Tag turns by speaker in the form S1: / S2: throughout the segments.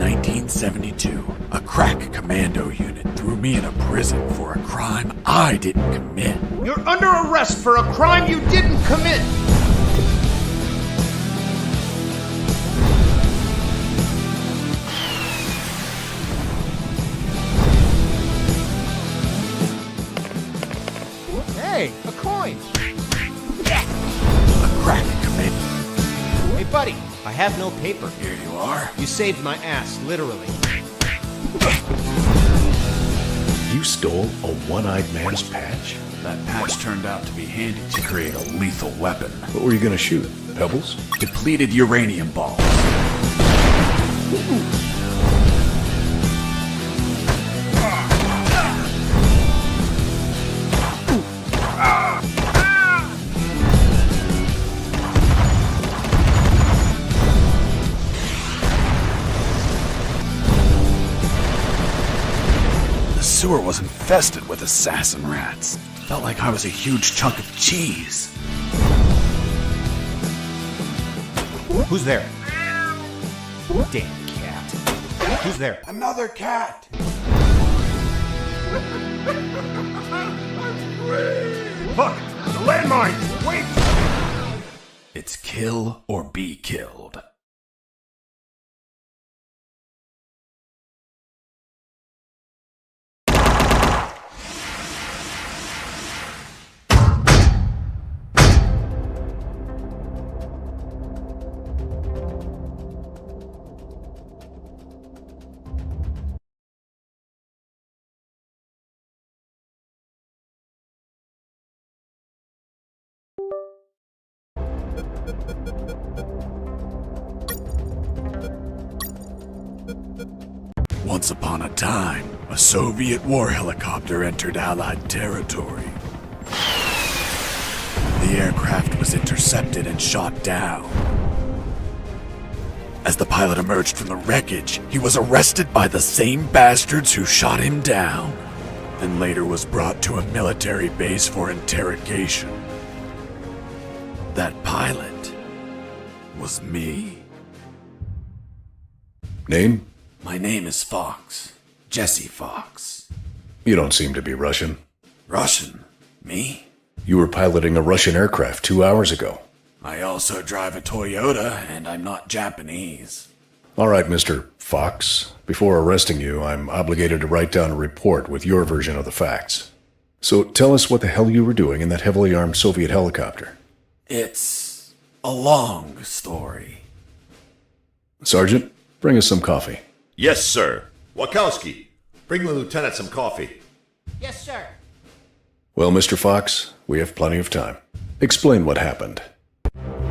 S1: 1972, a crack commando unit threw me in a prison for a crime I didn't commit.
S2: You're under arrest for a crime you didn't commit! Hey, a coin!
S1: A crack commando.
S2: Hey, buddy, I have no paper.
S1: Here you are.
S2: You saved my ass, literally.
S3: You stole a one-eyed man's patch?
S1: That patch turned out to be handy to create a lethal weapon.
S3: What were you gonna shoot? Pebbles?
S1: Depleted uranium balls. The sewer was infested with assassin rats. Felt like I was a huge chunk of cheese.
S2: Who's there? Damn cat. Who's there?
S1: Another cat!
S2: Look! The landmine! Wait!
S1: It's kill or be killed. Once upon a time, a Soviet war helicopter entered Allied territory. The aircraft was intercepted and shot down. As the pilot emerged from the wreckage, he was arrested by the same bastards who shot him down, and later was brought to a military base for interrogation. That pilot was me.
S3: Name?
S1: My name is Fox. Jesse Fox.
S3: You don't seem to be Russian.
S1: Russian? Me?
S3: You were piloting a Russian aircraft 2 hours ago.
S1: I also drive a Toyota, and I'm not Japanese.
S3: All right, Mr. Fox. Before arresting you, I'm obligated to write down a report with your version of the facts. So tell us what the hell you were doing in that heavily armed Soviet helicopter.
S1: It's a long story.
S3: Sergeant, bring us some coffee.
S4: Yes, sir. Wachowski, bring the lieutenant some coffee.
S2: Yes, sir.
S3: Well, Mr. Fox, we have plenty of time. Explain what happened.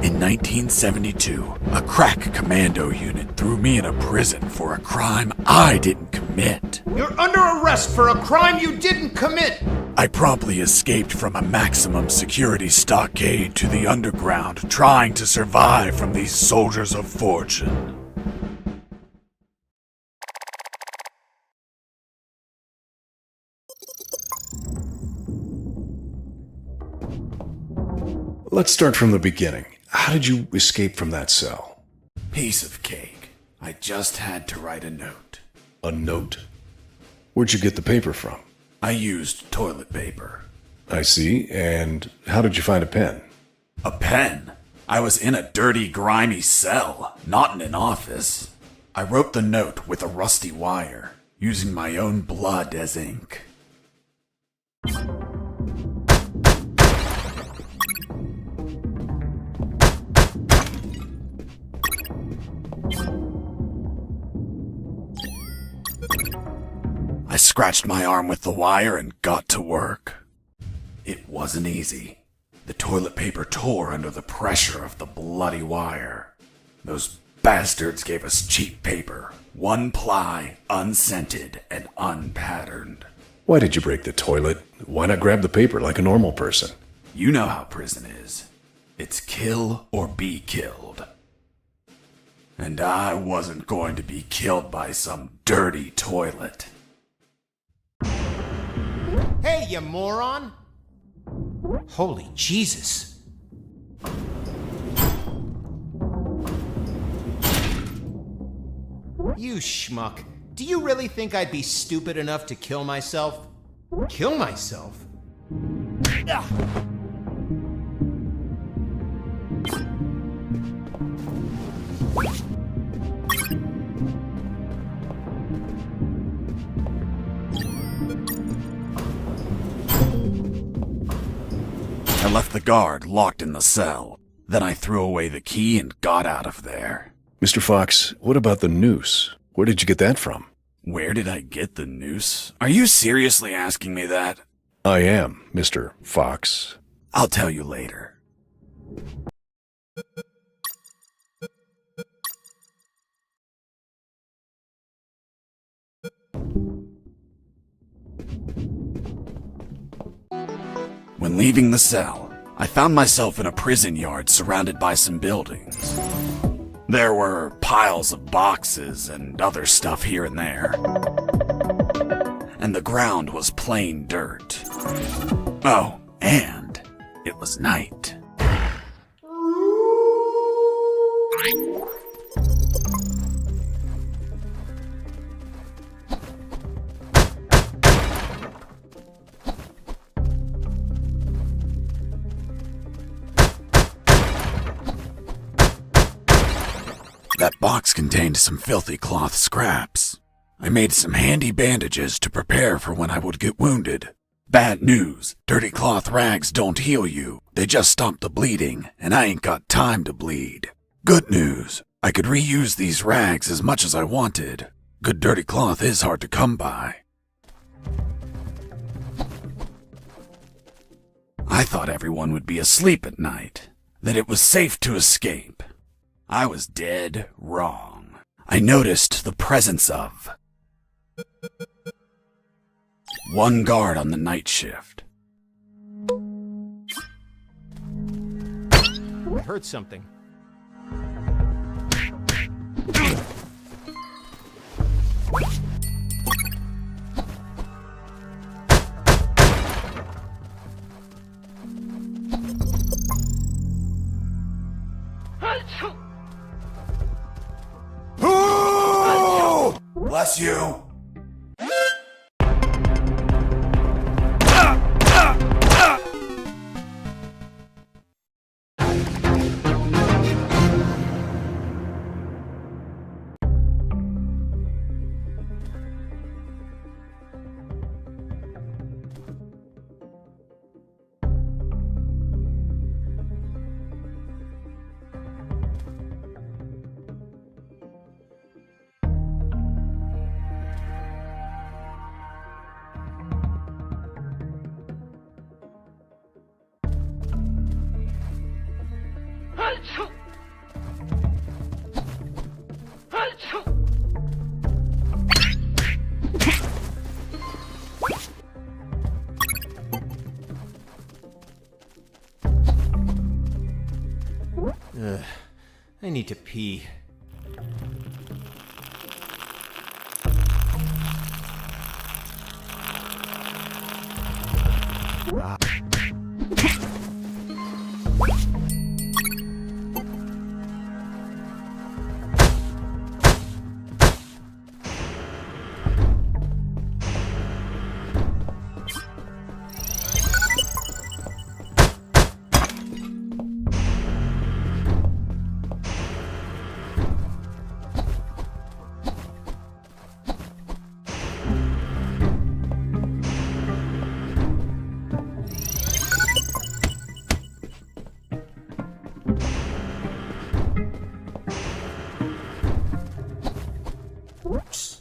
S1: In 1972, a crack commando unit threw me in a prison for a crime I didn't commit.
S2: You're under arrest for a crime you didn't commit!
S1: I promptly escaped from a maximum security stockade to the underground, trying to survive from these soldiers of fortune.
S3: Let's start from the beginning. How did you escape from that cell?
S1: Piece of cake. I just had to write a note.
S3: A note? Where'd you get the paper from?
S1: I used toilet paper.
S3: I see. And how did you find a pen?
S1: A pen? I was in a dirty, grimy cell, not in an office. I wrote the note with a rusty wire, using my own blood as ink. I scratched my arm with the wire and got to work. It wasn't easy. The toilet paper tore under the pressure of the bloody wire. Those bastards gave us cheap paper, one ply, unscented, and unpatterned.
S3: Why did you break the toilet? Why not grab the paper like a normal person?
S1: You know how prison is. It's kill or be killed. And I wasn't going to be killed by some dirty toilet.
S2: Hey, you moron! Holy Jesus. You schmuck. Do you really think I'd be stupid enough to kill myself? Kill myself? Ah.
S1: I left the guard locked in the cell. Then I threw away the key and got out of there.
S3: Mr. Fox, what about the noose? Where did you get that from?
S1: Where did I get the noose? Are you seriously asking me that?
S3: I am, Mr. Fox.
S1: I'll tell you later. When leaving the cell, I found myself in a prison yard surrounded by some buildings. There were piles of boxes and other stuff here and there. And the ground was plain dirt. Oh, and it was night. That box contained some filthy cloth scraps. I made some handy bandages to prepare for when I would get wounded. Bad news, dirty cloth rags don't heal you. They just stop the bleeding, and I ain't got time to bleed. Good news, I could reuse these rags as much as I wanted. Good dirty cloth is hard to come by. I thought everyone would be asleep at night, that it was safe to escape. I was dead wrong. I noticed the presence of one guard on the night shift.
S2: I heard something.
S1: Bless you.
S2: I need to pee.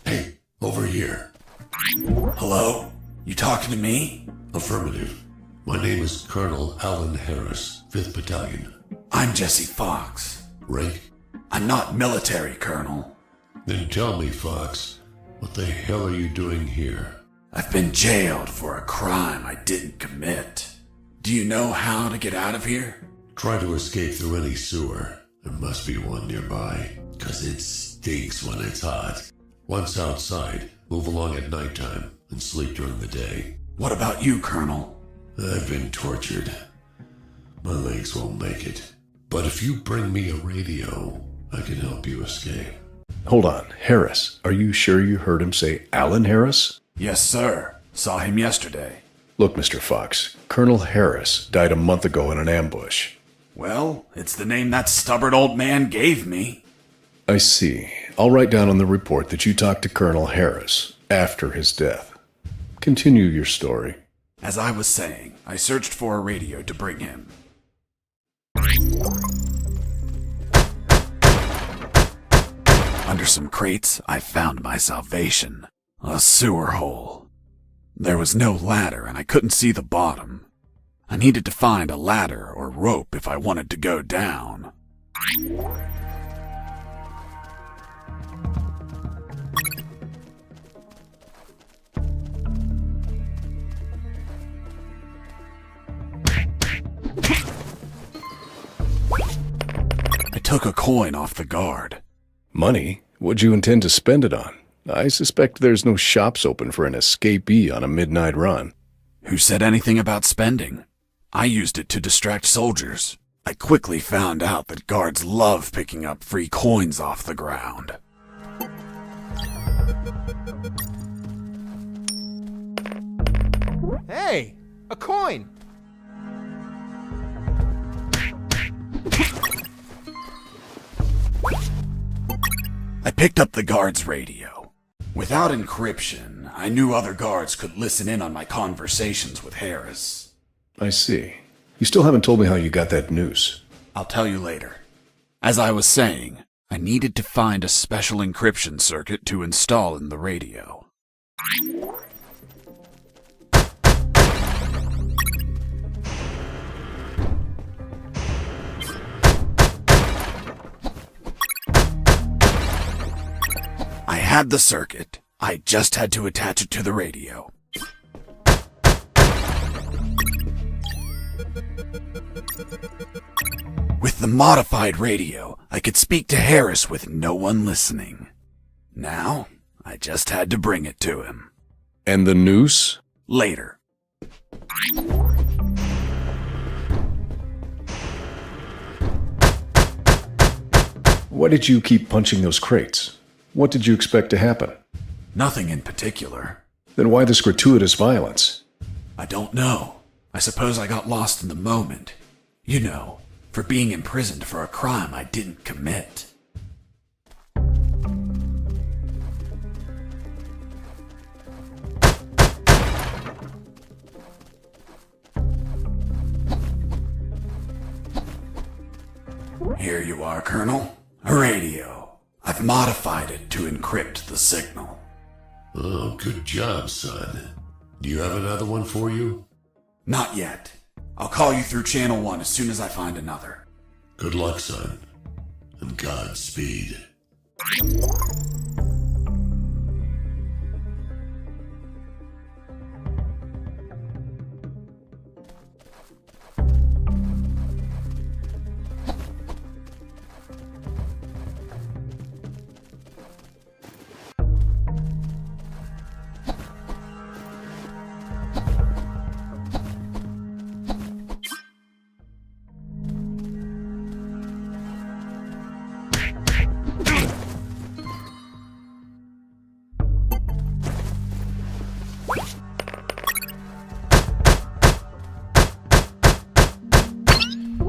S4: Hey, over here.
S1: Hello? You talking to me?
S4: Affirmative. My name is Colonel Alan Harris, 5th Battalion.
S1: I'm Jesse Fox.
S4: Rank?
S1: I'm not military, Colonel.
S4: Then tell me, Fox, what the hell are you doing here?
S1: I've been jailed for a crime I didn't commit. Do you know how to get out of here?
S4: Try to escape through any sewer. There must be one nearby, 'cause it stinks when it's hot. Once outside, move along at nighttime and sleep during the day.
S1: What about you, Colonel?
S4: I've been tortured. My legs won't make it. But if you bring me a radio, I can help you escape.
S3: Hold on. Harris. Are you sure you heard him say Alan Harris?
S1: Yes, sir. Saw him yesterday.
S3: Look, Mr. Fox, Colonel Harris died a month ago in an ambush.
S1: Well, it's the name that stubborn old man gave me.
S3: I see. I'll write down on the report that you talked to Colonel Harris after his death. Continue your story.
S1: As I was saying, I searched for a radio to bring him. Under some crates, I found my salvation. A sewer hole. There was no ladder and I couldn't see the bottom. I needed to find a ladder or rope if I wanted to go down. I took a coin off the guard.
S3: Money? What'd you intend to spend it on? I suspect there's no shops open for an escapee on a midnight run.
S1: Who said anything about spending? I used it to distract soldiers. I quickly found out that guards love picking up free coins off the ground.
S2: Hey, a coin!
S1: I picked up the guard's radio. Without encryption, I knew other guards could listen in on my conversations with Harris.
S3: I see. You still haven't told me how you got that noose.
S1: I'll tell you later. As I was saying, I needed to find a special encryption circuit to install in the radio. I had the circuit. I just had to attach it to the radio. With the modified radio, I could speak to Harris with no one listening. Now, I just had to bring it to him.
S3: And the noose?
S1: Later.
S3: Why did you keep punching those crates? What did you expect to happen?
S1: Nothing in particular.
S3: Then why this gratuitous violence?
S1: I don't know. I suppose I got lost in the moment. You know, for being imprisoned for a crime I didn't commit. Here you are, Colonel. A radio. I've modified it to encrypt the signal.
S4: Oh, good job, son. Do you have another one for you?
S1: Not yet. I'll call you through Channel 1 as soon as I find another.
S4: Good luck, son. And Godspeed.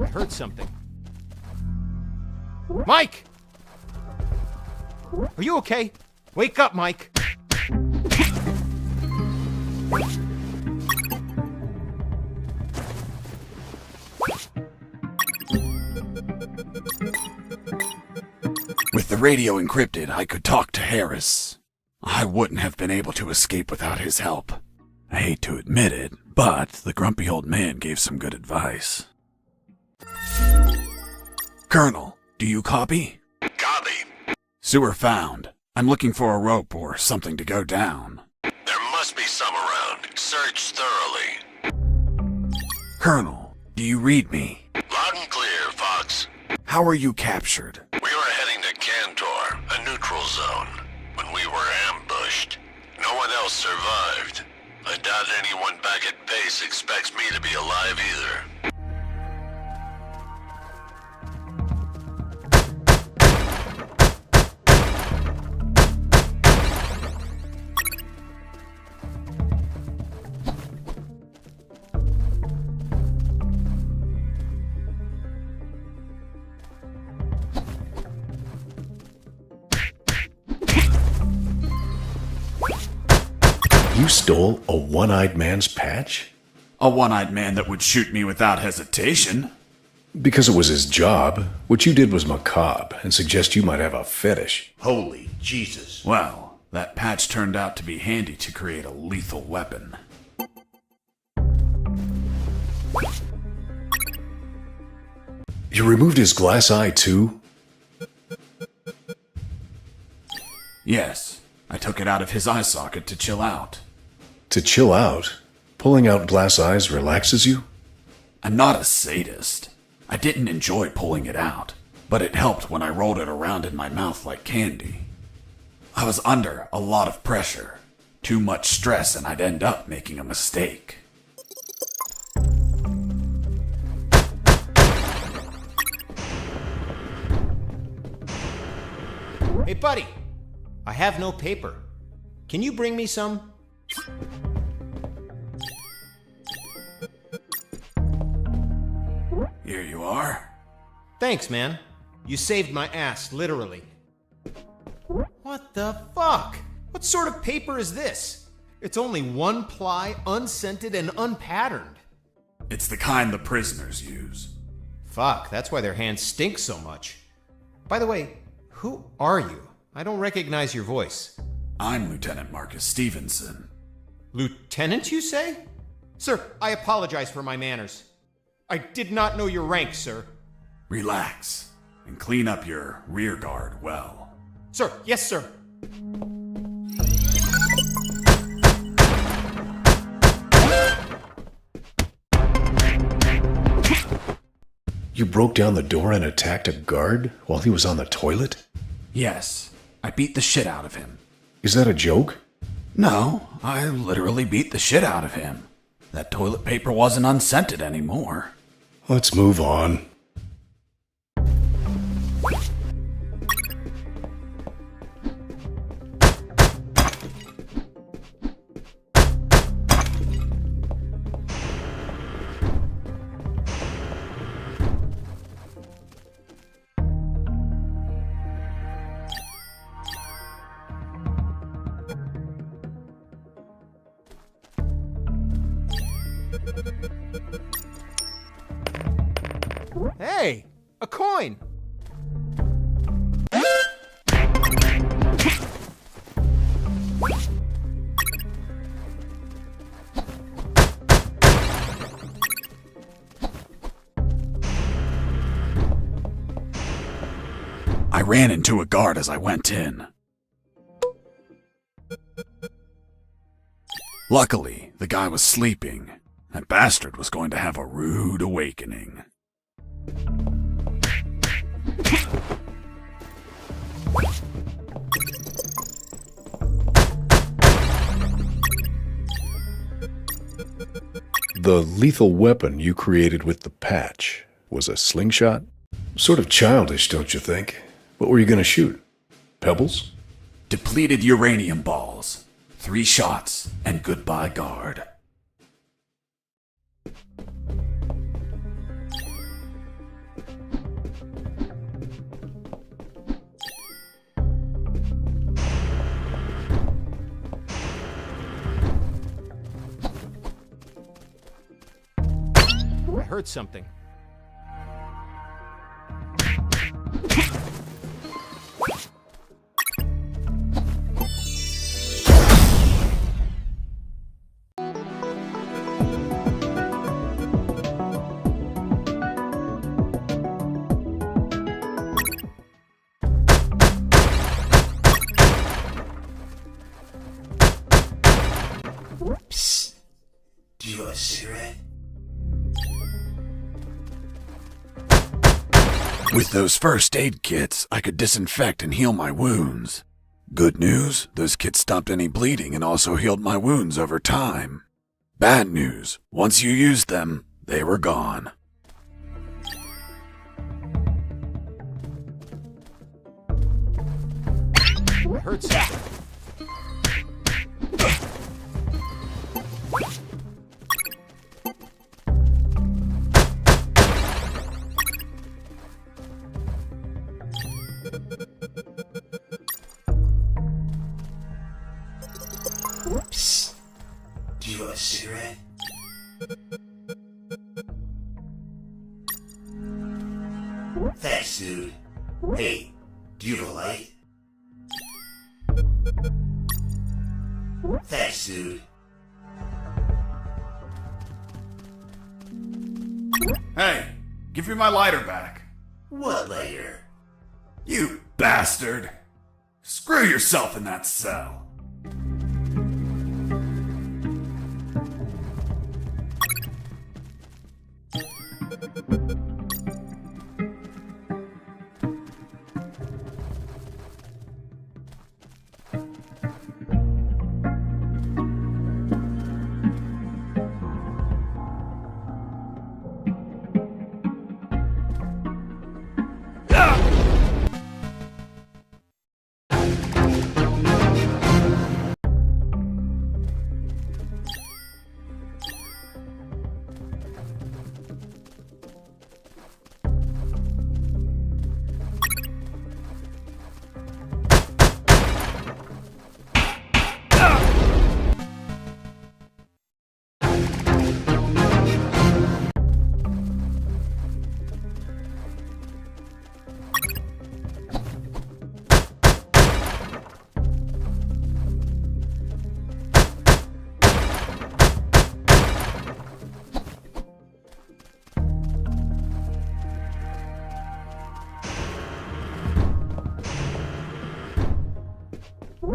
S2: I heard something. Mike! Are you okay? Wake up, Mike!
S1: With the radio encrypted, I could talk to Harris. I wouldn't have been able to escape without his help. I hate to admit it, but the grumpy old man gave some good advice. Colonel, do you copy?
S4: Copy.
S1: Sewer found. I'm looking for a rope or something to go down.
S4: There must be some around. Search thoroughly.
S1: Colonel, do you read me?
S4: Loud and clear, Fox.
S1: How are you captured?
S4: We were heading to Cantor, a neutral zone, when we were ambushed. No one else survived. I doubt anyone back at base expects me to be alive either.
S3: You stole a one-eyed man's patch?
S1: A one-eyed man that would shoot me without hesitation.
S3: Because it was his job. What you did was macabre and suggest you might have a fetish.
S5: Holy Jesus.
S1: Well, that patch turned out to be handy to create a lethal weapon.
S3: You removed his glass eye too?
S1: Yes, I took it out of his eye socket to chill out.
S3: To chill out? Pulling out glass eyes relaxes you?
S1: I'm not a sadist. I didn't enjoy pulling it out, but it helped when I rolled it around in my mouth like candy. I was under a lot of pressure, too much stress, and I'd end up making a mistake.
S2: Hey, buddy. I have no paper. Can you bring me some?
S1: Here you are.
S2: Thanks, man. You saved my ass, literally. What the fuck? What sort of paper is this? It's only one ply, unscented, and unpatterned.
S1: It's the kind the prisoners use.
S2: Fuck, that's why their hands stink so much. By the way, who are you? I don't recognize your voice.
S1: I'm Lieutenant Marcus Stevenson.
S2: Lieutenant, you say? Sir, I apologize for my manners. I did not know your rank, sir.
S1: Relax and clean up your rear guard well.
S2: Sir, yes, sir.
S3: You broke down the door and attacked a guard while he was on the toilet?
S1: Yes, I beat the shit out of him.
S3: Is that a joke?
S1: No, I literally beat the shit out of him. That toilet paper wasn't unscented anymore.
S3: Let's move on.
S2: Hey, a coin.
S1: I ran into a guard as I went in. Luckily, the guy was sleeping. That bastard was going to have a rude awakening.
S3: The lethal weapon you created with the patch was a slingshot? Sort of childish, don't you think? What were you going to shoot? Pebbles?
S1: Depleted uranium balls. 3 shots, and goodbye, guard.
S2: I heard something.
S5: Psst. Do you want a cigarette?
S1: With those first aid kits, I could disinfect and heal my wounds. Good news, those kits stopped any bleeding and also healed my wounds over time. Bad news, once you used them, they were gone.
S2: I heard something.
S5: Psst. Hey, do you have a light? Thanks, dude.
S1: Hey, give me my lighter back.
S5: What later?
S1: You bastard. Screw yourself in that cell.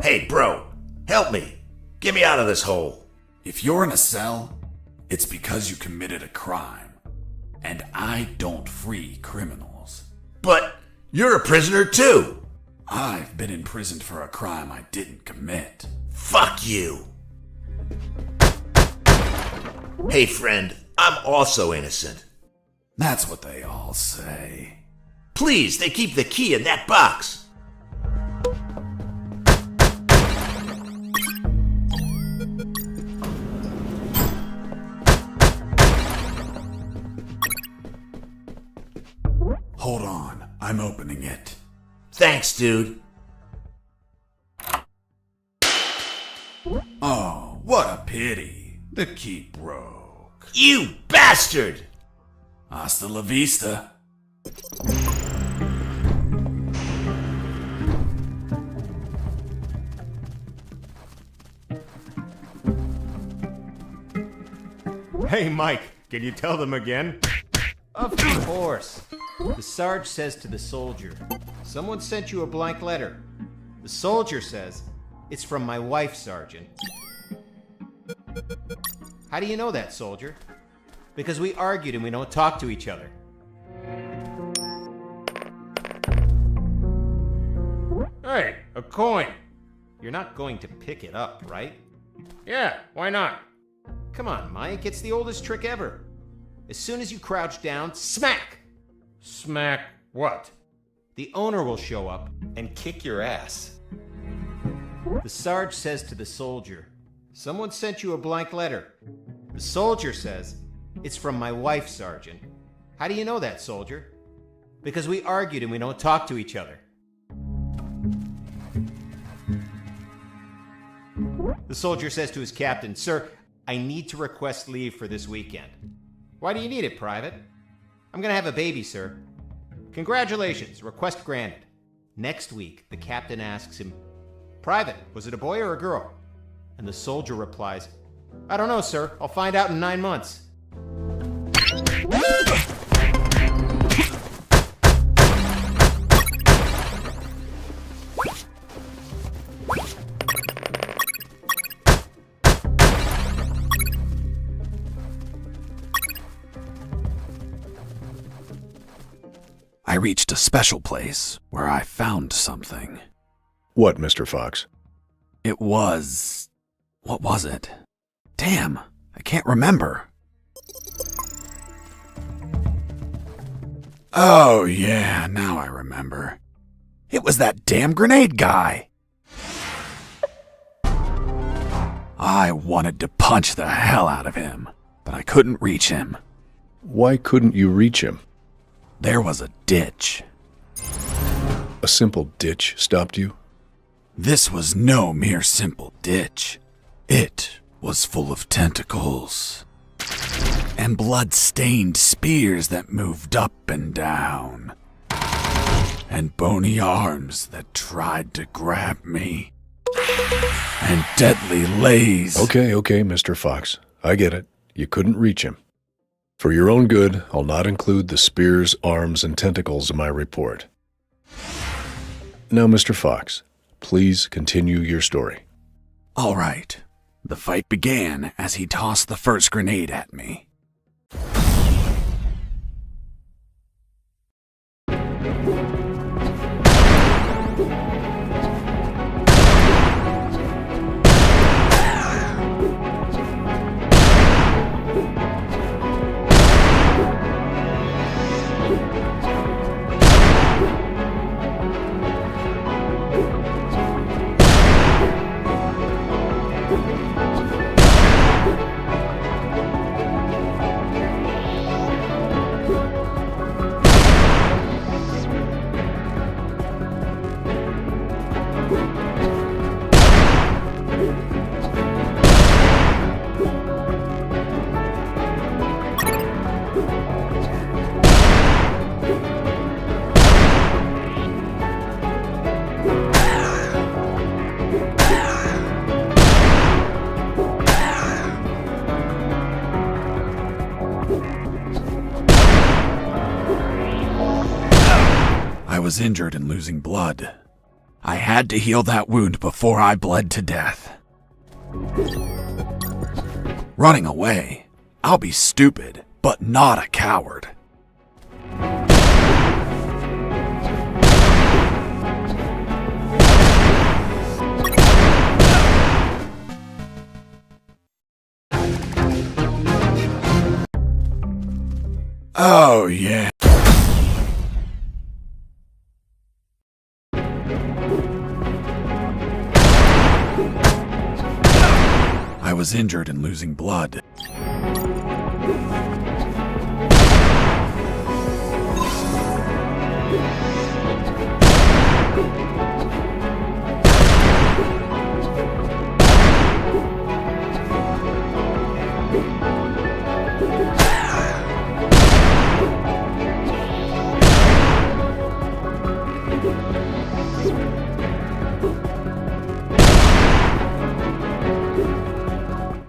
S5: Hey, bro, help me. Get me out of this hole.
S1: If you're in a cell, it's because you committed a crime. And I don't free criminals.
S5: But you're a prisoner too.
S1: I've been imprisoned for a crime I didn't commit.
S5: Fuck you. Hey, friend, I'm also innocent.
S1: That's what they all say.
S5: Please, they keep the key in that box.
S1: Hold on, I'm opening it.
S5: Thanks, dude.
S1: Oh, what a pity. The key broke.
S5: You bastard!
S1: Hasta la vista.
S2: Hey, Mike, can you tell them again? Of course. The Sarge says to the soldier, someone sent you a blank letter. The soldier says, it's from my wife, Sergeant. How do you know that, soldier? Because we argued and we don't talk to each other. Hey, a coin. You're not going to pick it up, right? Yeah, why not? Come on, Mike, it's the oldest trick ever. As soon as you crouch down, smack! Smack what? The owner will show up and kick your ass. The Sarge says to the soldier, someone sent you a blank letter. The soldier says, it's from my wife, Sergeant. How do you know that, soldier? Because we argued and we don't talk to each other. The soldier says to his captain, sir, I need to request leave for this weekend. Why do you need it, Private? I'm gonna have a baby, sir. Congratulations, request granted. Next week, the captain asks him, Private, was it a boy or a girl? And the soldier replies, I don't know, sir. I'll find out in 9 months.
S1: I reached a special place where I found something.
S3: What, Mr. Fox?
S1: It was... what was it? Damn, I can't remember. Oh yeah, now I remember. It was that damn grenade guy. I wanted to punch the hell out of him, but I couldn't reach him.
S3: Why couldn't you reach him?
S1: There was a ditch.
S3: A simple ditch stopped you?
S1: This was no mere simple ditch. It was full of tentacles and blood-stained spears that moved up and down. and bony arms that tried to grab me, and deadly lays.
S3: Okay, Mr. Fox. I get it. You couldn't reach him. For your own good, I'll not include the spears, arms, and tentacles in my report. Now, Mr. Fox, please continue your story.
S1: All right. The fight began as he tossed the first grenade at me. I was injured and losing blood. I had to heal that wound before I bled to death. Running away? I'll be stupid, but not a coward. Oh, yeah. I was injured and losing blood.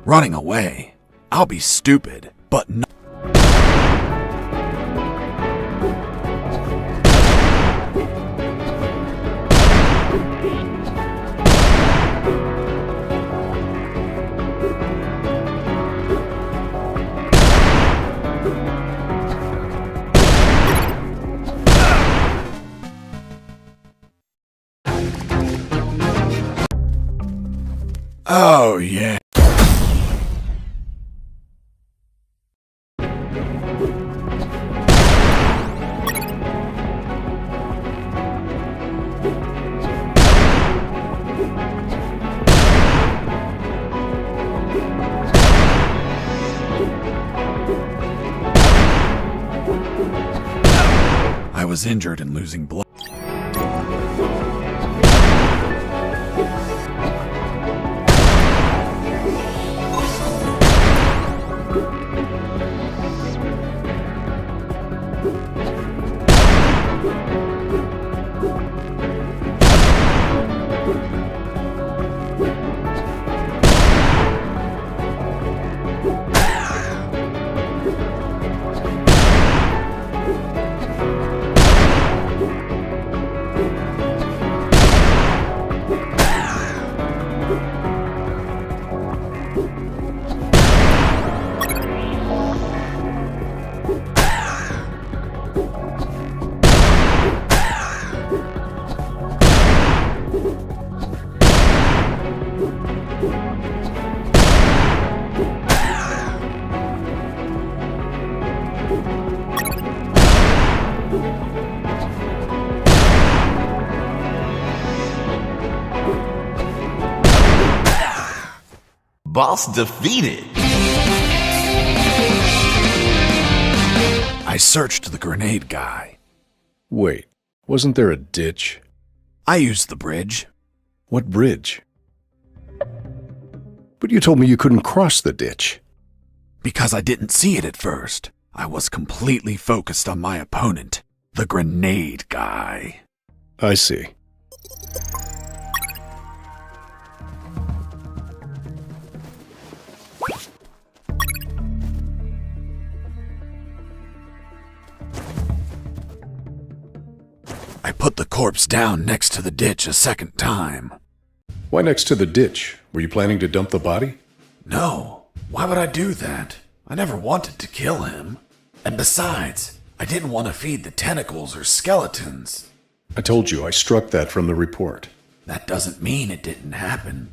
S1: Running away? I'll be stupid, but not. Oh, yeah. I was injured and losing blood.
S5: Boss defeated.
S1: I searched the grenade guy.
S3: Wait, wasn't there a ditch?
S1: I used the bridge.
S3: What bridge? But you told me you couldn't cross the ditch.
S1: Because I didn't see it at first. I was completely focused on my opponent, the grenade guy.
S3: I see.
S1: I put the corpse down next to the ditch a second time.
S3: Why next to the ditch? Were you planning to dump the body?
S1: No, why would I do that? I never wanted to kill him. And besides, I didn't want to feed the tentacles or skeletons.
S3: I told you I struck that from the report.
S1: That doesn't mean it didn't happen.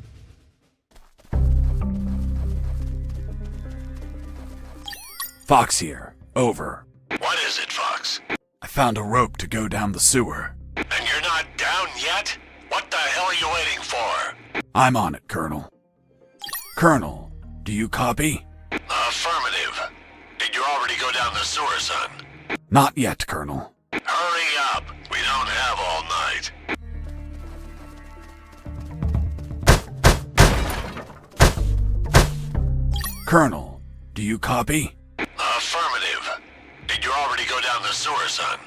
S1: Fox here. Over.
S4: What is it, Fox?
S1: I found a rope to go down the sewer.
S4: And you're not down yet? What the hell are you waiting for?
S1: I'm on it, Colonel. Colonel, do you copy?
S4: Affirmative. Did you already go down the sewer, son?
S1: Not yet, Colonel.
S4: Hurry up. We don't have all night.
S1: Colonel, do you copy?
S4: Affirmative. Did you already go down the sewer, son?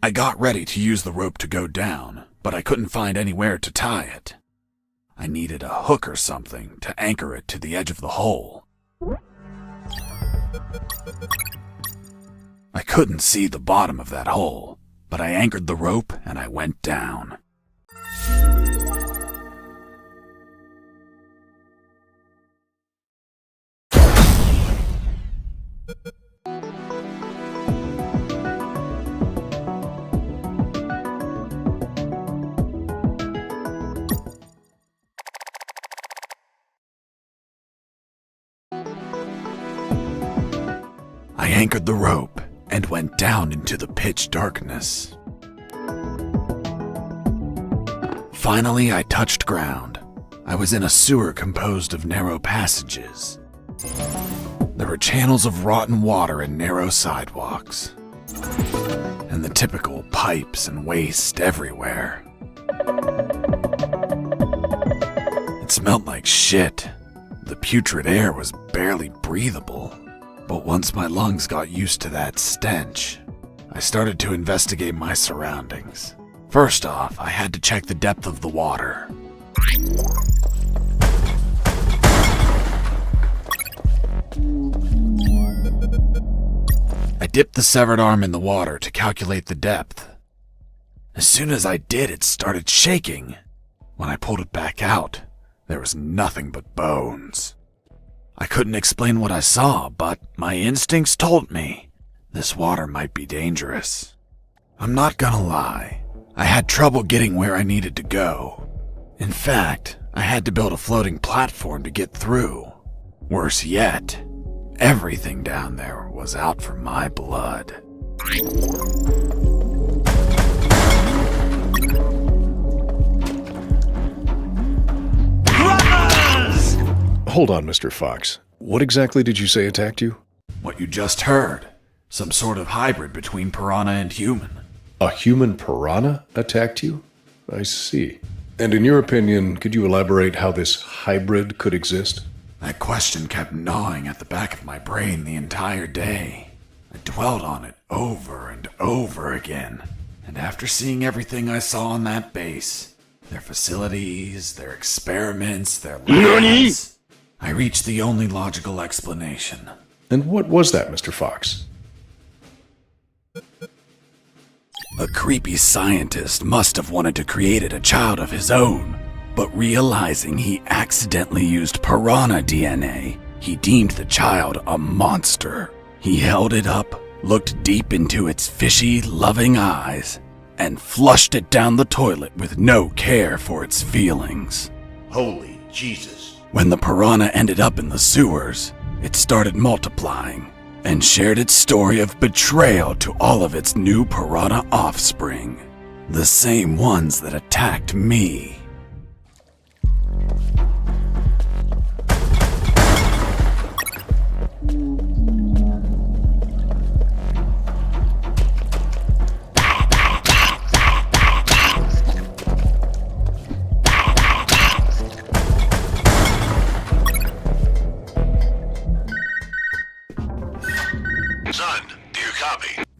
S1: I got ready to use the rope to go down, but I couldn't find anywhere to tie it. I needed a hook or something to anchor it to the edge of the hole. I couldn't see the bottom of that hole, but I anchored the rope and I went down. I anchored the rope and went down into the pitch darkness. Finally, I touched ground. I was in a sewer composed of narrow passages. There were channels of rotten water and narrow sidewalks, and the typical pipes and waste everywhere. It smelled like shit. The putrid air was barely breathable. But once my lungs got used to that stench, I started to investigate my surroundings. First off, I had to check the depth of the water. I dipped the severed arm in the water to calculate the depth. As soon as I did, it started shaking. When I pulled it back out, there was nothing but bones. I couldn't explain what I saw, but my instincts told me this water might be dangerous. I'm not gonna lie, I had trouble getting where I needed to go. In fact, I had to build a floating platform to get through. Worse yet, everything down there was out for my blood.
S3: Hold on, Mr. Fox. What exactly did you say attacked you?
S1: What you just heard. Some sort of hybrid between piranha and human.
S3: A human piranha attacked you? I see. And in your opinion, could you elaborate how this hybrid could exist?
S1: That question kept gnawing at the back of my brain the entire day. I dwelled on it over and over again. And after seeing everything I saw on that base, their facilities, their experiments, their labs, I reached the only logical explanation.
S3: And what was that, Mr. Fox?
S1: A creepy scientist must have wanted to create a child of his own, but realizing he accidentally used piranha DNA, he deemed the child a monster. He held it up, looked deep into its fishy, loving eyes, and flushed it down the toilet with no care for its feelings.
S5: Holy Jesus.
S1: When the piranha ended up in the sewers, it started multiplying and shared its story of betrayal to all of its new piranha offspring, the same ones that attacked me.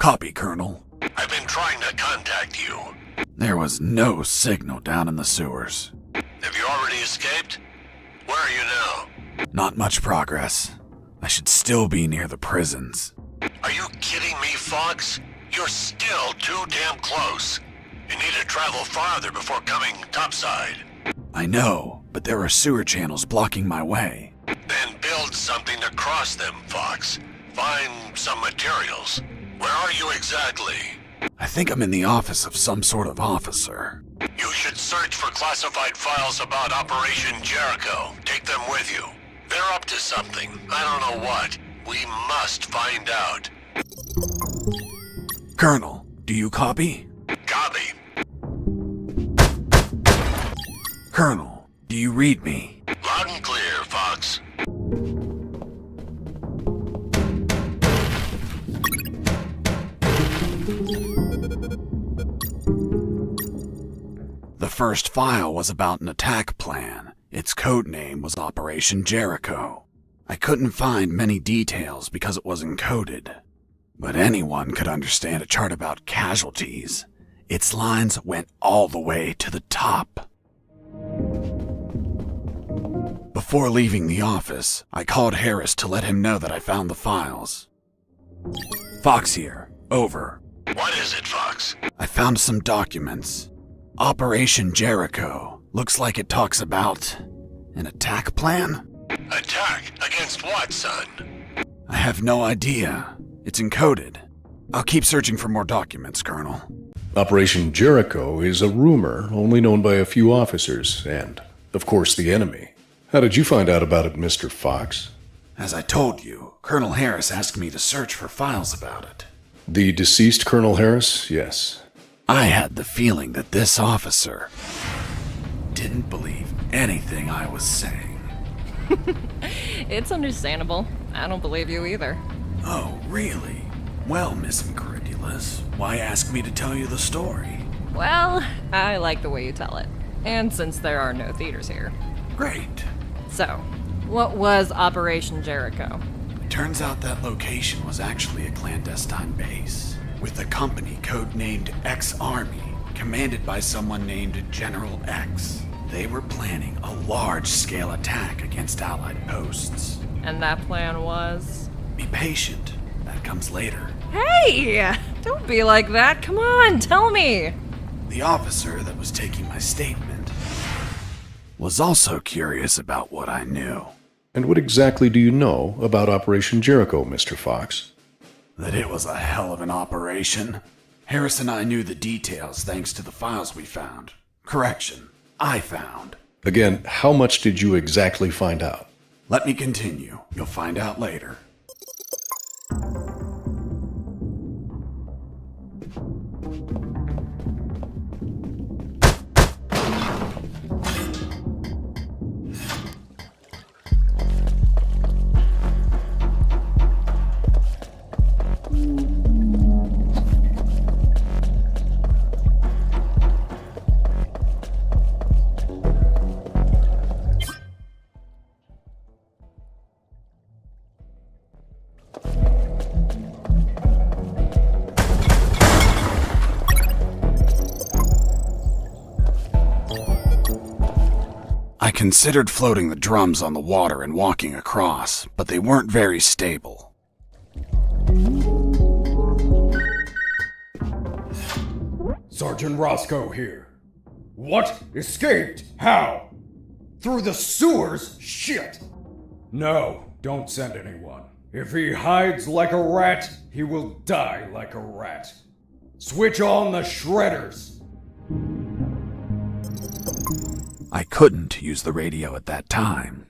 S1: Copy, Colonel.
S4: I've been trying to contact you.
S1: There was no signal down in the sewers.
S4: Have you already escaped? Where are you now?
S1: Not much progress. I should still be near the prisons.
S4: Are you kidding me, Fox? You're still too damn close. You need to travel farther before coming topside.
S1: I know, but there are sewer channels blocking my way.
S4: Then build something to cross them, Fox. Find some materials. Where are you exactly?
S1: I think I'm in the office of some sort of officer.
S4: You should search for classified files about Operation Jericho. Take them with you. They're up to something. I don't know what. We must find out.
S1: Colonel, do you copy?
S4: Copy.
S1: Colonel, do you read me?
S4: Loud and clear, Fox.
S1: The first file was about an attack plan. Its code name was Operation Jericho. I couldn't find many details because it was encoded. But anyone could understand a chart about casualties. Its lines went all the way to the top. Before leaving the office, I called Harris to let him know that I found the files. Fox here. Over.
S4: What is it, Fox?
S1: I found some documents. Operation Jericho. Looks like it talks about an attack plan?
S4: Attack? Against what, son?
S1: I have no idea. It's encoded. I'll keep searching for more documents, Colonel.
S3: Operation Jericho is a rumor only known by a few officers and, of course, the enemy. How did you find out about it, Mr. Fox?
S1: As I told you, Colonel Harris asked me to search for files about it.
S3: The deceased Colonel Harris? Yes.
S1: I had the feeling that this officer didn't believe anything I was saying.
S6: It's understandable. I don't believe you either.
S1: Oh, really? Well, Miss Incredulous, why ask me to tell you the story?
S6: Well, I like the way you tell it. And since there are no theaters here.
S1: Great.
S6: So, what was Operation Jericho?
S1: It turns out that location was actually a clandestine base, with a company codenamed X-Army, commanded by someone named General X. They were planning a large-scale attack against Allied posts.
S6: And that plan was?
S1: Be patient. That comes later.
S6: Hey! Don't be like that. Come on, tell me!
S1: The officer that was taking my statement was also curious about what I knew.
S3: And what exactly do you know about Operation Jericho, Mr. Fox?
S1: That it was a hell of an operation. Harris and I knew the details thanks to the files we found. Correction, I found.
S3: Again, how much did you exactly find out?
S1: Let me continue. You'll find out later. I considered floating the drums on the water and walking across, but they weren't very stable.
S7: Sergeant Rosco here. What? Escaped? How? Through the sewers? Shit! No, don't send anyone. If he hides like a rat, he will die like a rat. Switch on the shredders!
S1: I couldn't use the radio at that time.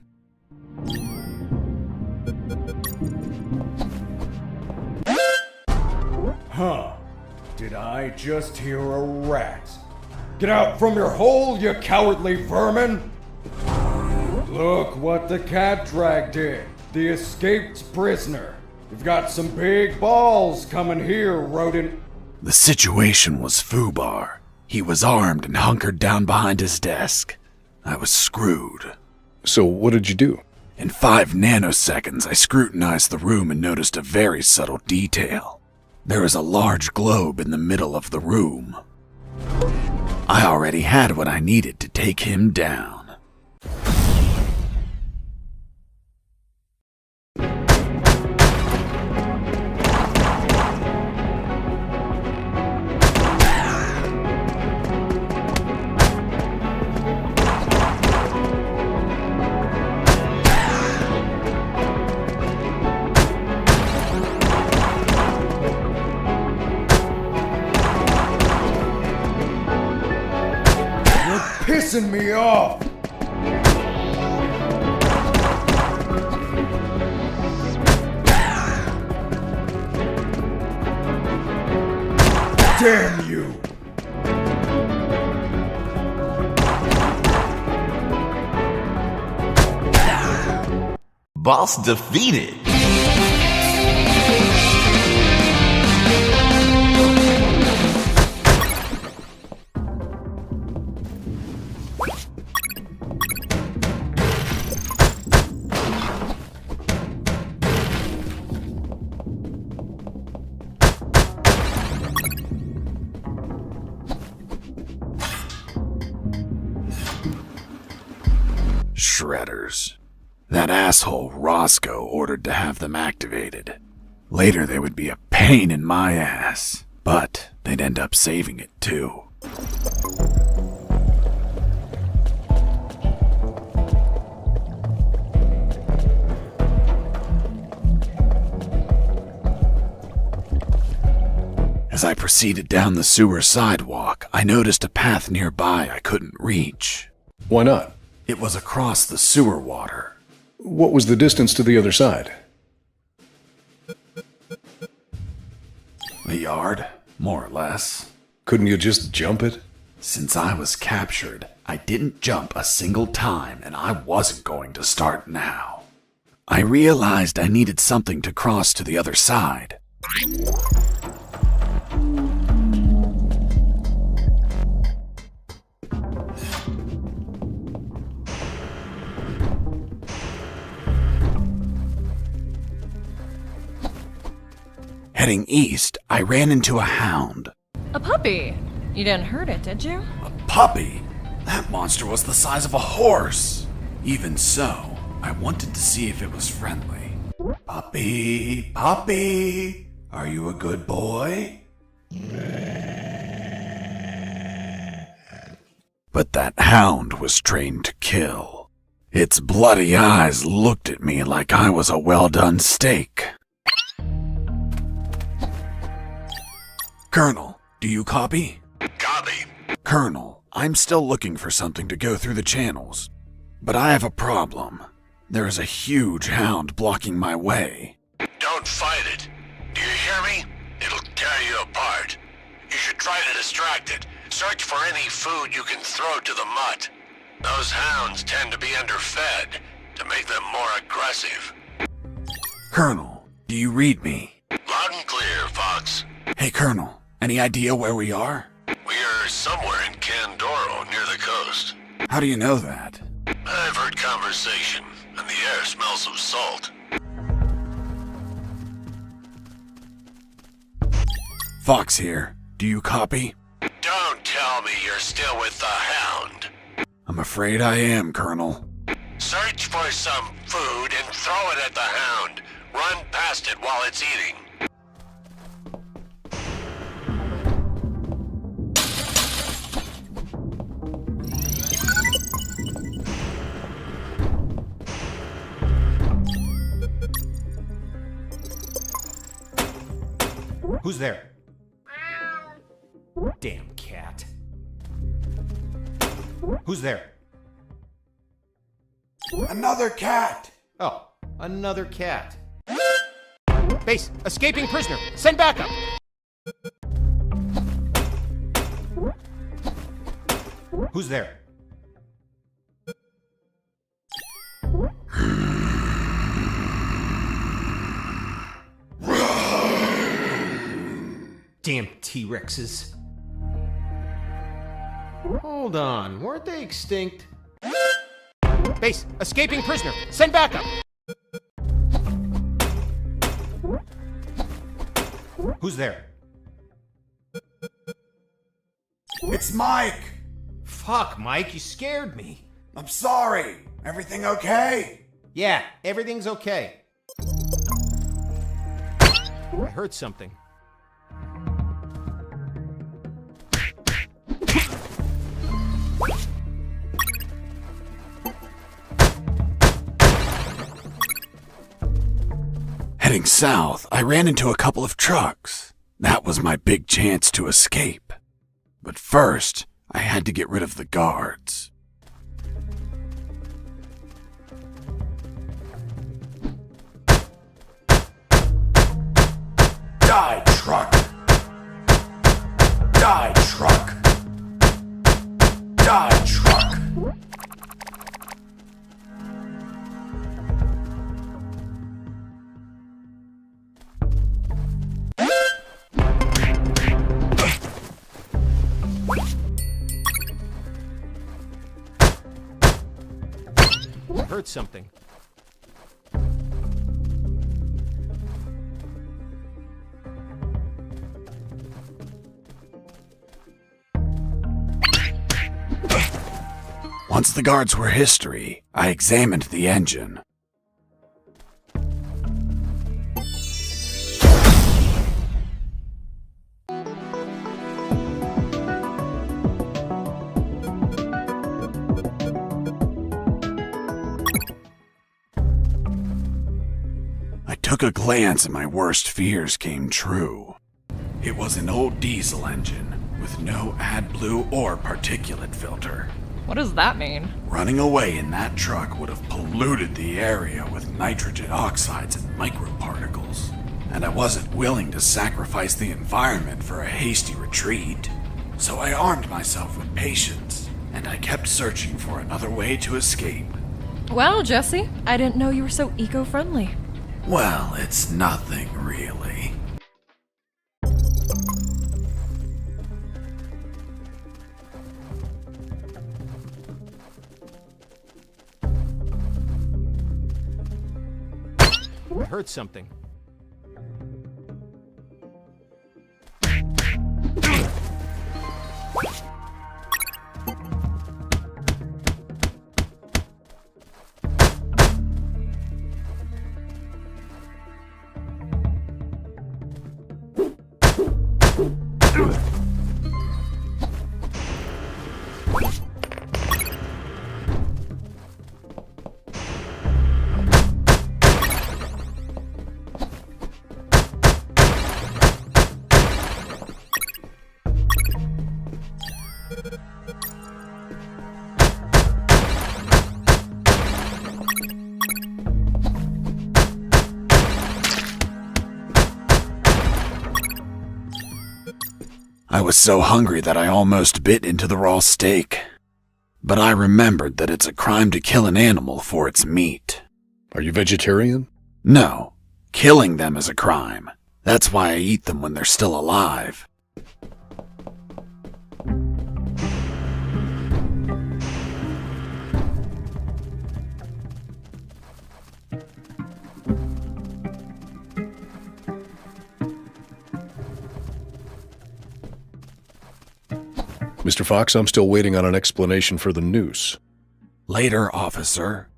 S7: Huh. Did I just hear a rat? Get out from your hole, you cowardly vermin! Look what the cat dragged in. The escaped prisoner. You've got some big balls coming here, rodent.
S1: The situation was foobar. He was armed and hunkered down behind his desk. I was screwed.
S3: So what did you do?
S1: In 5 nanoseconds, I scrutinized the room and noticed a very subtle detail. There is a large globe in the middle of the room. I already had what I needed to take him down.
S7: Pissing me off! Damn you!
S5: Boss defeated.
S1: Shredders. That asshole Rosco ordered to have them activated. Later they would be a pain in my ass, but they'd end up saving it too. As I proceeded down the sewer sidewalk, I noticed a path nearby I couldn't reach.
S3: Why not?
S1: It was across the sewer water.
S3: What was the distance to the other side?
S1: A yard, more or less.
S3: Couldn't you just jump it?
S1: Since I was captured, I didn't jump a single time, and I wasn't going to start now. I realized I needed something to cross to the other side. Heading east, I ran into a hound.
S6: A puppy. You didn't hurt it, did you?
S1: A puppy? That monster was the size of a horse. Even so, I wanted to see if it was friendly. Puppy, puppy, are you a good boy? But that hound was trained to kill. Its bloody eyes looked at me like I was a well-done steak. Colonel, do you copy?
S4: Copy.
S1: Colonel, I'm still looking for something to go through the channels. But I have a problem. There is a huge hound blocking my way.
S4: Don't fight it. Do you hear me? It'll tear you apart. You should try to distract it. Search for any food you can throw to the mutt. Those hounds tend to be underfed to make them more aggressive.
S1: Colonel, do you read me?
S4: Loud and clear, Fox.
S1: Hey, Colonel, any idea where we are?
S4: We are somewhere in Candoro, near the coast.
S1: How do you know that?
S4: I've heard conversation, and the air smells of salt.
S1: Fox here. Do you copy?
S4: Don't tell me you're still with the hound.
S1: I'm afraid I am, Colonel.
S4: Search for some food and throw it at the hound. Run past it while it's eating.
S2: Who's there? Damn cat. Who's there?
S1: Another cat!
S2: Oh, another cat. Base, escaping prisoner. Send backup. Who's there? Damn T-Rexes. Hold on, weren't they extinct? Base, escaping prisoner. Send backup. Who's there?
S1: It's Mike!
S2: Fuck, Mike, you scared me.
S1: I'm sorry. Everything okay?
S2: Yeah, everything's okay. I heard something.
S1: Heading south, I ran into a couple of trucks. That was my big chance to escape. But first, I had to get rid of the guards. Die, truck! Die, truck! Die, truck!
S2: I heard something.
S1: Once the guards were history, I examined the engine. I took a glance and my worst fears came true. It was an old diesel engine with no AdBlue or particulate filter.
S6: What does that mean?
S1: Running away in that truck would have polluted the area with nitrogen oxides and microparticles. And I wasn't willing to sacrifice the environment for a hasty retreat. So I armed myself with patience, and I kept searching for another way to escape.
S6: Well, Jesse, I didn't know you were so eco-friendly.
S1: Well, it's nothing really.
S2: I heard something.
S1: I was so hungry that I almost bit into the raw steak. But I remembered that it's a crime to kill an animal for its meat.
S3: Are you vegetarian?
S1: No, killing them is a crime. That's why I eat them when they're still alive.
S3: Mr. Fox, I'm still waiting on an explanation for the noose.
S1: Later, officer.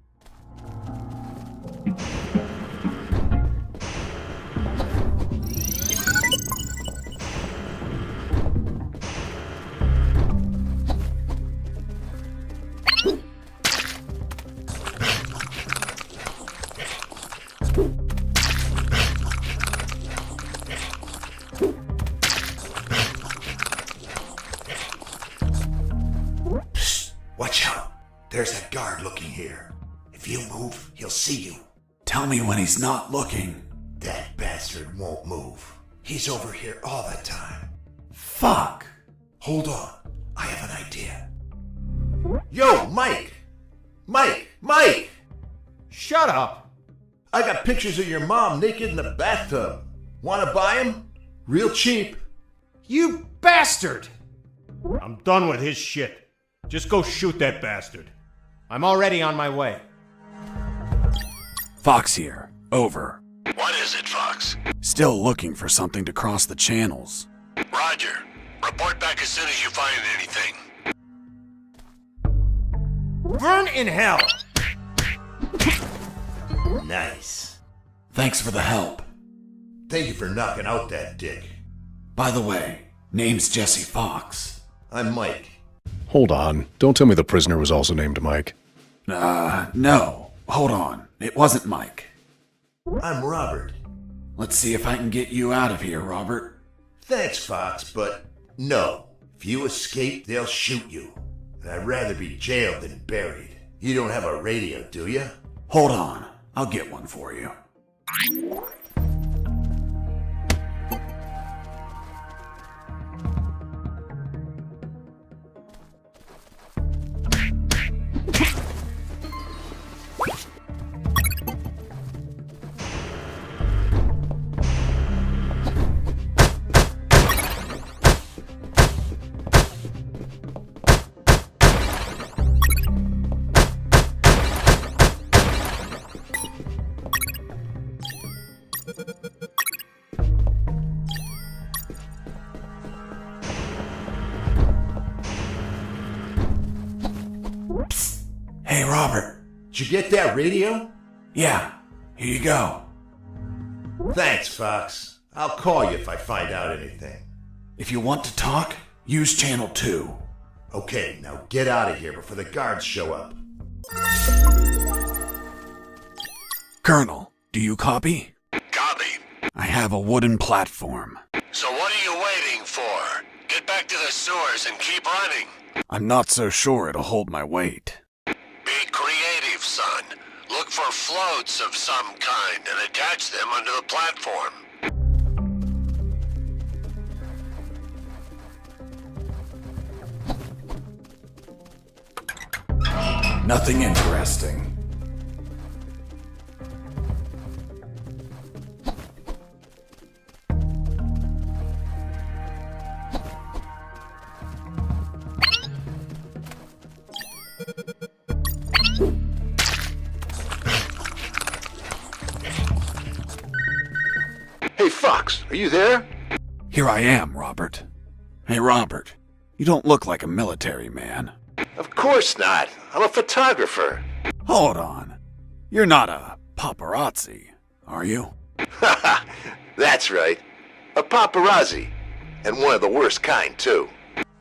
S5: Watch out. There's that guard looking here. If you move, he'll see you.
S1: Tell me when he's not looking.
S5: That bastard won't move. He's over here all the time.
S1: Fuck!
S5: Hold on. I have an idea. Yo, Mike! Mike!
S2: Shut up!
S5: I got pictures of your mom naked in the bathtub. Wanna buy 'em? Real cheap.
S2: You bastard! I'm done with his shit. Just go shoot that bastard. I'm already on my way.
S1: Fox here. Over.
S4: What is it, Fox?
S1: Still looking for something to cross the channels.
S4: Roger. Report back as soon as you find anything.
S2: Burn in hell!
S5: Nice.
S1: Thanks for the help.
S5: Thank you for knocking out that dick.
S1: By the way, name's Jesse Fox.
S5: I'm Mike.
S3: Hold on. Don't tell me the prisoner was also named Mike.
S1: No. Hold on. It wasn't Mike.
S5: I'm Robert.
S1: Let's see if I can get you out of here, Robert.
S5: Thanks, Fox, but no. If you escape, they'll shoot you. And I'd rather be jailed than buried. You don't have a radio, do you?
S1: Hold on. I'll get one for you. Hey, Robert.
S5: Did you get that radio?
S1: Yeah, here you go.
S5: Thanks, Fox. I'll call you if I find out anything.
S1: If you want to talk, use channel 2.
S5: Okay, now get out of here before the guards show up.
S1: Colonel, do you copy?
S4: Copy.
S1: I have a wooden platform.
S4: So what are you waiting for? Get back to the sewers and keep running.
S1: I'm not so sure it'll hold my weight.
S4: Be creative, son. Look for floats of some kind and attach them onto the platform.
S1: Nothing interesting.
S4: Hey, Fox, are you there?
S1: Here I am, Robert. Hey, Robert, you don't look like a military man.
S4: Of course not. I'm a photographer.
S1: Hold on. You're not a paparazzi, are you?
S4: Haha, that's right. A paparazzi. And one of the worst kind, too.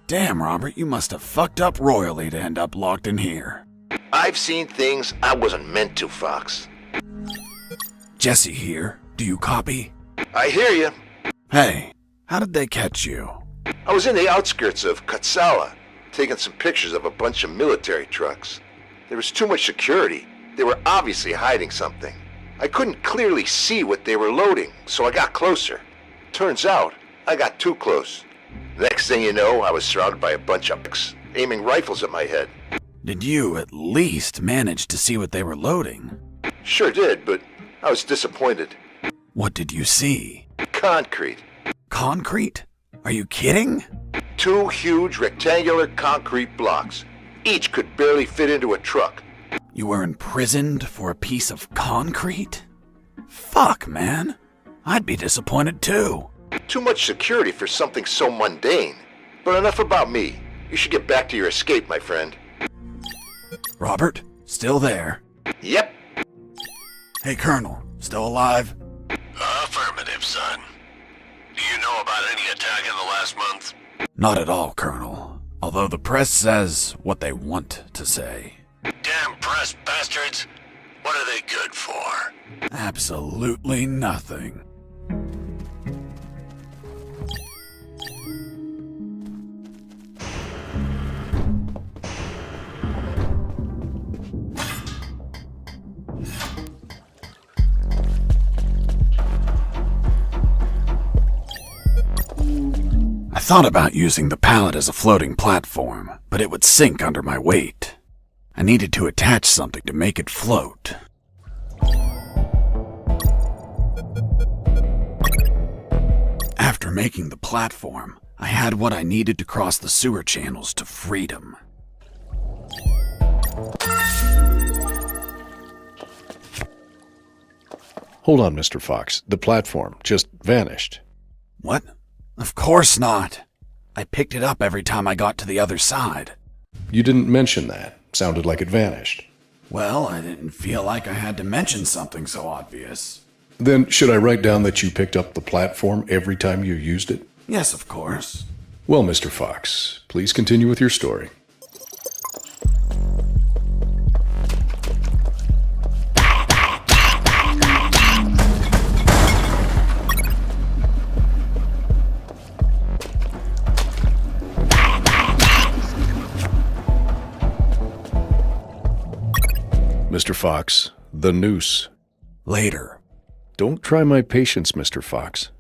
S1: Damn, Robert, you must have fucked up royally to end up locked in here.
S4: I've seen things I wasn't meant to, Fox.
S1: Jesse here. Do you copy?
S4: I hear you.
S1: Hey, how did they catch you?
S4: I was in the outskirts of Katsala, taking some pictures of a bunch of military trucks. There was too much security. They were obviously hiding something. I couldn't clearly see what they were loading, so I got closer. Turns out, I got too close. Next thing you know, I was surrounded by a bunch of picks, aiming rifles at my head.
S1: Did you at least manage to see what they were loading?
S4: Sure did, but I was disappointed.
S1: What did you see?
S4: Concrete.
S1: Concrete? Are you kidding?
S4: 2 huge rectangular concrete blocks. Each could barely fit into a truck.
S1: You were imprisoned for a piece of concrete? Fuck, man. I'd be disappointed too.
S4: Too much security for something so mundane. But enough about me. You should get back to your escape, my friend.
S1: Robert, still there?
S4: Yep.
S1: Hey, Colonel, still alive?
S4: Affirmative, son. Do you know about any attack in the last month?
S1: Not at all, Colonel. Although the press says what they want to say.
S4: Damn press bastards. What are they good for?
S1: Absolutely nothing. I thought about using the pallet as a floating platform, but it would sink under my weight. I needed to attach something to make it float. After making the platform, I had what I needed to cross the sewer channels to freedom.
S3: Hold on, Mr. Fox. The platform just vanished.
S1: What? Of course not. I picked it up every time I got to the other side.
S3: You didn't mention that. Sounded like it vanished.
S1: Well, I didn't feel like I had to mention something so obvious.
S3: Then should I write down that you picked up the platform every time you used it?
S1: Yes, of course.
S3: Well, Mr. Fox, please continue with your story. Mr. Fox, the noose.
S1: Later.
S3: Don't try my patience, Mr. Fox.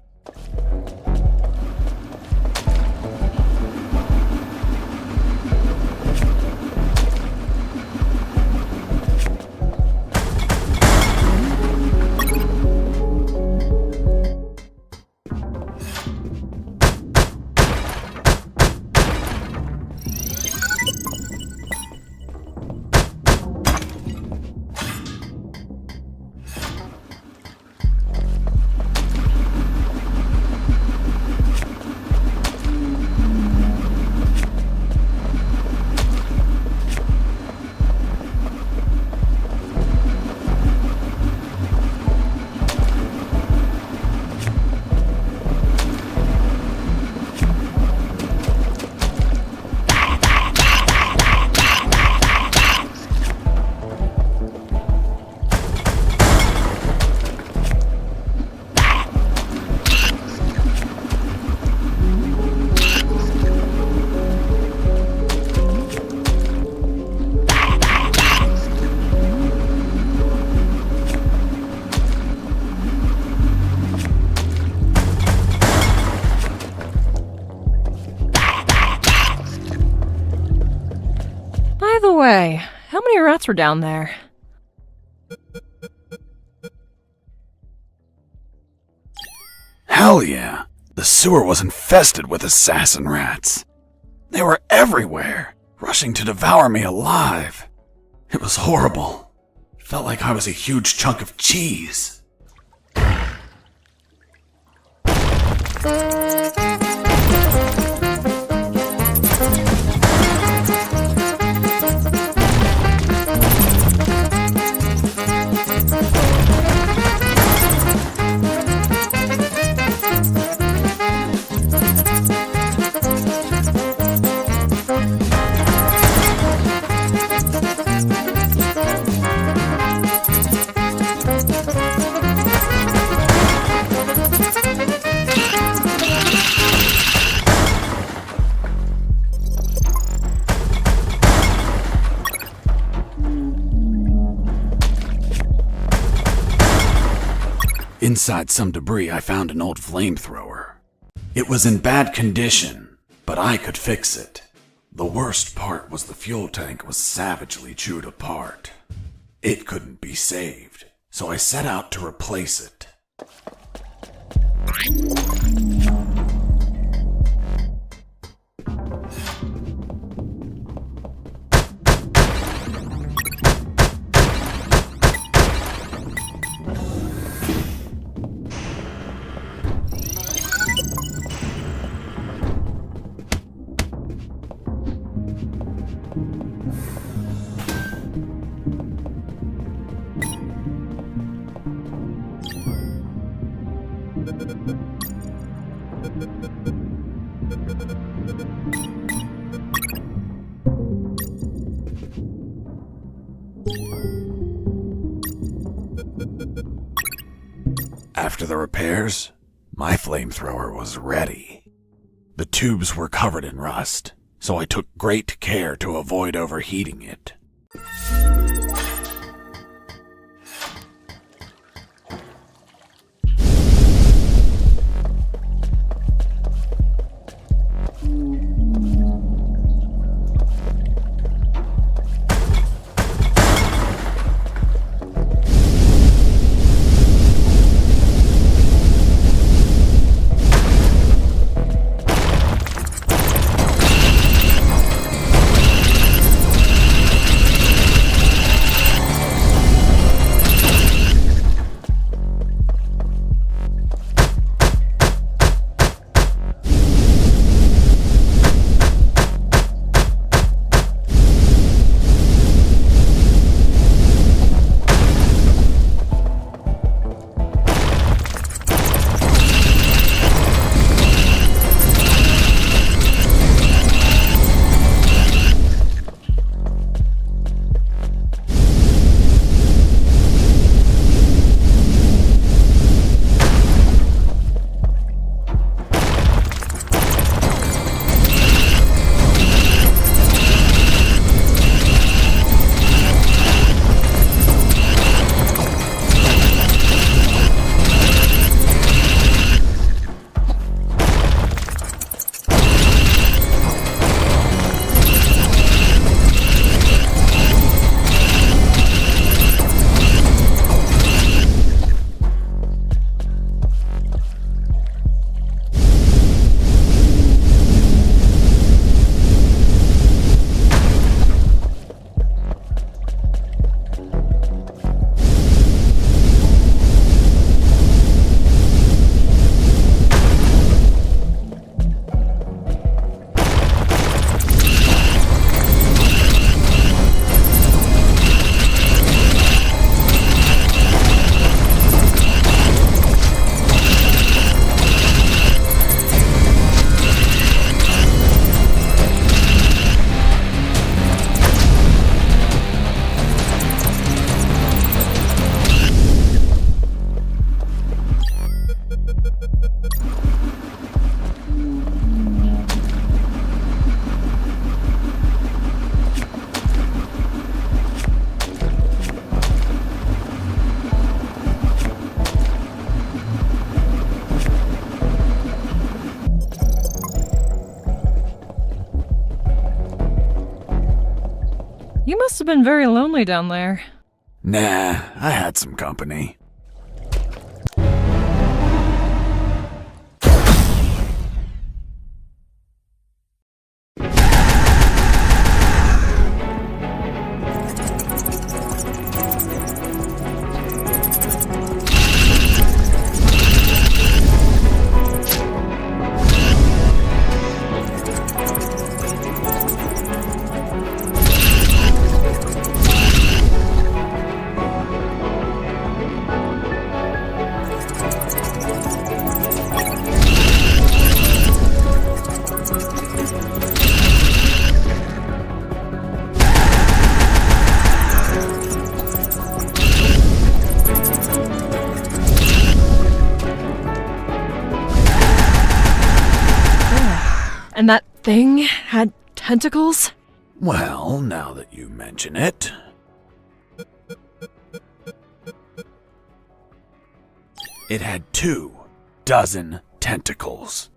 S6: By the way, how many rats were down there?
S1: Hell yeah! The sewer was infested with assassin rats. They were everywhere, rushing to devour me alive. It was horrible. Felt like I was a huge chunk of cheese. Inside some debris, I found an old flamethrower. It was in bad condition, but I could fix it. The worst part was the fuel tank was savagely chewed apart. It couldn't be saved, so I set out to replace it. After the repairs, my flamethrower was ready. The tubes were covered in rust, so I took great care to avoid overheating it.
S6: You must have been very lonely down there.
S1: Nah, I had some company.
S6: And that thing had tentacles?
S1: Well, now that you mention it. It had 24 tentacles.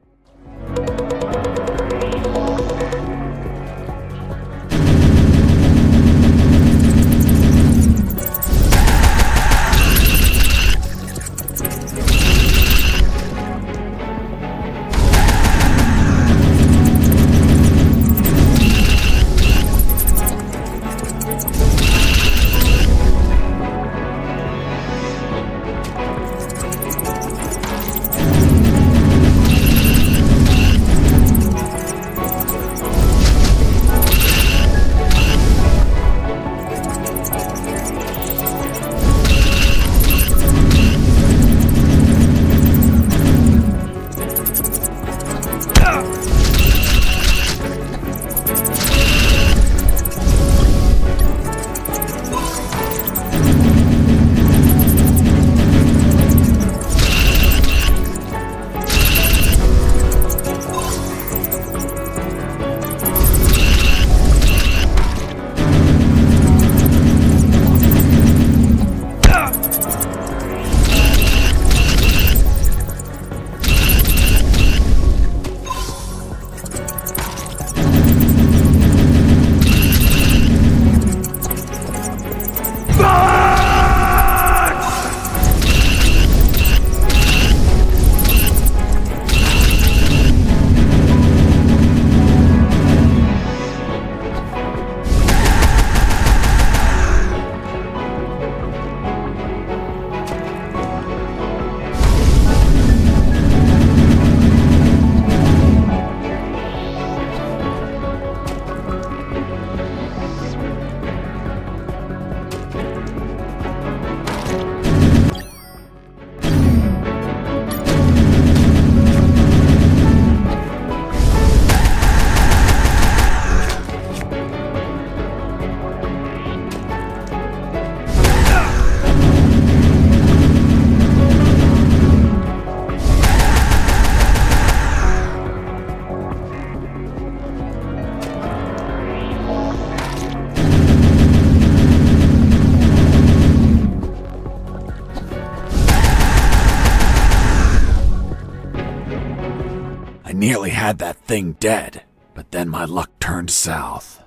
S1: Nearly had that thing dead, but then my luck turned south.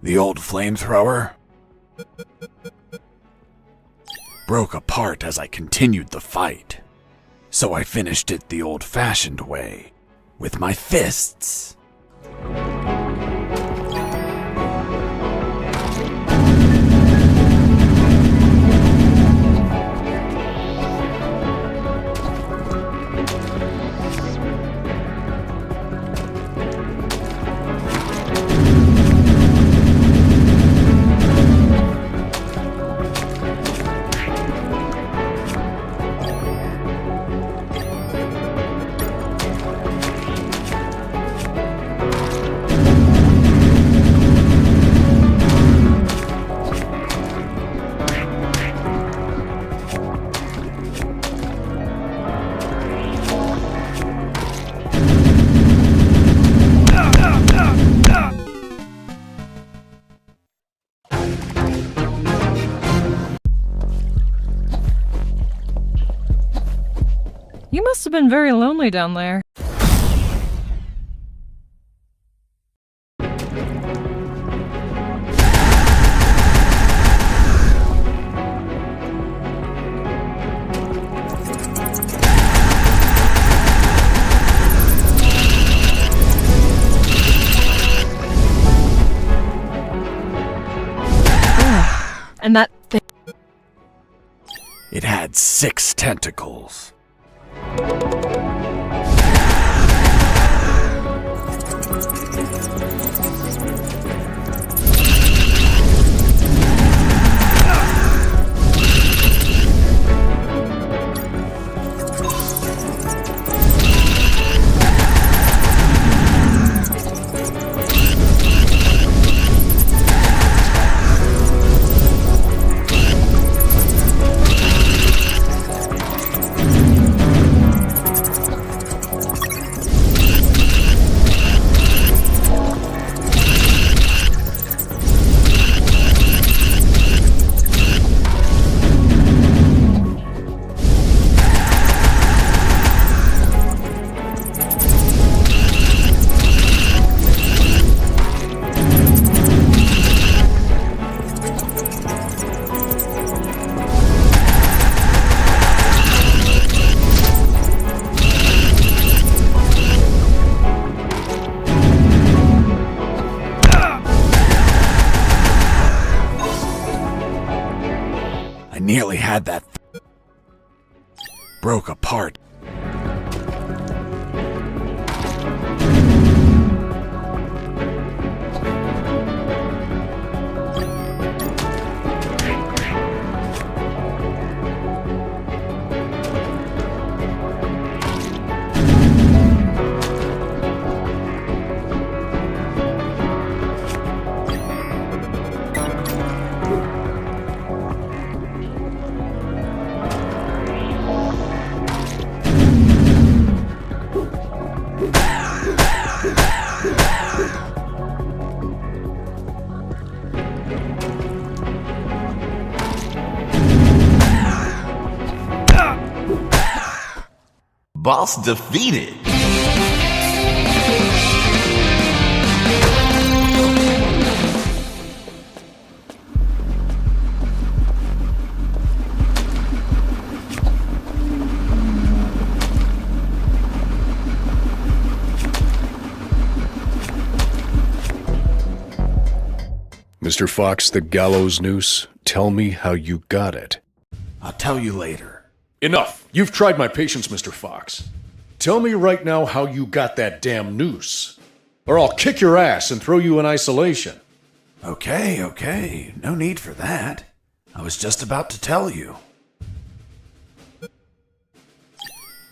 S1: The old flamethrower broke apart as I continued the fight. So I finished it the old-fashioned way, with my fists.
S6: You must have been very lonely down there. And that thing.
S1: It had 6 tentacles. Nearly had that broke apart.
S8: Boss defeated.
S3: Mr. Fox, the gallows noose, tell me how you got it.
S1: I'll tell you later.
S3: Enough! You've tried my patience, Mr. Fox. Tell me right now how you got that damn noose, or I'll kick your ass and throw you in isolation.
S1: Okay. No need for that. I was just about to tell you.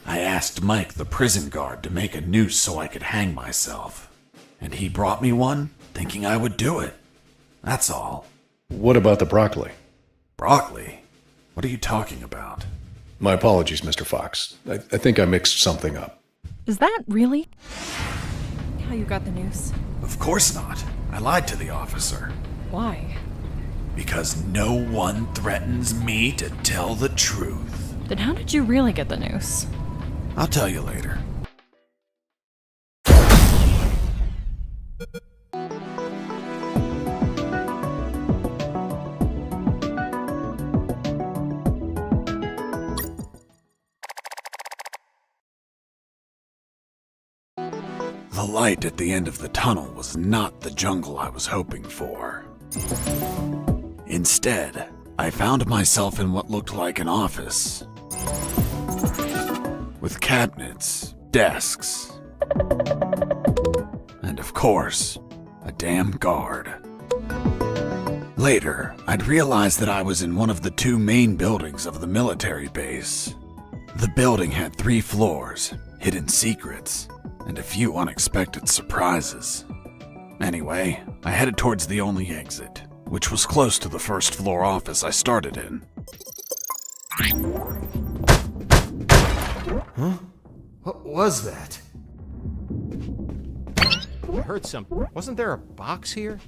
S1: I asked Mike, the prison guard, to make a noose so I could hang myself. And he brought me one, thinking I would do it. That's all.
S3: What about the broccoli?
S1: Broccoli? What are you talking about?
S3: My apologies, Mr. Fox. I think I mixed something up.
S6: Is that really how you got the noose?
S1: Of course not. I lied to the officer.
S6: Why?
S1: Because no one threatens me to tell the truth.
S6: Then how did you really get the noose?
S1: I'll tell you later. The light at the end of the tunnel was not the jungle I was hoping for. Instead, I found myself in what looked like an office. With cabinets, desks, and of course, a damn guard. Later, I'd realized that I was in one of the 2 main buildings of the military base. The building had 3 floors, hidden secrets, and a few unexpected surprises. Anyway, I headed towards the only exit, which was close to the first floor office I started in.
S2: Huh? What was that? I heard something. Wasn't there a box here?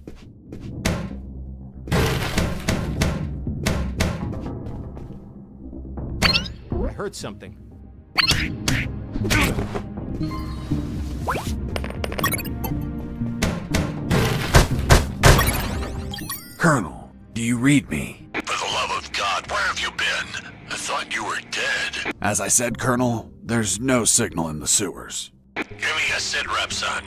S2: I heard something.
S1: Colonel, do you read me?
S4: For the love of God, where have you been? I thought you were dead.
S1: As I said, Colonel, there's no signal in the sewers.
S4: Give me a sit rep, son.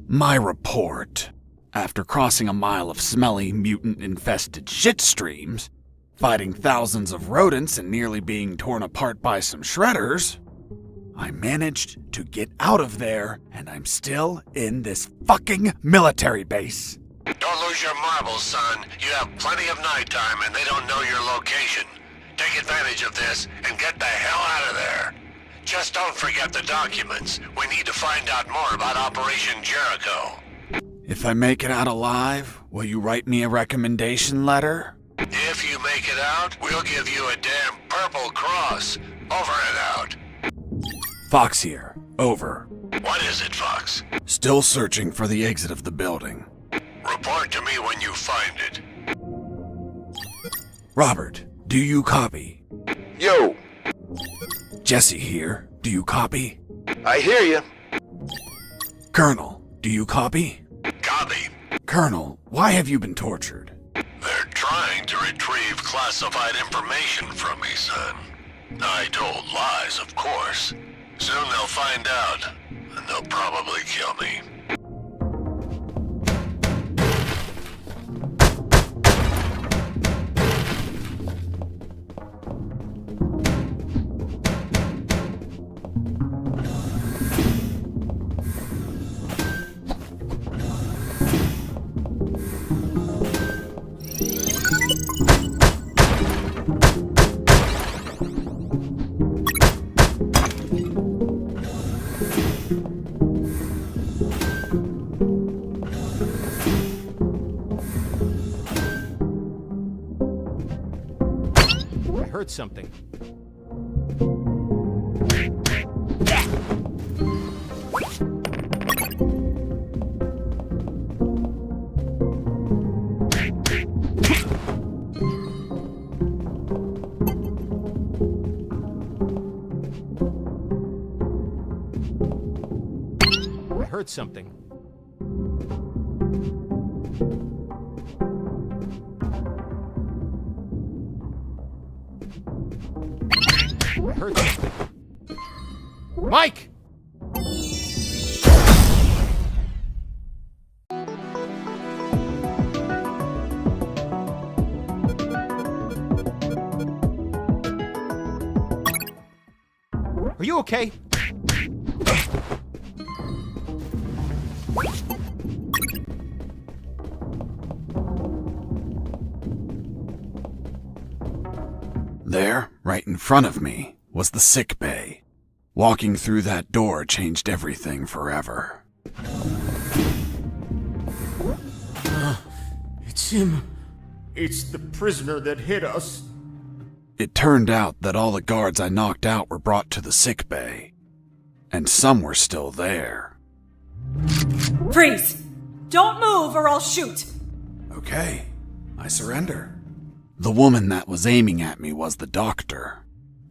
S1: My report. After crossing a mile of smelly, mutant-infested shit streams, fighting thousands of rodents and nearly being torn apart by some shredders, I managed to get out of there, and I'm still in this fucking military base.
S4: Don't lose your marbles, son. You have plenty of nighttime and they don't know your location. Take advantage of this and get the hell out of there. Just don't forget the documents. We need to find out more about Operation Jericho.
S1: If I make it out alive, will you write me a recommendation letter?
S4: If you make it out, we'll give you a damn purple cross. Over and out.
S1: Fox here. Over.
S4: What is it, Fox?
S1: Still searching for the exit of the building.
S4: Report to me when you find it.
S1: Robert, do you copy?
S5: Yo,
S1: Jesse here. Do you copy?
S5: I hear you.
S1: Colonel, do you copy?
S4: Copy.
S1: Colonel, why have you been tortured?
S4: They're trying to retrieve classified information from me, son. I told lies, of course. Soon they'll find out, and they'll probably kill me.
S2: I heard something. I heard something. I heard something. Mike! Are you okay?
S1: There, right in front of me, was the sick bay. Walking through that door changed everything forever.
S2: It's him. It's the prisoner that hit us.
S1: It turned out that all the guards I knocked out were brought to the sick bay, and some were still there.
S9: Freeze! Don't move or I'll shoot!
S1: Okay, I surrender. The woman that was aiming at me was the doctor.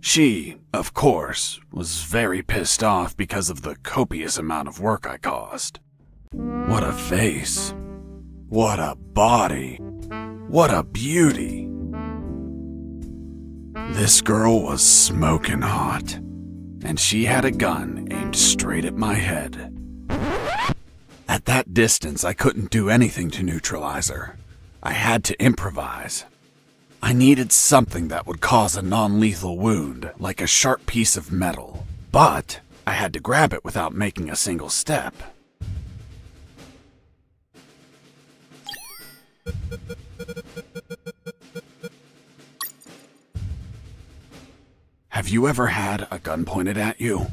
S1: She, of course, was very pissed off because of the copious amount of work I caused. What a face. What a body. What a beauty. This girl was smoking hot, and she had a gun aimed straight at my head. At that distance, I couldn't do anything to neutralize her. I had to improvise. I needed something that would cause a non-lethal wound, like a sharp piece of metal. But I had to grab it without making a single step. Have you ever had a gun pointed at you?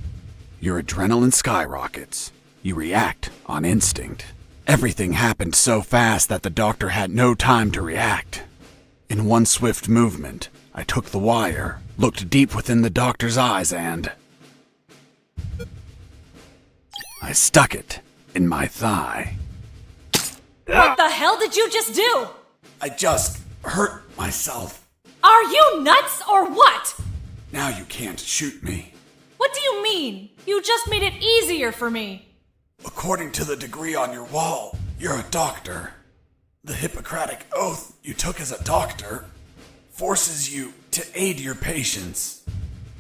S1: Your adrenaline skyrockets. You react on instinct. Everything happened so fast that the doctor had no time to react. In one swift movement, I took the wire, looked deep within the doctor's eyes, and I stuck it in my thigh.
S9: What the hell did you just do?
S1: I just hurt myself.
S9: Are you nuts or what?
S1: Now you can't shoot me.
S9: What do you mean? You just made it easier for me.
S1: According to the degree on your wall, you're a doctor. The Hippocratic oath you took as a doctor forces you to aid your patients,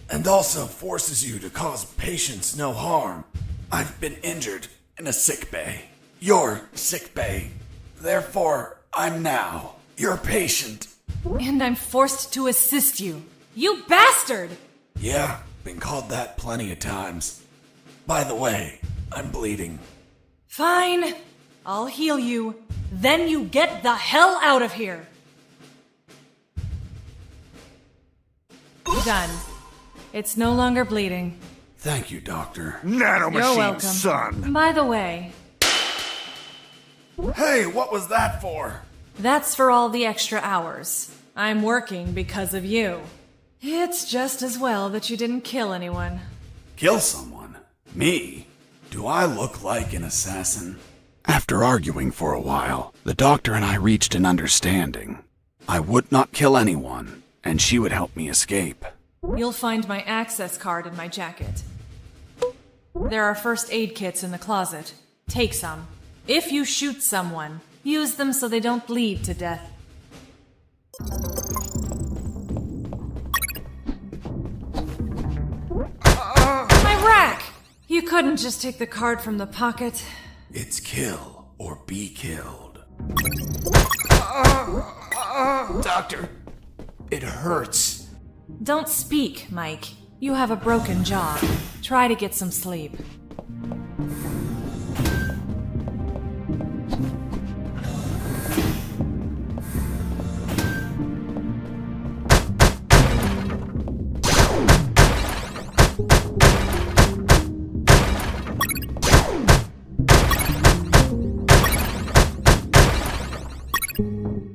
S1: and also forces you to cause patients no harm. I've been injured in a sick bay. Your sick bay. Therefore, I'm now your patient.
S9: And I'm forced to assist you. You bastard!
S1: Yeah, been called that plenty of times. By the way, I'm bleeding.
S9: Fine. I'll heal you. Then you get the hell out of here. Done. It's no longer bleeding.
S1: Thank you, Doctor.
S9: You're welcome. Son. By the way,
S1: Hey, what was that for?
S9: that's for all the extra hours. I'm working because of you. It's just as well that you didn't kill anyone.
S1: Kill someone? Me? Do I look like an assassin? After arguing for a while, the doctor and I reached an understanding. I would not kill anyone, and she would help me escape.
S9: You'll find my access card in my jacket. There are first aid kits in the closet. Take some. If you shoot someone, use them so they don't bleed to death. My rack! You couldn't just take the card from the pocket.
S1: It's kill or be killed. Doctor, it hurts.
S9: Don't speak, Mike. You have a broken jaw. Try to get some sleep.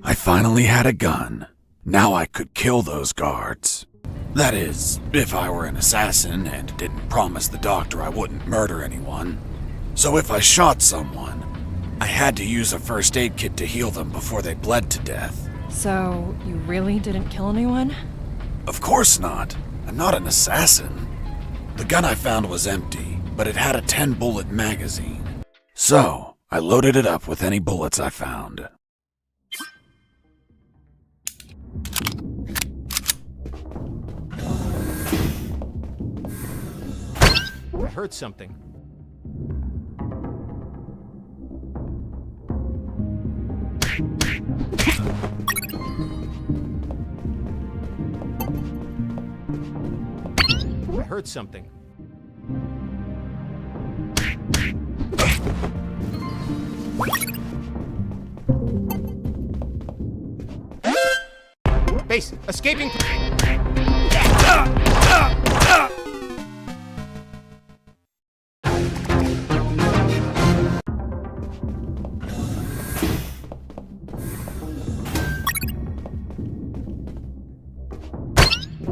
S1: I finally had a gun. Now I could kill those guards. That is, if I were an assassin and didn't promise the doctor I wouldn't murder anyone. So if I shot someone, I had to use a first aid kit to heal them before they bled to death.
S6: So, you really didn't kill anyone?
S1: Of course not. I'm not an assassin. The gun I found was empty, but it had a 10-bullet magazine. So, I loaded it up with any bullets I found.
S2: I heard something. I heard something. Base, escaping.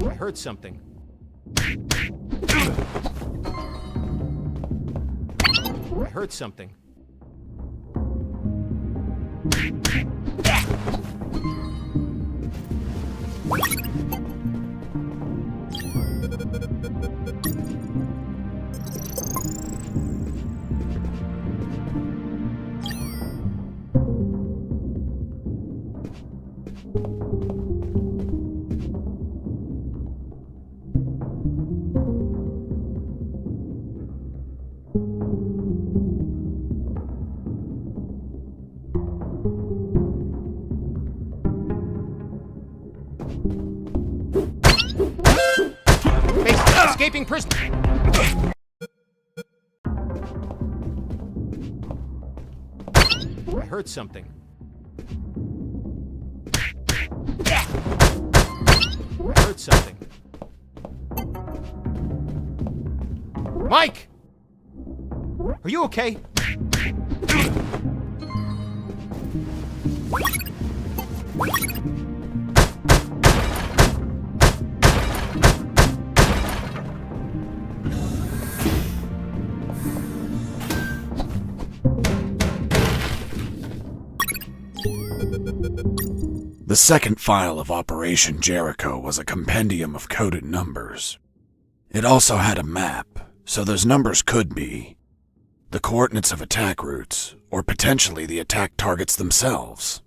S2: I heard something. I heard something. Escaping prisoner. I heard something. I heard something. Mike! Are you okay?
S1: The second file of Operation Jericho was a compendium of coded numbers. It also had a map, so those numbers could be the coordinates of attack routes, or potentially the attack targets themselves.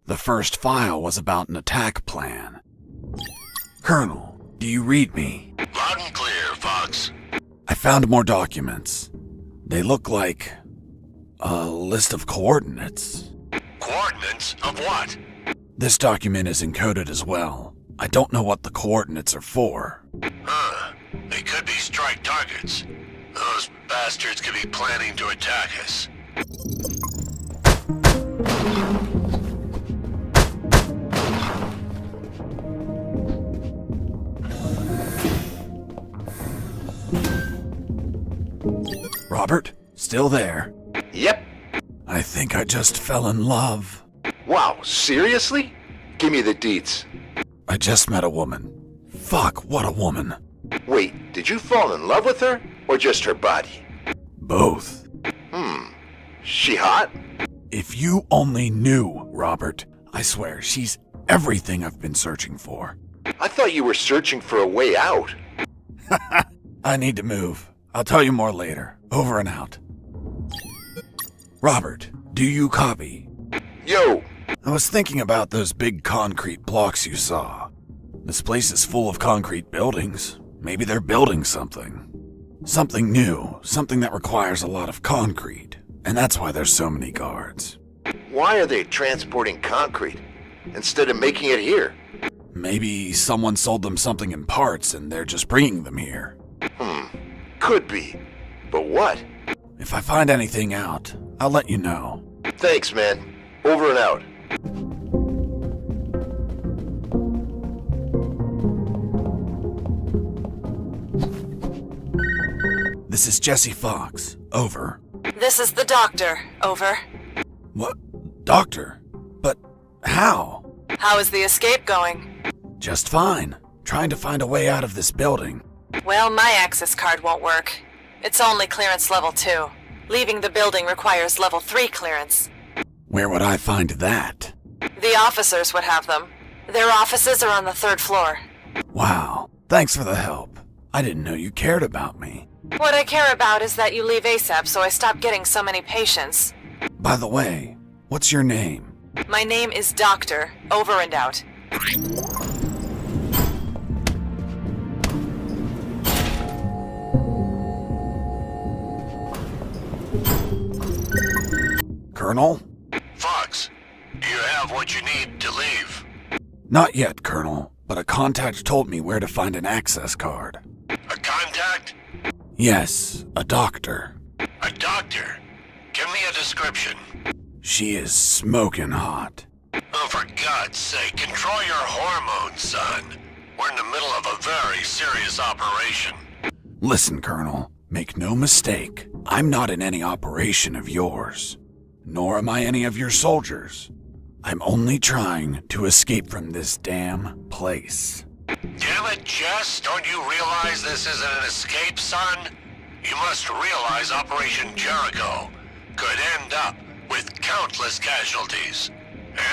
S1: The first file was about an attack plan. Colonel, do you read me?
S4: Loud and clear, Fox.
S1: I found more documents. They look like a list of coordinates.
S4: Coordinates of what?
S1: This document is encoded as well. I don't know what the coordinates are for.
S4: Huh. They could be strike targets. Those bastards could be planning to attack us.
S1: Robert? Still there?
S5: Yep.
S1: I think I just fell in love.
S5: Wow, seriously? Give me the deets.
S1: I just met a woman. Fuck, what a woman.
S5: Wait, did you fall in love with her? Or just her body?
S1: Both.
S5: She hot?
S1: If you only knew, Robert. I swear, she's everything I've been searching for.
S5: I thought you were searching for a way out.
S1: I need to move. I'll tell you more later. Over and out. Robert, do you copy?
S5: Yo!
S1: I was thinking about those big concrete blocks you saw. This place is full of concrete buildings. Maybe they're building something. Something new, something that requires a lot of concrete. And that's why there's so many guards.
S5: Why are they transporting concrete instead of making it here?
S1: Maybe someone sold them something in parts and they're just bringing them here.
S5: Could be. But what?
S1: If I find anything out, I'll let you know.
S5: Thanks, man. Over and out.
S1: This is Jesse Fox. Over.
S9: This is the doctor. Over.
S1: What? Doctor? But how?
S9: How is the escape going?
S1: Just fine. Trying to find a way out of this building.
S9: Well, my access card won't work. It's only clearance level 2. Leaving the building requires level 3 clearance.
S1: Where would I find that?
S9: The officers would have them. Their offices are on the 3rd floor.
S1: Wow. Thanks for the help. I didn't know you cared about me.
S9: What I care about is that you leave ASAP so I stop getting so many patients.
S1: By the way, what's your name?
S9: My name is Doctor. Over and out.
S1: Colonel?
S4: Fox, do you have what you need to leave?
S1: Not yet, Colonel, but a contact told me where to find an access card.
S4: A contact?
S1: Yes, a doctor.
S4: A doctor? Give me a description.
S1: She is smoking hot.
S4: Oh, for God's sake, control your hormones, son. We're in the middle of a very serious operation.
S1: Listen, Colonel, make no mistake. I'm not in any operation of yours. Nor am I any of your soldiers. I'm only trying to escape from this damn place.
S4: Damn it, Jess, don't you realize this isn't an escape, son? You must realize Operation Jericho could end up with countless casualties.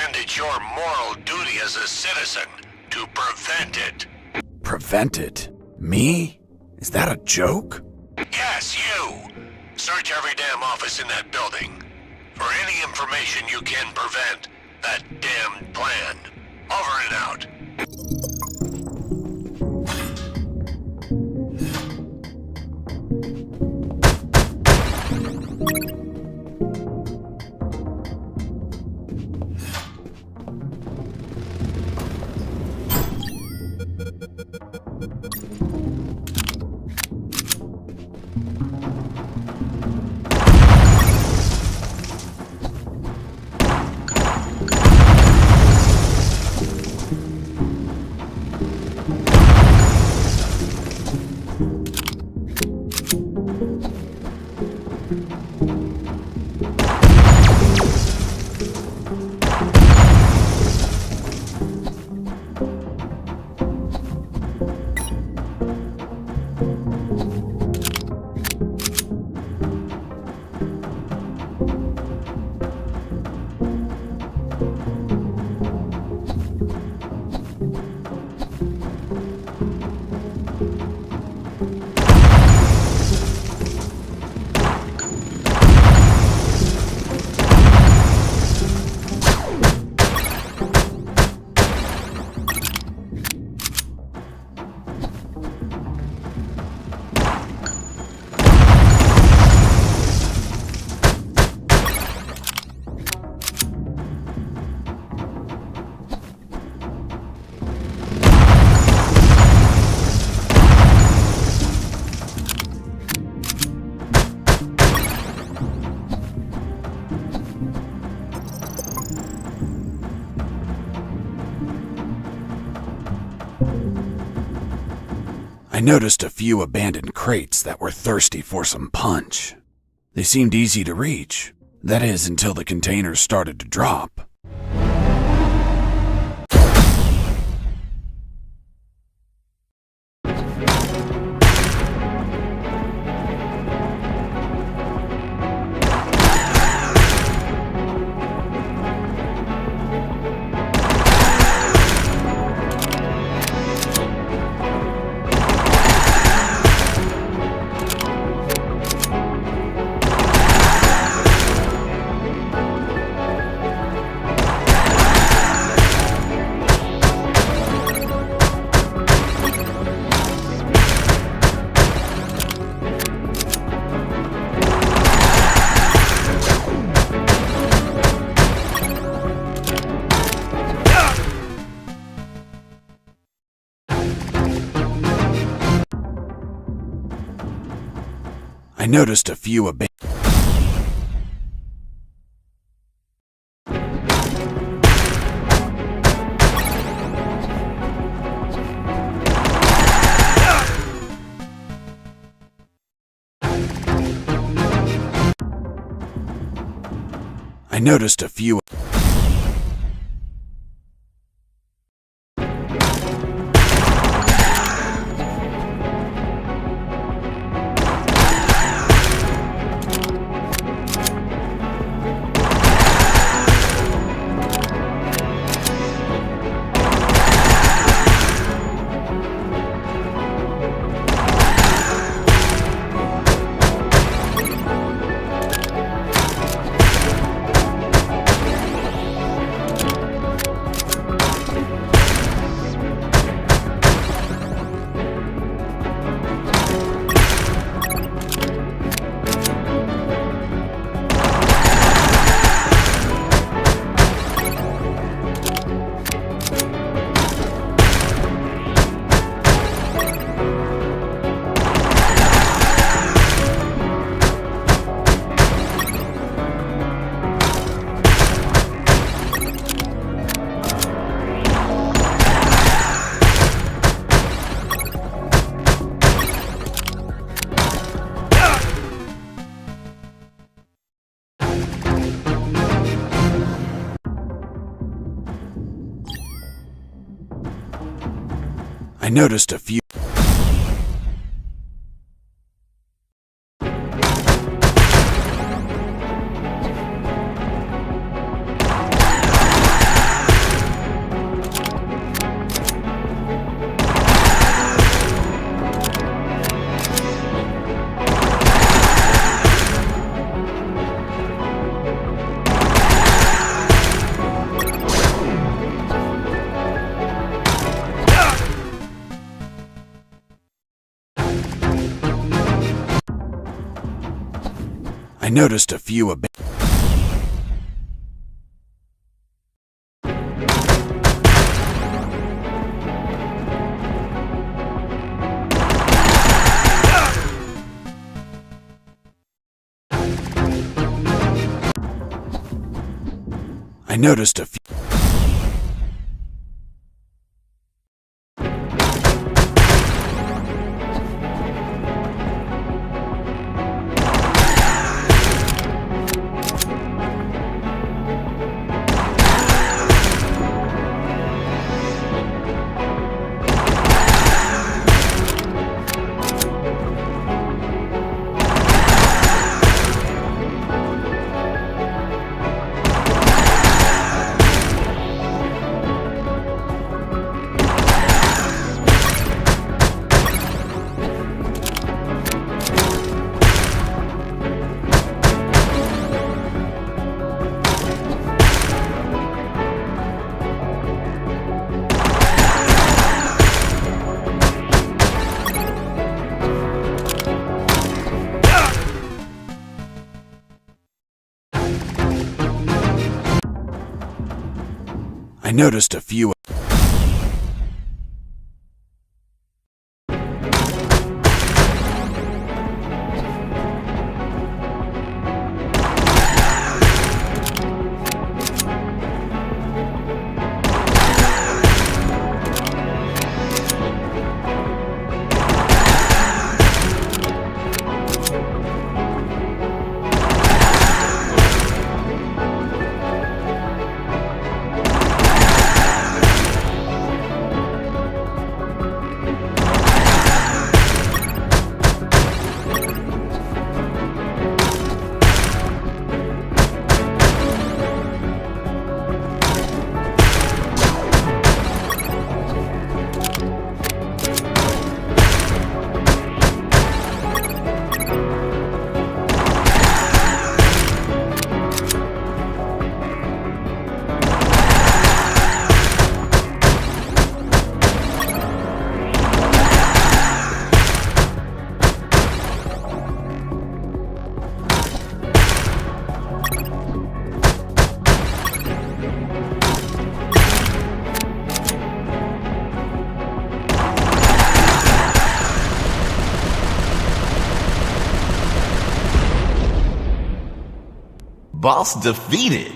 S4: And it's your moral duty as a citizen to prevent it.
S1: Prevent it? Me? Is that a joke?
S4: Yes, you. Search every damn office in that building for any information you can prevent that damned plan. Over and out.
S1: I noticed a few abandoned crates that were thirsty for some punch. They seemed easy to reach. That is, until the containers started to drop. I noticed a few I noticed a few I noticed a few I noticed a few I noticed a few I noticed a few
S8: Boss defeated.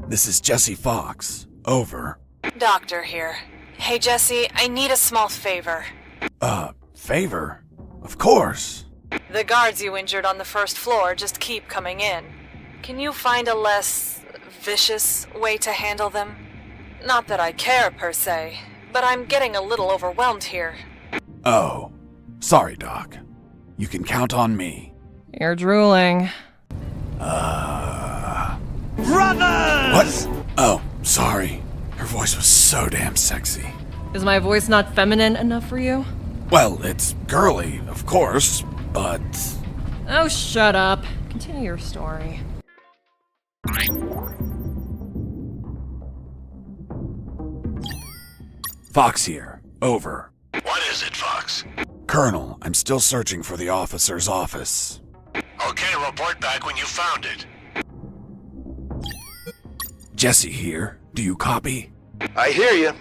S1: This is Jesse Fox. Over.
S9: Doctor here. Hey, Jesse, I need a small favor.
S1: Favor? Of course.
S9: The guards you injured on the first floor just keep coming in. Can you find a less vicious way to handle them? Not that I care, per se, but I'm getting a little overwhelmed here.
S1: Oh. Sorry, Doc. You can count on me.
S6: You're drooling.
S1: Brothers! What? Oh, sorry. Her voice was so damn sexy.
S6: Is my voice not feminine enough for you?
S1: Well, it's girly, of course, but...
S6: Oh, shut up. Continue your story.
S1: Fox here. Over.
S4: What is it, Fox?
S1: Colonel, I'm still searching for the officer's office.
S4: Okay, report back when you found it.
S1: Jesse here. Do you copy?
S5: I hear you.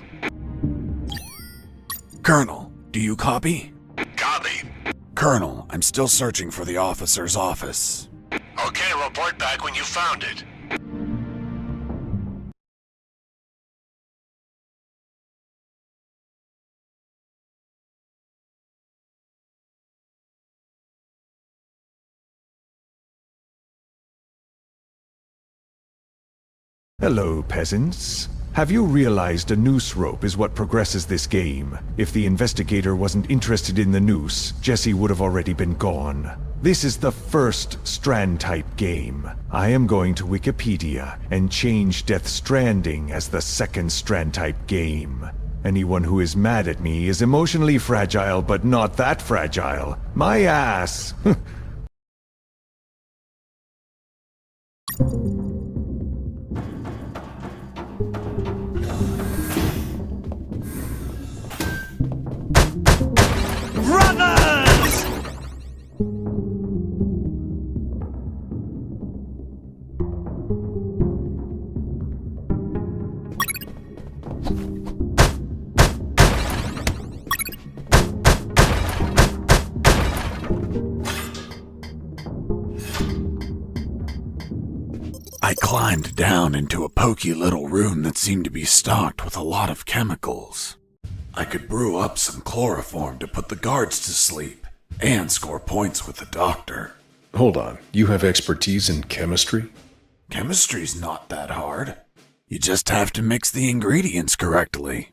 S1: Colonel, do you copy?
S4: Copy.
S1: Colonel, I'm still searching for the officer's office.
S4: Okay, report back when you found it.
S10: Hello, peasants. Have you realized a noose rope is what progresses this game? If the investigator wasn't interested in the noose, Jesse would have already been gone. This is the first Strand-type game. I am going to Wikipedia and change Death Stranding as the second Strand-type game. Anyone who is mad at me is emotionally fragile, but not that fragile. My ass!
S1: I climbed down into a poky little room that seemed to be stocked with a lot of chemicals. I could brew up some chloroform to put the guards to sleep and score points with the doctor.
S3: Hold on. You have expertise in chemistry?
S1: Chemistry's not that hard. You just have to mix the ingredients correctly.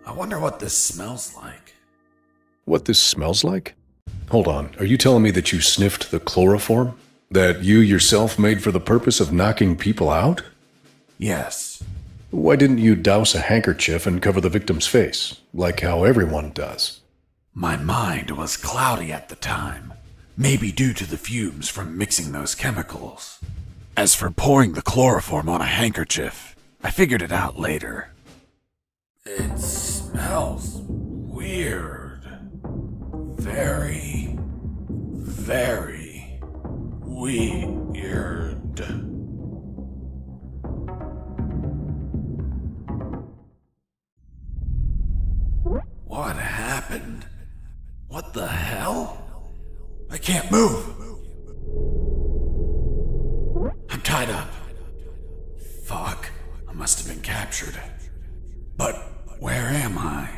S1: I wonder what this smells like.
S3: What this smells like? Hold on. Are you telling me that you sniffed the chloroform? That you yourself made for the purpose of knocking people out?
S1: Yes.
S3: Why didn't you douse a handkerchief and cover the victim's face, like how everyone does?
S1: My mind was cloudy at the time, maybe due to the fumes from mixing those chemicals. As for pouring the chloroform on a handkerchief, I figured it out later. It smells weird. Very, very weird. What happened? What the hell? I can't move. I'm tied up. Fuck. Where am I?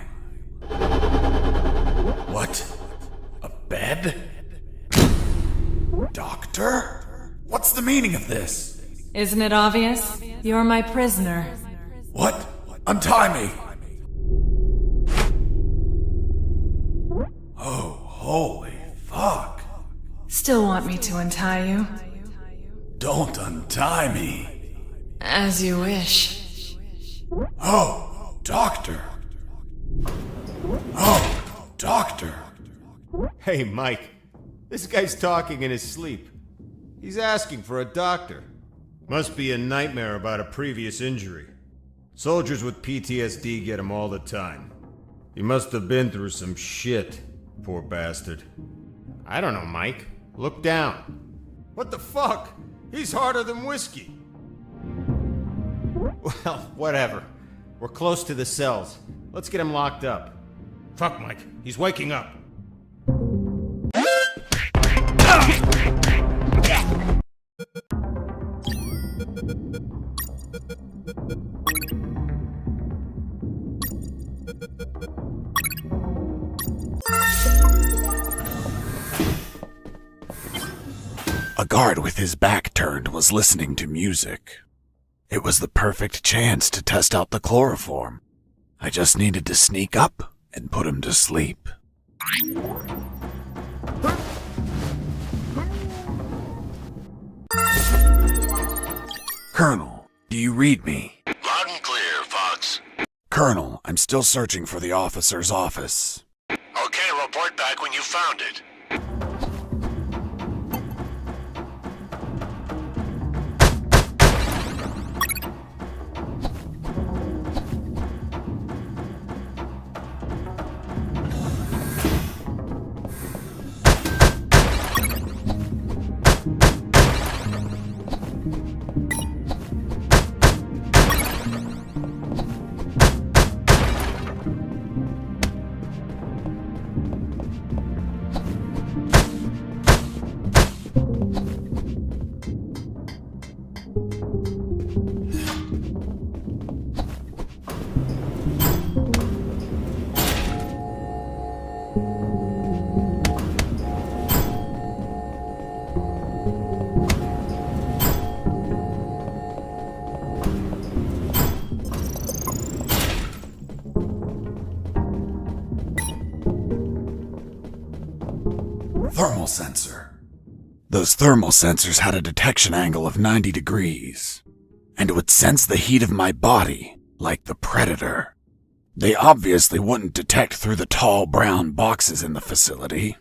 S1: What? A bed? Doctor? What's the meaning of this?
S9: Isn't it obvious? You're my prisoner.
S1: What? Untie me! Oh, holy fuck.
S9: Still want me to untie you?
S1: Don't untie me.
S9: As you wish.
S1: Oh, doctor. Oh, doctor.
S2: Hey, Mike. This guy's talking in his sleep. He's asking for a doctor. Must be a nightmare about a previous injury. Soldiers with PTSD get him all the time. He must have been through some shit, poor bastard. I don't know, Mike. Look down. What the fuck? He's harder than whiskey. Well, whatever. We're close to the cells. Let's get him locked up. Fuck, Mike. He's waking up.
S1: A guard with his back turned was listening to music. It was the perfect chance to test out the chloroform. I just needed to sneak up and put him to sleep. Colonel, do you read me?
S4: Loud and clear, Fox.
S1: Colonel, I'm still searching for the officer's office.
S4: Okay, report back when you found it.
S1: Thermal sensor. Those thermal sensors had a detection angle of 90 degrees, and it would sense the heat of my body, like the Predator. They obviously wouldn't detect through the tall brown boxes in the facility,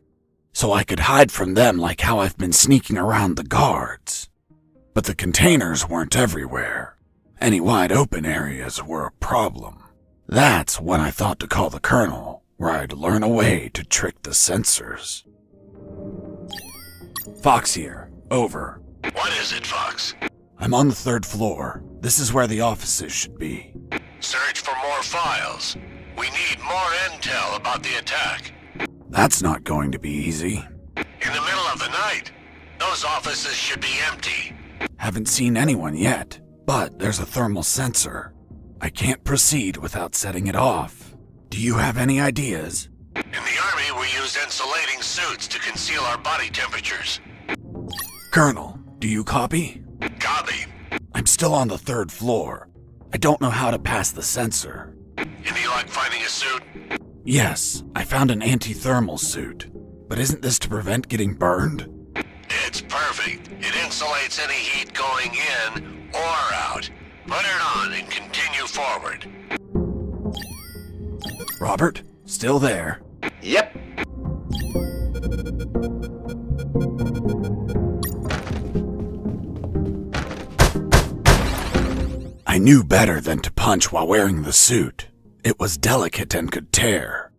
S1: so I could hide from them like how I've been sneaking around the guards. But the containers weren't everywhere. Any wide open areas were a problem. That's when I thought to call the colonel, where I'd learn a way to trick the sensors. Fox here. Over.
S4: What is it, Fox?
S1: I'm on the 3rd floor. This is where the offices should be.
S4: Search for more files. We need more intel about the attack.
S1: That's not going to be easy.
S4: In the middle of the night, those offices should be empty.
S1: Haven't seen anyone yet, but there's a thermal sensor. I can't proceed without setting it off. Do you have any ideas?
S4: In the Army, we use insulating suits to conceal our body temperatures.
S1: Colonel, do you copy?
S4: Copy.
S1: I'm still on the 3rd floor. I don't know how to pass the sensor.
S4: Any luck finding a suit?
S1: Yes, I found an anti-thermal suit. But isn't this to prevent getting burned?
S4: It's perfect. It insulates any heat going in or out. Put it on and continue forward.
S1: Robert, still there?
S5: Yep.
S1: I knew better than to punch while wearing the suit. It was delicate and could tear.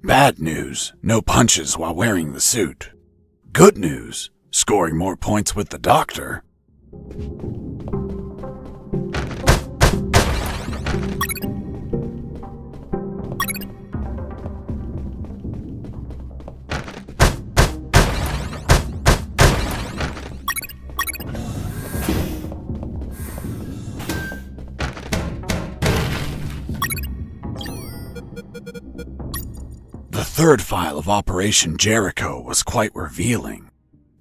S1: Bad news, no punches while wearing the suit. Good news, scoring more points with the doctor. third file of Operation Jericho was quite revealing.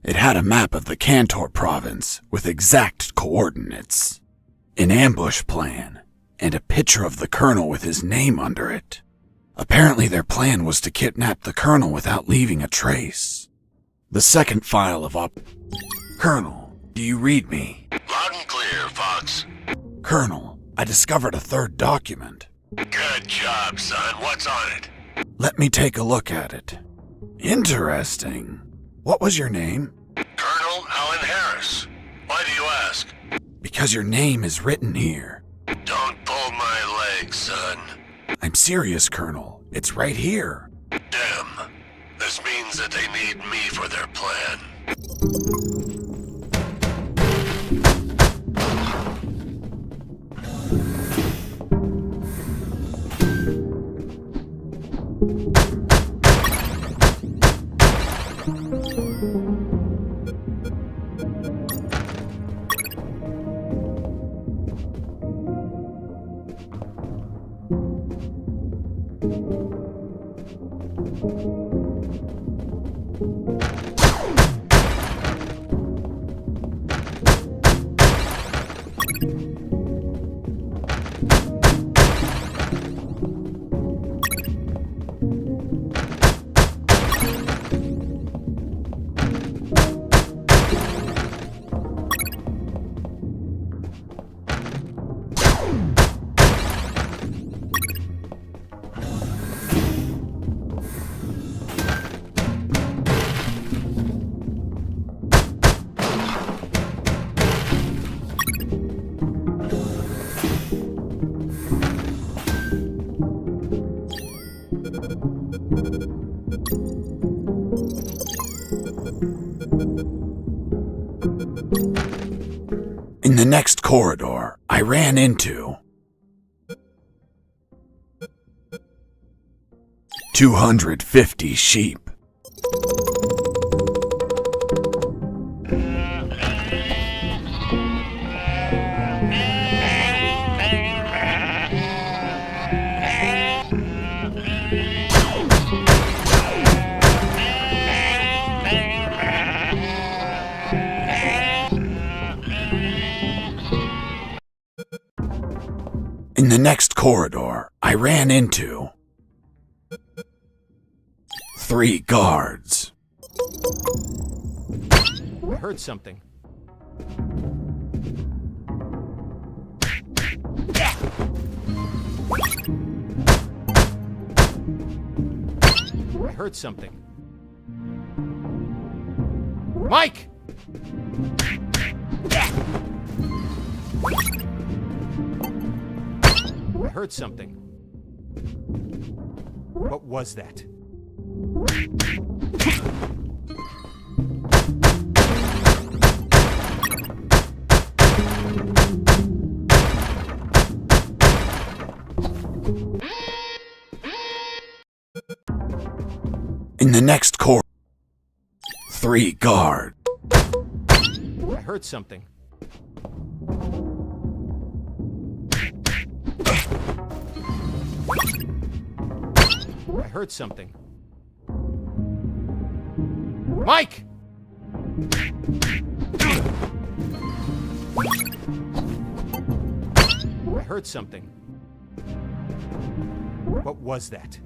S1: It had a map of the Cantor province with exact coordinates, an ambush plan, and a picture of the colonel with his name under it. Apparently their plan was to kidnap the colonel without leaving a trace. The second file of Colonel, do you read me?
S4: Loud and clear, Fox.
S1: Colonel, I discovered a third document.
S4: Good job, son. What's on it?
S1: Let me take a look at it. Interesting. What was your name?
S4: Colonel Alan Harris. Why do you ask?
S1: Because your name is written here.
S4: Don't pull my leg, son.
S1: I'm serious, Colonel. It's right here.
S4: Damn. This means that they need me for their plan.
S1: In the next corridor, I ran into 250 sheep. In the next corridor, I ran into 3 guards.
S2: I heard something. I heard something. Mike! I heard something. What was that?
S1: In the next corridor, 3 guards.
S2: I heard something. I heard something. Mike! I heard something. What was that?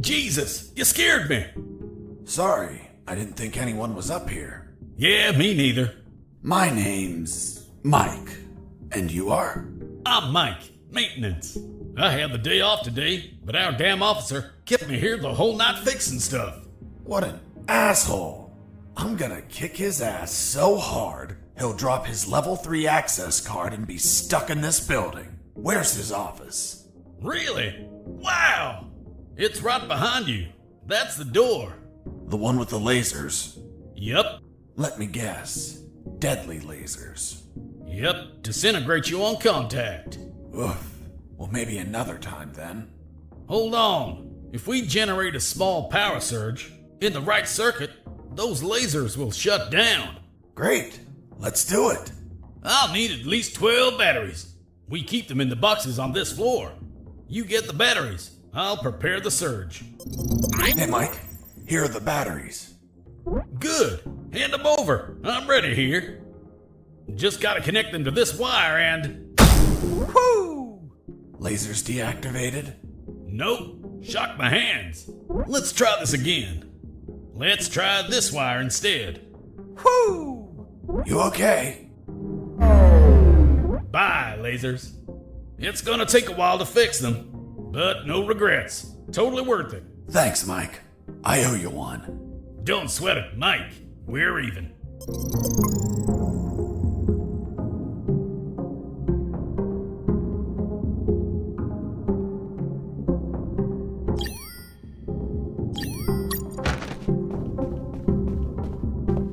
S11: Jesus, you scared me.
S1: Sorry, I didn't think anyone was up here.
S11: Yeah, me neither.
S1: My name's Mike. And you are?
S11: I'm Mike, maintenance. I had the day off today, but our damn officer kept me here the whole night fixing stuff.
S1: What an asshole. I'm gonna kick his ass so hard, he'll drop his level 3 access card and be stuck in this building. Where's his office?
S11: Really? Wow! It's right behind you. That's the door.
S1: The one with the lasers?
S11: Yep.
S1: Let me guess. Deadly lasers.
S11: Yep. Disintegrate you on contact.
S1: Oof. Well, maybe another time then.
S11: Hold on. If we generate a small power surge in the right circuit, those lasers will shut down.
S1: Great. Let's do it.
S11: I'll need at least 12 batteries. We keep them in the boxes on this floor. You get the batteries. I'll prepare the surge.
S1: Hey, Mike. Here are the batteries.
S11: Good. Hand them over. I'm ready here. Just gotta connect them to this wire and... Whoo!
S1: Lasers deactivated?
S11: Nope. Shocked my hands. Let's try this again. Let's try this wire instead. Whoo!
S1: You okay?
S11: Bye, lasers. It's gonna take a while to fix them, but no regrets. Totally worth it.
S1: Thanks, Mike. I owe you one.
S11: Don't sweat it, Mike. We're even.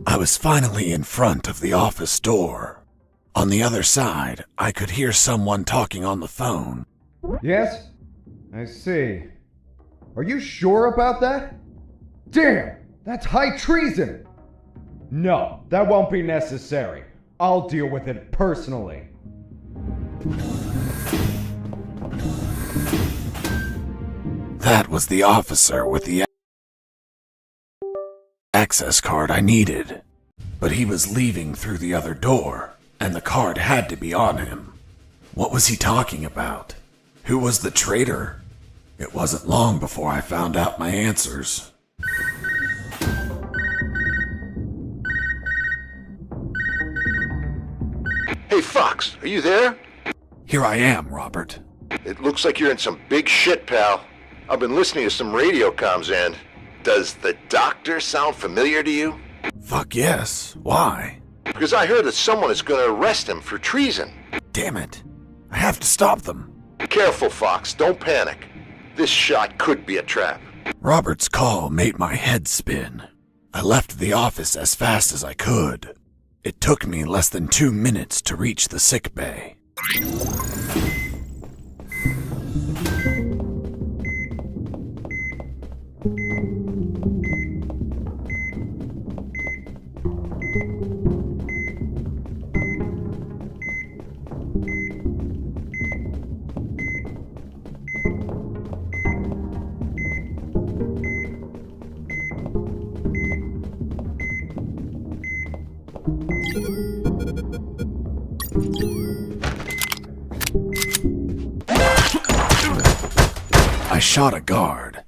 S1: I was finally in front of the office door. On the other side, I could hear someone talking on the phone.
S7: Yes? I see. Are you sure about that? Damn! That's high treason! No, that won't be necessary. I'll deal with it personally.
S1: That was the officer with the access card I needed. But he was leaving through the other door, and the card had to be on him. What was he talking about? Who was the traitor? It wasn't long before I found out my answers.
S5: Hey, Fox, are you there?
S1: Here I am, Robert.
S5: It looks like you're in some big shit, pal. I've been listening to some radio comms and... Does the doctor sound familiar to you?
S1: Fuck yes. Why?
S5: Because I heard that someone is going to arrest him for treason.
S1: Damn it. I have to stop them.
S5: Careful, Fox. Don't panic. This shot could be a trap.
S1: Robert's call made my head spin. I left the office as fast as I could. It took me less than 2 minutes to reach the sick bay. I shot a guard.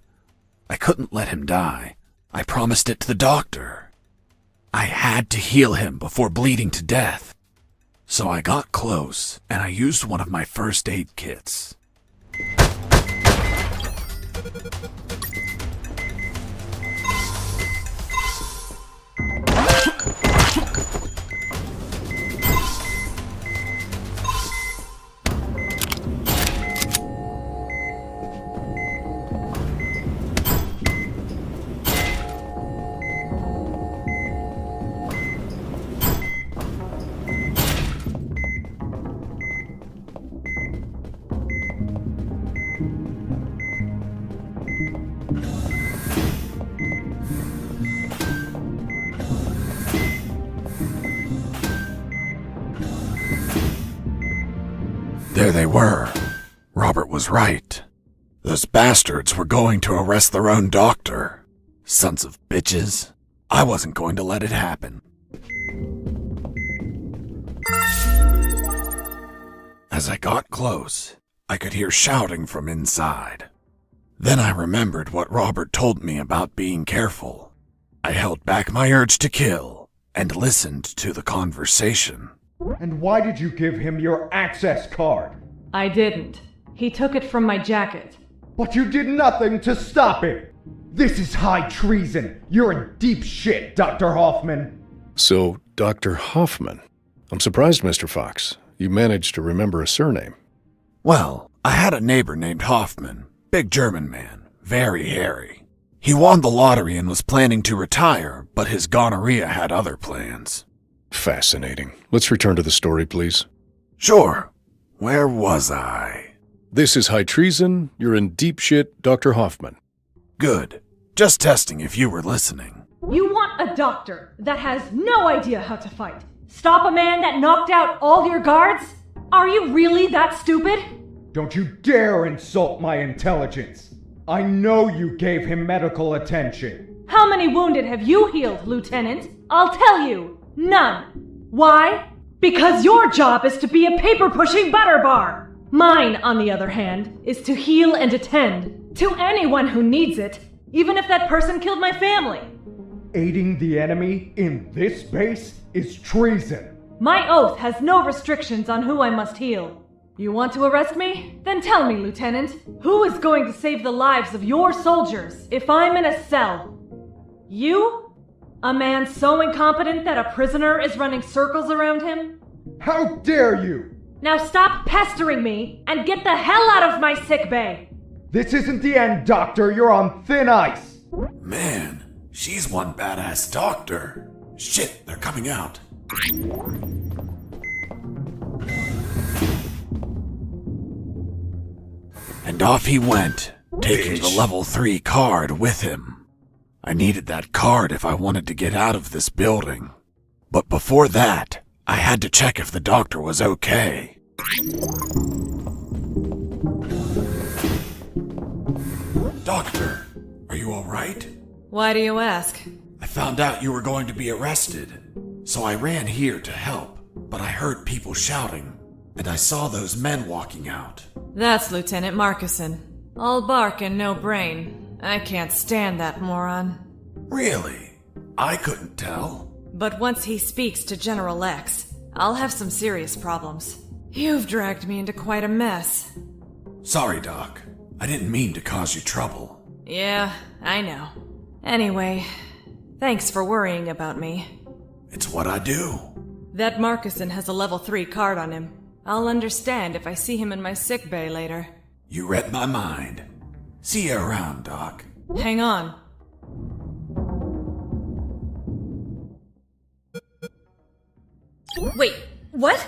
S1: I couldn't let him die. I promised it to the doctor. I had to heal him before bleeding to death. So I got close, and I used one of my first aid kits. There they were. Robert was right. Those bastards were going to arrest their own doctor. Sons of bitches. I wasn't going to let it happen. As I got close, I could hear shouting from inside. Then I remembered what Robert told me about being careful. I held back my urge to kill and listened to the conversation.
S7: And why did you give him your access card?
S12: I didn't. He took it from my jacket.
S7: But you did nothing to stop it! This is high treason! You're in deep shit, Dr. Hoffman!
S3: So, Dr. Hoffman. I'm surprised, Mr. Fox. You managed to remember a surname.
S1: Well, I had a neighbor named Hoffman, big German man, very hairy. He won the lottery and was planning to retire, but his gonorrhea had other plans.
S3: Fascinating. Let's return to the story, please.
S1: Sure. Where was I?
S3: This is high treason. You're in deep shit, Dr. Hoffman.
S1: Good. Just testing if you were listening.
S12: You want a doctor that has no idea how to fight? Stop a man that knocked out all your guards? Are you really that stupid?
S7: Don't you dare insult my intelligence. I know you gave him medical attention.
S12: How many wounded have you healed, Lieutenant? I'll tell you, none. Why? Because your job is to be a paper-pushing butterbar. Mine, on the other hand, is to heal and attend to anyone who needs it, even if that person killed my family.
S7: Aiding the enemy in this base is treason.
S12: My oath has no restrictions on who I must heal. You want to arrest me? Then tell me, Lieutenant, who is going to save the lives of your soldiers if I'm in a cell? You? A man so incompetent that a prisoner is running circles around him?
S7: How dare you!
S12: Now stop pestering me and get the hell out of my sick bay!
S7: This isn't the end, Doctor. You're on thin ice.
S1: Man, she's one badass doctor. Shit, they're coming out. And off he went, taking the level 3 card with him. I needed that card if I wanted to get out of this building. But before that, I had to check if the doctor was okay. Doctor, are you alright?
S9: Why do you ask?
S1: I found out you were going to be arrested, so I ran here to help, but I heard people shouting, and I saw those men walking out.
S9: That's Lieutenant Marcuson. All bark and no brain. I can't stand that moron.
S1: Really? I couldn't tell.
S9: But once he speaks to General X, I'll have some serious problems. You've dragged me into quite a mess.
S1: Sorry, Doc. I didn't mean to cause you trouble.
S9: Yeah, I know. Anyway, thanks for worrying about me.
S1: It's what I do.
S9: That Marcuson has a level 3 card on him. I'll understand if I see him in my sick bay later.
S1: You read my mind. See you around, Doc.
S9: Hang on. Wait, what?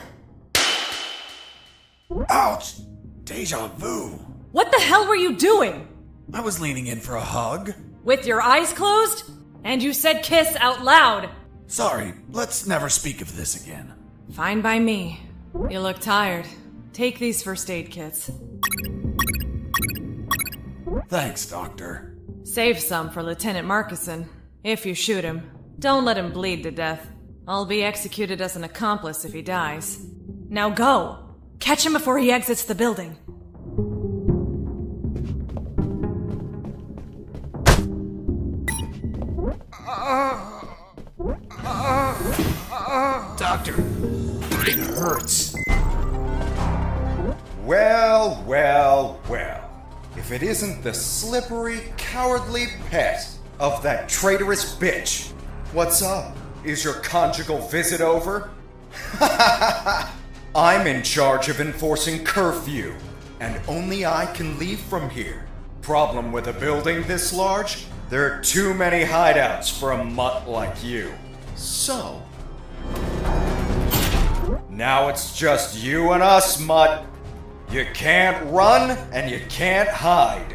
S1: Ouch! Deja vu.
S9: What the hell were you doing?
S1: I was leaning in for a hug.
S9: With your eyes closed? And you said kiss out loud.
S1: Sorry, let's never speak of this again.
S9: Fine by me. You look tired. Take these first aid kits.
S1: Thanks, Doctor.
S9: Save some for Lieutenant Marcuson. If you shoot him, don't let him bleed to death. I'll be executed as an accomplice if he dies. Now go! Catch him before he exits the building.
S1: Doctor, it hurts.
S13: Well, well, well. If it isn't the slippery, cowardly pet of that traitorous bitch. What's up? Is your conjugal visit over? I'm in charge of enforcing curfew, and only I can leave from here. Problem with a building this large? There are too many hideouts for a mutt like you. So, now it's just you and us, mutt. You can't run and you can't hide.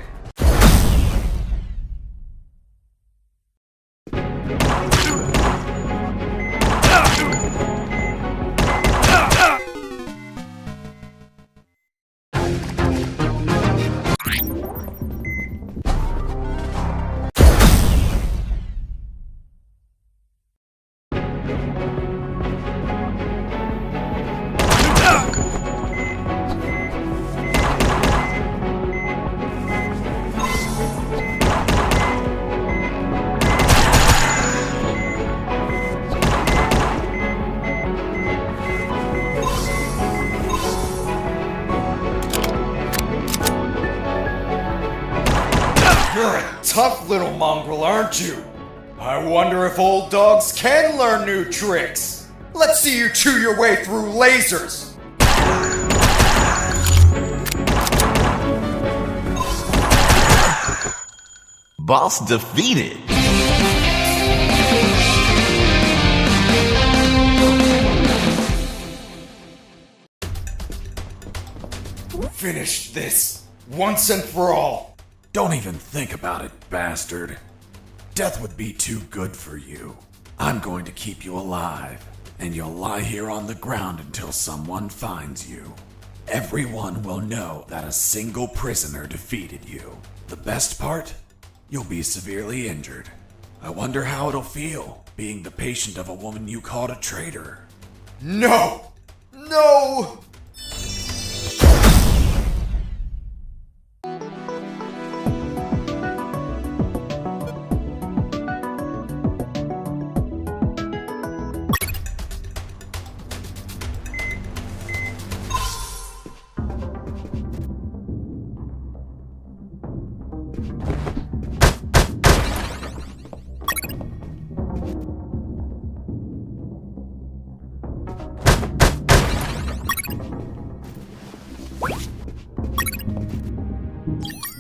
S13: You're a tough little mongrel, aren't you? I wonder if old dogs can learn new tricks. Let's see you chew your way through lasers.
S8: Boss defeated.
S13: Finish this once and for all.
S1: Don't even think about it, bastard. Death would be too good for you. I'm going to keep you alive, and you'll lie here on the ground until someone finds you. Everyone will know that a single prisoner defeated you. The best part? You'll be severely injured. I wonder how it'll feel, being the patient of a woman you called a traitor.
S13: No! No!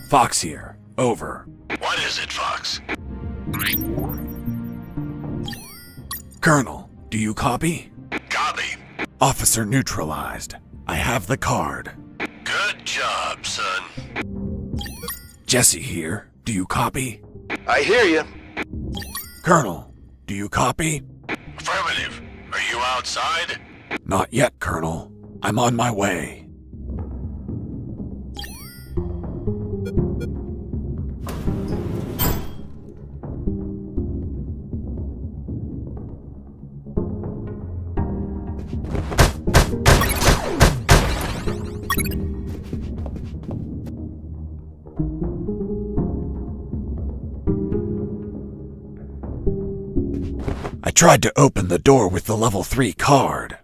S1: Fox here. Over.
S4: What is it, Fox?
S1: Colonel, do you copy?
S4: Copy.
S1: Officer neutralized. I have the card.
S4: Good job, son.
S1: Jesse here. Do you copy?
S5: I hear you.
S1: Colonel, do you copy?
S4: Affirmative. Are you outside?
S1: Not yet, Colonel. I'm on my way. I tried to open the door with the level 3 card,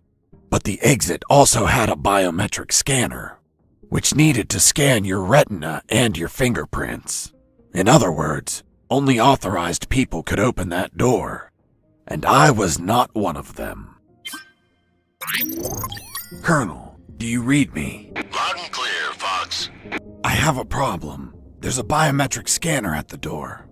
S1: but the exit also had a biometric scanner, which needed to scan your retina and your fingerprints. In other words, only authorized people could open that door, and I was not one of them. Colonel, do you read me?
S4: Loud and clear, Fox.
S1: I have a problem. There's a biometric scanner at the door.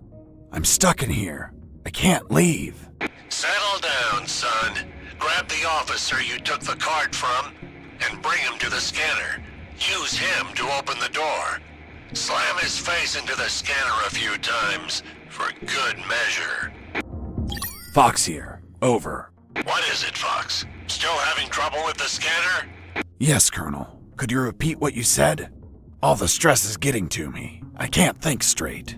S1: I'm stuck in here. I can't leave.
S4: Settle down, son. Grab the officer you took the card from and bring him to the scanner. Use him to open the door. Slam his face into the scanner a few times for good measure.
S1: Fox here. Over.
S4: What is it, Fox? Still having trouble with the scanner?
S1: Yes, Colonel. Could you repeat what you said? All the stress is getting to me. I can't think straight.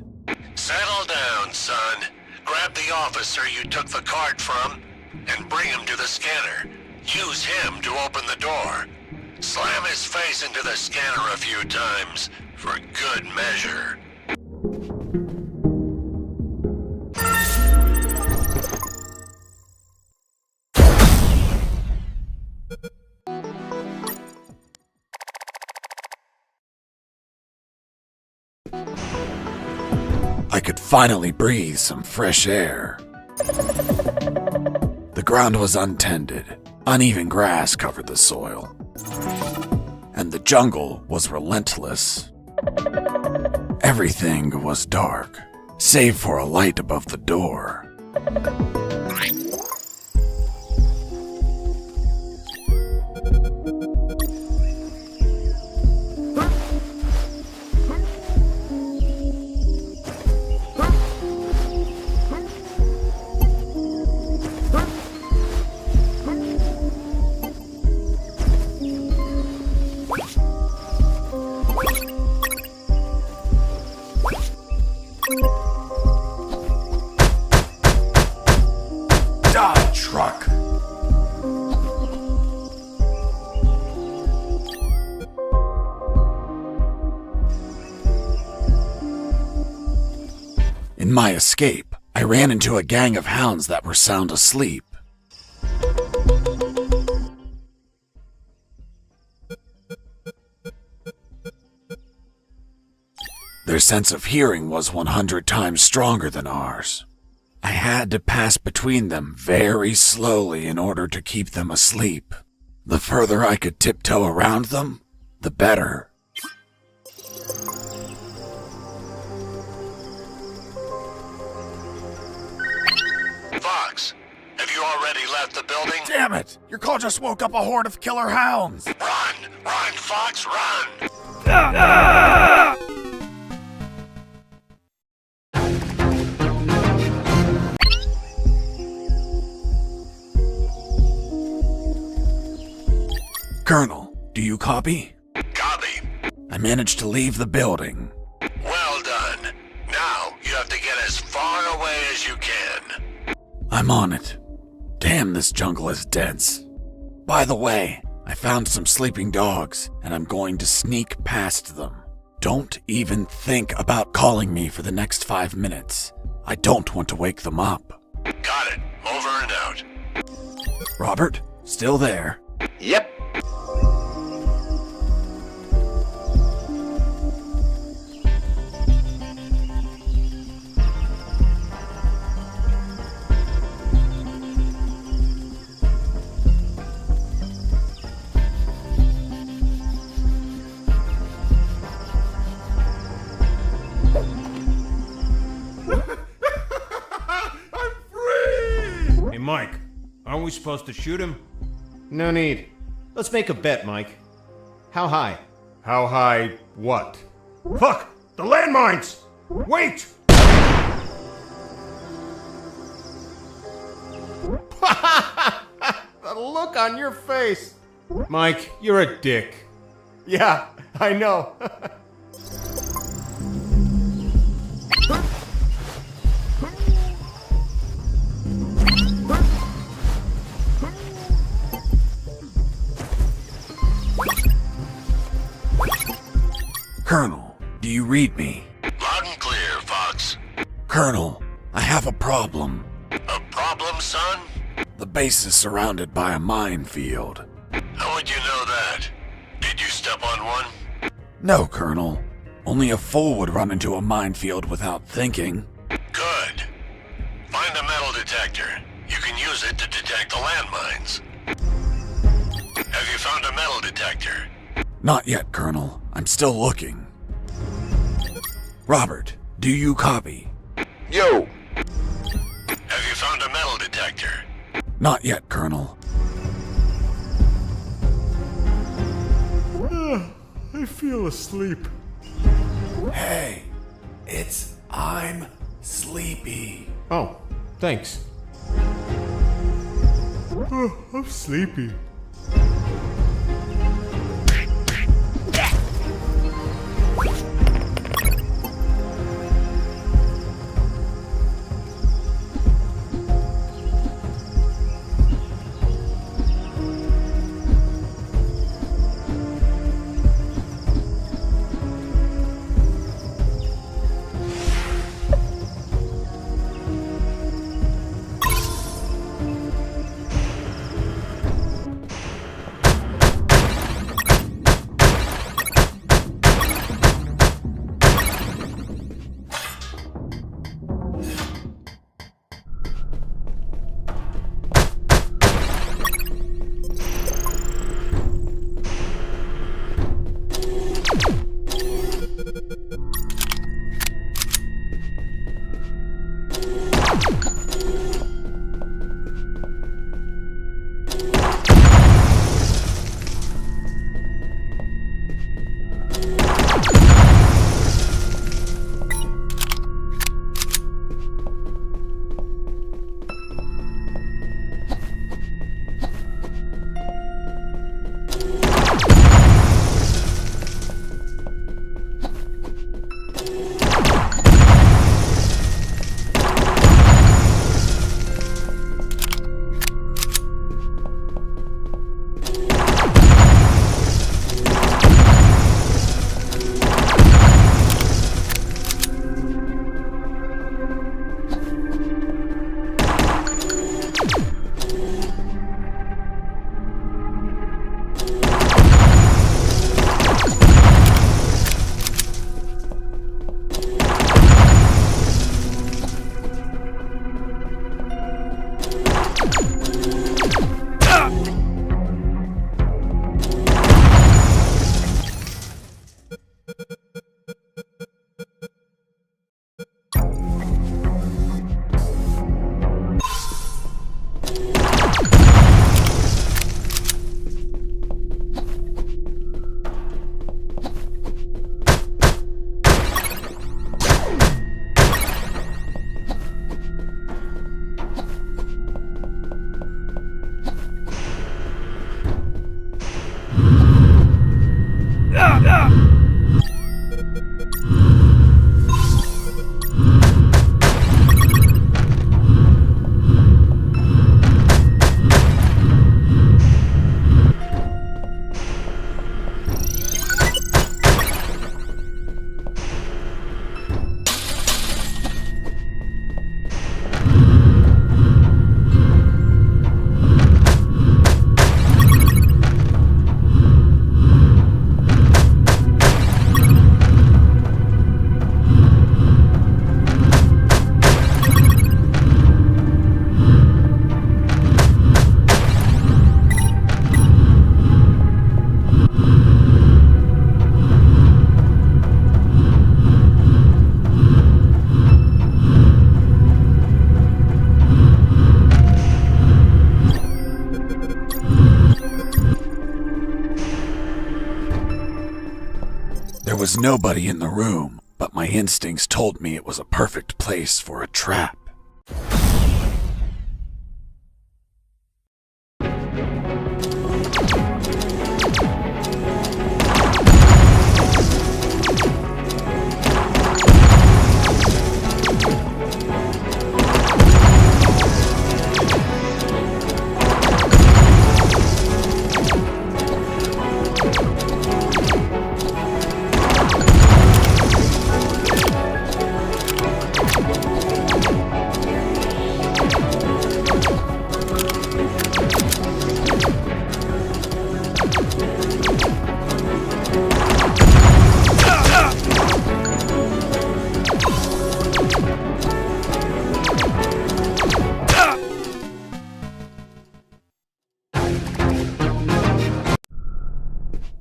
S4: Settle down, son. Grab the officer you took the card from and bring him to the scanner. Use him to open the door. Slam his face into the scanner a few times for good measure.
S1: I could finally breathe some fresh air. The ground was untended. Uneven grass covered the soil. And the jungle was relentless. Everything was dark, save for a light above the door. Die, truck! In my escape, I ran into a gang of hounds that were sound asleep. Their sense of hearing was 100 times stronger than ours. I had to pass between them very slowly in order to keep them asleep. The further I could tiptoe around them, the better.
S4: Fox, have you already left the building?
S1: Damn it! Your call just woke up a horde of killer hounds!
S4: Run! Run, Fox, run!
S1: Colonel, do you copy?
S4: Copy.
S1: I managed to leave the building.
S4: Well done. Now, you have to get as far away as you can.
S1: I'm on it. Damn, this jungle is dense. By the way, I found some sleeping dogs, and I'm going to sneak past them. Don't even think about calling me for the next 5 minutes. I don't want to wake them up.
S4: Got it. Over and out.
S1: Robert, still there?
S4: Yep.
S2: Hey, Mike, aren't we supposed to shoot him? No need. Let's make a bet, Mike. How high?
S7: How high what? Fuck! The landmines! Wait!
S2: The look on your face! Mike, you're a dick. Yeah, I know.
S1: Colonel, do you read me?
S4: Loud and clear, Fox.
S1: Colonel, I have a problem.
S4: A problem, son?
S1: The base is surrounded by a minefield.
S4: How would you know that? Did you step on one?
S1: No, Colonel. Only a fool would run into a minefield without thinking.
S4: Good. Find a metal detector. You can use it to detect the landmines. Have you found a metal detector?
S1: Not yet, Colonel. I'm still looking. Robert, do you copy?
S4: Yo! Have you found a metal detector?
S1: Not yet, Colonel.
S7: I feel asleep.
S1: Hey, I'm sleepy.
S2: Oh, thanks.
S7: I'm sleepy.
S1: There was nobody in the room, but my instincts told me it was a perfect place for a trap.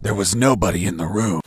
S1: There was nobody in the room.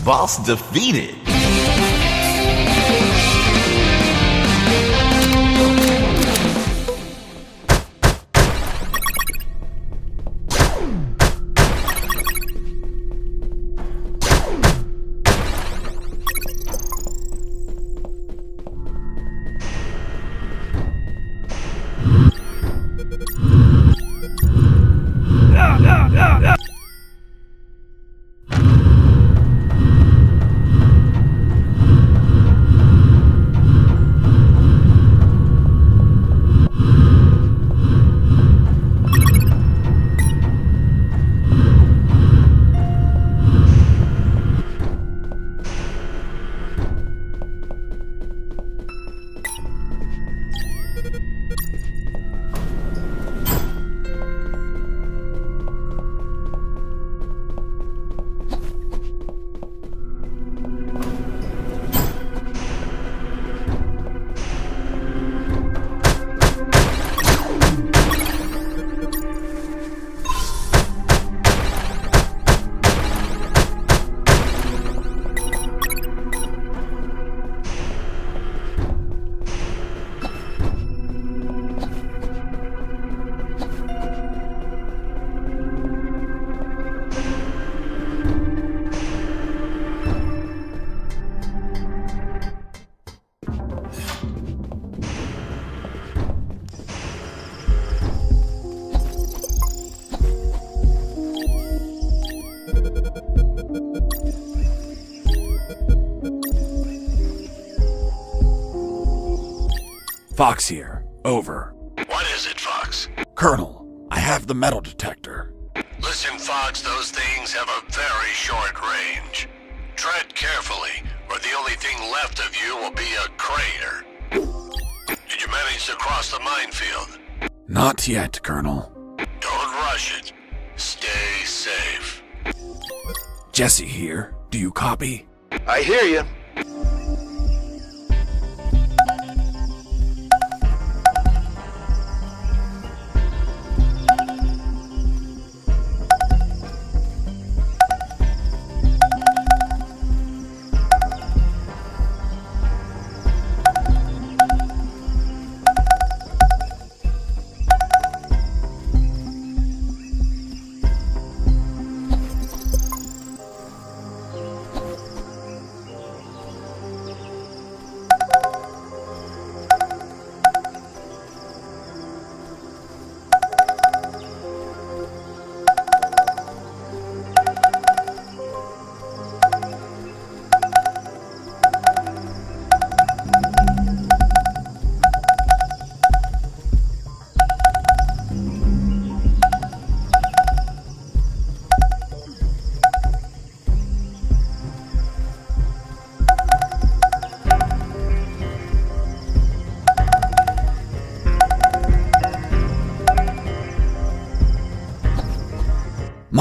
S8: Boss defeated.
S1: Fox here. Over.
S4: What is it, Fox?
S1: Colonel, I have the metal detector.
S4: Listen, Fox, those things have a very short range. Tread carefully, or the only thing left of you will be a crater. Did you manage to cross the minefield?
S1: Not yet, Colonel.
S4: Don't rush it. Stay safe.
S1: Jesse here. Do you copy?
S5: I hear you.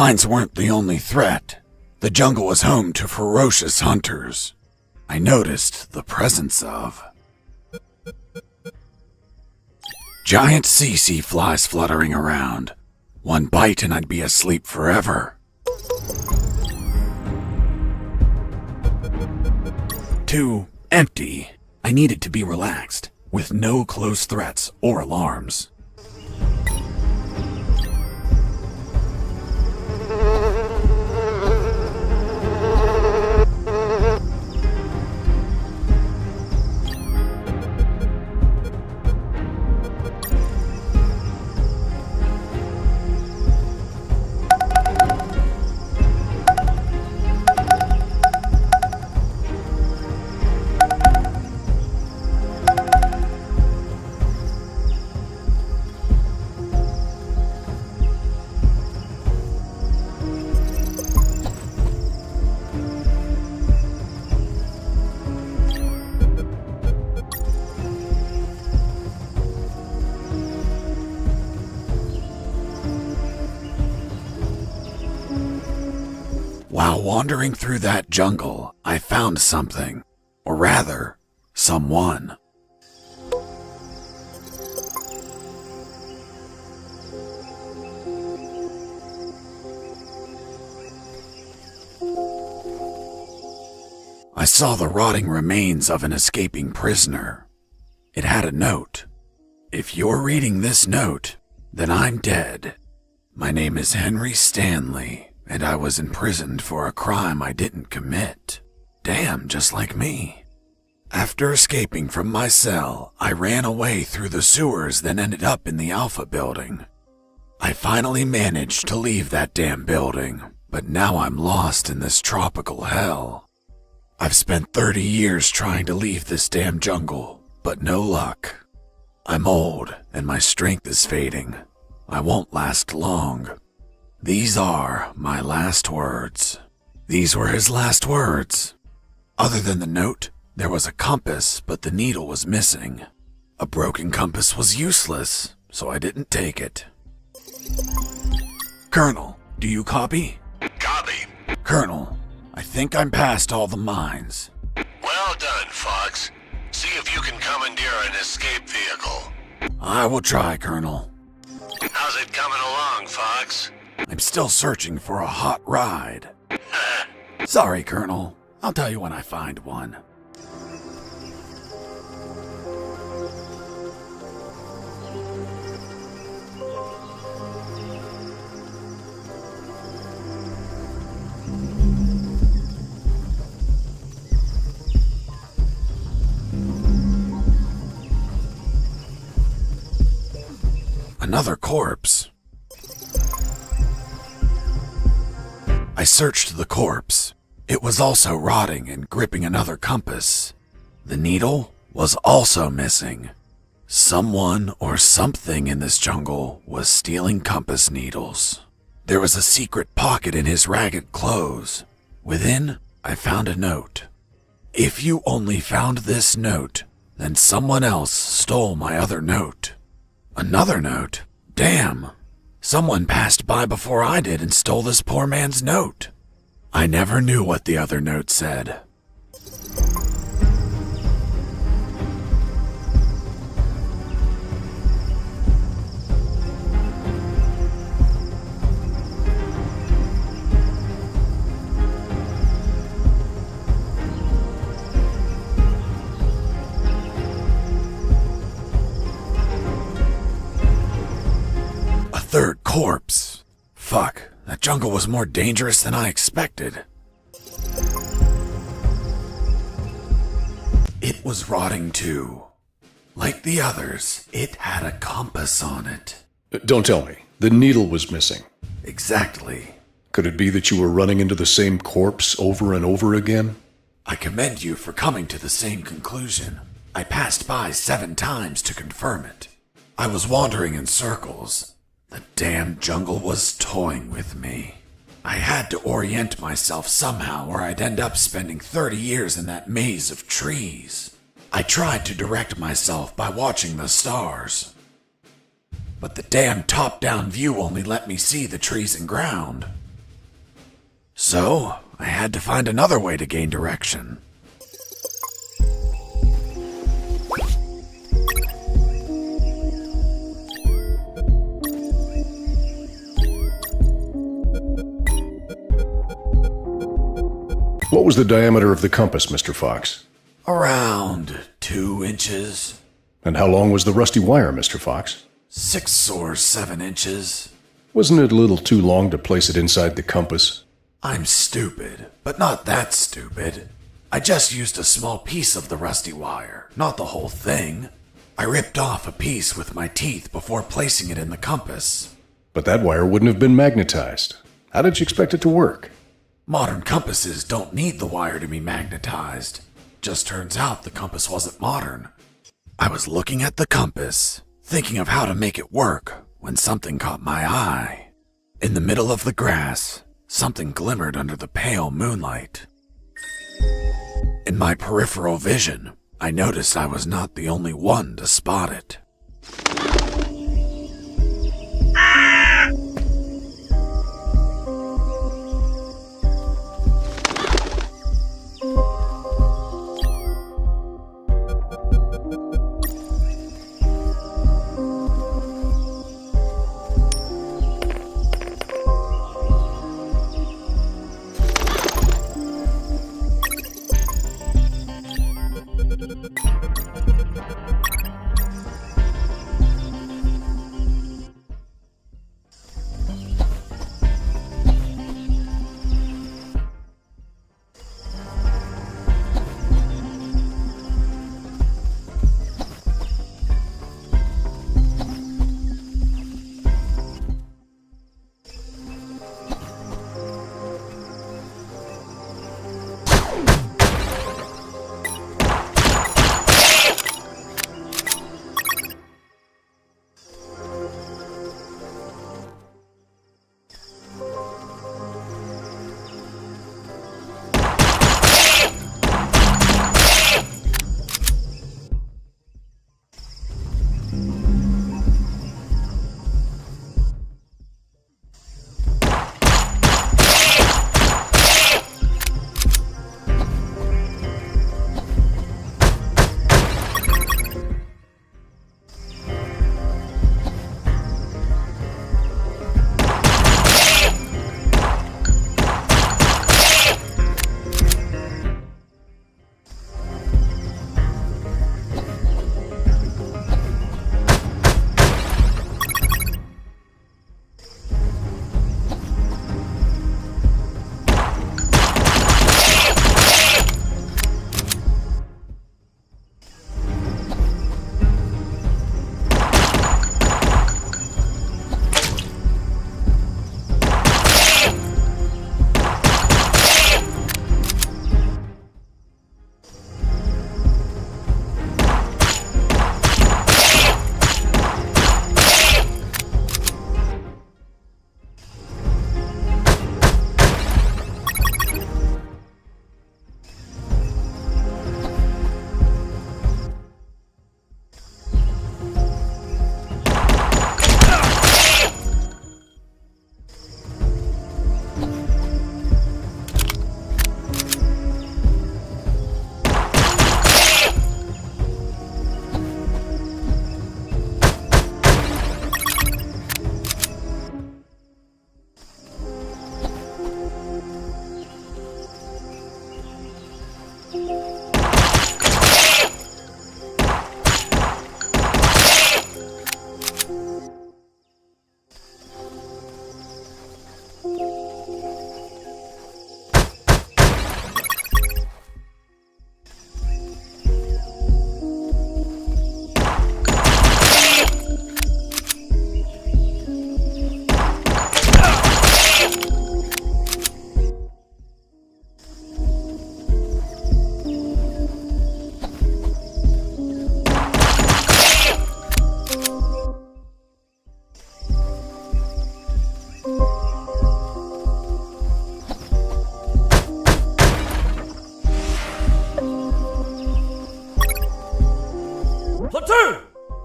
S1: Mines weren't the only threat. The jungle was home to ferocious hunters. I noticed the presence of giant CC flies fluttering around. One bite and I'd be asleep forever. 2, empty. I needed to be relaxed, with no close threats or alarms. While wandering through that jungle, I found something. Or rather, someone. I saw the rotting remains of an escaping prisoner. It had a note. If you're reading this note, then I'm dead. My name is Henry Stanley. And I was imprisoned for a crime I didn't commit. Damn, just like me. After escaping from my cell, I ran away through the sewers, then ended up in the Alpha building. I finally managed to leave that damn building, but now I'm lost in this tropical hell. I've spent 30 years trying to leave this damn jungle, but no luck. I'm old, and my strength is fading. I won't last long. These are my last words. These were his last words. Other than the note, there was a compass, but the needle was missing. A broken compass was useless, so I didn't take it. Colonel, do you copy?
S4: Copy.
S1: Colonel, I think I'm past all the mines.
S4: Well done, Fox. See if you can commandeer an escape vehicle.
S1: I will try, Colonel.
S4: How's it coming along, Fox?
S1: I'm still searching for a hot ride. Sorry, Colonel. I'll tell you when I find one. Another corpse. I searched the corpse. It was also rotting and gripping another compass. The needle was also missing. Someone or something in this jungle was stealing compass needles. There was a secret pocket in his ragged clothes. Within, I found a note. If you only found this note, then someone else stole my other note. Another note? Damn! Someone passed by before I did and stole this poor man's note. I never knew what the other note said. Third corpse. Fuck, that jungle was more dangerous than I expected. It was rotting too. Like the others, it had a compass on it.
S3: Don't tell me. The needle was missing.
S1: Exactly.
S3: Could it be that you were running into the same corpse over and over again?
S1: I commend you for coming to the same conclusion. I passed by 7 times to confirm it. I was wandering in circles. The damn jungle was toying with me. I had to orient myself somehow or I'd end up spending 30 years in that maze of trees. I tried to direct myself by watching the stars. But the damn top-down view only let me see the trees and ground. So, I had to find another way to gain direction.
S3: What was the diameter of the compass, Mr. Fox?
S1: Around 2 inches.
S3: And how long was the rusty wire, Mr. Fox?
S1: 6 or 7 inches.
S3: Wasn't it a little too long to place it inside the compass?
S1: I'm stupid, but not that stupid. I just used a small piece of the rusty wire, not the whole thing. I ripped off a piece with my teeth before placing it in the compass.
S3: But that wire wouldn't have been magnetized. How did you expect it to work?
S1: Modern compasses don't need the wire to be magnetized. Just turns out the compass wasn't modern. I was looking at the compass, thinking of how to make it work, when something caught my eye. In the middle of the grass, something glimmered under the pale moonlight. In my peripheral vision, I noticed I was not the only one to spot it.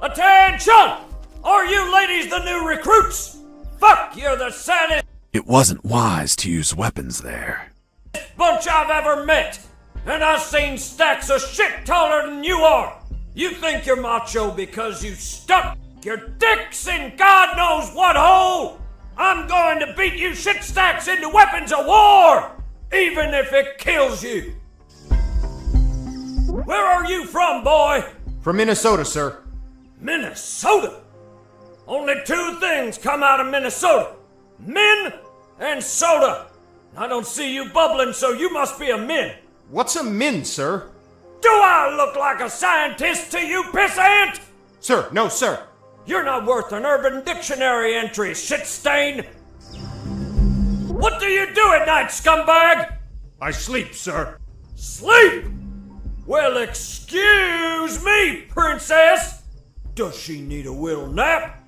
S14: Attention! Are you ladies the new recruits? Fuck, you're the saddest
S1: It wasn't wise to use weapons there.
S14: Bunch I've ever met, and I've seen stacks of shit taller than you are. You think you're macho because you stuck your dicks in God knows what hole? I'm going to beat you shit stacks into weapons of war, even if it kills you. Where are you from, boy?
S2: From Minnesota, sir.
S14: Minnesota? Only two things come out of Minnesota. Men and soda. I don't see you bubbling, so you must be a min.
S2: What's a min, sir?
S14: Do I look like a scientist to you, pissant?
S2: Sir, no, sir.
S14: You're not worth an Urban Dictionary entry, shit stain. What do you do at night, scumbag?
S2: I sleep, sir.
S14: Sleep? Well, excuse me, princess. Does she need a little nap?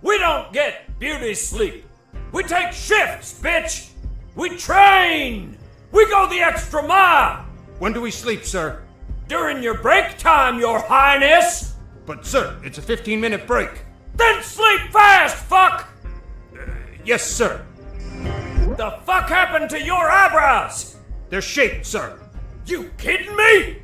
S14: We don't get beauty sleep. We take shifts, bitch. We train. We go the extra mile.
S2: When do we sleep, sir?
S14: During your break time, your highness.
S2: But, sir, it's a 15-minute break.
S14: Then sleep fast, fuck.
S2: Yes, sir.
S14: The fuck happened to your eyebrows?
S2: They're shaped, sir.
S14: You kidding me?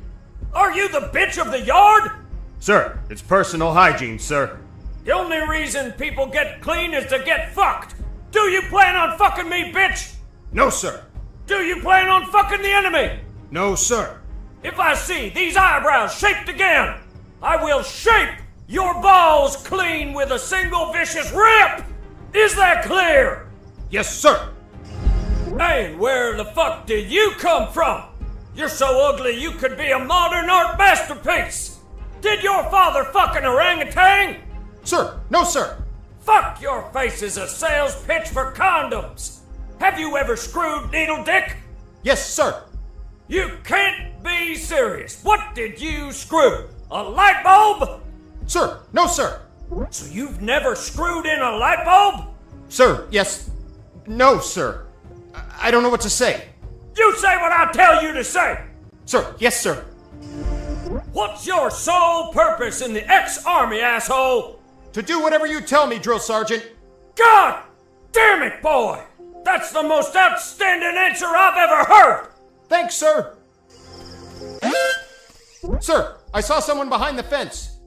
S14: Are you the bitch of the yard?
S2: Sir, it's personal hygiene, sir.
S14: The only reason people get clean is to get fucked. Do you plan on fucking me, bitch?
S2: No, sir.
S14: Do you plan on fucking the enemy?
S2: No, sir.
S14: If I see these eyebrows shaped again, I will shape your balls clean with a single vicious rip! Is that clear?
S2: Yes, sir.
S14: And where the fuck did you come from? You're so ugly you could be a modern art masterpiece! Did your father fuck an orangutan?
S2: Sir, no, sir.
S14: Fuck, your face is a sales pitch for condoms! Have you ever screwed needle dick?
S2: Yes, sir.
S14: You can't be serious. What did you screw? A light bulb?
S2: Sir, no, sir.
S14: So you've never screwed in a light bulb?
S2: Sir, yes. No, sir. I don't know what to say.
S14: You say what I tell you to say!
S2: Sir, yes, sir.
S14: What's your sole purpose in the ex-army, asshole?
S2: To do whatever you tell me, drill sergeant.
S14: God damn it, boy! That's the most outstanding answer I've ever heard!
S2: Thanks, sir. Sir, I saw someone behind the fence.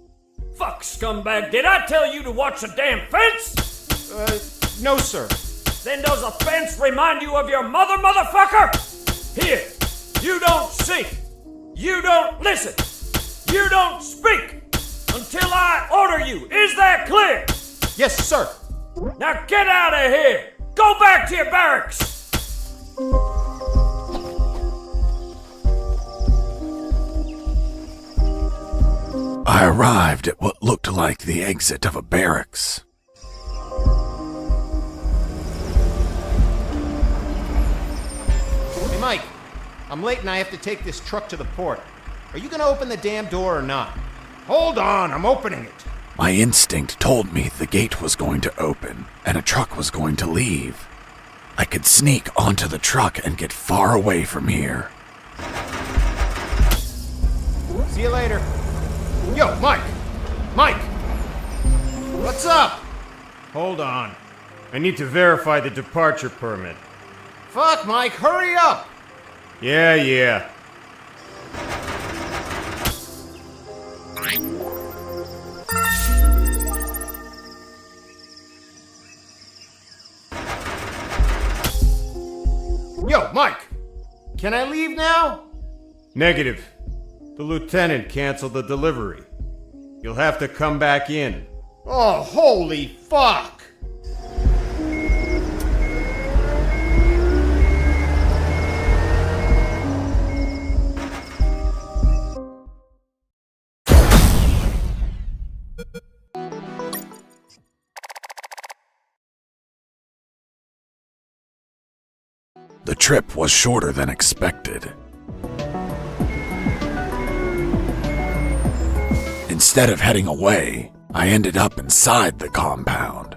S14: Fuck, scumbag, did I tell you to watch the damn fence?
S2: No, sir.
S14: Then does the fence remind you of your mother, motherfucker? Here, you don't see, you don't listen, you don't speak until I order you. Is that clear?
S2: Yes, sir.
S14: Now get out of here. Go back to your barracks.
S1: I arrived at what looked like the exit of a barracks.
S2: Hey, Mike. I'm late and I have to take this truck to the port. Are you gonna open the damn door or not? Hold on, I'm opening it.
S1: My instinct told me the gate was going to open and a truck was going to leave. I could sneak onto the truck and get far away from here.
S2: See you later. Yo, Mike! Mike! What's up? Hold on. I need to verify the departure permit. Fuck, Mike, hurry up! Yeah. Yo, Mike! Can I leave now? Negative. The lieutenant canceled the delivery. You'll have to come back in. Oh, holy fuck!
S1: The trip was shorter than expected. Instead of heading away, I ended up inside the compound.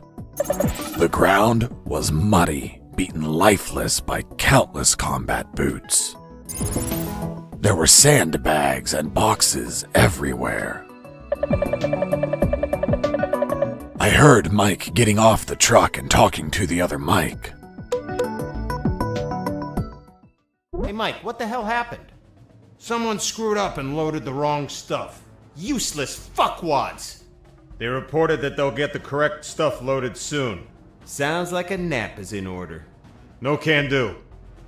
S1: The ground was muddy, beaten lifeless by countless combat boots. There were sandbags and boxes everywhere. I heard Mike getting off the truck and talking to the other Mike.
S2: Mike, what the hell happened? Someone screwed up and loaded the wrong stuff. Useless fuckwads! They reported that they'll get the correct stuff loaded soon. Sounds like a nap is in order. No can do.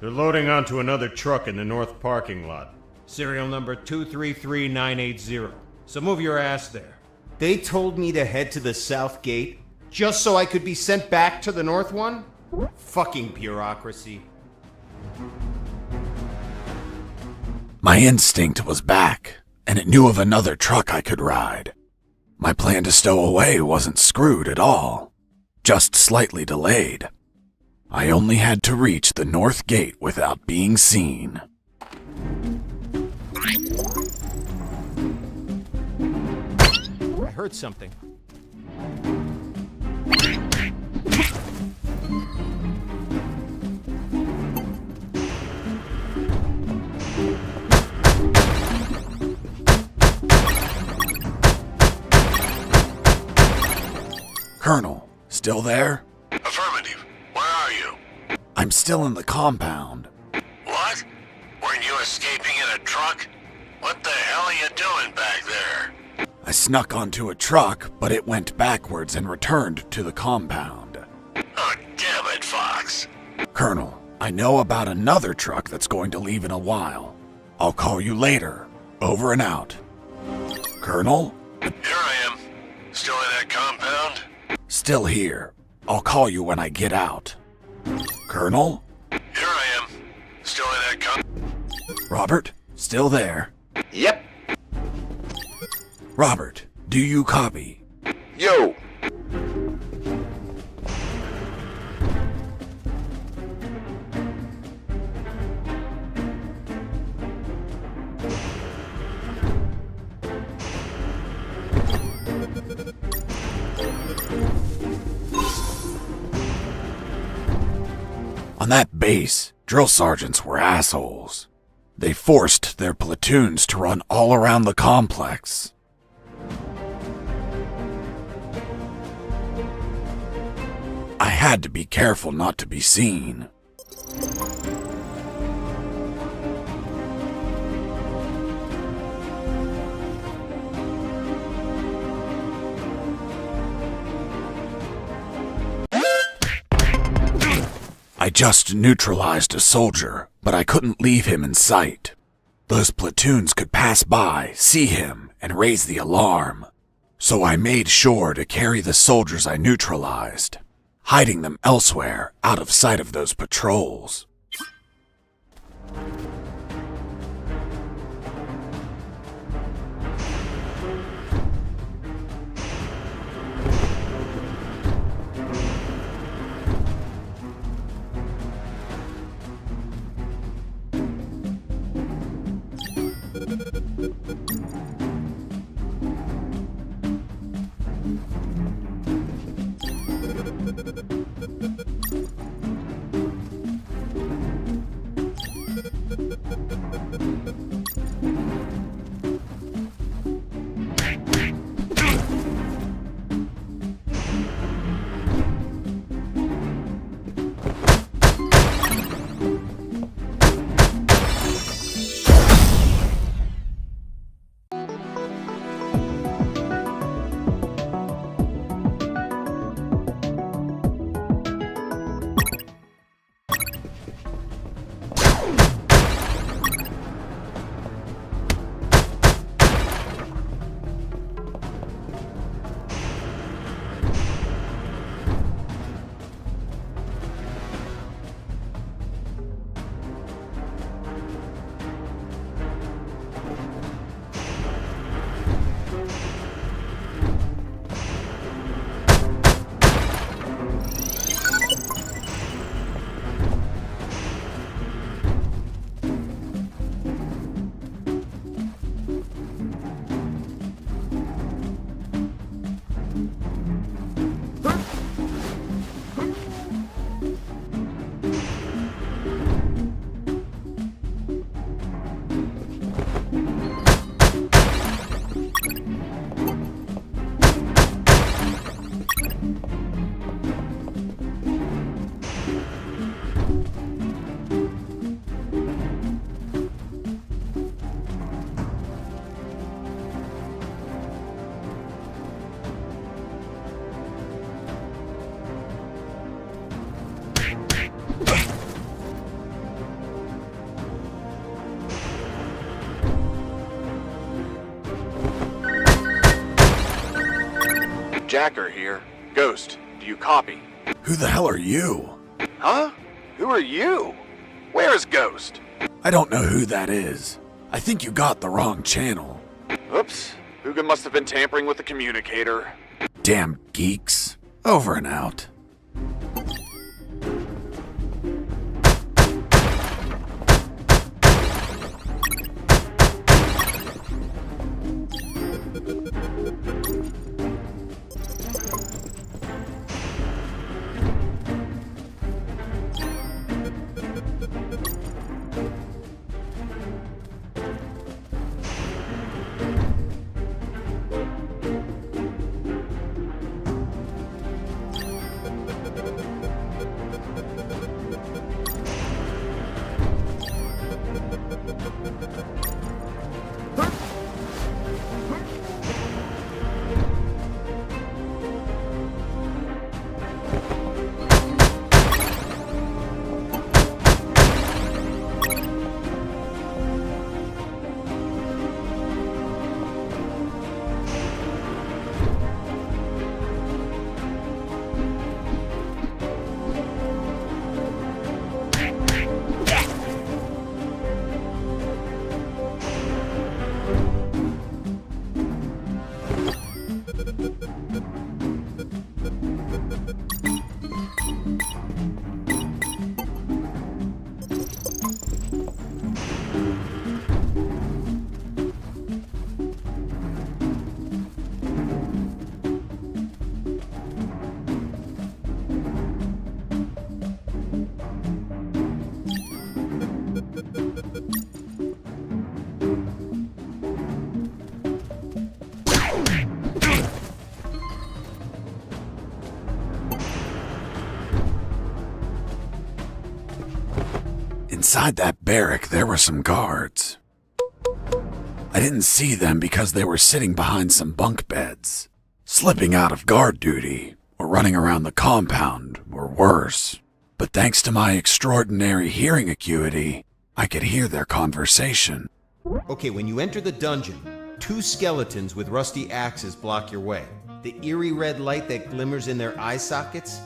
S2: They're loading onto another truck in the north parking lot. Serial number 233980. So move your ass there. They told me to head to the south gate just so I could be sent back to the north one? Fucking bureaucracy.
S1: My instinct was back, and it knew of another truck I could ride. My plan to stow away wasn't screwed at all, just slightly delayed. I only had to reach the north gate without being seen.
S2: I heard something.
S1: Colonel, still there?
S4: Affirmative. Where are you?
S1: I'm still in the compound.
S4: What? Weren't you escaping in a truck? What the hell are you doing back there?
S1: I snuck onto a truck, but it went backwards and returned to the compound.
S4: Oh, damn it, Fox.
S1: Colonel, I know about another truck that's going to leave in a while. I'll call you later. Over and out. Colonel?
S4: Here I am. Still in that compound?
S1: Still here. I'll call you when I get out. Colonel?
S4: Here I am. Still in that
S1: Robert? Still there?
S5: Yep.
S1: Robert, do you copy?
S5: Yo.
S1: On that base, drill sergeants were assholes. They forced their platoons to run all around the complex. I had to be careful not to be seen. I just neutralized a soldier, but I couldn't leave him in sight. Those platoons could pass by, see him, and raise the alarm. So I made sure to carry the soldiers I neutralized, hiding them elsewhere out of sight of those patrols.
S15: Jacker here. Ghost, do you copy?
S1: Who the hell are you?
S15: Huh? Who are you? Where is Ghost?
S1: I don't know who that is. I think you got the wrong channel.
S15: Oops. Hugin must have been tampering with the communicator.
S1: Damn geeks. Over and out. Inside that barrack, there were some guards. I didn't see them because they were sitting behind some bunk beds, slipping out of guard duty, or running around the compound, or worse. But thanks to my extraordinary hearing acuity, I could hear their conversation.
S2: Okay, when you enter the dungeon, 2 skeletons with rusty axes block your way. The eerie red light that glimmers in their eye sockets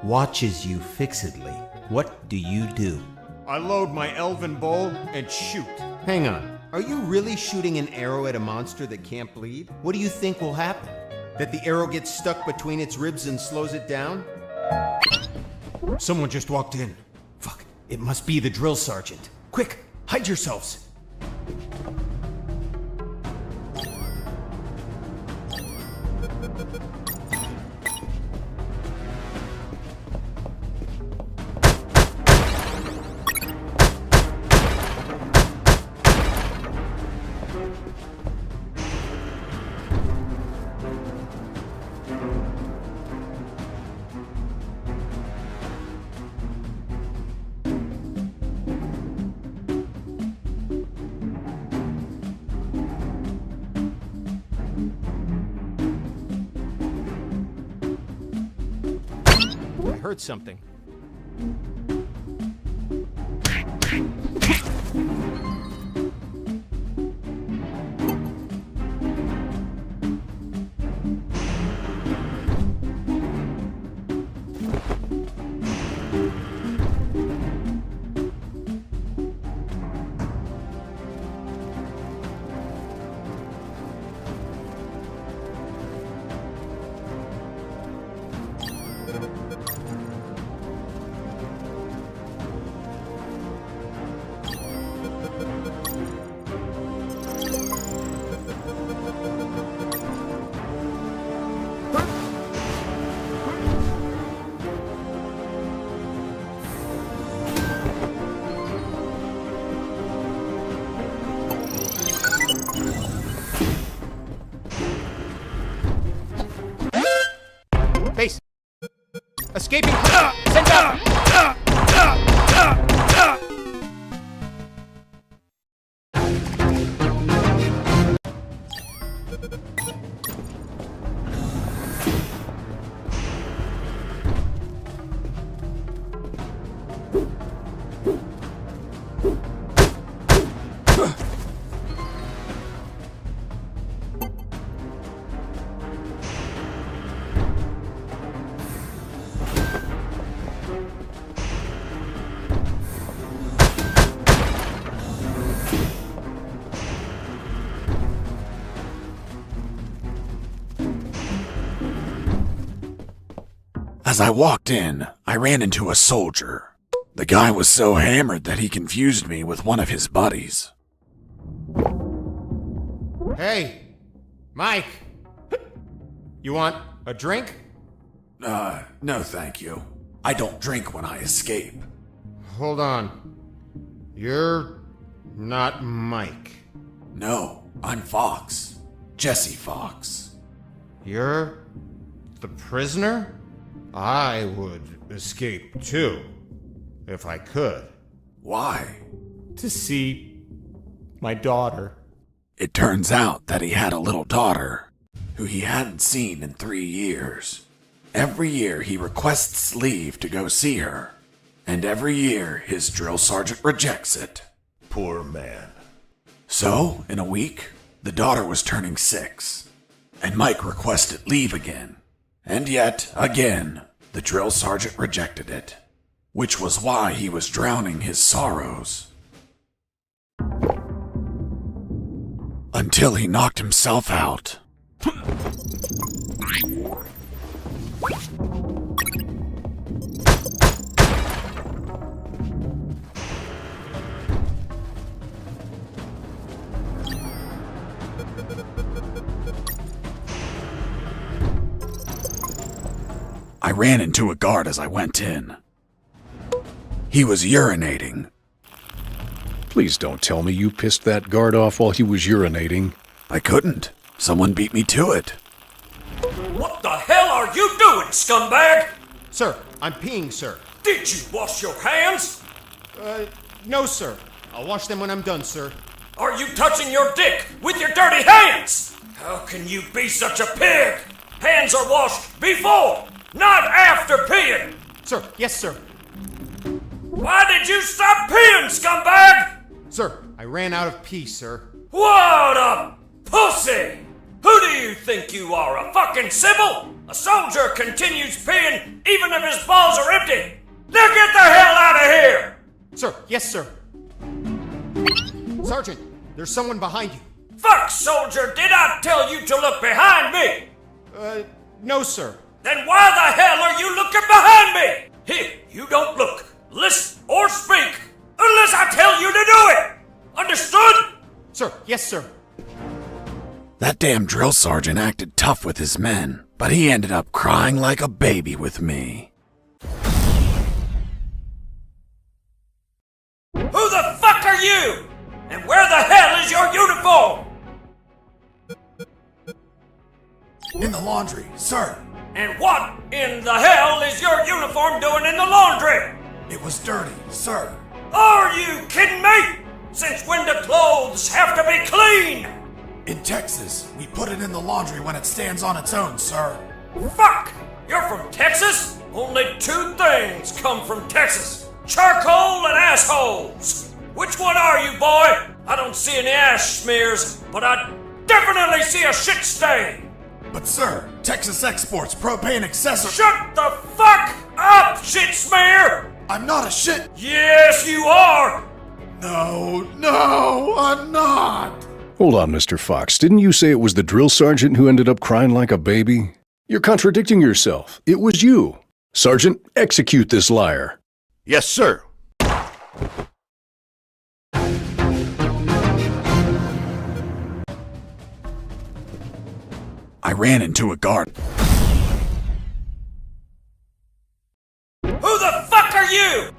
S2: watches you fixedly. What do you do? I load my elven bow and shoot. Hang on. Are you really shooting an arrow at a monster that can't bleed? What do you think will happen? That the arrow gets stuck between its ribs and slows it down? Someone just walked in. Fuck. It must be the drill sergeant. Quick, hide yourselves. I heard something. Base. Escaping. Send down.
S1: As I walked in, I ran into a soldier. The guy was so hammered that he confused me with one of his buddies.
S2: Hey, Mike. You want a drink?
S1: No thank you. I don't drink when I escape.
S2: Hold on. You're not Mike.
S1: No, I'm Fox. Jesse Fox.
S2: You're the prisoner? I would escape too, if I could.
S1: Why?
S2: To see my daughter.
S1: It turns out that he had a little daughter who he hadn't seen in 3 years. Every year he requests leave to go see her, and every year his drill sergeant rejects it.
S5: Poor man.
S1: So, in a week, the daughter was turning 6, and Mike requested leave again. And yet, again, the drill sergeant rejected it, which was why he was drowning his sorrows. Until he knocked himself out. I ran into a guard as I went in. He was urinating.
S3: Please don't tell me you pissed that guard off while he was urinating.
S1: I couldn't. Someone beat me to it.
S14: What the hell are you doing, scumbag?
S2: Sir, I'm peeing, sir.
S14: Did you wash your hands?
S2: No, sir. I'll wash them when I'm done, sir.
S14: Are you touching your dick with your dirty hands? How can you be such a pig? Hands are washed before, not after peeing.
S2: Sir, yes, sir.
S14: Why did you stop peeing, scumbag?
S2: Sir, I ran out of pee, sir.
S14: What a pussy! Who do you think you are, a fucking Sybil? A soldier continues peeing even if his balls are empty. Now get the hell out of here!
S2: Sir, yes, sir. Sergeant, there's someone behind you.
S14: Fuck, soldier, did I tell you to look behind me?
S2: No, sir.
S14: Then why the hell are you looking behind me? Here, you don't look, listen, or speak unless I tell you to do it! Understood?
S2: Sir, yes, sir.
S1: That damn drill sergeant acted tough with his men, but he ended up crying like a baby with me.
S14: Who the fuck are you? And where the hell is your uniform?
S1: In the laundry, sir.
S14: And what in the hell is your uniform doing in the laundry?
S1: It was dirty, sir.
S14: Are you kidding me? Since when do clothes have to be clean?
S1: In Texas, we put it in the laundry when it stands on its own, sir.
S14: Fuck! You're from Texas? Only 2 things come from Texas. Charcoal and assholes. Which one are you, boy? I don't see any ash smears, but I definitely see a shit stain.
S1: But sir, Texas exports propane accessories.
S14: Shut the fuck up, shit smear!
S1: I'm not a shit.
S14: Yes, you are!
S1: No, I'm not.
S3: Hold on, Mr. Fox. Didn't you say it was the drill sergeant who ended up crying like a baby? You're contradicting yourself. It was you. Sergeant, execute this liar.
S5: Yes, sir.
S1: I ran into a guard.
S14: Who the fuck are you?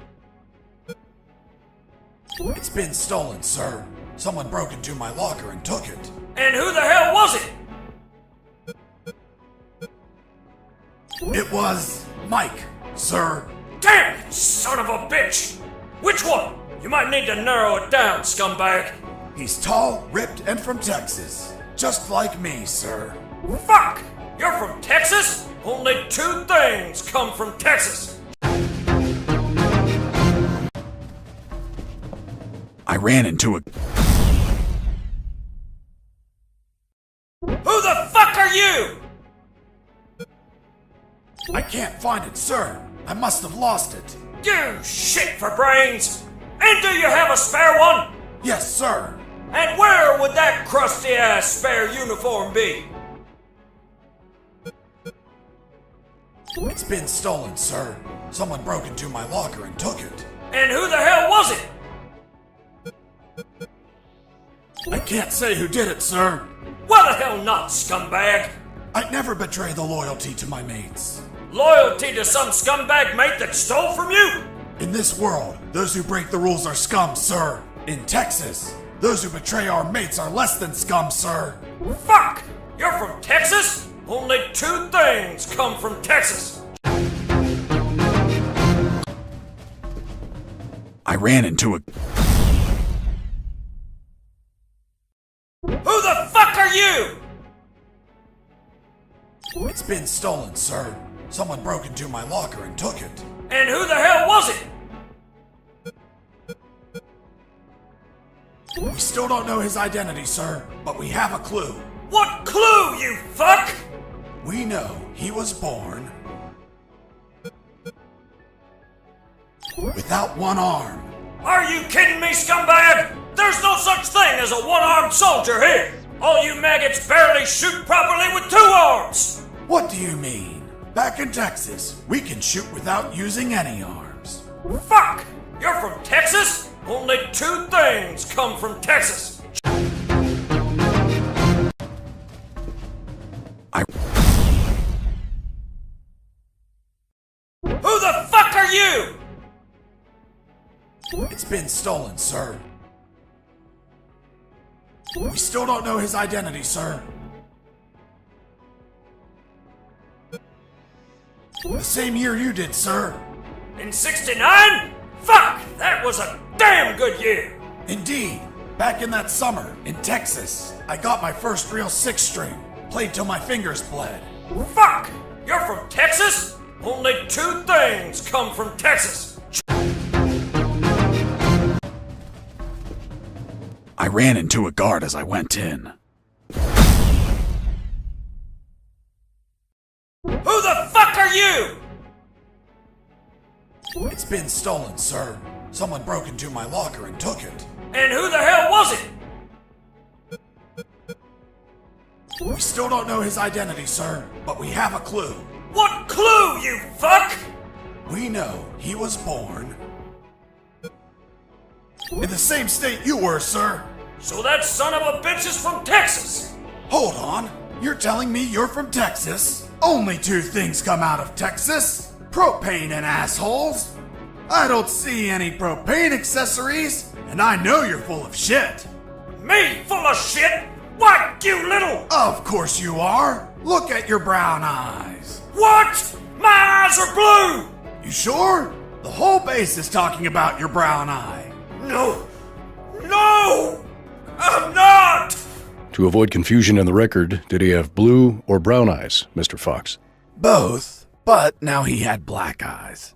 S1: It's been stolen, sir. Someone broke into my locker and took it.
S14: And who the hell was it?
S1: It was Mike, sir.
S14: Damn it, son of a bitch! Which one? You might need to narrow it down, scumbag.
S1: He's tall, ripped, and from Texas. Just like me, sir.
S14: Fuck! You're from Texas? Only 2 things come from Texas.
S1: I ran into a...
S14: Who the fuck are you?
S1: I can't find it, sir. I must have lost it.
S14: You shit for brains! And do you have a spare one?
S1: Yes, sir.
S14: And where would that crusty-ass spare uniform be?
S1: It's been stolen, sir. Someone broke into my locker and took it.
S14: And who the hell was it?
S1: I can't say who did it, sir.
S14: Why the hell not, scumbag?
S1: I'd never betray the loyalty to my mates.
S14: Loyalty to some scumbag mate that stole from you?
S1: In this world, those who break the rules are scum, sir. In Texas, those who betray our mates are less than scum, sir.
S14: Fuck! You're from Texas? Only two things come from Texas.
S1: I ran into a...
S14: Who the fuck are you?
S1: It's been stolen, sir. Someone broke into my locker and took it.
S14: And who the hell was it?
S1: We still don't know his identity, sir, but we have a clue.
S14: What clue, you fuck?
S1: We know he was born without one arm.
S14: Are you kidding me, scumbag? There's no such thing as a one-armed soldier here. All you maggots barely shoot properly with two arms.
S1: What do you mean? Back in Texas, we can shoot without using any arms.
S14: Fuck! You're from Texas? Only two things come from Texas. Who the fuck are you?
S1: It's been stolen, sir. We still don't know his identity, sir. The same year you did, sir.
S14: In '69? Fuck! That was a damn good year!
S1: Indeed. Back in that summer, in Texas, I got my first real six-string. Played till my fingers bled.
S14: Fuck! You're from Texas? Only two things come from Texas.
S1: I ran into a guard as I went in.
S14: Who the fuck are you?
S1: It's been stolen, sir. Someone broke into my locker and took it.
S14: And who the hell was it?
S1: We still don't know his identity, sir, but we have a clue.
S14: What clue, you fuck?
S1: We know he was born in the same state you were, sir.
S14: So that son of a bitch is from Texas.
S1: Hold on. You're telling me you're from Texas? Only two things come out of Texas. Propane and assholes. I don't see any propane accessories, and I know you're full of shit.
S14: Me full of shit? What, you little...
S1: Of course you are. Look at your brown eyes.
S14: What? My eyes are blue.
S1: You sure? The whole base is talking about your brown eye.
S14: No. No! I'm not!
S3: To avoid confusion in the record, did he have blue or brown eyes, Mr. Fox?
S1: Both, but now he had black eyes.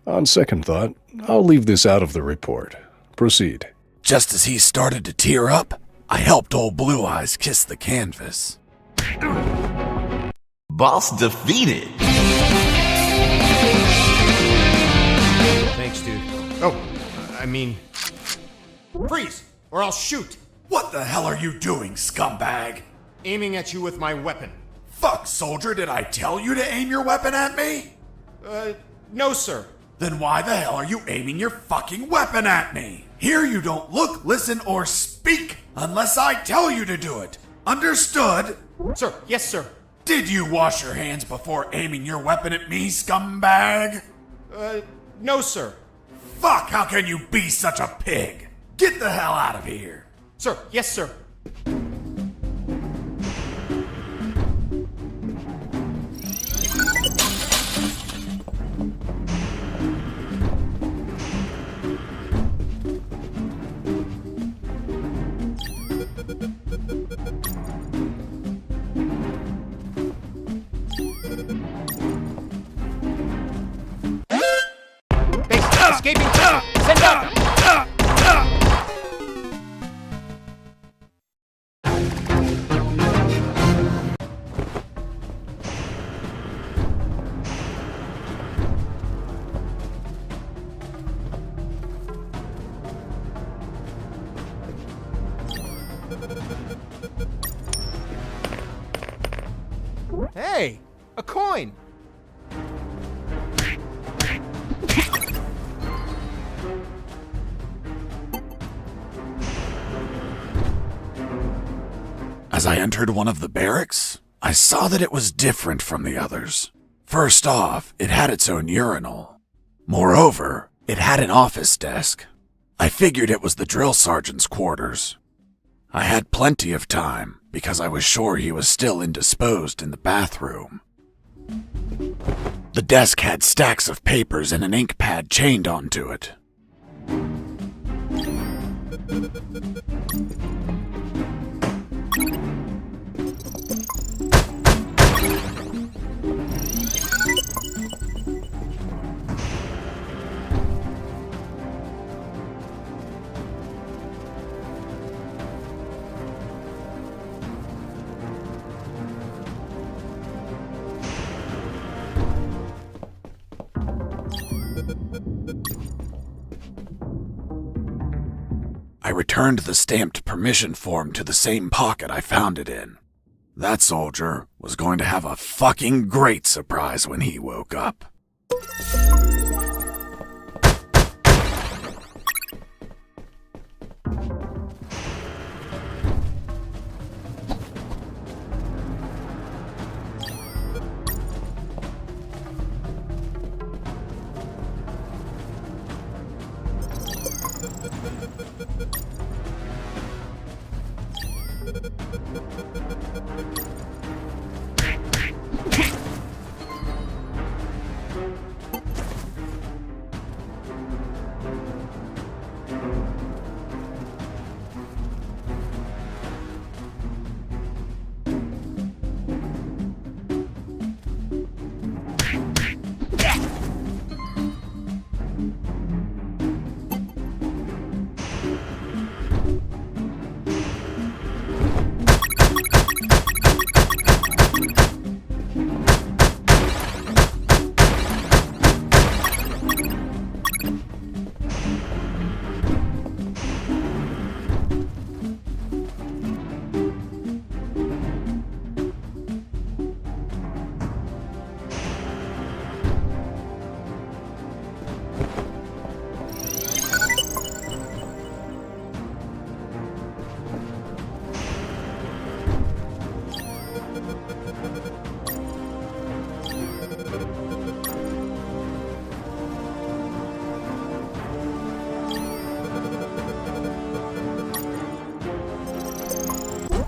S3: On second thought, I'll leave this out of the report. Proceed.
S1: Just as he started to tear up, I helped old Blue Eyes kiss the canvas.
S8: Boss defeated.
S2: Thanks, dude. Oh, I mean... Freeze, or I'll shoot.
S1: What the hell are you doing, scumbag?
S2: Aiming at you with my weapon.
S1: Fuck, soldier, did I tell you to aim your weapon at me?
S2: No, sir.
S1: Then why the hell are you aiming your fucking weapon at me? Here you don't look, listen, or speak unless I tell you to do it. Understood?
S2: Sir, yes, sir.
S1: Did you wash your hands before aiming your weapon at me, scumbag?
S2: No, sir.
S1: Fuck, how can you be such a pig? Get the hell out of here.
S2: Sir, yes, sir. Escaping! Send up! Hey, a coin!
S1: As I entered one of the barracks, I saw that it was different from the others. First off, it had its own urinal. Moreover, it had an office desk. I figured it was the drill sergeant's quarters. I had plenty of time because I was sure he was still indisposed in the bathroom. The desk had stacks of papers and an ink pad chained onto it. I returned the stamped permission form to the same pocket I found it in. That soldier was going to have a fucking great surprise when he woke up.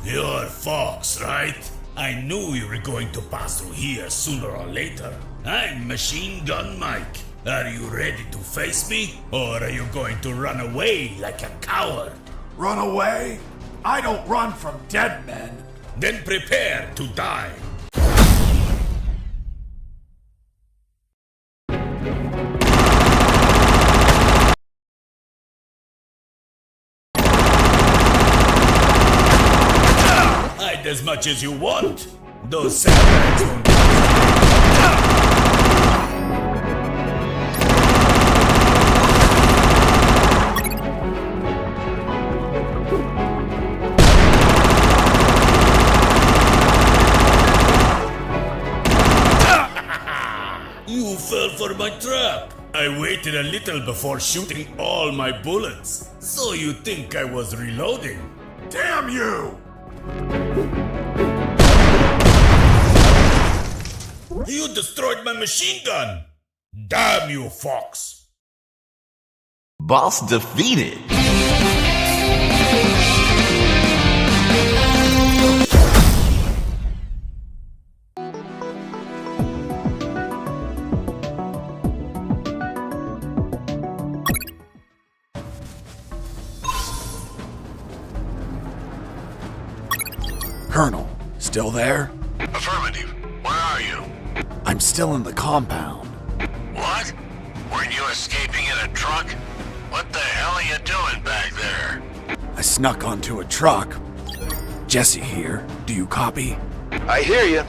S11: You're Fox, right? I knew you were going to pass through here sooner or later. I'm Machine Gun Mike. Are you ready to face me? Or are you going to run away like a coward?
S1: Run away? I don't run from dead men.
S11: Then prepare to die. Hide as much as you want. Those sandbags won't. You fell for my trap. I waited a little before shooting all my bullets. So you think I was reloading?
S1: Damn you!
S11: You destroyed my machine gun! Damn you, Fox!
S8: Boss defeated.
S1: Colonel, still there?
S4: Affirmative. Where are you?
S1: I'm still in the compound.
S4: What? Weren't you escaping in a truck? What the hell are you doing back there?
S1: I snuck onto a truck. Jesse here. Do you copy?
S15: I hear you.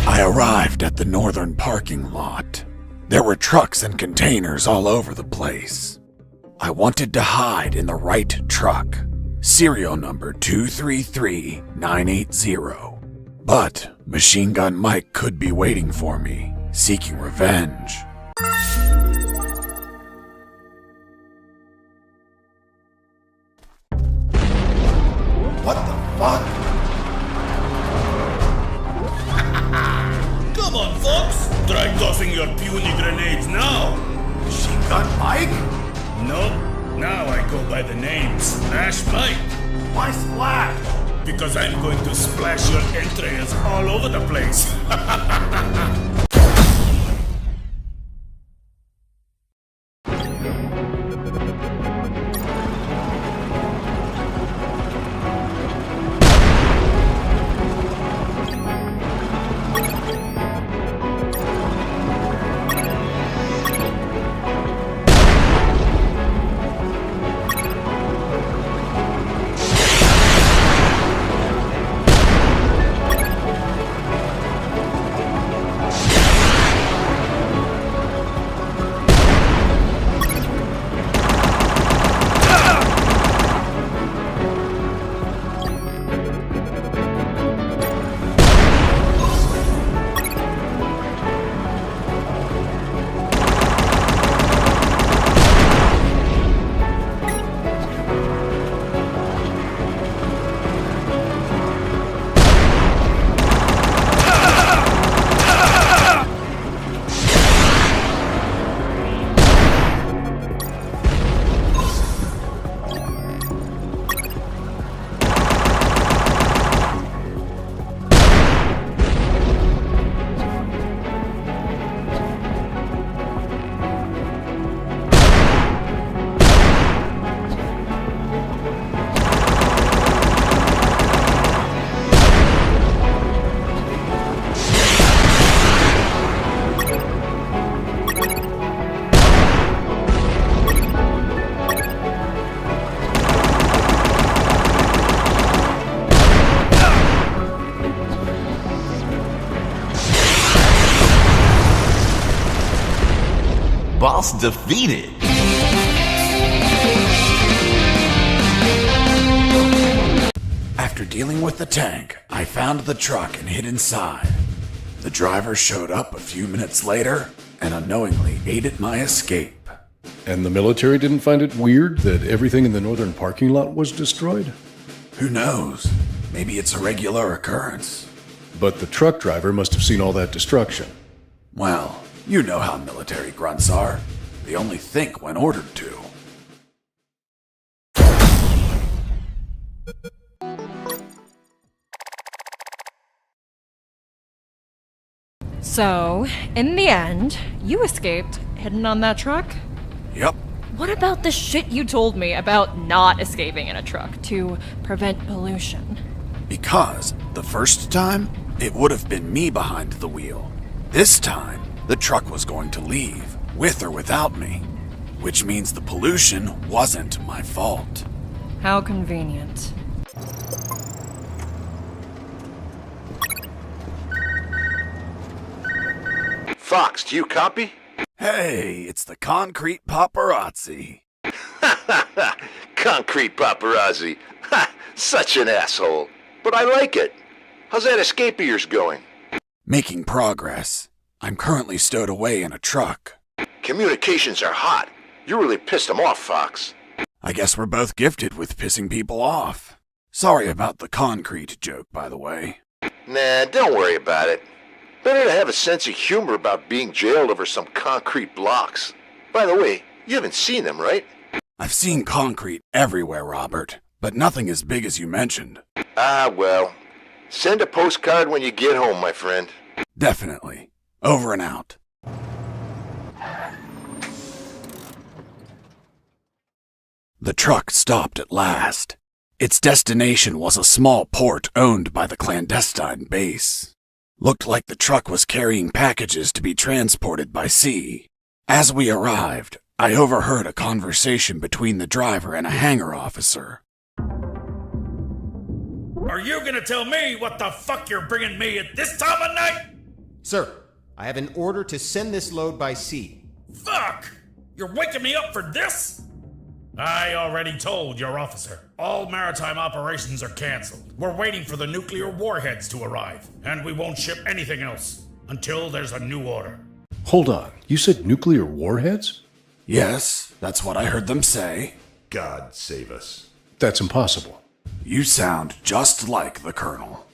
S1: I arrived at the northern parking lot. There were trucks and containers all over the place. I wanted to hide in the right truck, serial number 233980. But Machine Gun Mike could be waiting for me, seeking revenge.
S11: by the name Splash Mike.
S15: Why splash?
S11: Because I'm going to splash your entrails all over the place.
S8: Boss defeated.
S1: After dealing with the tank, I found the truck and hid inside. The driver showed up a few minutes later and unknowingly aided my escape.
S3: And the military didn't find it weird that everything in the northern parking lot was destroyed?
S1: Who knows? Maybe it's a regular occurrence.
S3: But the truck driver must have seen all that destruction.
S1: Well, you know how military grunts are. They only think when ordered to.
S6: So, in the end, you escaped, hidden on that truck?
S1: Yep.
S6: What about the shit you told me about not escaping in a truck to prevent pollution?
S1: Because the first time, it would have been me behind the wheel. This time, the truck was going to leave, with or without me. Which means the pollution wasn't my fault.
S6: How convenient.
S15: Fox, do you copy?
S1: Hey, it's the concrete paparazzi.
S15: Concrete paparazzi. Ha! Such an asshole. But I like it. How's that escape of yours going?
S1: Making progress. I'm currently stowed away in a truck.
S15: Communications are hot. You really pissed them off, Fox.
S1: I guess we're both gifted with pissing people off. Sorry about the concrete joke, by the way.
S15: Nah, don't worry about it. Better to have a sense of humor about being jailed over some concrete blocks. By the way, you haven't seen them, right?
S1: I've seen concrete everywhere, Robert, but nothing as big as you mentioned.
S15: Ah, well. Send a postcard when you get home, my friend.
S1: Definitely. Over and out. The truck stopped at last. Its destination was a small port owned by the clandestine base. Looked like the truck was carrying packages to be transported by sea. As we arrived, I overheard a conversation between the driver and a hangar officer.
S11: Are you gonna tell me what the fuck you're bringing me at this time of night?
S2: Sir, I have an order to send this load by sea.
S11: Fuck! You're waking me up for this? I already told your officer. All maritime operations are canceled. We're waiting for the nuclear warheads to arrive, and we won't ship anything else until there's a new order.
S3: Hold on, you said nuclear warheads?
S1: Yes, that's what I heard them say.
S5: God save us.
S3: That's impossible.
S1: You sound just like the Colonel.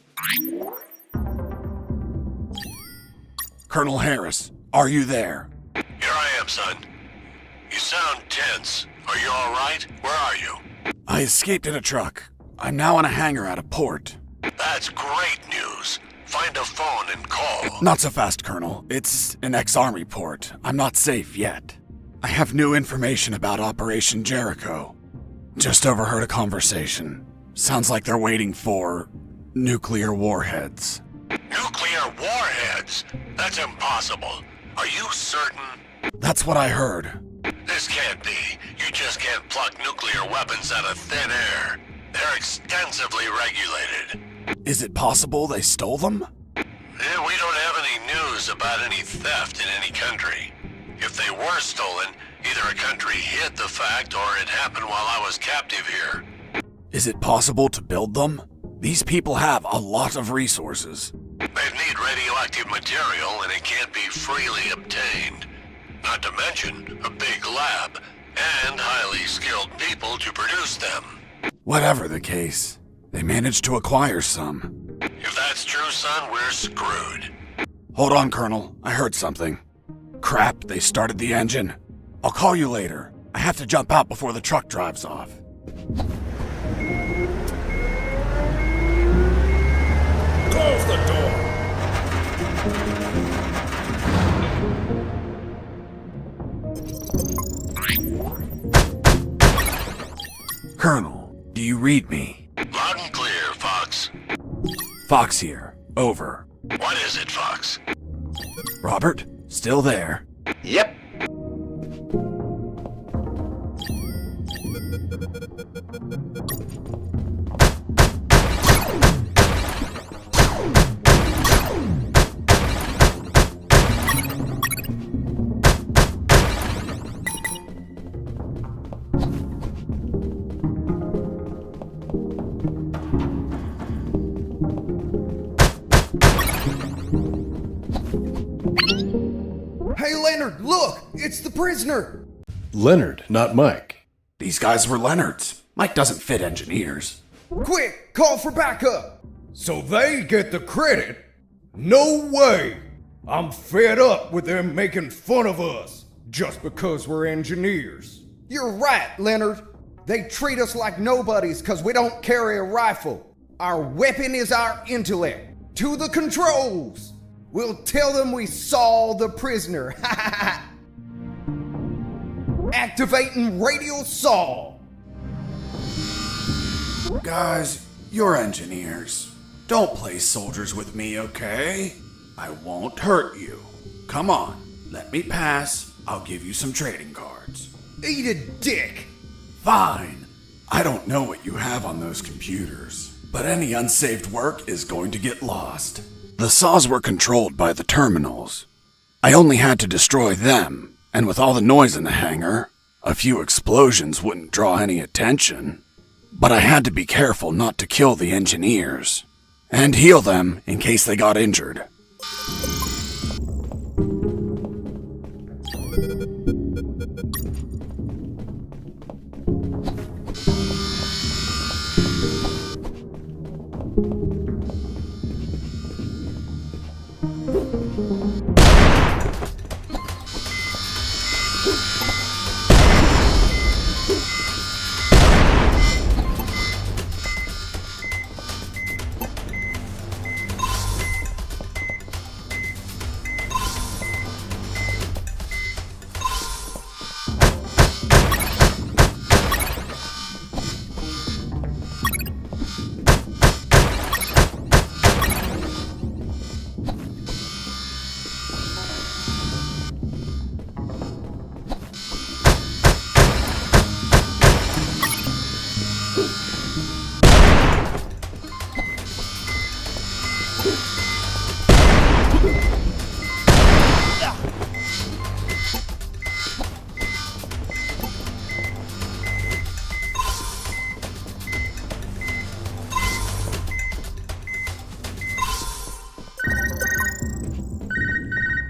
S1: Colonel Harris, are you there?
S4: Here I am, son. You sound tense. Are you alright? Where are you?
S1: I escaped in a truck. I'm now in a hangar at a port.
S4: That's great news. Find a phone and call.
S1: Not so fast, Colonel. It's an ex-army port. I'm not safe yet. I have new information about Operation Jericho. Just overheard a conversation. Sounds like they're waiting for nuclear warheads.
S4: Nuclear warheads? That's impossible. Are you certain?
S1: That's what I heard.
S4: This can't be. You just can't pluck nuclear weapons out of thin air. They're extensively regulated.
S1: Is it possible they stole them?
S4: We don't have any news about any theft in any country. If they were stolen, either a country hid the fact or it happened while I was captive here.
S1: Is it possible to build them? These people have a lot of resources.
S4: They'd need radioactive material and it can't be freely obtained. Not to mention a big lab and highly skilled people to produce them.
S1: Whatever the case, they managed to acquire some.
S4: If that's true, son, we're screwed.
S1: Hold on, Colonel. I heard something. Crap, they started the engine. I'll call you later. I have to jump out before the truck drives off.
S11: Close the door.
S1: Colonel, do you read me?
S4: Loud and clear, Fox.
S1: Fox here. Over.
S4: What is it, Fox?
S1: Robert? Still there?
S15: Yep.
S13: Hey, Leonard, look! It's the prisoner!
S3: Leonard, not Mike.
S1: These guys were Leonard's. Mike doesn't fit engineers.
S13: Quick, call for backup! So they get the credit? No way! I'm fed up with them making fun of us just because we're engineers. You're right, Leonard. They treat us like nobodies because we don't carry a rifle. Our weapon is our intellect. To the controls! We'll tell them we saw the prisoner. Activating radio saw.
S1: Guys, you're engineers. Don't play soldiers with me, okay? I won't hurt you. Come on, let me pass. I'll give you some trading cards.
S13: Eat a dick.
S1: Fine. I don't know what you have on those computers, but any unsaved work is going to get lost. The saws were controlled by the terminals. I only had to destroy them, and with all the noise in the hangar, a few explosions wouldn't draw any attention. But I had to be careful not to kill the engineers, and heal them in case they got injured.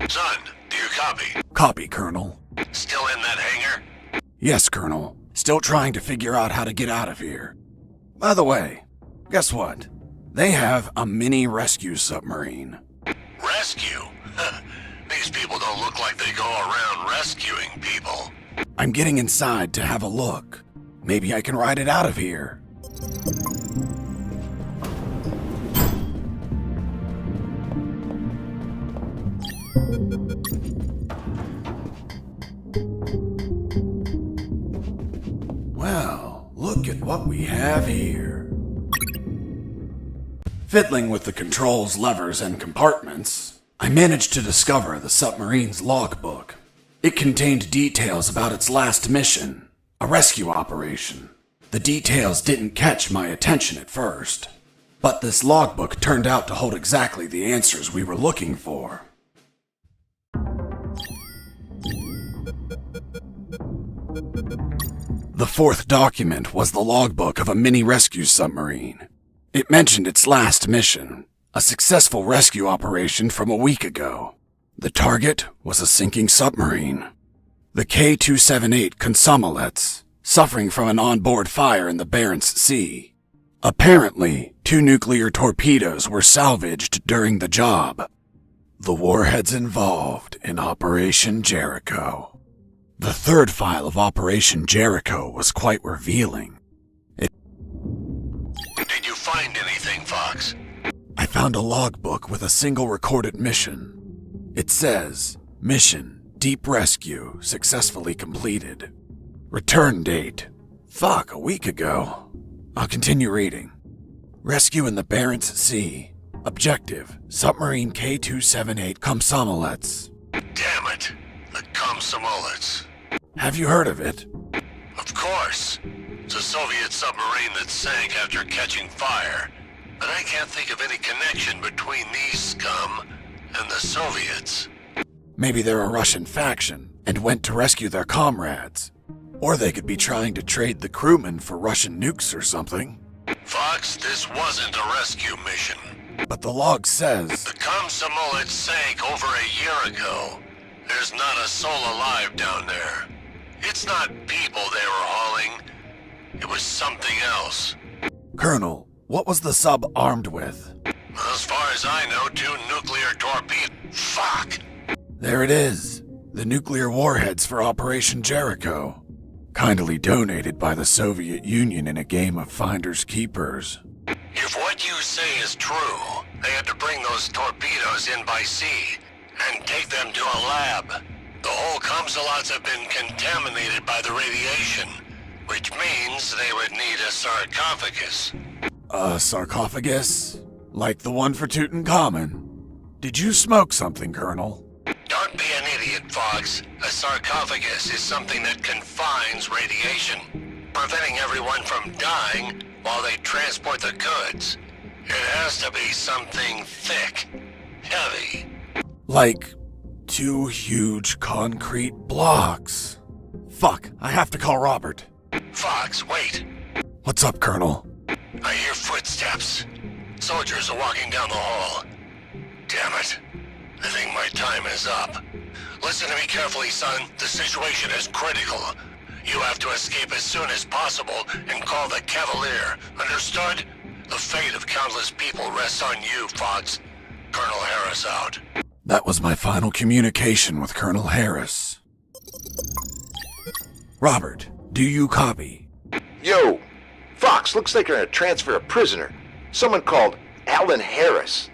S4: Son, do you copy?
S1: Copy, Colonel.
S4: Still in that hangar?
S1: Yes, Colonel. Still trying to figure out how to get out of here. By the way, guess what? They have a mini rescue submarine.
S4: Rescue? These people don't look like they go around rescuing people.
S1: I'm getting inside to have a look. Maybe I can ride it out of here. Well, look at what we have here. Fiddling with the controls, levers, and compartments, I managed to discover the submarine's logbook. It contained details about its last mission, a rescue operation. The details didn't catch my attention at first, but this logbook turned out to hold exactly the answers we were looking for. The fourth document was the logbook of a mini-rescue submarine. It mentioned its last mission, a successful rescue operation from a week ago. The target was a sinking submarine. The K-278 Consomolets, suffering from an onboard fire in the Barents Sea. Apparently, 2 nuclear torpedoes were salvaged during the job. The warheads involved in Operation Jericho. The third file of Operation Jericho was quite revealing.
S4: Did you find anything, Fox?
S1: I found a logbook with a single recorded mission. It says, Mission, Deep Rescue, successfully completed. Return date. Fuck, a week ago. I'll continue reading. Rescue in the Barents Sea. Objective, Submarine K-278 Komsomolets.
S4: Damn it. The Komsomolets.
S1: Have you heard of it?
S4: Of course. It's a Soviet submarine that sank after catching fire. But I can't think of any connection between these scum and the Soviets.
S1: Maybe they're a Russian faction and went to rescue their comrades. Or they could be trying to trade the crewmen for Russian nukes or something.
S4: Fox, this wasn't a rescue mission.
S1: But the log says...
S4: The Komsomolets sank over a year ago. There's not a soul alive down there. It's not people they were hauling. It was something else.
S1: Colonel, what was the sub armed with?
S4: As far as I know, 2 nuclear torpedoes. Fuck!
S1: There it is. The nuclear warheads for Operation Jericho. Kindly donated by the Soviet Union in a game of finders keepers.
S4: If what you say is true, they had to bring those torpedoes in by sea and take them to a lab. The whole Komsomolets have been contaminated by the radiation, which means they would need a sarcophagus.
S1: A sarcophagus? Like the one for Tutankhamun? Did you smoke something, Colonel?
S4: Don't be an idiot, Fox. A sarcophagus is something that confines radiation, preventing everyone from dying while they transport the goods. It has to be something thick, heavy.
S1: Like 2 huge concrete blocks. Fuck, I have to call Robert.
S4: Fox, wait.
S1: What's up, Colonel?
S4: I hear footsteps. Soldiers are walking down the hall. Damn it. I think my time is up. Listen to me carefully, son. The situation is critical. You have to escape as soon as possible and call the Cavalier. Understood? The fate of countless people rests on you, Fox. Colonel Harris out.
S1: That was my final communication with Colonel Harris. Robert, do you copy?
S15: Yo! Fox, looks like they're gonna transfer a prisoner. Someone called Alan Harris.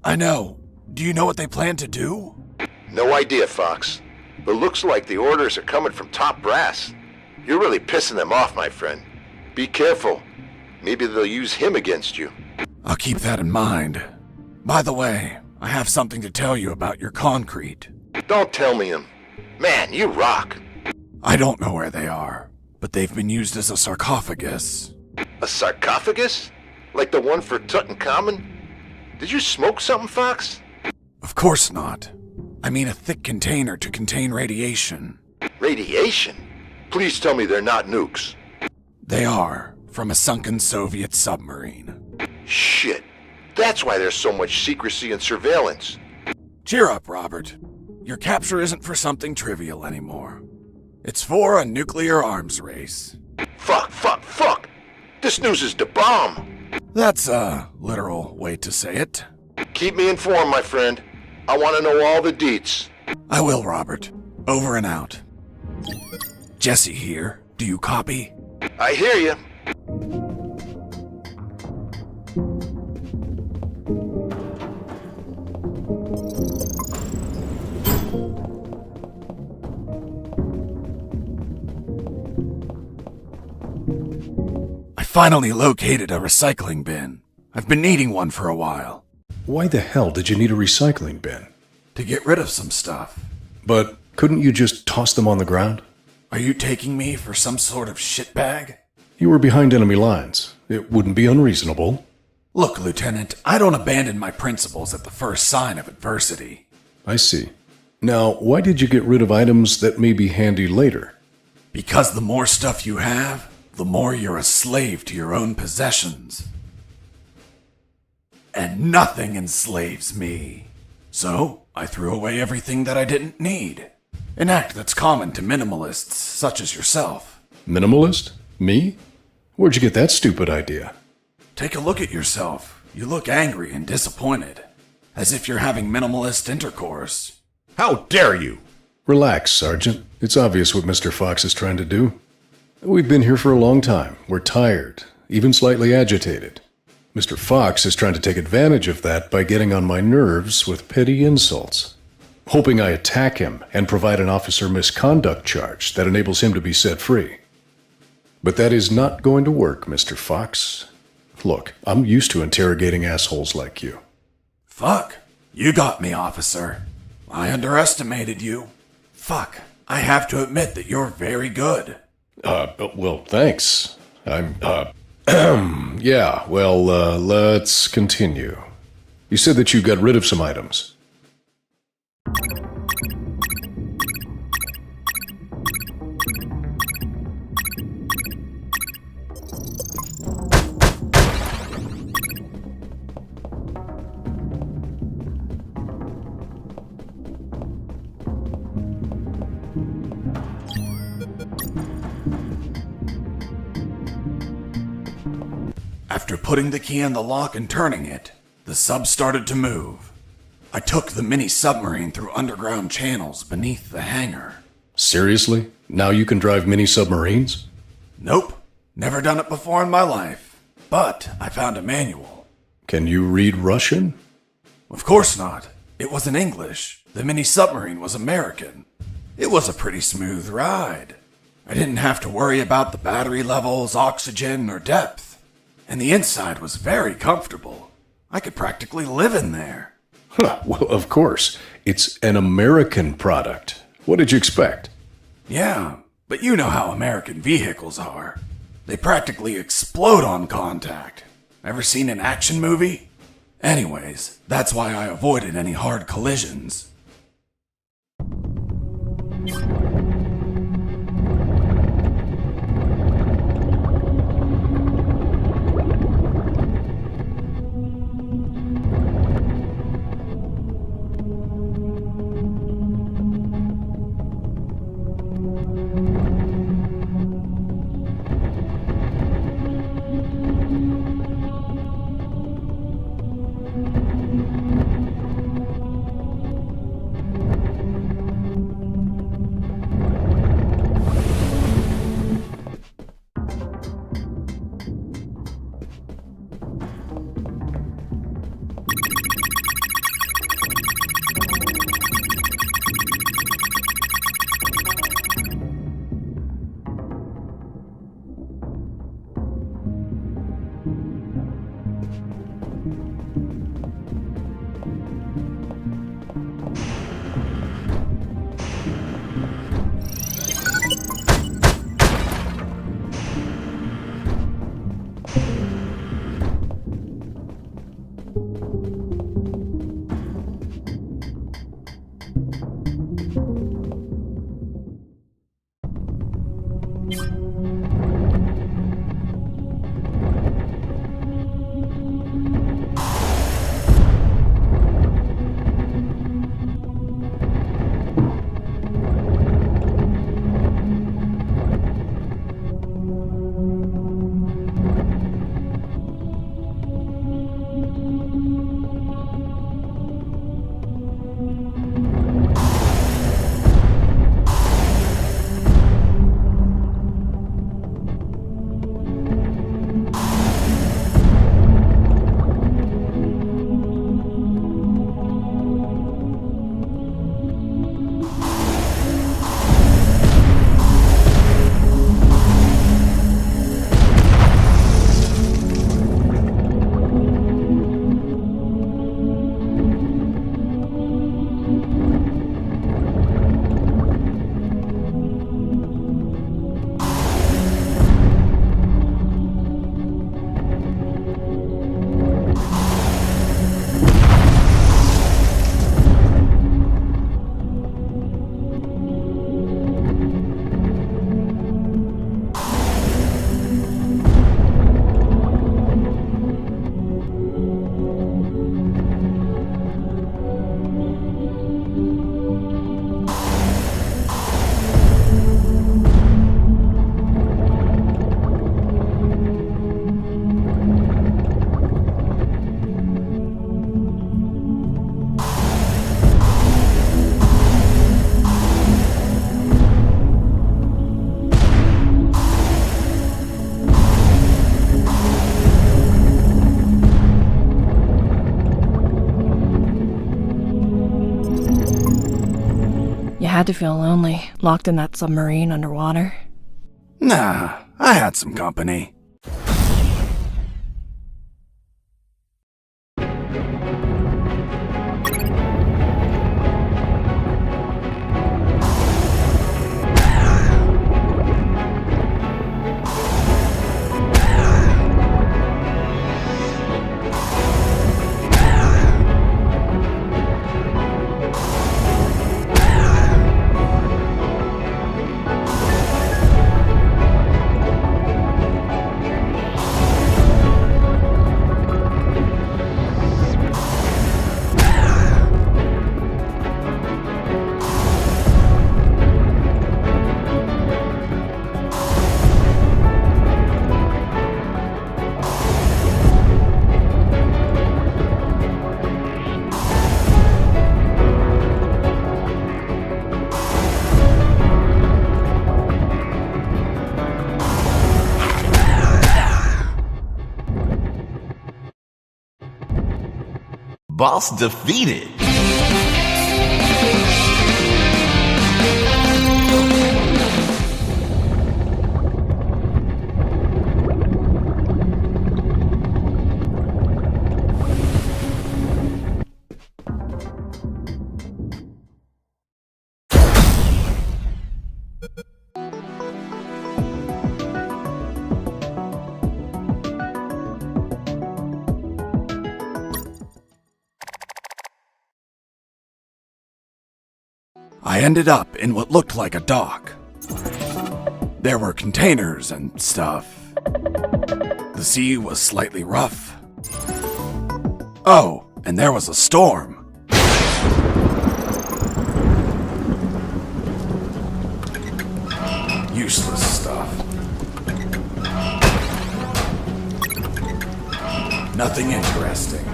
S1: I know. Do you know what they plan to do?
S15: No idea, Fox. But looks like the orders are coming from top brass. You're really pissing them off, my friend. Be careful. Maybe they'll use him against you.
S1: I'll keep that in mind. By the way, I have something to tell you about your concrete.
S15: Don't tell me him. Man, you rock.
S1: I don't know where they are, but they've been used as a sarcophagus.
S15: A sarcophagus? Like the one for Tutankhamun? Did you smoke something, Fox?
S1: Of course not. I mean a thick container to contain radiation.
S15: Radiation? Please tell me they're not nukes.
S1: They are, from a sunken Soviet submarine.
S15: Shit. That's why there's so much secrecy and surveillance.
S1: Cheer up, Robert. Your capture isn't for something trivial anymore. It's for a nuclear arms race.
S15: Fuck! This news is the bomb!
S1: That's a literal way to say it.
S15: Keep me informed, my friend. I want to know all the deets.
S1: I will, Robert. Over and out. Jesse here. Do you copy?
S15: I hear you.
S1: I finally located a recycling bin. I've been needing one for a while.
S3: Why the hell did you need a recycling bin?
S1: To get rid of some stuff.
S3: But couldn't you just toss them on the ground?
S1: Are you taking me for some sort of shitbag?
S3: You were behind enemy lines. It wouldn't be unreasonable.
S1: Look, Lieutenant, I don't abandon my principles at the first sign of adversity.
S3: I see. Now, why did you get rid of items that may be handy later?
S1: Because the more stuff you have, the more you're a slave to your own possessions. And nothing enslaves me. So, I threw away everything that I didn't need. An act that's common to minimalists such as yourself.
S3: Minimalist? Me? Where'd you get that stupid idea?
S1: Take a look at yourself. You look angry and disappointed. As if you're having minimalist intercourse.
S5: How dare you?
S3: Relax, Sergeant. It's obvious what Mr. Fox is trying to do. We've been here for a long time. We're tired, even slightly agitated. Mr. Fox is trying to take advantage of that by getting on my nerves with petty insults, hoping I attack him and provide an officer misconduct charge that enables him to be set free. But that is not going to work, Mr. Fox. Look, I'm used to interrogating assholes like you.
S1: Fuck. You got me, officer. I underestimated you. Fuck. I have to admit that you're very good.
S3: Well, thanks. Yeah, well, let's continue. You said that you got rid of some items.
S1: After putting the key in the lock and turning it, the sub started to move. I took the mini submarine through underground channels beneath the hangar.
S3: Seriously? Now you can drive mini submarines?
S1: Nope. Never done it before in my life. But I found a manual.
S3: Can you read Russian?
S1: Of course not. It was in English. The mini submarine was American. It was a pretty smooth ride. I didn't have to worry about the battery levels, oxygen, or depth. And the inside was very comfortable. I could practically live in there.
S3: Huh, well, of course. It's an American product. What did you expect?
S1: Yeah, but you know how American vehicles are. They practically explode on contact. Ever seen an action movie? Anyways, that's why I avoided any hard collisions.
S6: had to feel lonely, locked in that submarine underwater.
S1: Nah, I had some company.
S8: Boss defeated.
S1: I ended up in what looked like a dock. There were containers and stuff. The sea was slightly rough. Oh, and there was a storm. Useless stuff. Nothing interesting.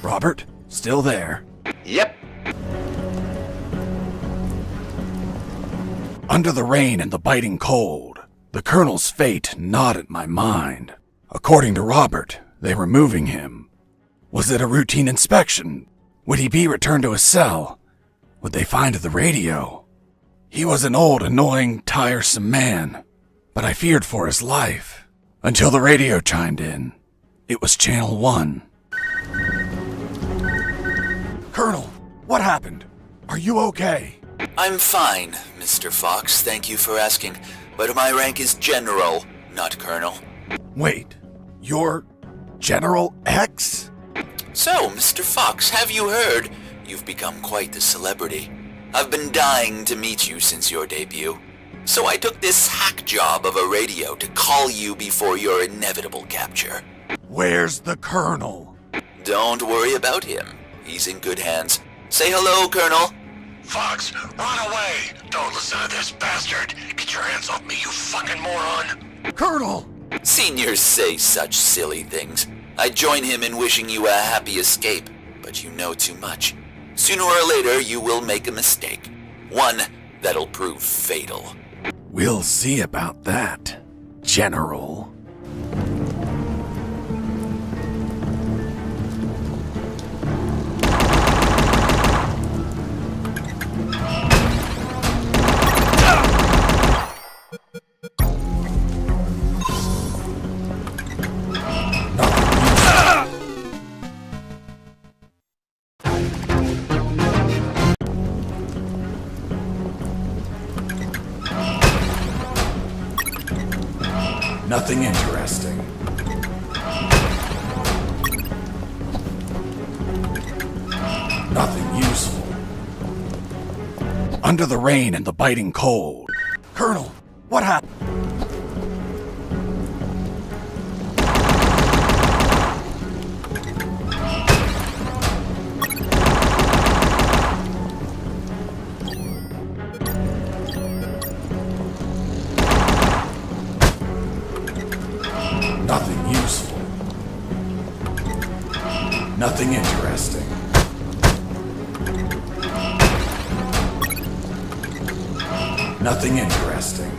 S1: Robert, still there?
S15: Yep.
S1: Under the rain and the biting cold, the Colonel's fate gnawed at my mind. According to Robert, they were moving him. Was it a routine inspection? Would he be returned to his cell? Would they find the radio? He was an old, annoying, tiresome man, but I feared for his life. Until the radio chimed in. It was Channel 1. Colonel, what happened? Are you okay?
S16: I'm fine, Mr. Fox, thank you for asking. But my rank is General, not Colonel.
S1: Wait, you're General X?
S16: So, Mr. Fox, have you heard? You've become quite the celebrity. I've been dying to meet you since your debut. So I took this hack job of a radio to call you before your inevitable capture.
S1: Where's the Colonel?
S16: Don't worry about him. He's in good hands. Say hello, Colonel.
S4: Fox, run away! Don't listen to this bastard! Get your hands off me, you fucking moron!
S1: Colonel!
S16: Seniors say such silly things. I join him in wishing you a happy escape, but you know too much. Sooner or later, you will make a mistake. One that'll prove fatal.
S1: We'll see about that, General. Nothing interesting. Nothing useful. Under the rain and the biting cold. Colonel, what happened? Nothing useful. Nothing interesting. Nothing interesting.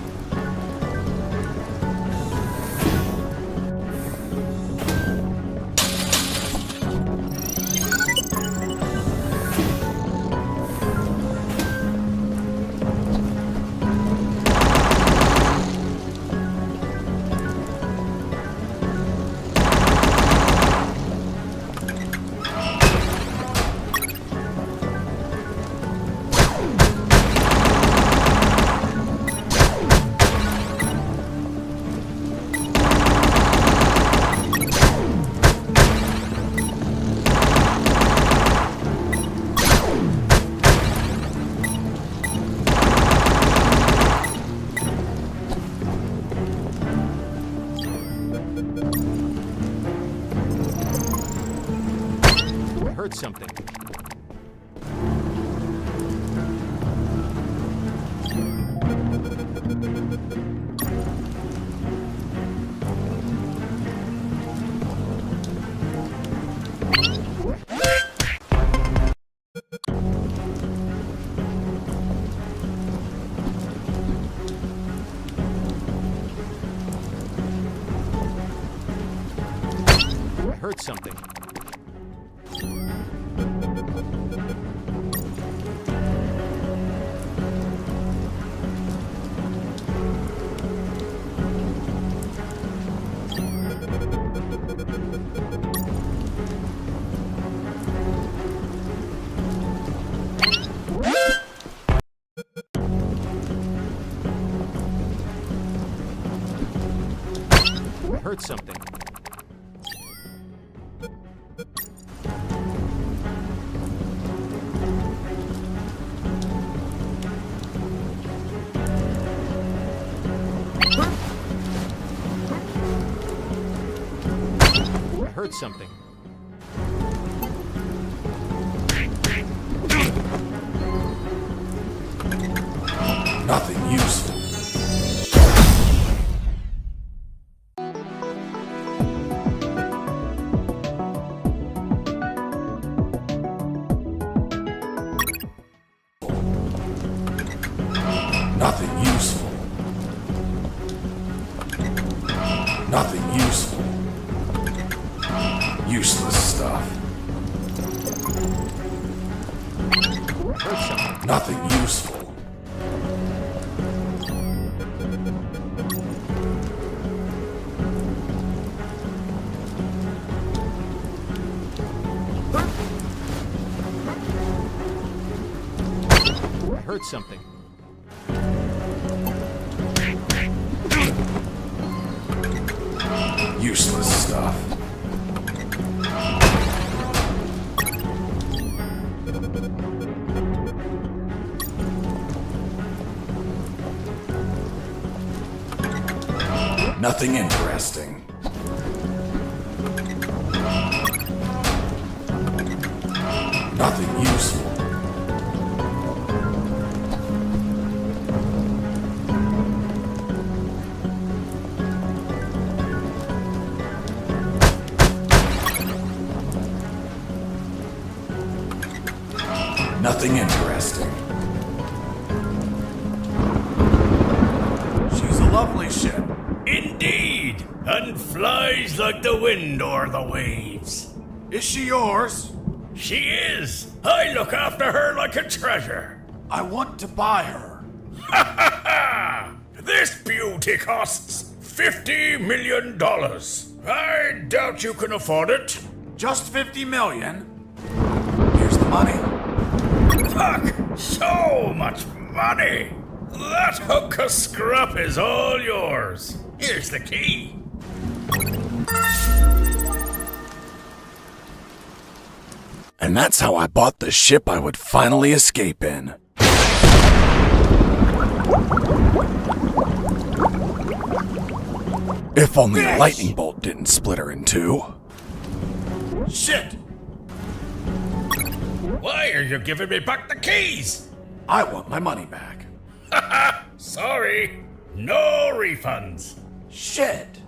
S2: something. I heard something. I heard something. I heard something.
S1: Nothing useful. Nothing useful. Nothing useful. Useless stuff. Nothing useful.
S2: I heard something.
S1: Useless stuff. Nothing interesting. Nothing useful. Nothing interesting.
S11: She's a lovely ship. Indeed, and flies like the wind or the waves.
S1: Is she yours?
S11: She is. I look after her like a treasure.
S1: I want to buy her.
S11: Ha ha ha! This beauty costs $50 million. I doubt you can afford it.
S1: Just 50 million? Here's the money.
S11: Fuck! So much money! That hunk of scrap is all yours. Here's the key.
S1: And that's how I bought the ship I would finally escape in. If only a lightning bolt didn't split her in two.
S11: Shit! Why are you giving me back the keys?
S1: I want my money back.
S11: Haha! Sorry. No refunds.
S1: Shit!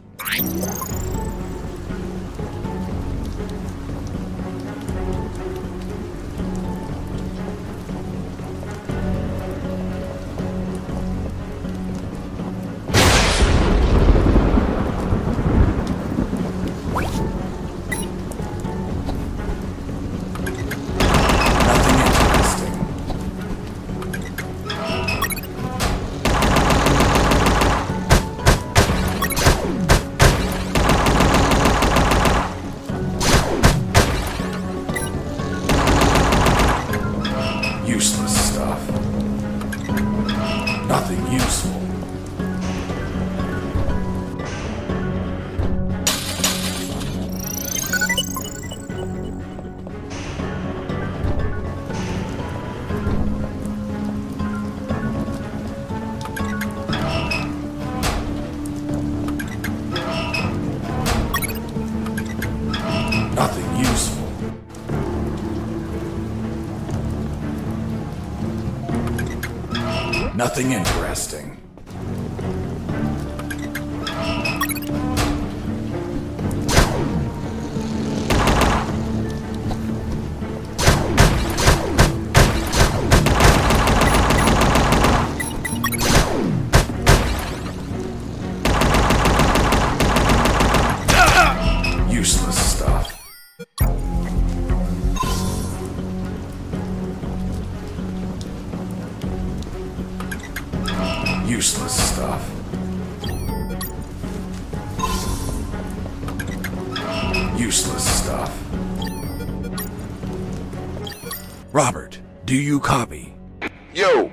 S1: Nothing interesting. Useless stuff. Useless stuff. Useless stuff. Robert, do you copy?
S15: Yo!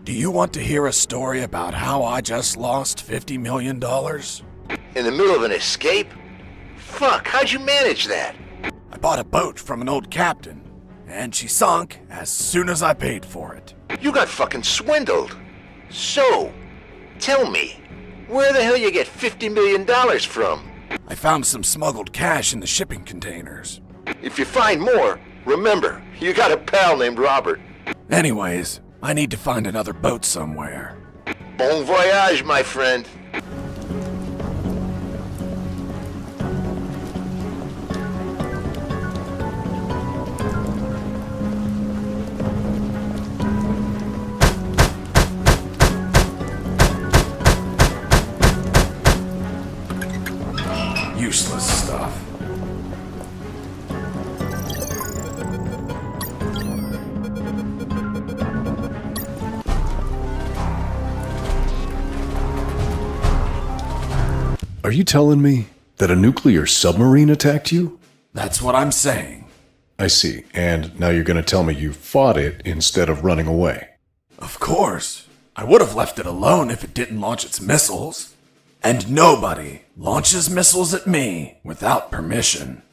S1: Do you want to hear a story about how I just lost $50 million?
S15: In the middle of an escape? Fuck, how'd you manage that?
S1: I bought a boat from an old captain, and she sunk as soon as I paid for it.
S15: You got fucking swindled. So, tell me, where the hell you get $50 million from?
S1: I found some smuggled cash in the shipping containers.
S15: If you find more, remember, you got a pal named Robert.
S1: Anyways, I need to find another boat somewhere.
S15: Bon voyage, my friend.
S1: Useless stuff.
S3: Are you telling me that a nuclear submarine attacked you?
S1: That's what I'm saying.
S3: I see. And now you're going to tell me you fought it instead of running away.
S1: Of course. I would have left it alone if it didn't launch its missiles. And nobody launches missiles at me without permission.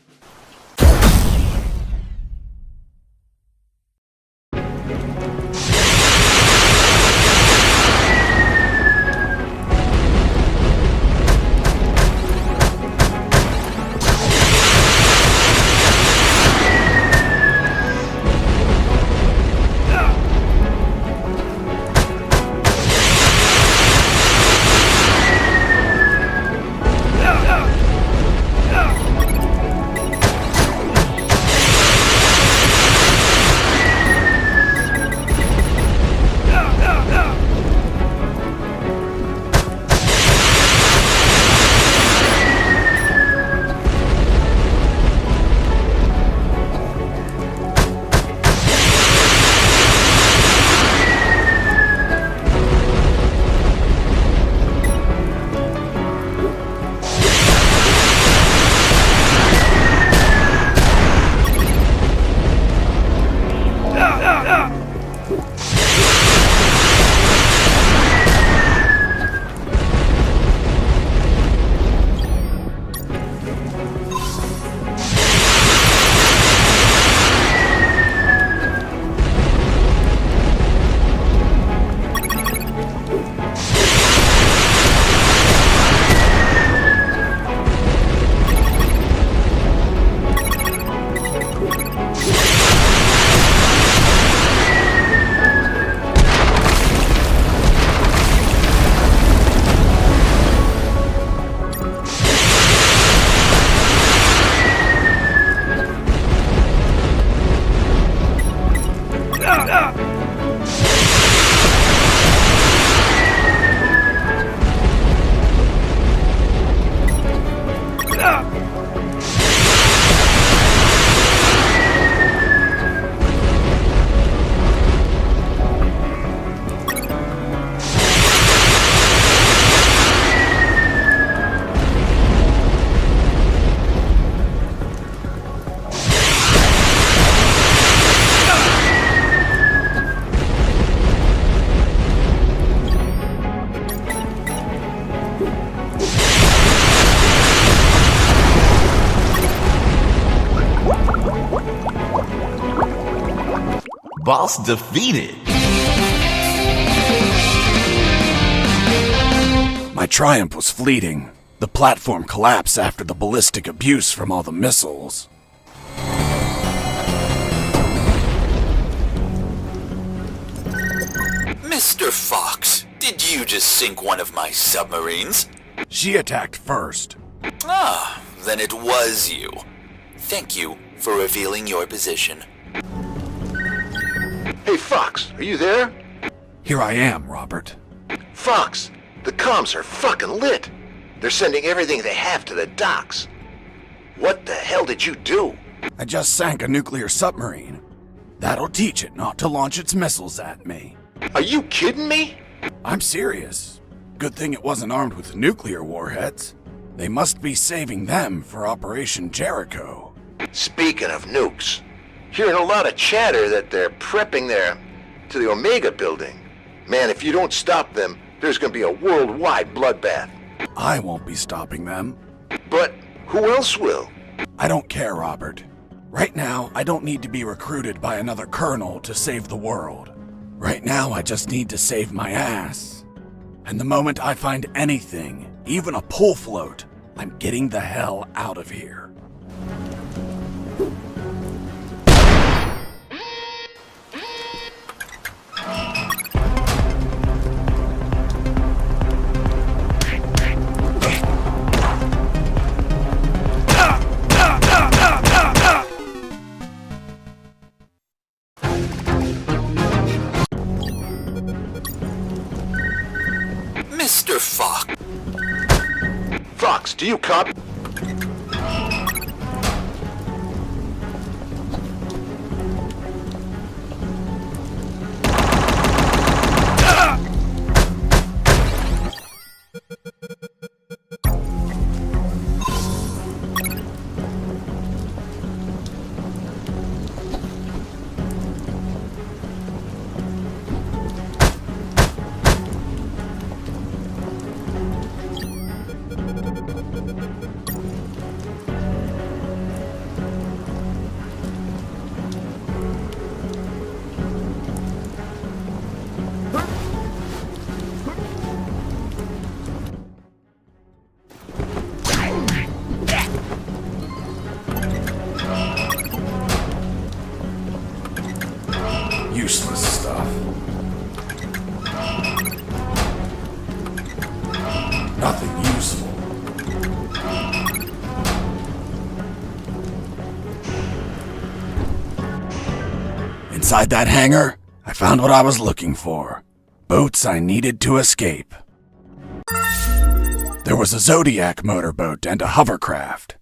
S8: Boss defeated.
S1: My triumph was fleeting. The platform collapsed after the ballistic abuse from all the missiles.
S16: Mr. Fox, did you just sink one of my submarines?
S1: She attacked first.
S16: Ah, then it was you. Thank you for revealing your position.
S15: Hey, Fox, are you there?
S1: Here I am, Robert.
S15: Fox, the comms are fucking lit. They're sending everything they have to the docks. What the hell did you do?
S1: I just sank a nuclear submarine. That'll teach it not to launch its missiles at me.
S15: Are you kidding me?
S1: I'm serious. Good thing it wasn't armed with nuclear warheads. They must be saving them for Operation Jericho.
S15: Speaking of nukes, hearing a lot of chatter that they're prepping to the Omega building. Man, if you don't stop them, there's gonna be a worldwide bloodbath.
S1: I won't be stopping them.
S15: But who else will?
S1: I don't care, Robert. Right now, I don't need to be recruited by another colonel to save the world. Right now, I just need to save my ass. And the moment I find anything, even a pull float, I'm getting the hell out of here.
S16: Mr. Fox.
S15: Fox, do you copy?
S1: Useless stuff. Nothing useful. Inside that hangar, I found what I was looking for. Boats I needed to escape. There was a Zodiac motorboat and a hovercraft.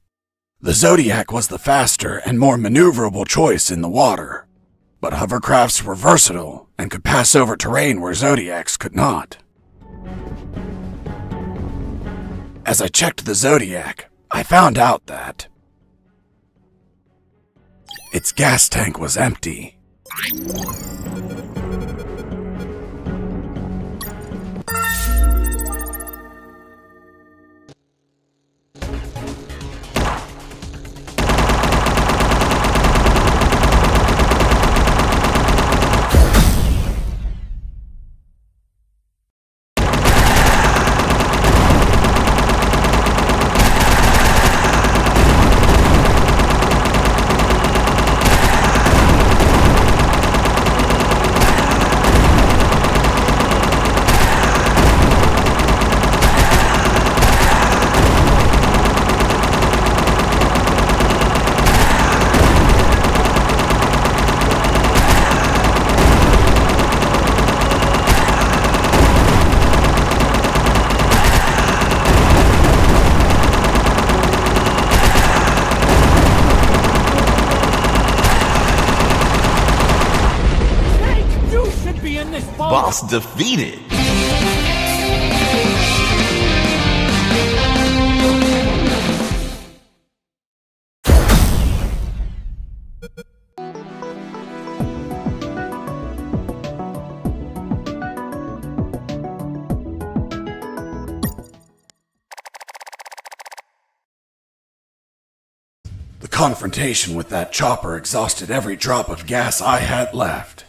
S1: The Zodiac was the faster and more maneuverable choice in the water. But hovercrafts were versatile and could pass over terrain where Zodiacs could not. As I checked the Zodiac, I found out that its gas tank was empty.
S8: Boss defeated.
S1: The confrontation with that chopper exhausted every drop of gas I had left.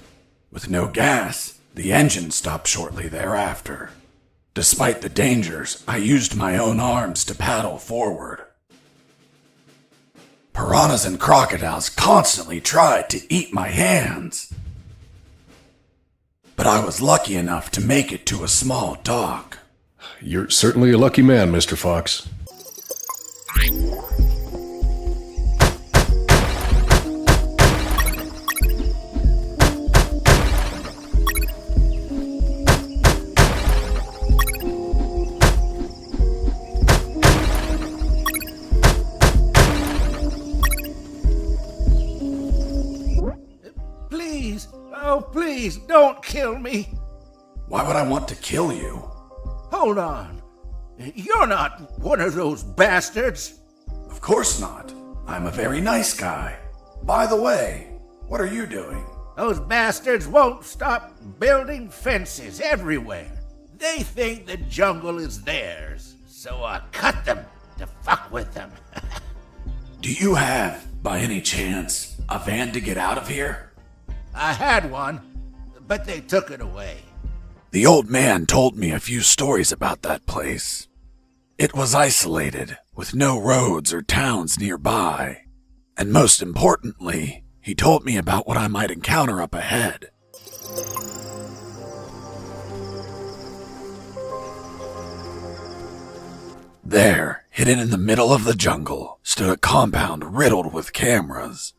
S1: With no gas, the engine stopped shortly thereafter. Despite the dangers, I used my own arms to paddle forward. Piranhas and crocodiles constantly tried to eat my hands. but I was lucky enough to make it to a small dock.
S3: You're certainly a lucky man, Mr. Fox.
S17: Please, oh please, don't kill me.
S1: Why would I want to kill you?
S17: Hold on. You're not one of those bastards.
S1: Of course not. I'm a very nice guy. By the way, what are you doing?
S17: Those bastards won't stop building fences everywhere. They think the jungle is theirs, so I cut them to fuck with them.
S1: Do you have, by any chance, a van to get out of here?
S17: I had one, but they took it away.
S1: The old man told me a few stories about that place. It was isolated, with no roads or towns nearby. And most importantly, he told me about what I might encounter up ahead. There, hidden in the middle of the jungle, stood a compound riddled with cameras.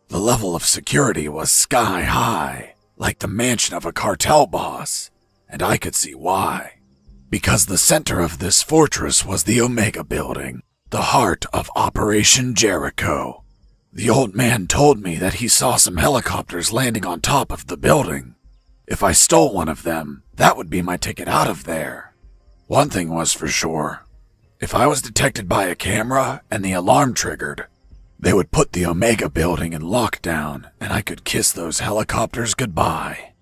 S1: The level of security was sky high, like the mansion of a cartel boss, and I could see why. Because the center of this fortress was the Omega building, the heart of Operation Jericho. The old man told me that he saw some helicopters landing on top of the building. If I stole one of them, that would be my ticket out of there. One thing was for sure. If I was detected by a camera and the alarm triggered, they would put the Omega building in lockdown and I could kiss those helicopters goodbye.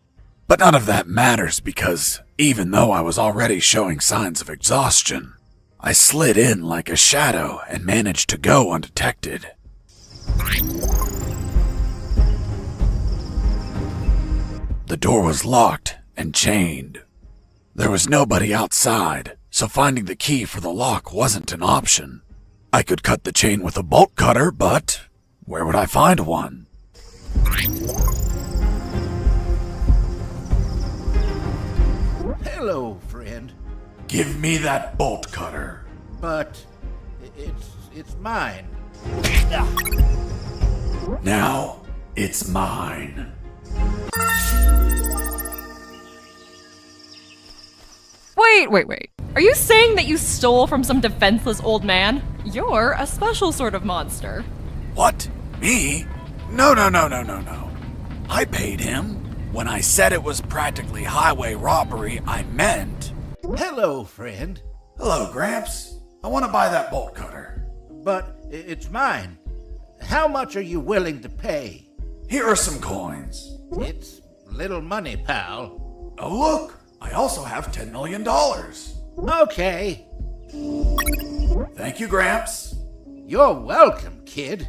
S1: But none of that matters because even though I was already showing signs of exhaustion, I slid in like a shadow and managed to go undetected. The door was locked and chained. There was nobody outside, so finding the key for the lock wasn't an option. I could cut the chain with a bolt cutter, but where would I find one?
S17: Hello, friend.
S1: Give me that bolt cutter.
S17: But it's mine.
S1: Now it's mine.
S6: Wait. Are you saying that you stole from some defenseless old man? You're a special sort of monster.
S1: What? Me? No. I paid him. When I said it was practically highway robbery, I meant...
S17: Hello, friend.
S1: Hello, Gramps. I want to buy that bolt cutter.
S17: But it's mine. How much are you willing to pay?
S1: Here are some coins.
S17: It's little money, pal.
S1: Oh, look. I also have $10 million.
S17: Okay.
S1: Thank you, Gramps.
S17: You're welcome, kid.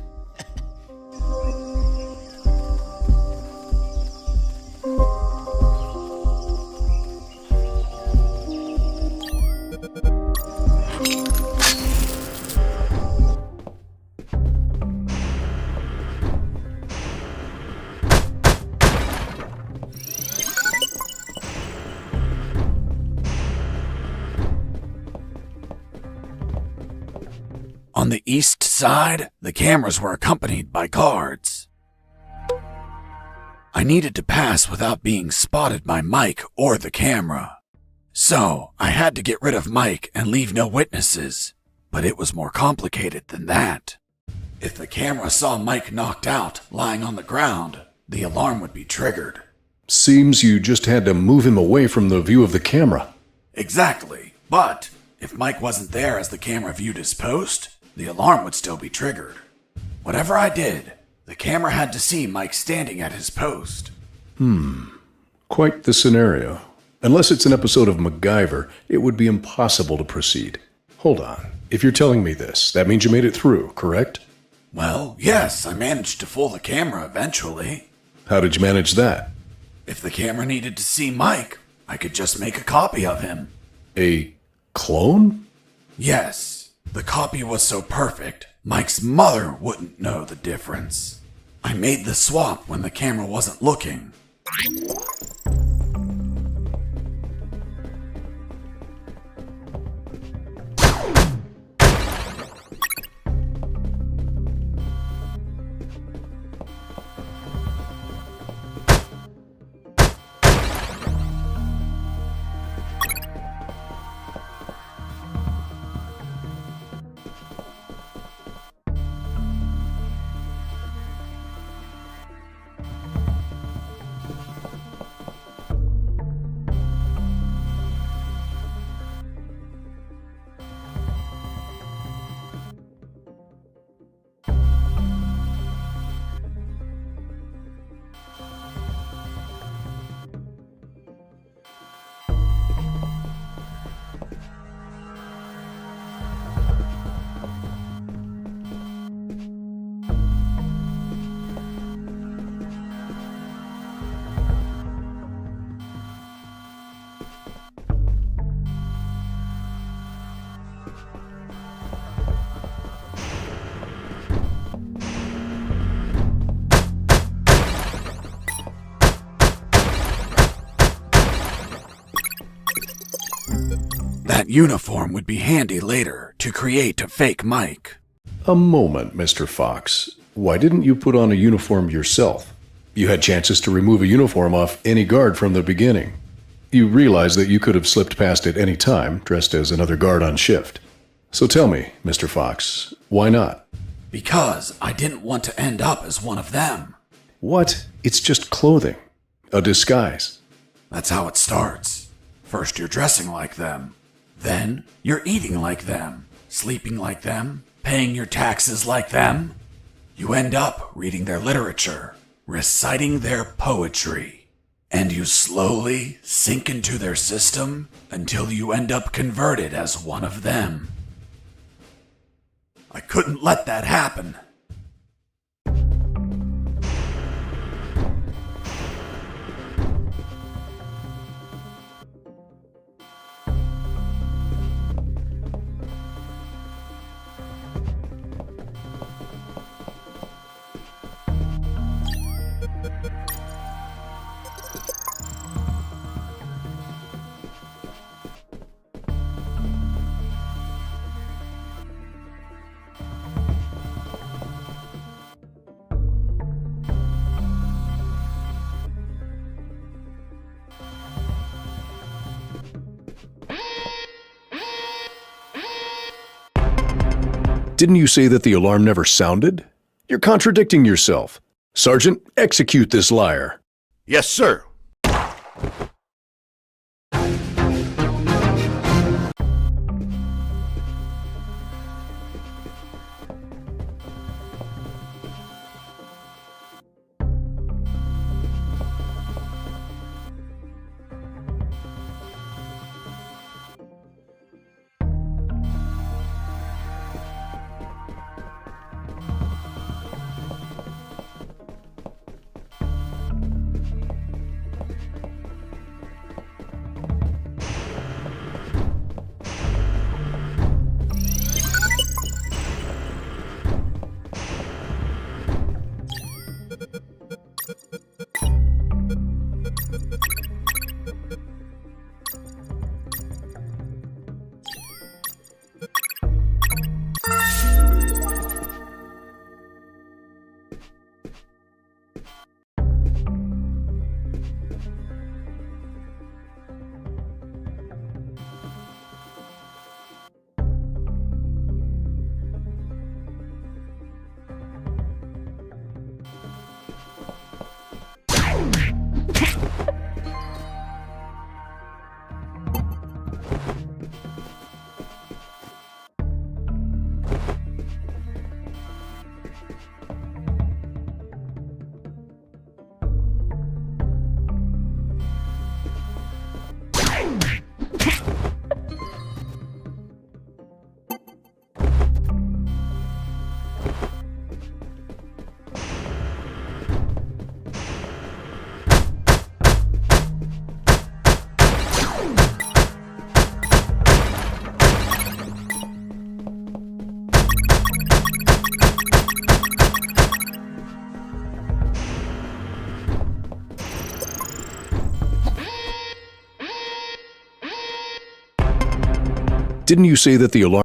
S1: On the east side, the cameras were accompanied by guards. I needed to pass without being spotted by Mike or the camera. So, I had to get rid of Mike and leave no witnesses. But it was more complicated than that. If the camera saw Mike knocked out, lying on the ground, the alarm would be triggered.
S3: Seems you just had to move him away from the view of the camera.
S1: Exactly, but if Mike wasn't there as the camera viewed his post, the alarm would still be triggered. Whatever I did, the camera had to see Mike standing at his post.
S3: Quite the scenario. Unless it's an episode of MacGyver, it would be impossible to proceed. Hold on. If you're telling me this, that means you made it through, correct?
S1: Well, yes, I managed to fool the camera eventually.
S3: How did you manage that?
S1: If the camera needed to see Mike, I could just make a copy of him.
S3: A clone?
S1: Yes. The copy was so perfect, Mike's mother wouldn't know the difference. I made the swap when the camera wasn't looking. That uniform would be handy later to create a fake Mike.
S3: A moment, Mr. Fox. Why didn't you put on a uniform yourself? You had chances to remove a uniform off any guard from the beginning. You realize that you could have slipped past at any time, dressed as another guard on shift. So tell me, Mr. Fox, why not?
S1: Because I didn't want to end up as one of them.
S3: What? It's just clothing. A disguise.
S1: That's how it starts. First you're dressing like them. Then you're eating like them, sleeping like them, paying your taxes like them. You end up reading their literature, reciting their poetry, and you slowly sink into their system until you end up converted as one of them. I couldn't let that happen.
S3: Didn't you say that the alarm never sounded? You're contradicting yourself. Sergeant, execute this liar.
S5: Yes, sir.
S3: Didn't you say that the alarm...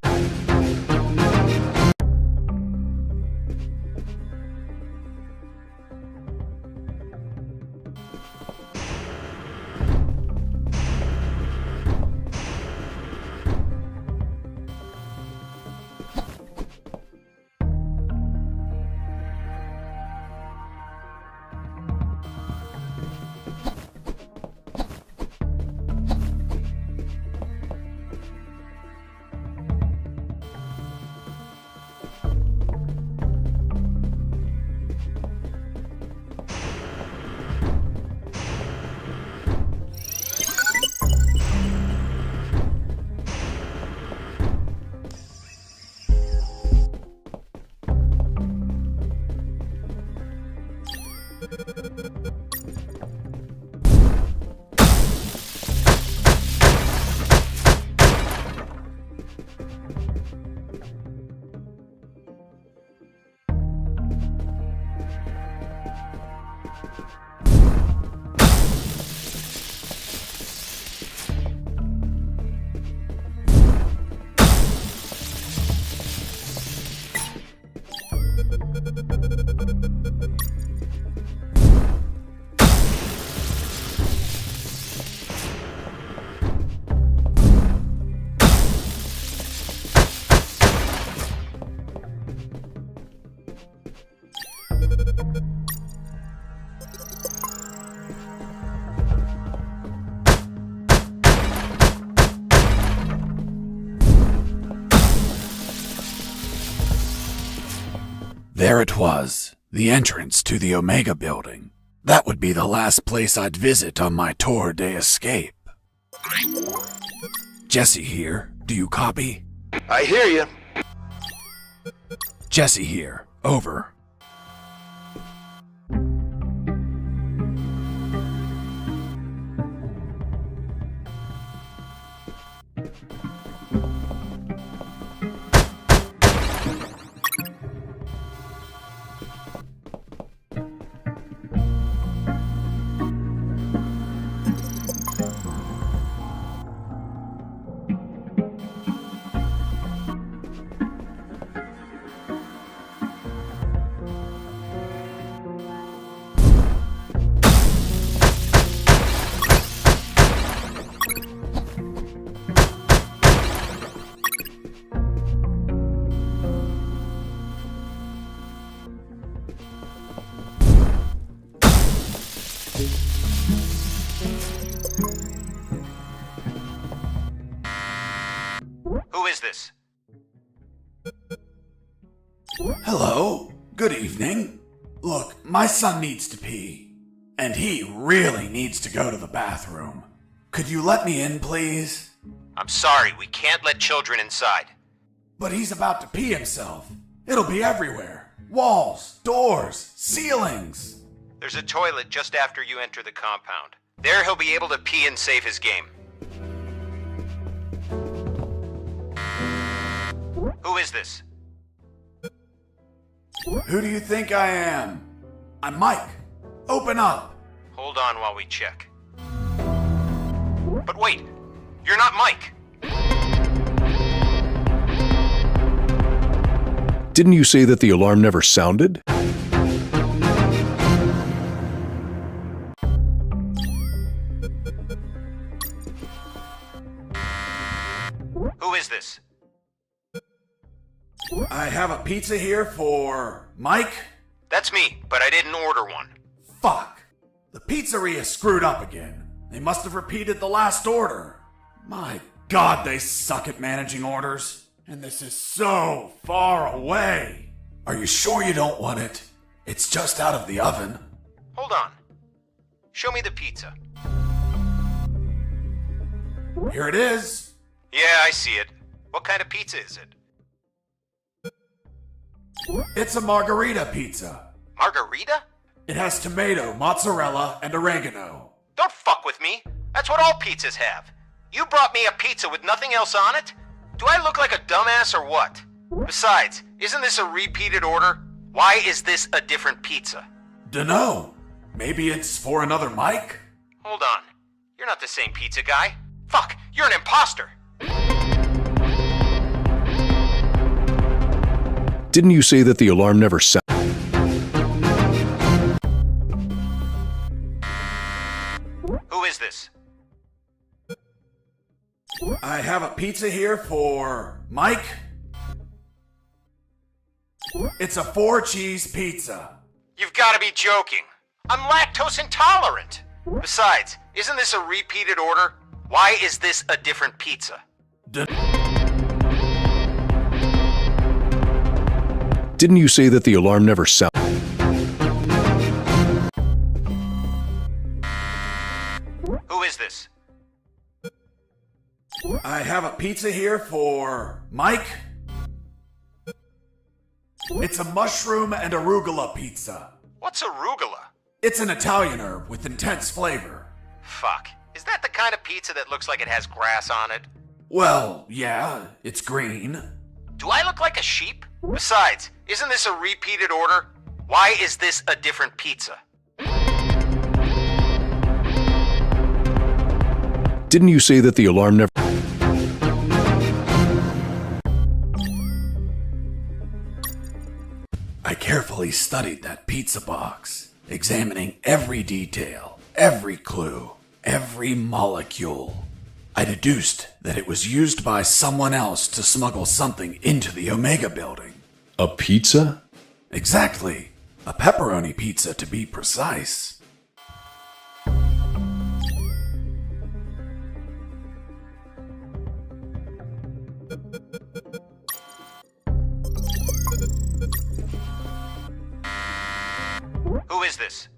S1: There it was, the entrance to the Omega building. That would be the last place I'd visit on my tour de escape. Jesse here. Do you copy?
S15: I hear you.
S1: Jesse here. Over.
S2: Who is this?
S1: Hello. Good evening. Look, my son needs to pee. And he really needs to go to the bathroom. Could you let me in, please?
S2: I'm sorry, we can't let children inside.
S1: But he's about to pee himself. It'll be everywhere. Walls, doors, ceilings.
S2: There's a toilet just after you enter the compound. There he'll be able to pee and save his game. Who is this?
S1: Who do you think I am? I'm Mike. Open up.
S2: Hold on while we check. But wait, you're not Mike.
S3: Didn't you say that the alarm never sounded?
S2: Who is this?
S1: I have a pizza here for Mike.
S2: That's me, but I didn't order one.
S1: Fuck. The pizzeria screwed up again. They must have repeated the last order. My God, they suck at managing orders. And this is so far away. Are you sure you don't want it? It's just out of the oven.
S2: Hold on. Show me the pizza.
S1: Here it is.
S2: Yeah, I see it. What kind of pizza is it?
S1: It's a margarita pizza.
S2: Margarita?
S1: It has tomato, mozzarella, and oregano.
S2: Don't fuck with me. That's what all pizzas have. You brought me a pizza with nothing else on it? Do I look like a dumbass or what? Besides, isn't this a repeated order? Why is this a different pizza?
S1: Dunno. Maybe it's for another Mike?
S2: Hold on. You're not the same pizza guy. Fuck, you're an imposter.
S3: Didn't you say that the alarm never sounded?
S2: Who is this?
S1: I have a pizza here for Mike. It's a 4-cheese pizza.
S2: You've got to be joking. I'm lactose intolerant. Besides, isn't this a repeated order? Why is this a different pizza?
S3: Didn't you say that the alarm never sounded?
S2: Who is this?
S1: I have a pizza here for Mike. It's a mushroom and arugula pizza.
S2: What's arugula?
S1: It's an Italian herb with intense flavor.
S2: Fuck. Is that the kind of pizza that looks like it has grass on it?
S1: Well, yeah, it's green.
S2: Do I look like a sheep? Besides, isn't this a repeated order? Why is this a different pizza?
S3: Didn't you say that the alarm never...
S1: I carefully studied that pizza box, examining every detail, every clue, every molecule. I deduced that it was used by someone else to smuggle something into the Omega building.
S3: A pizza?
S1: Exactly. A pepperoni pizza, to be precise. is this?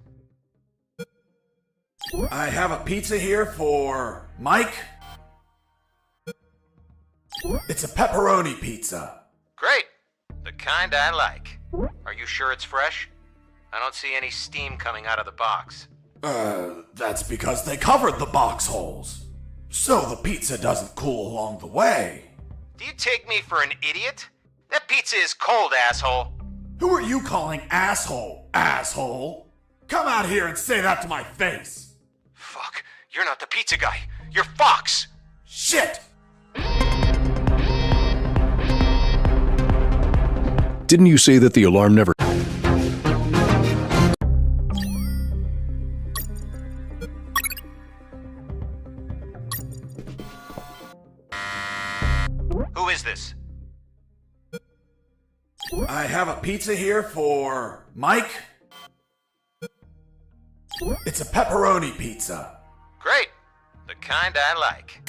S1: I have a pizza here for Mike. It's a pepperoni pizza.
S2: Great. The kind I like. Are you sure it's fresh? I don't see any steam coming out of the box.
S1: That's because they covered the box holes. So the pizza doesn't cool along the way.
S2: Do you take me for an idiot? That pizza is cold, asshole.
S1: Who are you calling asshole, asshole? Come out here and say that to my face.
S2: Fuck, you're not the pizza guy. You're Fox.
S1: Shit!
S3: Didn't you say that the alarm never...
S2: Who is this?
S1: I have a pizza here for Mike. It's a pepperoni pizza.
S2: Great. The kind I like.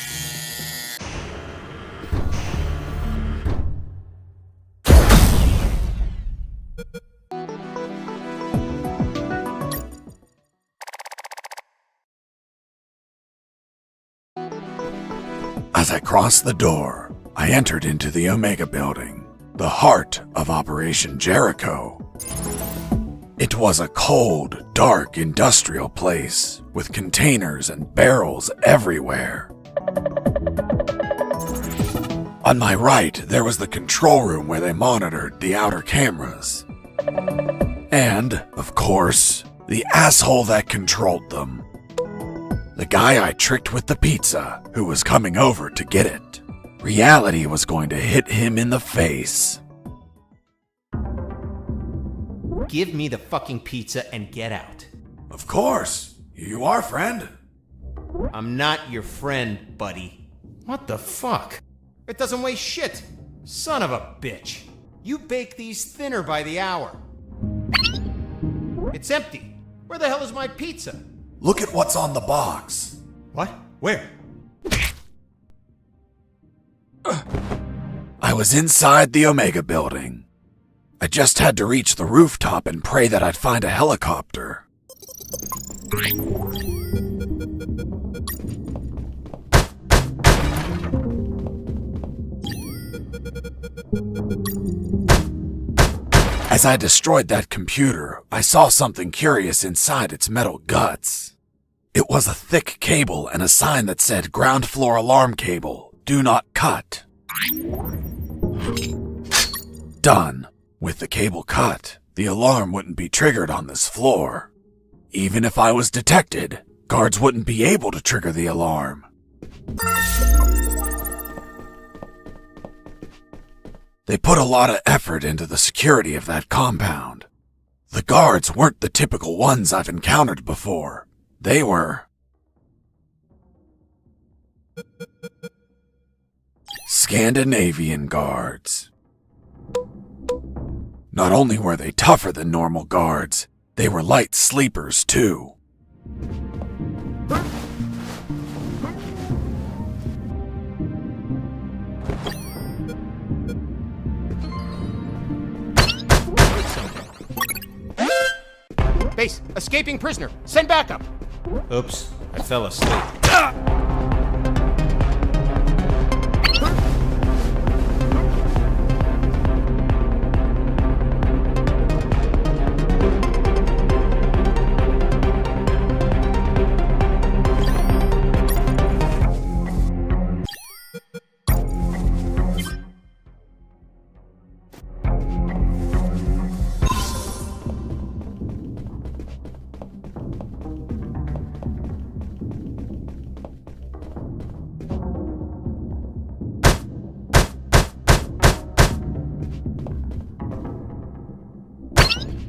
S1: As I crossed the door, I entered into the Omega building, the heart of Operation Jericho. It was a cold, dark industrial place with containers and barrels everywhere. On my right, there was the control room where they monitored the outer cameras. And, of course, the asshole that controlled them. The guy I tricked with the pizza, who was coming over to get it. Reality was going to hit him in the face.
S2: Give me the fucking pizza and get out.
S1: Of course. You are, friend.
S2: I'm not your friend, buddy. What the fuck? It doesn't weigh shit. Son of a bitch. You bake these thinner by the hour. It's empty. Where the hell is my pizza?
S1: Look at what's on the box.
S2: What? Where?
S1: I was inside the Omega building. I just had to reach the rooftop and pray that I'd find a helicopter. As I destroyed that computer, I saw something curious inside its metal guts. It was a thick cable and a sign that said ground floor alarm cable, do not cut. Done. With the cable cut, the alarm wouldn't be triggered on this floor. Even if I was detected, guards wouldn't be able to trigger the alarm. They put a lot of effort into the security of that compound. The guards weren't the typical ones I've encountered before. They were Scandinavian guards. Not only were they tougher than normal guards, they were light sleepers too.
S2: Base, escaping prisoner. Send backup. Oops, I fell asleep.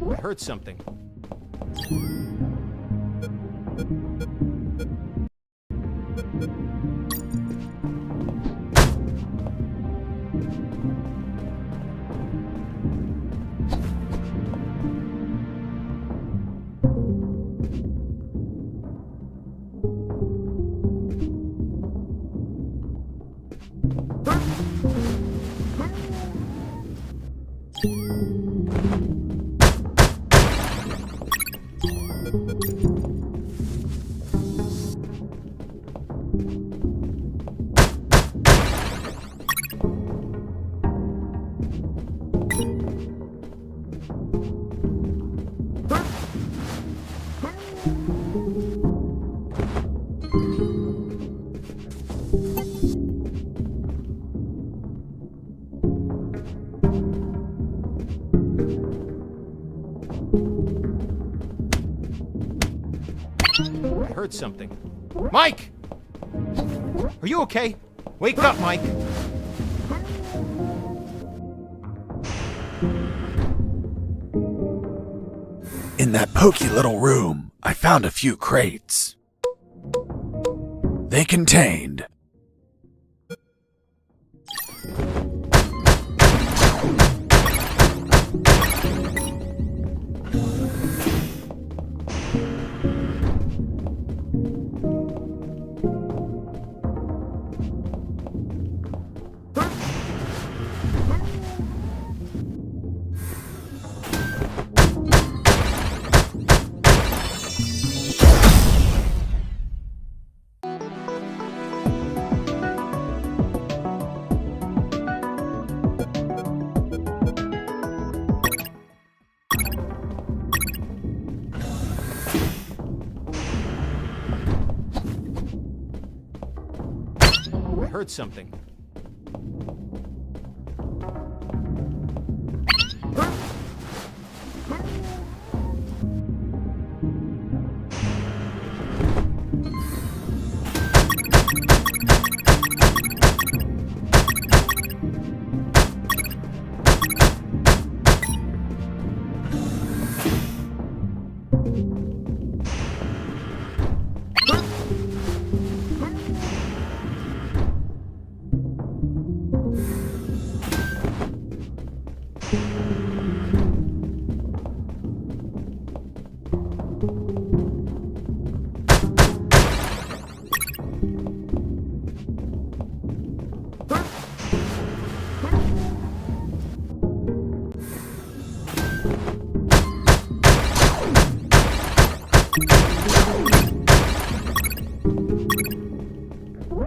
S2: I heard something. heard something. Mike! Are you okay? Wake up, Mike!
S1: In that pokey little room, I found a few crates. They contained
S2: I heard something.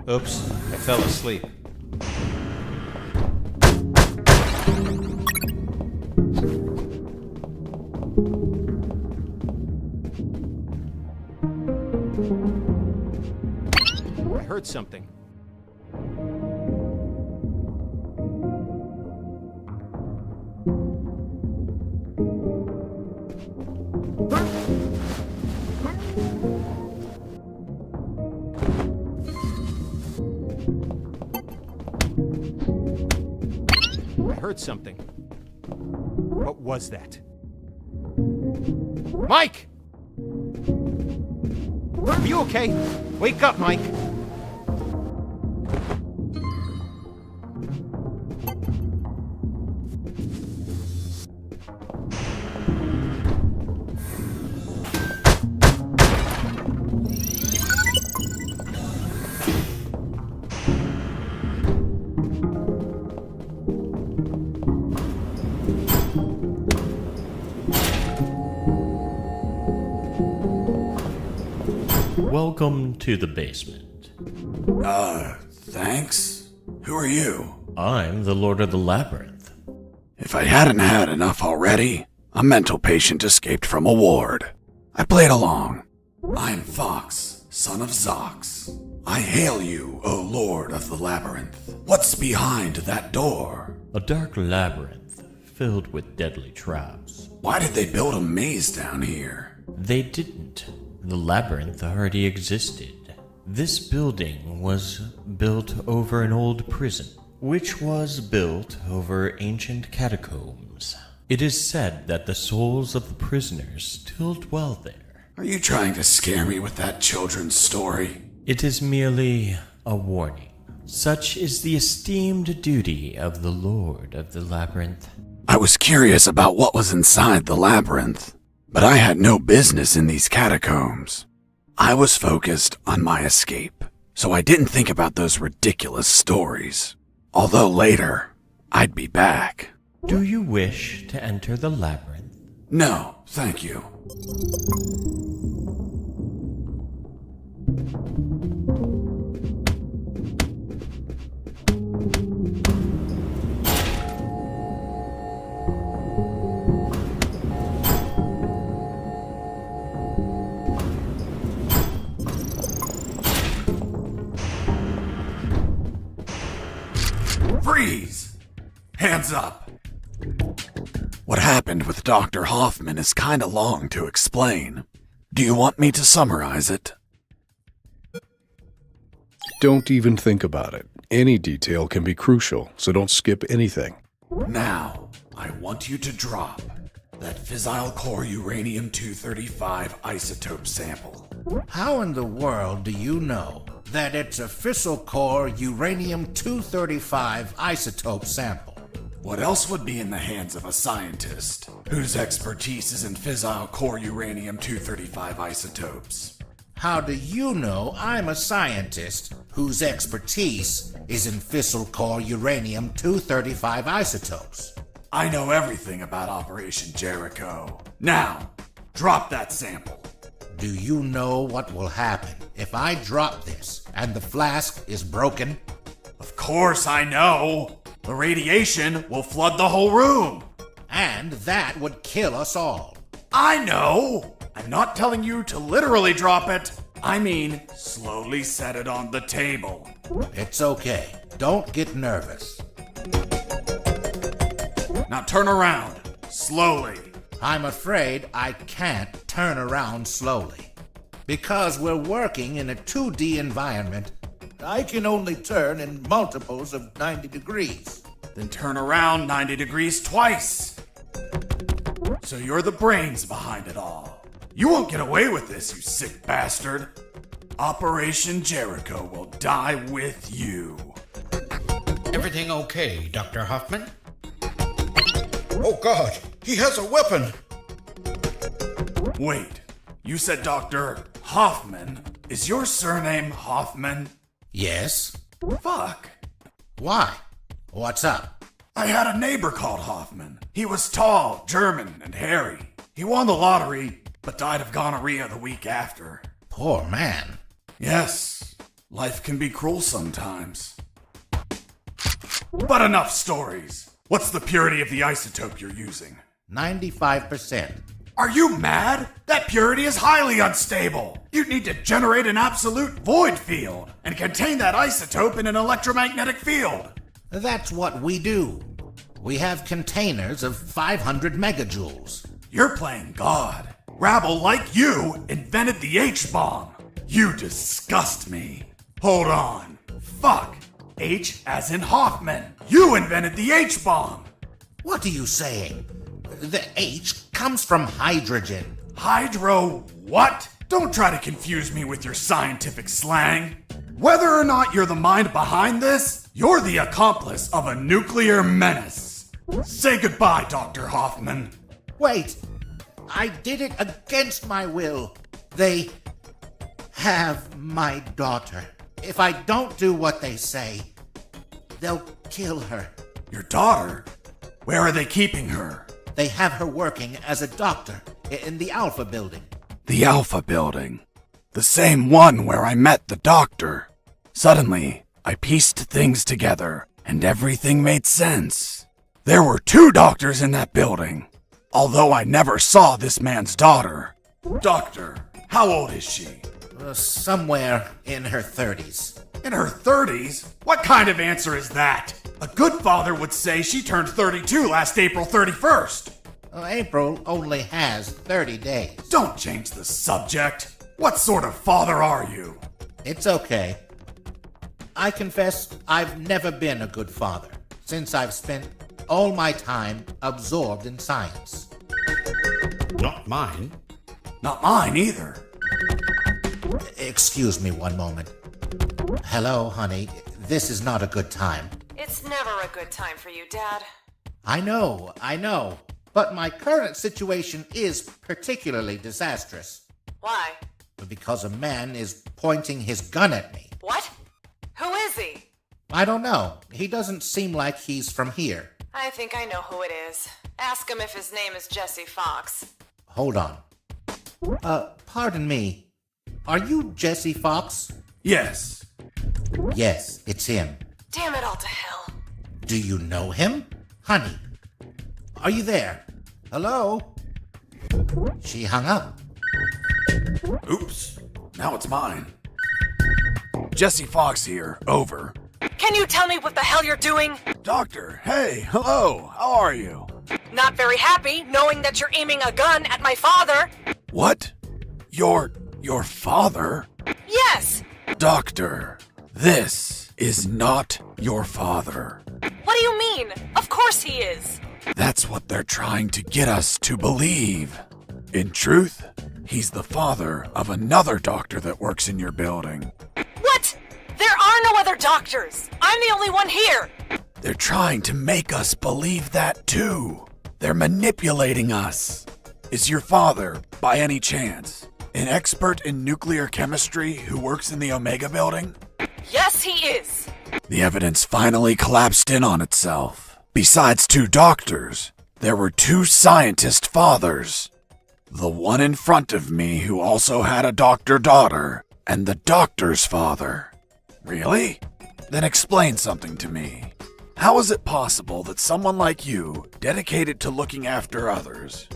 S2: Oops, I fell asleep. I heard something. I heard something. What was that? Mike! Are you okay? Wake up, Mike!
S18: Welcome to the basement.
S1: Thanks? Who are you?
S18: I'm the Lord of the Labyrinth.
S1: If I hadn't had enough already, a mental patient escaped from a ward. I played along. I'm Fox, son of Zox. I hail you, O Lord of the Labyrinth. What's behind that door?
S18: A dark labyrinth filled with deadly traps.
S1: Why did they build a maze down here?
S18: They didn't. The labyrinth already existed. This building was built over an old prison, which was built over ancient catacombs. It is said that the souls of the prisoners still dwell there.
S1: Are you trying to scare me with that children's story?
S18: It is merely a warning. Such is the esteemed duty of the Lord of the Labyrinth.
S1: I was curious about what was inside the labyrinth, but I had no business in these catacombs. I was focused on my escape, so I didn't think about those ridiculous stories. Although later, I'd be back.
S18: Do you wish to enter the labyrinth?
S1: No, thank you. Freeze! Hands up! What happened with Dr. Hoffman is kinda long to explain. Do you want me to summarize it?
S3: Don't even think about it. Any detail can be crucial, so don't skip anything.
S1: Now, I want you to drop that fissile core uranium-235 isotope sample.
S17: How in the world do you know that it's a fissile core uranium-235 isotope sample?
S1: What else would be in the hands of a scientist whose expertise is in fissile core uranium-235 isotopes?
S17: How do you know I'm a scientist whose expertise is in fissile core uranium-235 isotopes?
S1: I know everything about Operation Jericho. Now, drop that sample.
S17: Do you know what will happen if I drop this and the flask is broken?
S1: Of course I know. The radiation will flood the whole room.
S17: And that would kill us all.
S1: I know. I'm not telling you to literally drop it. I mean, slowly set it on the table.
S17: It's okay. Don't get nervous.
S1: Now turn around. Slowly.
S17: I'm afraid I can't turn around slowly. Because we're working in a 2D environment, I can only turn in multiples of 90 degrees.
S1: Then turn around 90 degrees twice. So you're the brains behind it all. You won't get away with this, you sick bastard. Operation Jericho will die with you.
S17: Everything okay, Dr. Hoffman? Oh God, he has a weapon!
S1: Wait, you said Dr. Hoffman. Is your surname Hoffman?
S17: Yes.
S1: Fuck.
S17: Why? What's up?
S1: I had a neighbor called Hoffman. He was tall, German, and hairy. He won the lottery, but died of gonorrhea the week after.
S17: Poor man.
S1: Yes, life can be cruel sometimes. But enough stories. What's the purity of the isotope you're using?
S17: 95%.
S1: Are you mad? That purity is highly unstable. You'd need to generate an absolute void field and contain that isotope in an electromagnetic field.
S17: That's what we do. We have containers of 500 megajoules.
S1: You're playing God. Rabble like you invented the H-bomb. You disgust me. Hold on. Fuck. H as in Hoffman. You invented the H-bomb.
S17: What are you saying? The H comes from hydrogen.
S1: Hydro what? Don't try to confuse me with your scientific slang. Whether or not you're the mind behind this, you're the accomplice of a nuclear menace. Say goodbye, Dr. Hoffman.
S17: Wait, I did it against my will. They have my daughter. If I don't do what they say, they'll kill her.
S1: Your daughter? Where are they keeping her?
S17: They have her working as a doctor in the Alpha building.
S1: The Alpha building. The same one where I met the doctor. Suddenly, I pieced things together, and everything made sense. There were 2 doctors in that building, although I never saw this man's daughter. Doctor, how old is she?
S17: Somewhere in her 30s.
S1: In her 30s? What kind of answer is that? A good father would say she turned 32 last April 31st.
S17: April only has 30 days.
S1: Don't change the subject. What sort of father are you?
S17: It's okay. I confess I've never been a good father, since I've spent all my time absorbed in science.
S1: Not mine. Not mine either.
S17: Excuse me one moment. Hello, honey. This is not a good time.
S9: It's never a good time for you, Dad.
S17: I know. But my current situation is particularly disastrous.
S9: Why?
S17: Because a man is pointing his gun at me.
S9: What? Who is he?
S17: I don't know. He doesn't seem like he's from here.
S9: I think I know who it is. Ask him if his name is Jesse Fox.
S17: Hold on. Pardon me. Are you Jesse Fox?
S1: Yes.
S17: Yes, it's him.
S9: Damn it all to hell.
S17: Do you know him? Honey, are you there? Hello? She hung up.
S1: Oops. Now it's mine. Jesse Fox here. Over.
S9: Can you tell me what the hell you're doing?
S1: Doctor, hey, hello. How are you?
S9: Not very happy knowing that you're aiming a gun at my father.
S1: What? Your father?
S9: Yes.
S1: Doctor, This is not your father.
S9: What do you mean? Of course he is.
S1: That's what they're trying to get us to believe. In truth, he's the father of another doctor that works in your building.
S9: What? There are no other doctors. I'm the only one here.
S1: They're trying to make us believe that too. They're manipulating us. Is your father, by any chance, an expert in nuclear chemistry who works in the Omega building?
S9: Yes, he is.
S1: The evidence finally collapsed in on itself. Besides 2 doctors, there were 2 scientist fathers. The one in front of me who also had a doctor daughter, and the doctor's father. Really? Then explain something to me. How is it possible that someone like you, dedicated to looking after others,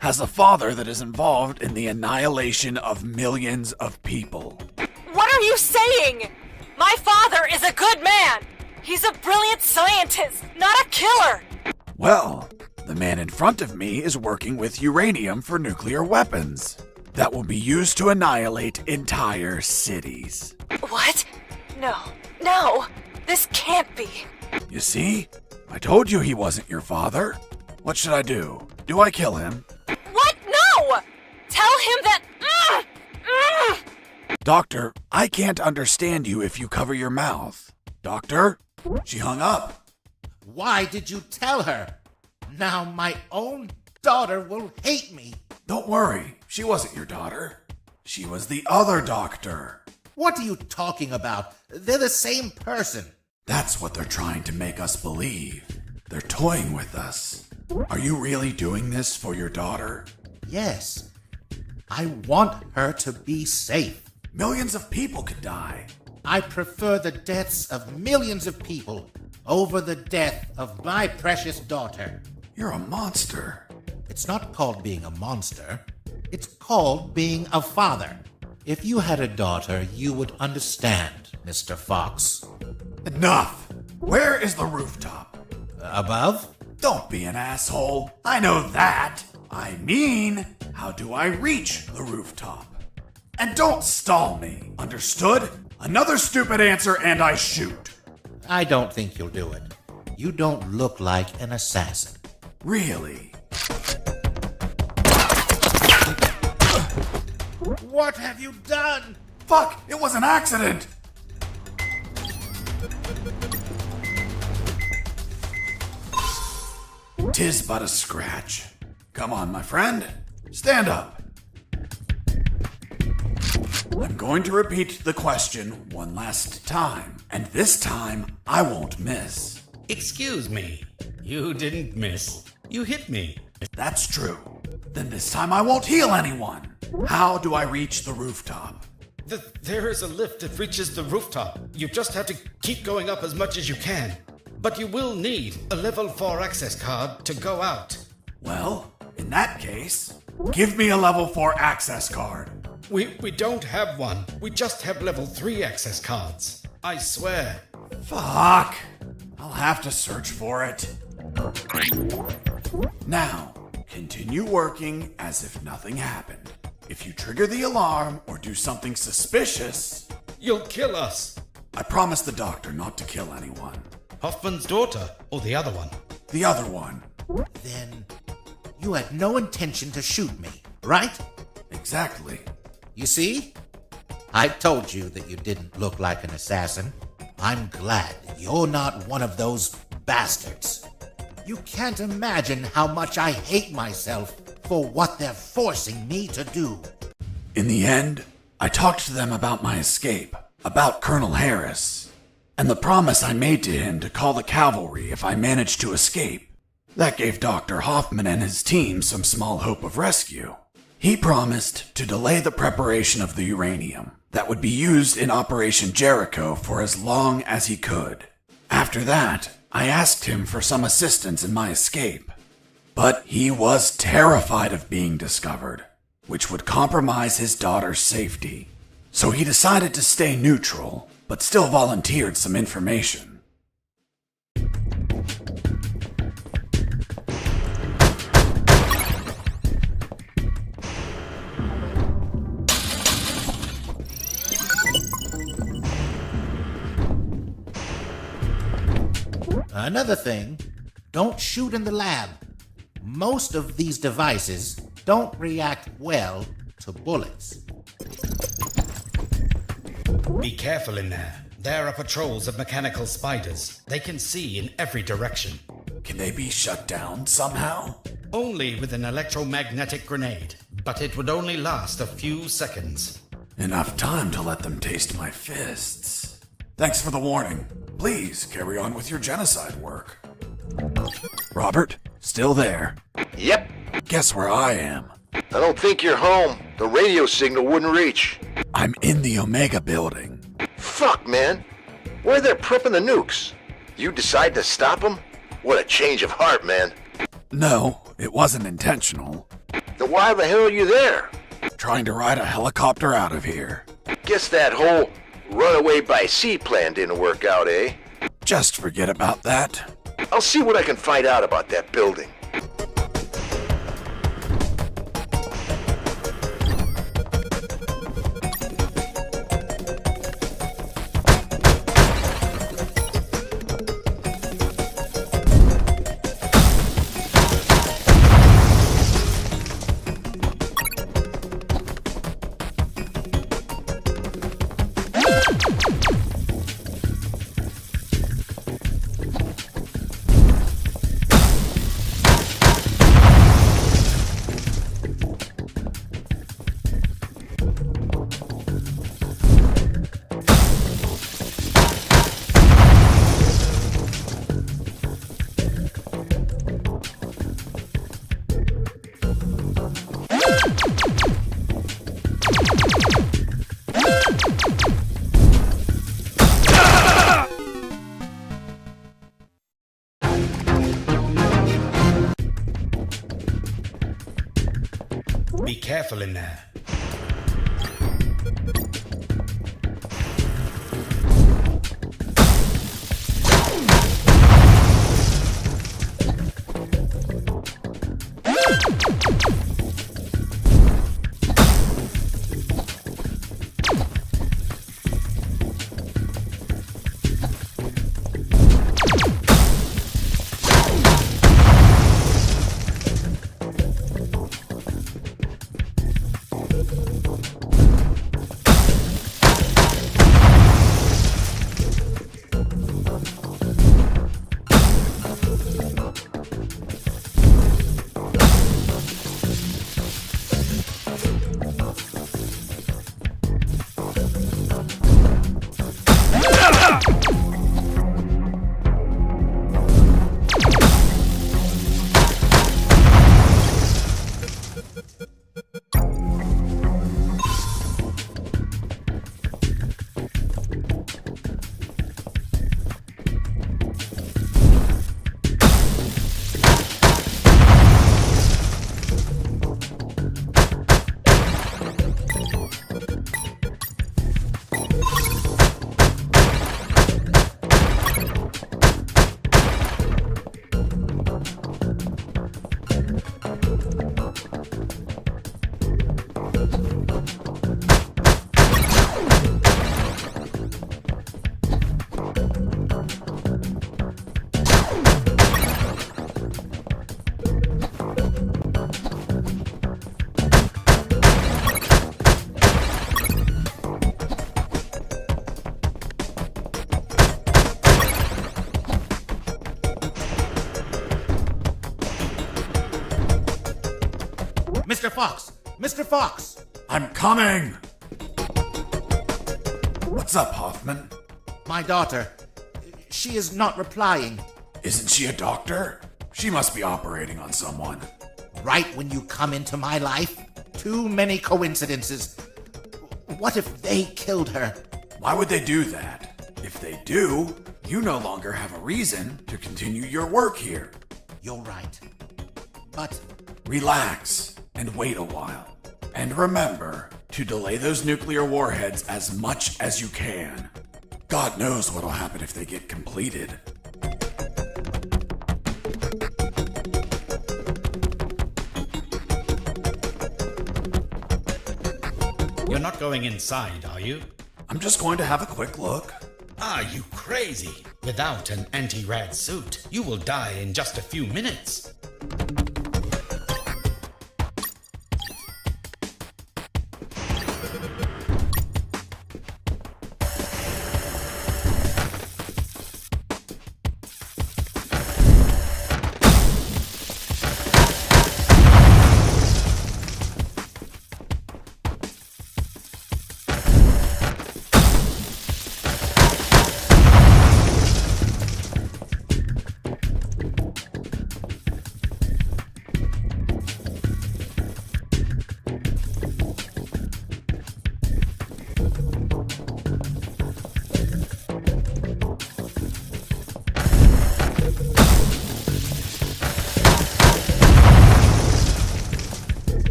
S1: has a father that is involved in the annihilation of millions of people?
S9: What are you saying? My father is a good man. He's a brilliant scientist, not a killer.
S1: Well, the man in front of me is working with uranium for nuclear weapons that will be used to annihilate entire cities.
S9: What? No, this can't be.
S1: You see? I told you he wasn't your father. What should I do? Do I kill him?
S9: What? No! Tell him that...
S1: Doctor, I can't understand you if you cover your mouth. Doctor? She hung up.
S17: Why did you tell her? Now my own daughter will hate me.
S1: Don't worry, she wasn't your daughter. She was the other doctor.
S17: What are you talking about? They're the same person.
S1: That's what they're trying to make us believe. They're toying with us. Are you really doing this for your daughter?
S17: Yes. I want her to be safe.
S1: Millions of people could die.
S17: I prefer the deaths of millions of people over the death of my precious daughter.
S1: You're a monster.
S17: It's not called being a monster. It's called being a father. If you had a daughter, you would understand, Mr. Fox.
S1: Enough! Where is the rooftop?
S17: Above?
S1: Don't be an asshole. I know that. I mean, how do I reach the rooftop? And don't stall me, understood? Another stupid answer and I shoot.
S17: I don't think you'll do it. You don't look like an assassin.
S1: Really?
S17: What have you done?
S1: Fuck! It was an accident! Tis but a scratch. Come on, my friend. Stand up. I'm going to repeat the question one last time, and this time I won't miss.
S19: Excuse me. You didn't miss. You hit me.
S1: That's true. Then this time I won't heal anyone. How do I reach the rooftop?
S19: There is a lift that reaches the rooftop. You just have to keep going up as much as you can. But you will need a level 4 access card to go out.
S1: Well, in that case, give me a level 4 access card.
S19: We don't have one. We just have level 3 access cards. I swear.
S1: Fuck. I'll have to search for it. Now, continue working as if nothing happened. If you trigger the alarm or do something suspicious...
S19: You'll kill us.
S1: I promised the doctor not to kill anyone.
S19: Hoffman's daughter, or the other one?
S1: The other one.
S17: Then you had no intention to shoot me, right?
S1: Exactly.
S17: You see? I told you that you didn't look like an assassin. I'm glad you're not one of those bastards. You can't imagine how much I hate myself for what they're forcing me to do.
S1: In the end, I talked to them about my escape, about Colonel Harris, and the promise I made to him to call the cavalry if I managed to escape. That gave Dr. Hoffman and his team some small hope of rescue. He promised to delay the preparation of the uranium that would be used in Operation Jericho for as long as he could. After that, I asked him for some assistance in my escape. But he was terrified of being discovered, which would compromise his daughter's safety. So he decided to stay neutral, but still volunteered some information.
S17: Another thing, don't shoot in the lab. Most of these devices don't react well to bullets.
S19: Be careful in there. There are patrols of mechanical spiders. They can see in every direction.
S1: Can they be shut down somehow?
S19: Only with an electromagnetic grenade, but it would only last a few seconds.
S1: Enough time to let them taste my fists. Thanks for the warning. Please carry on with your genocide work. Robert, still there?
S15: Yep.
S1: Guess where I am?
S15: I don't think you're home. The radio signal wouldn't reach.
S1: I'm in the Omega building.
S15: Fuck, man. Where they're prepping the nukes? You decide to stop them? What a change of heart, man.
S1: No, it wasn't intentional.
S15: Then why the hell are you there?
S1: Trying to ride a helicopter out of here.
S15: Guess that whole runaway by sea plan didn't work out, eh?
S1: Just forget about that.
S15: I'll see what I can find out about that building.
S19: Be careful in there.
S17: Mr. Fox! Mr. Fox!
S1: I'm coming! What's up, Hoffman?
S17: My daughter. She is not replying.
S1: Isn't she a doctor? She must be operating on someone.
S17: Right when you come into my life? Too many coincidences. What if they killed her?
S1: Why would they do that? If they do, you no longer have a reason to continue your work here.
S17: You're right. But...
S1: relax and wait a while. And remember to delay those nuclear warheads as much as you can. God knows what'll happen if they get completed.
S19: You're not going inside, are you?
S1: I'm just going to have a quick look.
S11: Are you crazy?
S19: Without an anti-rad suit, you will die in just a few minutes.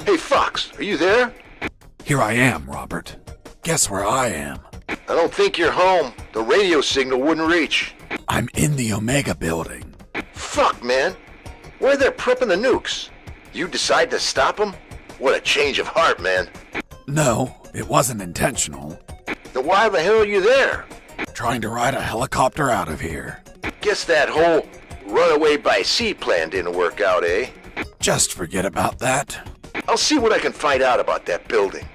S15: Hey, Fox, are you there?
S1: Here I am, Robert. Guess where I am?
S15: I don't think you're home. The radio signal wouldn't reach.
S1: I'm in the Omega building.
S15: Fuck, man. Where they're prepping the nukes? You decide to stop them? What a change of heart, man.
S1: No, it wasn't intentional.
S15: Then why the hell are you there?
S1: Trying to ride a helicopter out of here.
S15: Guess that whole runaway by sea plan didn't work out, eh?
S1: Just forget about that.
S15: I'll see what I can find out about that building.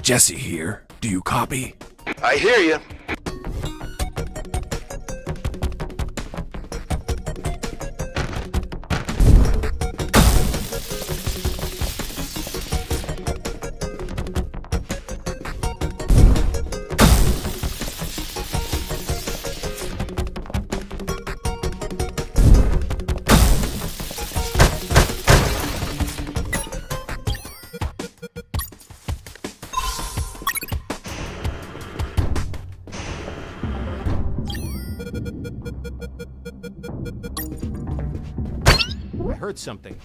S1: Jesse here. Do you copy?
S15: I hear you.
S2: I heard something.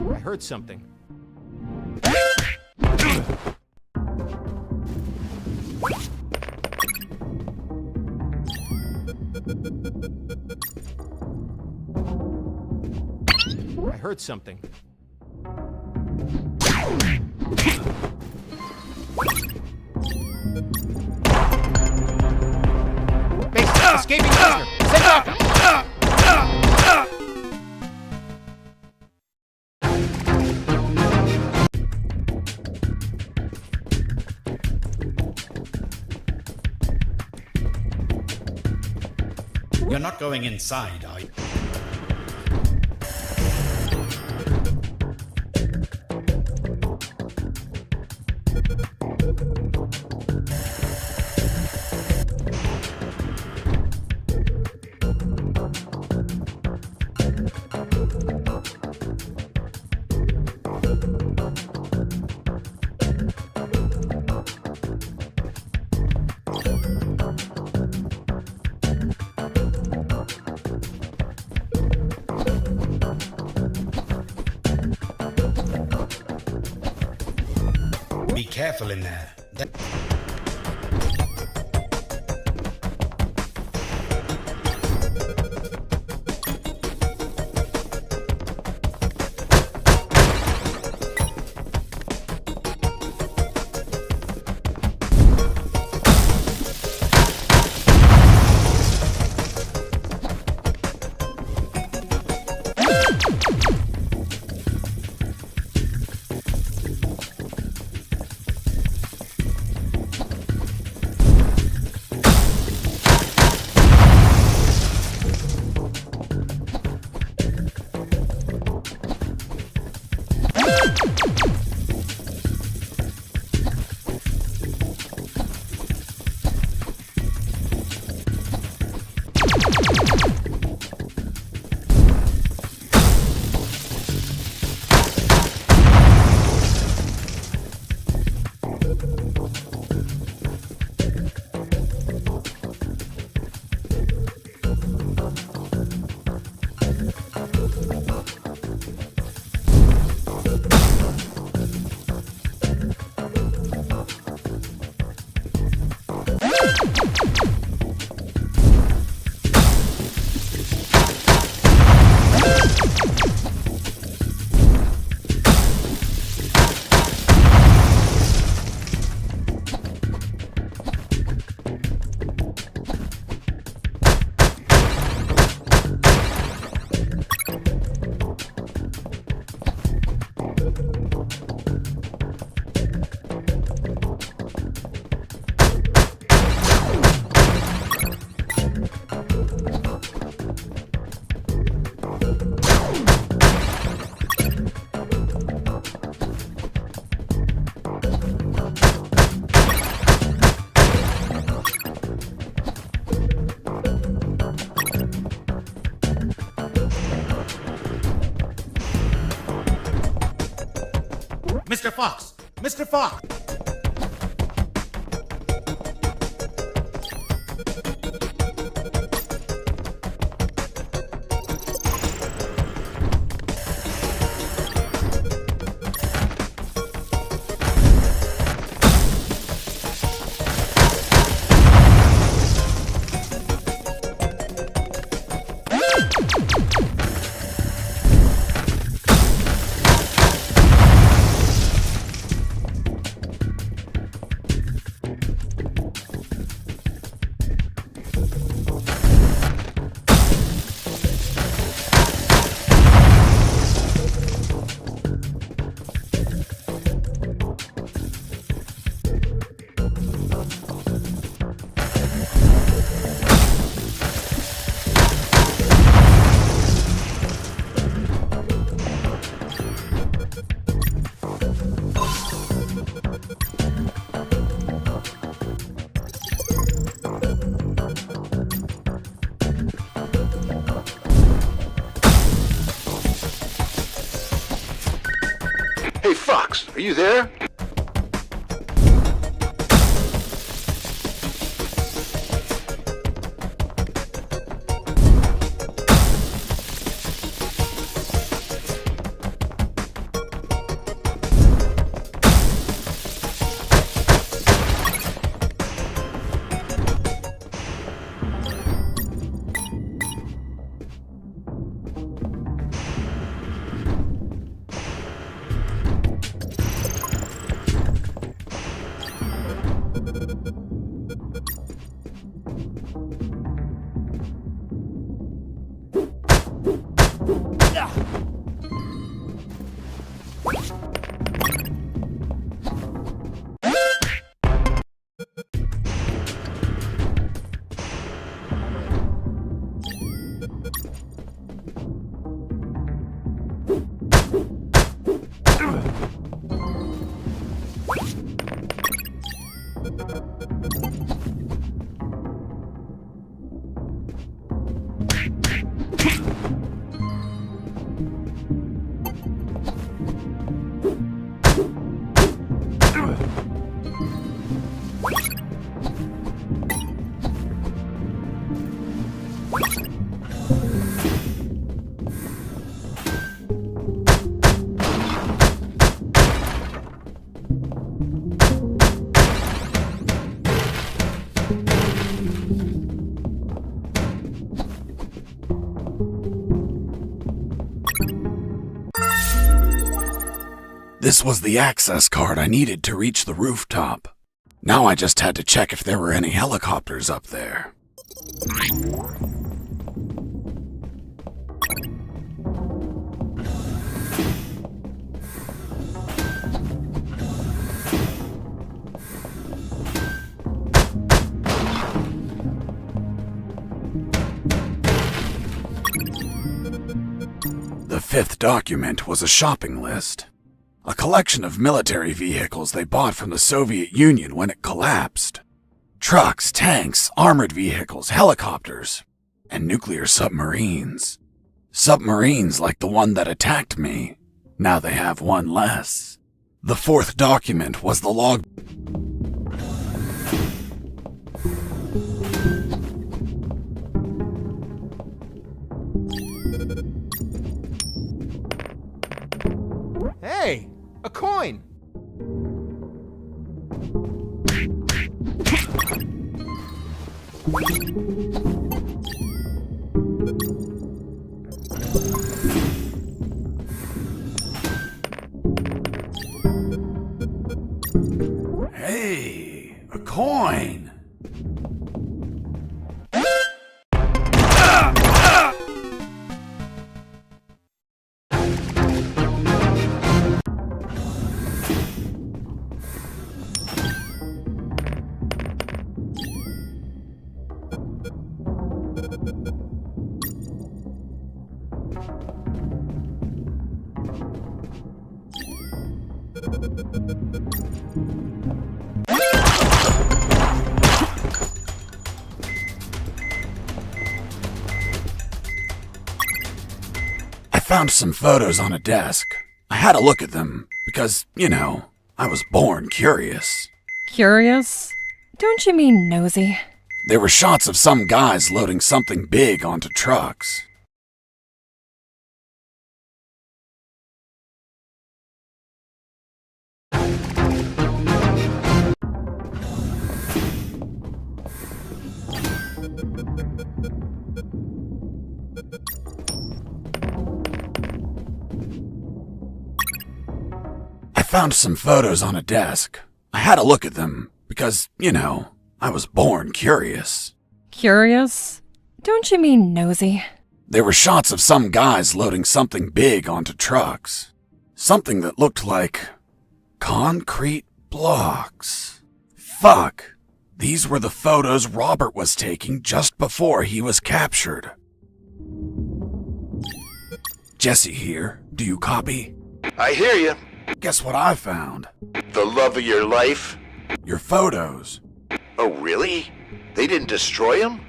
S2: I heard something. I heard something. Base, escaping prisoner. Send backup.
S19: You're not going inside, are you? Be careful in there.
S17: Mr. Fox! Mr. Fox!
S15: Hey, Fox, are you there?
S1: This was the access card I needed to reach the rooftop. Now I just had to check if there were any helicopters up there. The fifth document was a shopping list. A collection of military vehicles they bought from the Soviet Union when it collapsed. Trucks, tanks, armored vehicles, helicopters, and nuclear submarines. Submarines like the one that attacked me. Now they have one less. The fourth document was the log.
S2: Hey! A coin!
S1: Hey! A coin! I found some photos on a desk. I had to look at them because, I was born curious.
S6: Curious? Don't you mean nosy?
S1: There were shots of some guys loading something big onto trucks. I found some photos on a desk. I had to look at them because, I was born curious.
S6: Curious? Don't you mean nosy?
S1: There were shots of some guys loading something big onto trucks. Something that looked like concrete blocks. Fuck. These were the photos Robert was taking just before he was captured. Jesse here. Do you copy?
S15: I hear you.
S1: Guess what I found?
S15: The love of your life?
S1: Your photos.
S15: Oh, really? They didn't destroy them?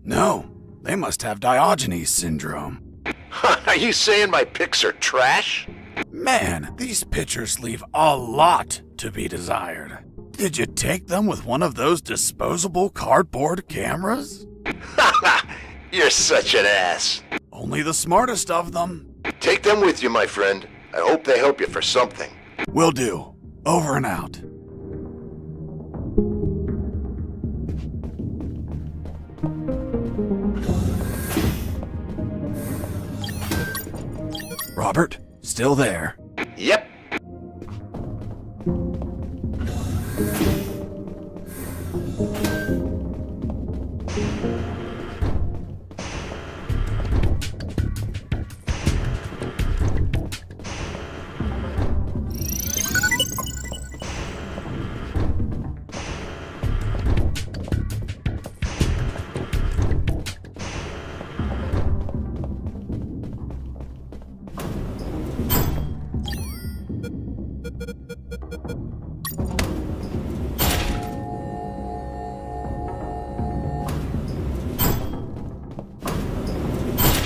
S1: No, they must have Diogenes syndrome.
S15: Are you saying my pics are trash?
S1: Man, these pictures leave a lot to be desired. Did you take them with one of those disposable cardboard cameras?
S15: You're such an ass.
S1: Only the smartest of them.
S15: Take them with you, my friend. I hope they help you for something.
S1: Will do. Over and out. Robert, still there?
S15: Yep.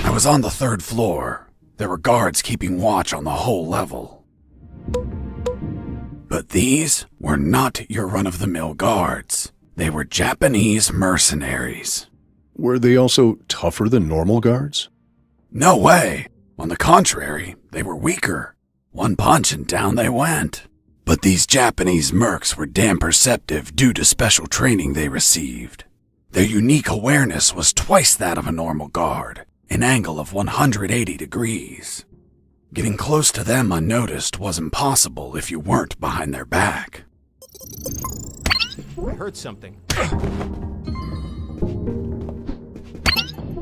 S1: I was on the 3rd floor. There were guards keeping watch on the whole level. But these were not your run-of-the-mill guards. They were Japanese mercenaries.
S3: Were they also tougher than normal guards?
S1: No way. On the contrary, they were weaker. One punch and down they went. But these Japanese mercs were damn perceptive due to special training they received. Their unique awareness was twice that of a normal guard, an angle of 180 degrees. Getting close to them unnoticed was impossible if you weren't behind their back.
S2: I heard something.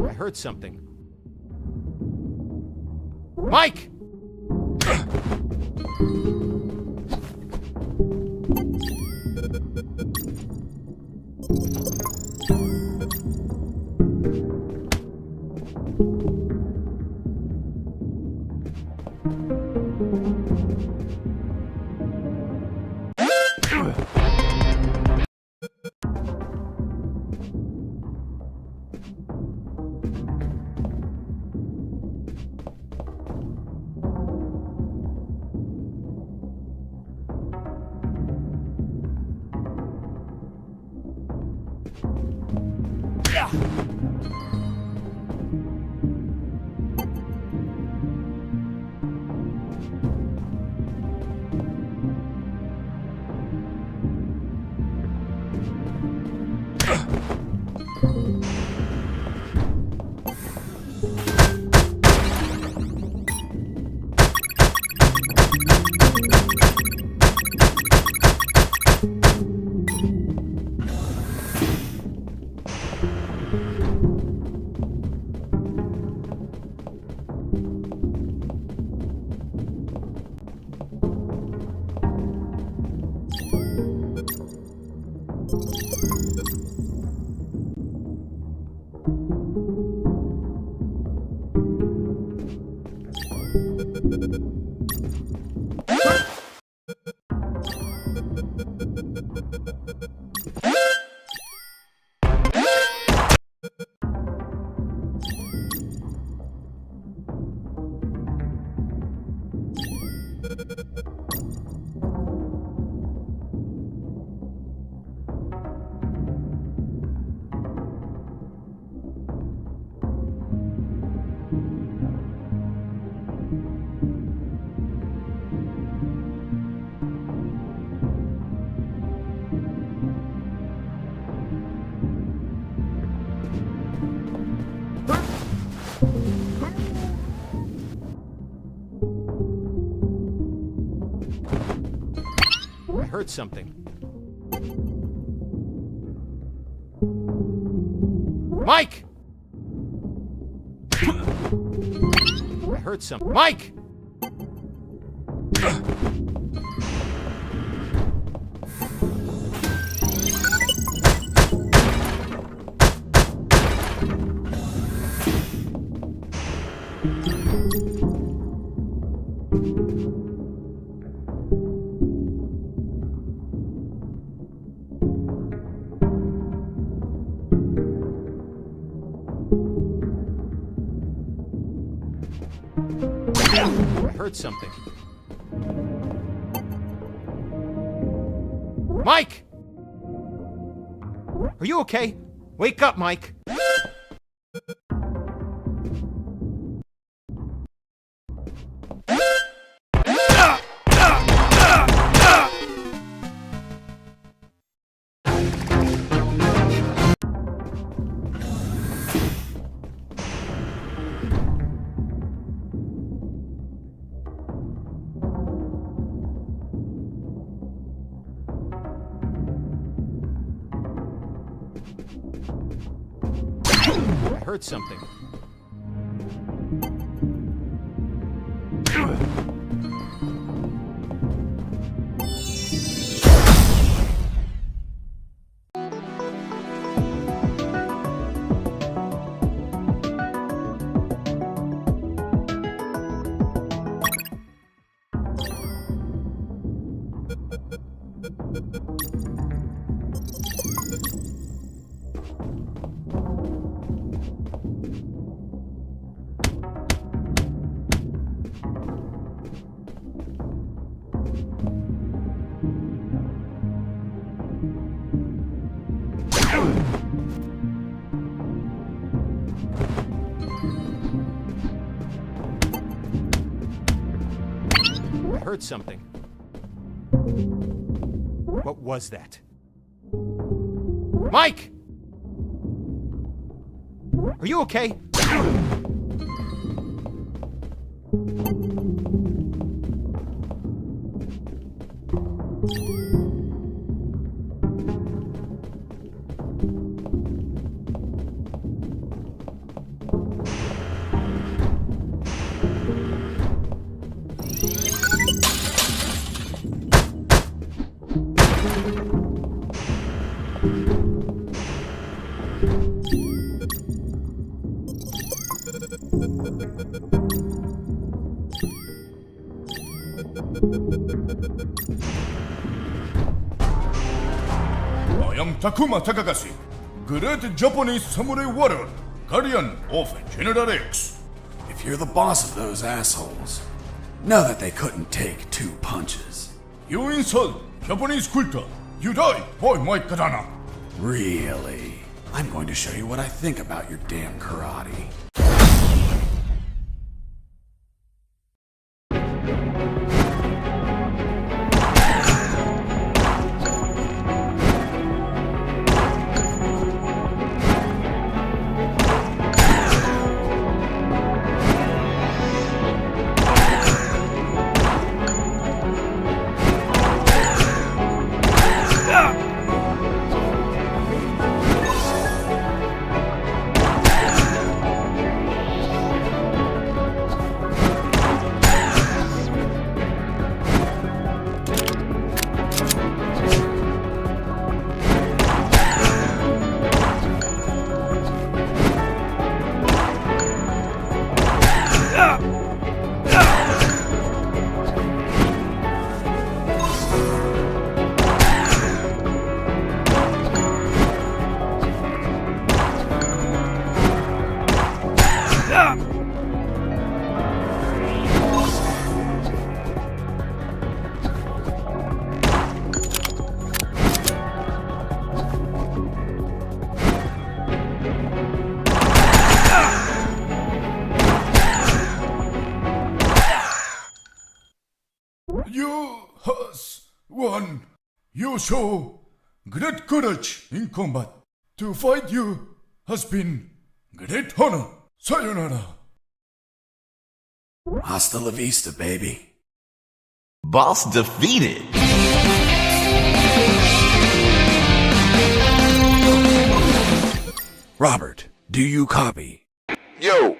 S2: I heard something. Mike! heard something. Mike! I heard something. Mike! I heard something. Mike! Are you okay? Wake up, Mike! I heard something. I heard something. What was that? Mike! Are you okay?
S20: I am Takuma Takagashi, Great Japanese Samurai Warrior, Guardian of General X.
S1: If you're the boss of those assholes, know that they couldn't take 2 punches.
S20: You insult Japanese culture, you die by my katana.
S1: Really? I'm going to show you what I think about your damn karate.
S20: You show great courage in combat. To fight you has been great honor. Sayonara.
S1: Hasta la vista, baby.
S8: Boss defeated.
S1: Robert, do you copy?
S15: Yo!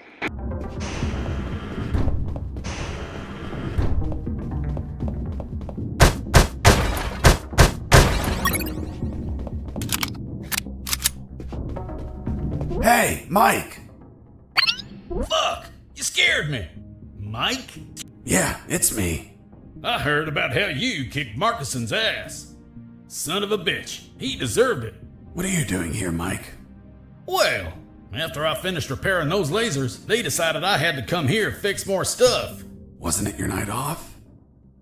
S1: Hey, Mike!
S11: Fuck! You scared me! Mike?
S1: Yeah, it's me.
S11: I heard about how you kicked Marcuson's ass. Son of a bitch. He deserved it.
S1: What are you doing here, Mike?
S11: Well, after I finished repairing those lasers, they decided I had to come here and fix more stuff.
S1: Wasn't it your night off?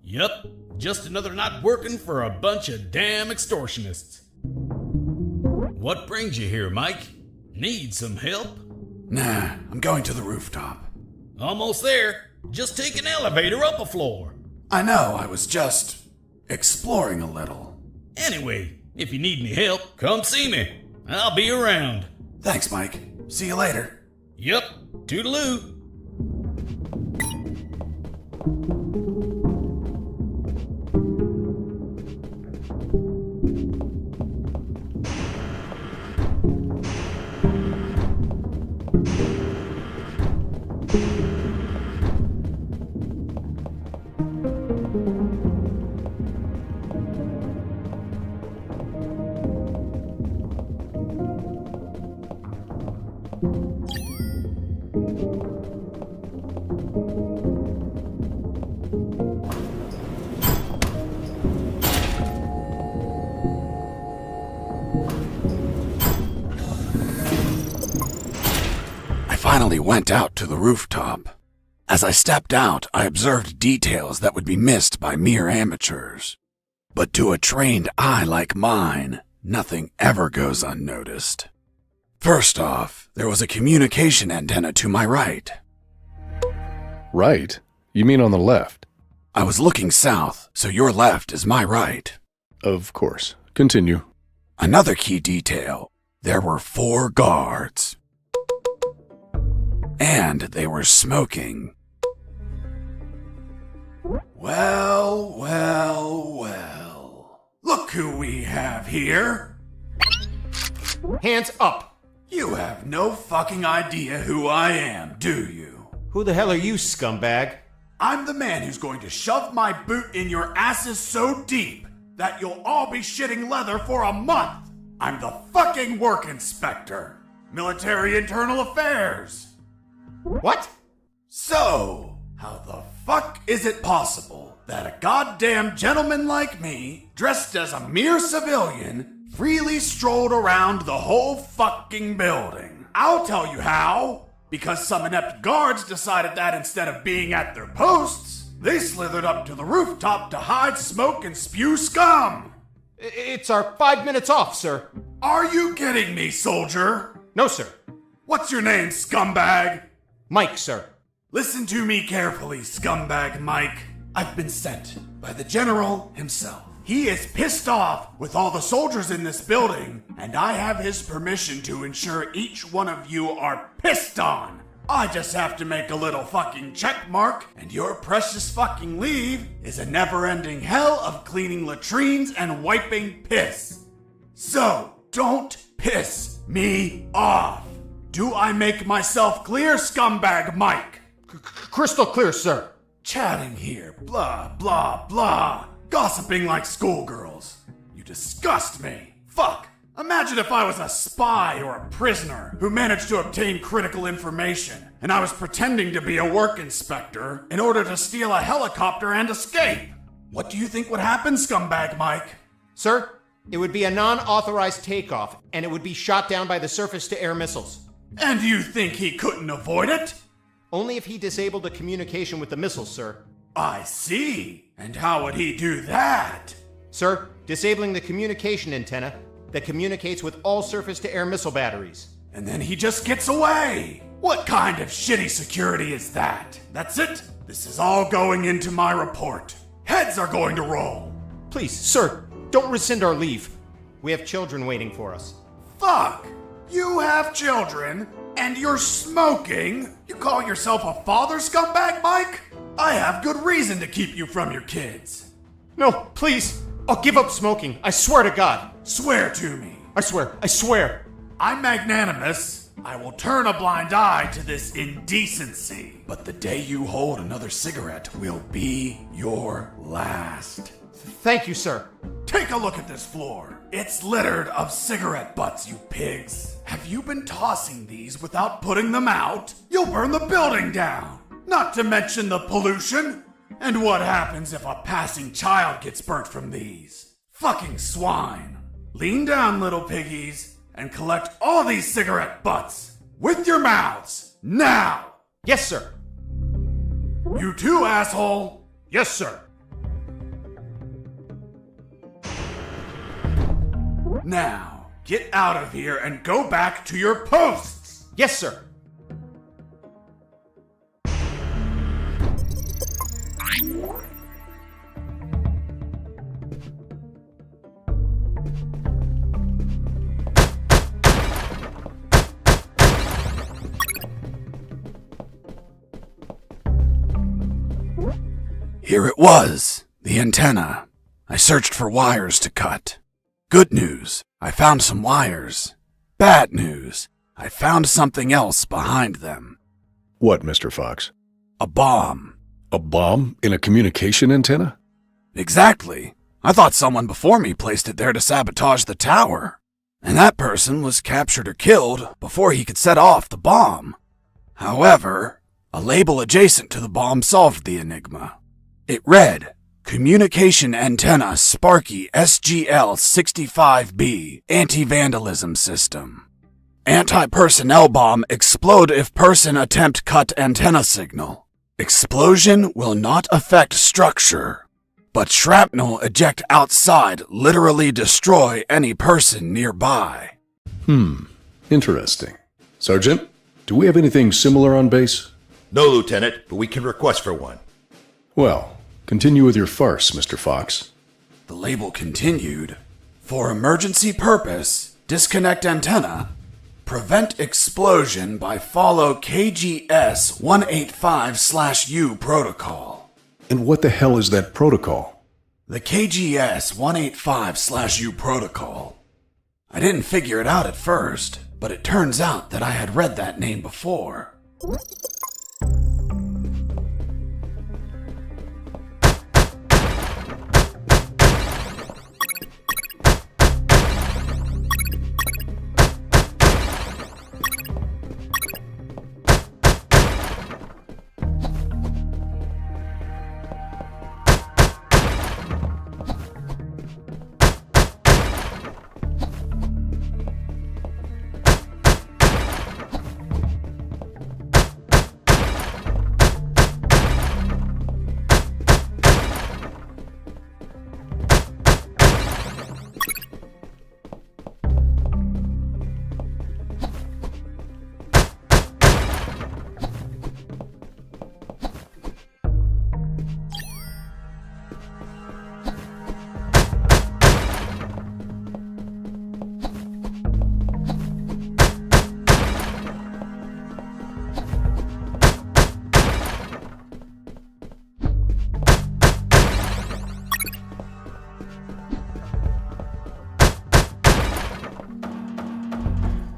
S11: Yep, just another night working for a bunch of damn extortionists. What brings you here, Mike? Need some help?
S1: Nah, I'm going to the rooftop.
S11: Almost there. Just take an elevator up a floor.
S1: I know, I was just exploring a little.
S11: Anyway, if you need any help, come see me. I'll be around.
S1: Thanks, Mike. See you later.
S11: Yep, toodaloo.
S1: Finally went out to the rooftop. As I stepped out, I observed details that would be missed by mere amateurs. But to a trained eye like mine, nothing ever goes unnoticed. First off, there was a communication antenna to my right.
S3: Right? You mean on the left?
S1: I was looking south, so your left is my right.
S3: Of course. Continue.
S1: Another key detail. There were 4 guards. And they were smoking. Well, well, well. Look who we have here.
S2: Hands up.
S1: You have no fucking idea who I am, do you?
S2: Who the hell are you, scumbag?
S1: I'm the man who's going to shove my boot in your asses so deep that you'll all be shitting leather for a month. I'm the fucking work inspector. Military Internal Affairs.
S2: What?
S1: So, how the fuck is it possible that a goddamn gentleman like me, dressed as a mere civilian, freely strolled around the whole fucking building? I'll tell you how. Because some inept guards decided that instead of being at their posts, they slithered up to the rooftop to hide, smoke, and spew scum.
S2: It's our 5 minutes off, sir.
S1: Are you kidding me, soldier?
S2: No, sir.
S1: What's your name, scumbag?
S2: Mike, sir.
S1: Listen to me carefully, scumbag Mike. I've been sent by the general himself. He is pissed off with all the soldiers in this building, and I have his permission to ensure each one of you are pissed on. I just have to make a little fucking check mark, and your precious fucking leave is a never-ending hell of cleaning latrines and wiping piss. So, don't piss me off. Do I make myself clear, scumbag Mike?
S2: Crystal clear, sir.
S1: Chatting here, blah, blah, blah. Gossiping like schoolgirls. You disgust me. Fuck. Imagine if I was a spy or a prisoner who managed to obtain critical information, and I was pretending to be a work inspector in order to steal a helicopter and escape. What do you think would happen, scumbag Mike?
S2: Sir, it would be a non-authorized takeoff, and it would be shot down by the surface-to-air missiles.
S1: And you think he couldn't avoid it?
S2: Only if he disabled the communication with the missiles, sir.
S1: I see. And how would he do that?
S2: Sir, disabling the communication antenna that communicates with all surface-to-air missile batteries.
S1: And then he just gets away. What kind of shitty security is that? That's it? This is all going into my report. Heads are going to roll.
S2: Please, sir, don't rescind our leave. We have children waiting for us.
S1: Fuck! You have children, and you're smoking? You call yourself a father, scumbag Mike? I have good reason to keep you from your kids.
S2: No, please, I'll give up smoking. I swear to God.
S1: Swear to me.
S2: I swear.
S1: I'm magnanimous. I will turn a blind eye to this indecency. But the day you hold another cigarette will be your last.
S2: Thank you, sir.
S1: Take a look at this floor. It's littered of cigarette butts, you pigs. Have you been tossing these without putting them out? You'll burn the building down. Not to mention the pollution. And what happens if a passing child gets burnt from these? Fucking swine. Lean down, little piggies, and collect all these cigarette butts. With your mouths. Now.
S2: Yes, sir.
S1: You too, asshole.
S2: Yes, sir.
S1: Now, get out of here and go back to your posts!
S2: Yes, sir.
S1: Here it was, the antenna. I searched for wires to cut. Good news, I found some wires. Bad news, I found something else behind them.
S3: What, Mr. Fox?
S1: A bomb.
S3: A bomb in a communication antenna?
S1: Exactly. I thought someone before me placed it there to sabotage the tower. And that person was captured or killed before he could set off the bomb. However, a label adjacent to the bomb solved the enigma. It read, Communication Antenna Sparky SGL-65B Anti-Vandalism System. Anti-personnel bomb explode if person attempt cut antenna signal. Explosion will not affect structure, but shrapnel eject outside literally destroy any person nearby.
S3: Interesting. Sergeant, do we have anything similar on base?
S5: No, Lieutenant, but we can request for one.
S3: Well, continue with your farce, Mr. Fox.
S1: The label continued, For emergency purpose, disconnect antenna. Prevent explosion by follow KGS 185/U protocol.
S3: And what the hell is that protocol?
S1: The KGS 185/U protocol. I didn't figure it out at first, but it turns out that I had read that name before.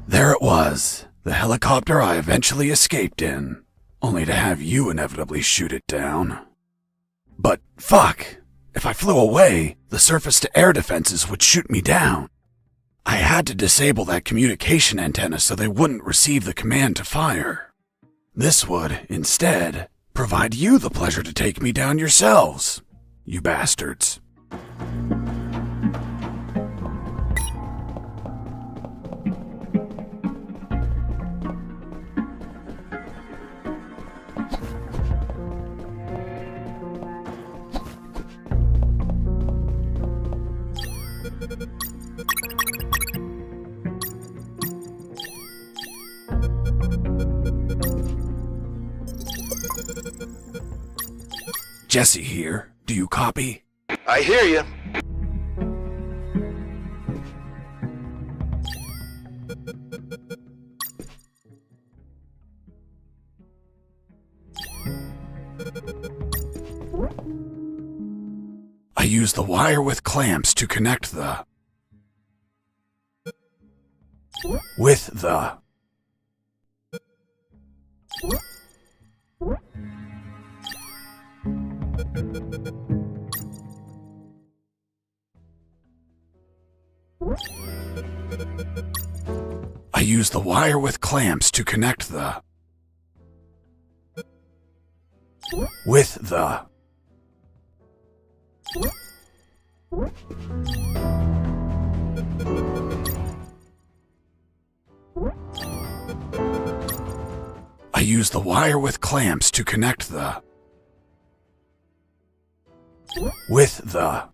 S1: There it was, the helicopter I eventually escaped in, only to have you inevitably shoot it down. But fuck, if I flew away, the surface-to-air defenses would shoot me down. I had to disable that communication antenna so they wouldn't receive the command to fire. This would, instead, provide you the pleasure to take me down yourselves, you bastards. Jesse here. Do you copy?
S15: I hear you.
S1: I used use the wire with clamps to connect the... with the... I use the wire with clamps to connect the... with the... I use the wire with clamps to connect the... with the...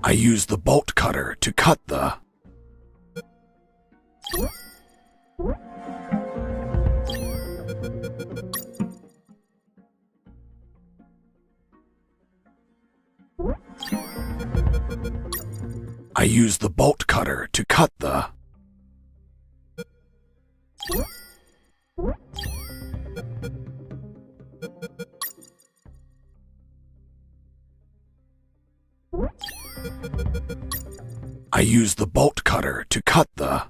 S1: I use the bolt cutter to cut the... I use the bolt cutter to cut the... I use the bolt cutter to cut the...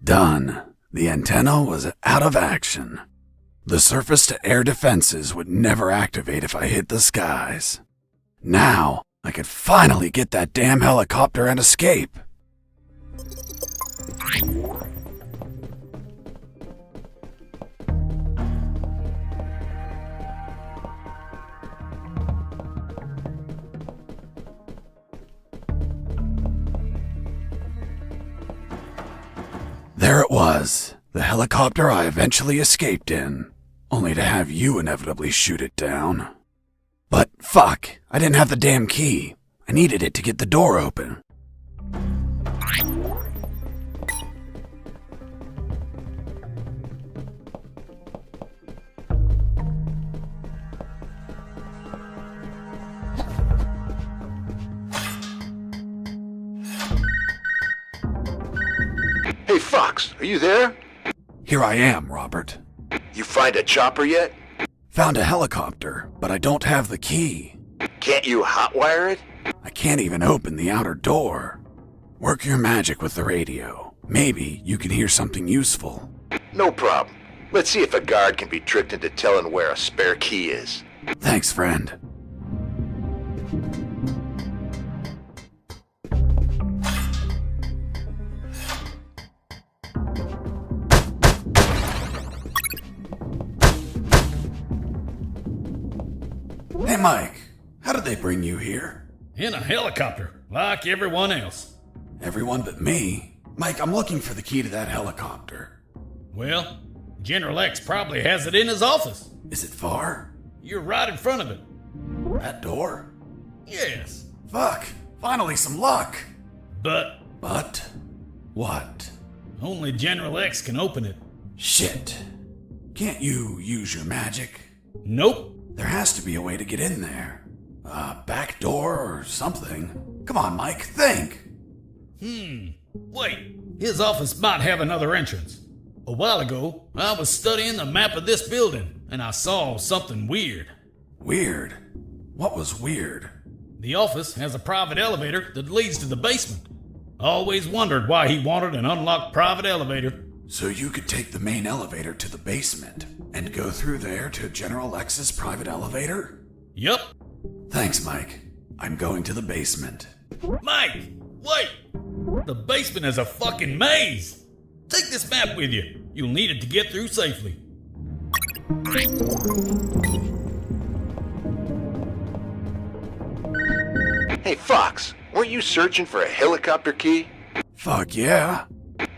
S1: Done. The antenna was out of action. The surface-to-air defenses would never activate if I hit the skies. Now, I could finally get that damn helicopter and escape. There it was, the helicopter I eventually escaped in, only to have you inevitably shoot it down. But fuck, I didn't have the damn key. I needed it to get the door open.
S15: Hey, Fox, are you there?
S1: Here I am, Robert.
S15: You find a chopper yet?
S1: Found a helicopter, but I don't have the key.
S15: Can't you hotwire it?
S1: I can't even open the outer door. Work your magic with the radio. Maybe you can hear something useful.
S15: No problem. Let's see if a guard can be tricked into telling where a spare key is.
S1: Thanks, friend. Hey, Mike, how did they bring you here?
S11: In a helicopter, like everyone else.
S1: Everyone but me? Mike, I'm looking for the key to that helicopter.
S11: Well, General X probably has it in his office.
S1: Is it far?
S11: You're right in front of it.
S1: That door?
S11: Yes.
S1: Fuck, finally some luck.
S11: But?
S1: What?
S11: Only General X can open it.
S1: Shit. Can't you use your magic?
S11: Nope.
S1: There has to be a way to get in there. A back door or something. Come on, Mike, think.
S11: Wait. His office might have another entrance. A while ago, I was studying the map of this building, and I saw something weird.
S1: Weird? What was weird?
S11: The office has a private elevator that leads to the basement. I always wondered why he wanted an unlocked private elevator.
S1: So you could take the main elevator to the basement and go through there to General X's private elevator?
S11: Yup.
S1: Thanks, Mike. I'm going to the basement.
S11: Mike, wait! The basement is a fucking maze! Take this map with you. You'll need it to get through safely.
S15: Hey, Fox, weren't you searching for a helicopter key?
S1: Fuck yeah.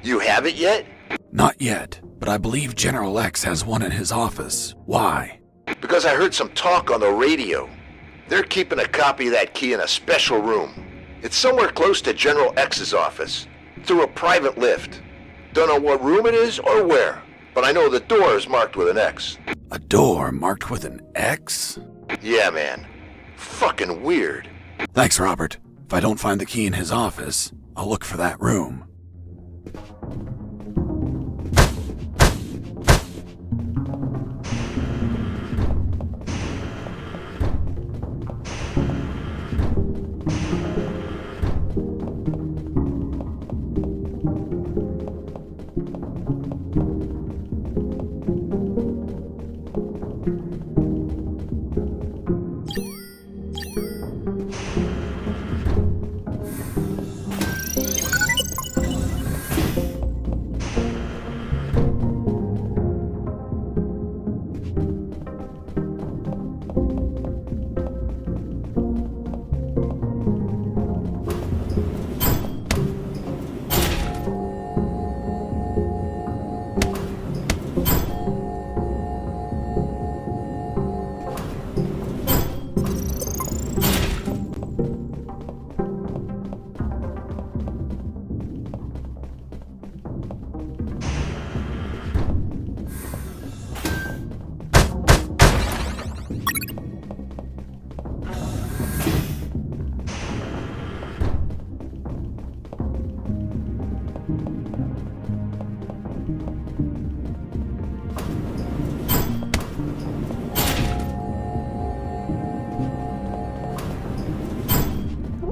S15: You have it yet?
S1: Not yet, but I believe General X has one in his office. Why?
S15: Because I heard some talk on the radio. They're keeping a copy of that key in a special room. It's somewhere close to General X's office, through a private lift. Don't know what room it is or where, but I know the door is marked with an X.
S1: A door marked with an X?
S15: Yeah, man. Fucking weird.
S1: Thanks, Robert. If I don't find the key in his office, I'll look for that room.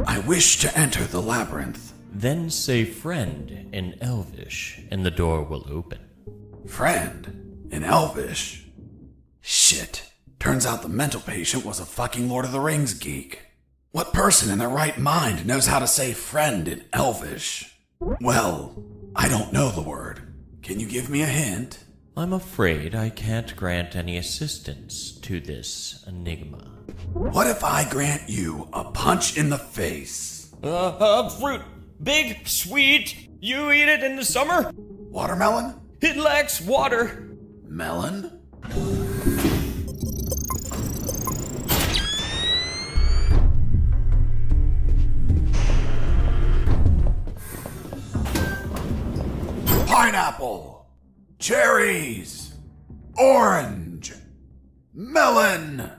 S1: I wish to enter the labyrinth.
S18: Then say friend in Elvish, and the door will open.
S1: Friend? In Elvish? Shit. Turns out the mental patient was a fucking Lord of the Rings geek. What person in their right mind knows how to say friend in Elvish? Well, I don't know the word. Can you give me a hint?
S18: I'm afraid I can't grant any assistance to this enigma.
S1: What if I grant you a punch in the face?
S14: Fruit. Big, sweet. You eat it in the summer?
S1: Watermelon?
S14: It lacks water.
S1: Melon? Pineapple! Cherries! Orange! Melon!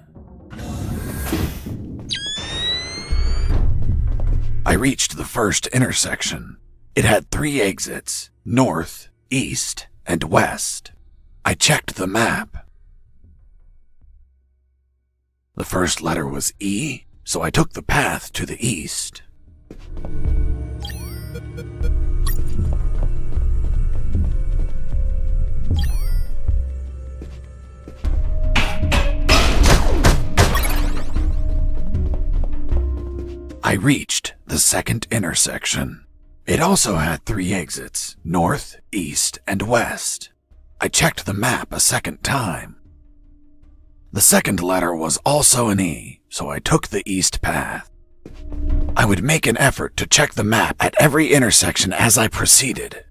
S1: I reached the first intersection. It had 3 exits, north, east, and west. I checked the map. The first letter was E, so I took the path to the east. I reached the second intersection. It also had 3 exits, north, east, and west. I checked the map a second time. The second letter was also an E, so I took the east path. I would make an effort to check the map at every intersection as I proceeded.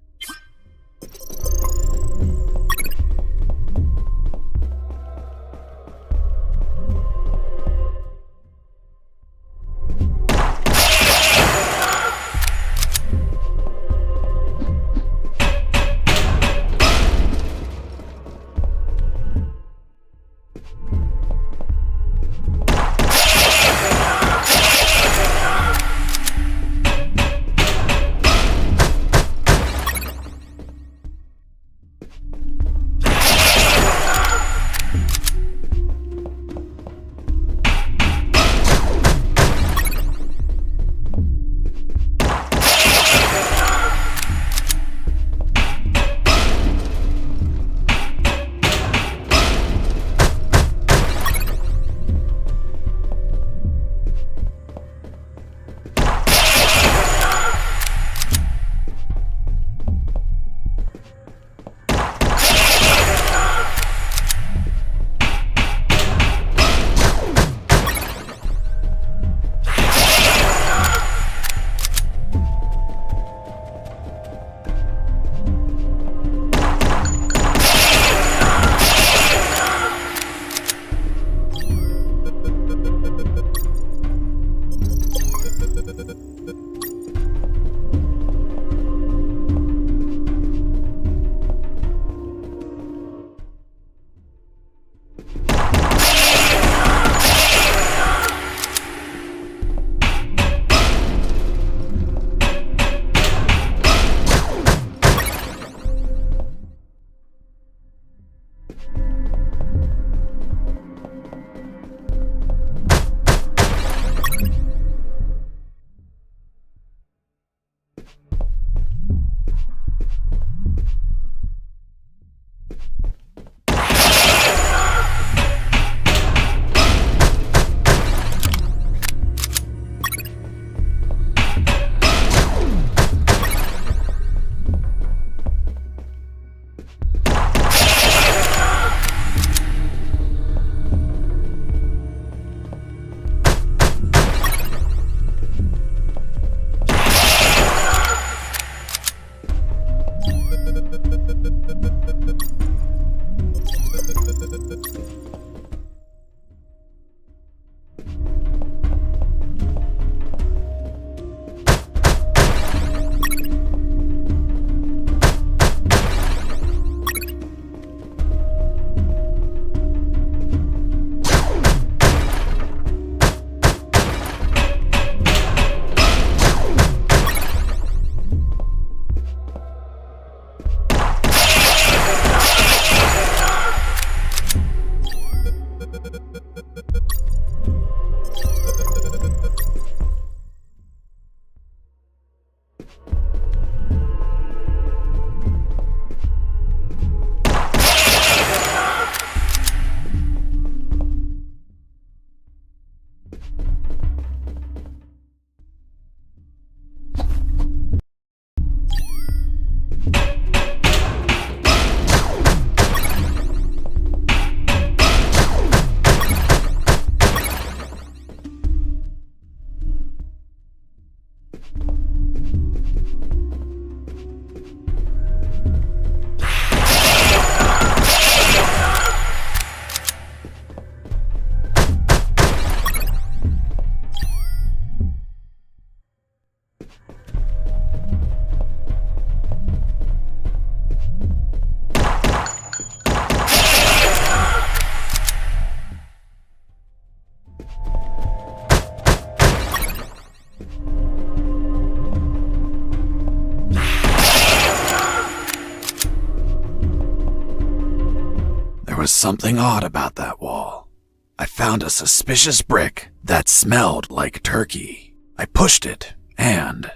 S1: was something odd about that wall. I found a suspicious brick that smelled like turkey. I pushed it, and...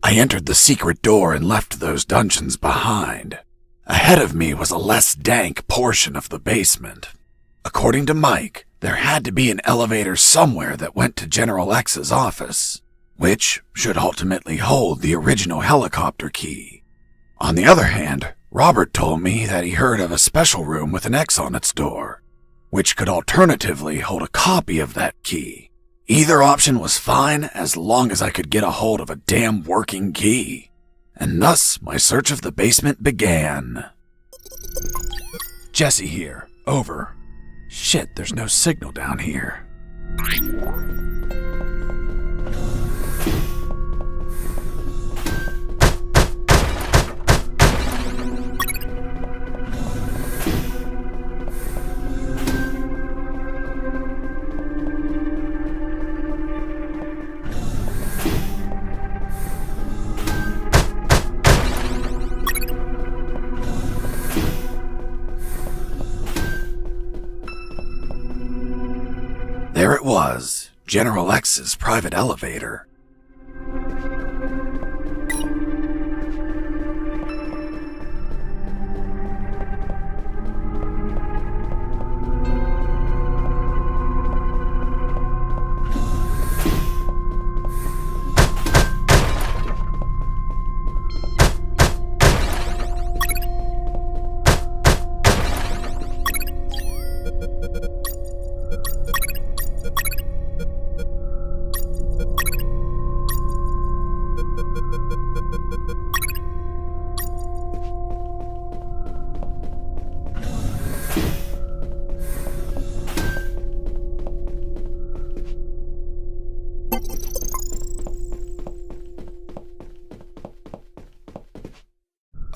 S1: I entered the secret door and left those dungeons behind. Ahead of me was a less dank portion of the basement. According to Mike, there had to be an elevator somewhere that went to General X's office, which should ultimately hold the original helicopter key. On the other hand, Robert told me that he heard of a special room with an X on its door, which could alternatively hold a copy of that key. Either option was fine as long as I could get a hold of a damn working key. And thus, my search of the basement began. Jesse here. Over. Shit, there's no signal down here. There it was, General X's private elevator.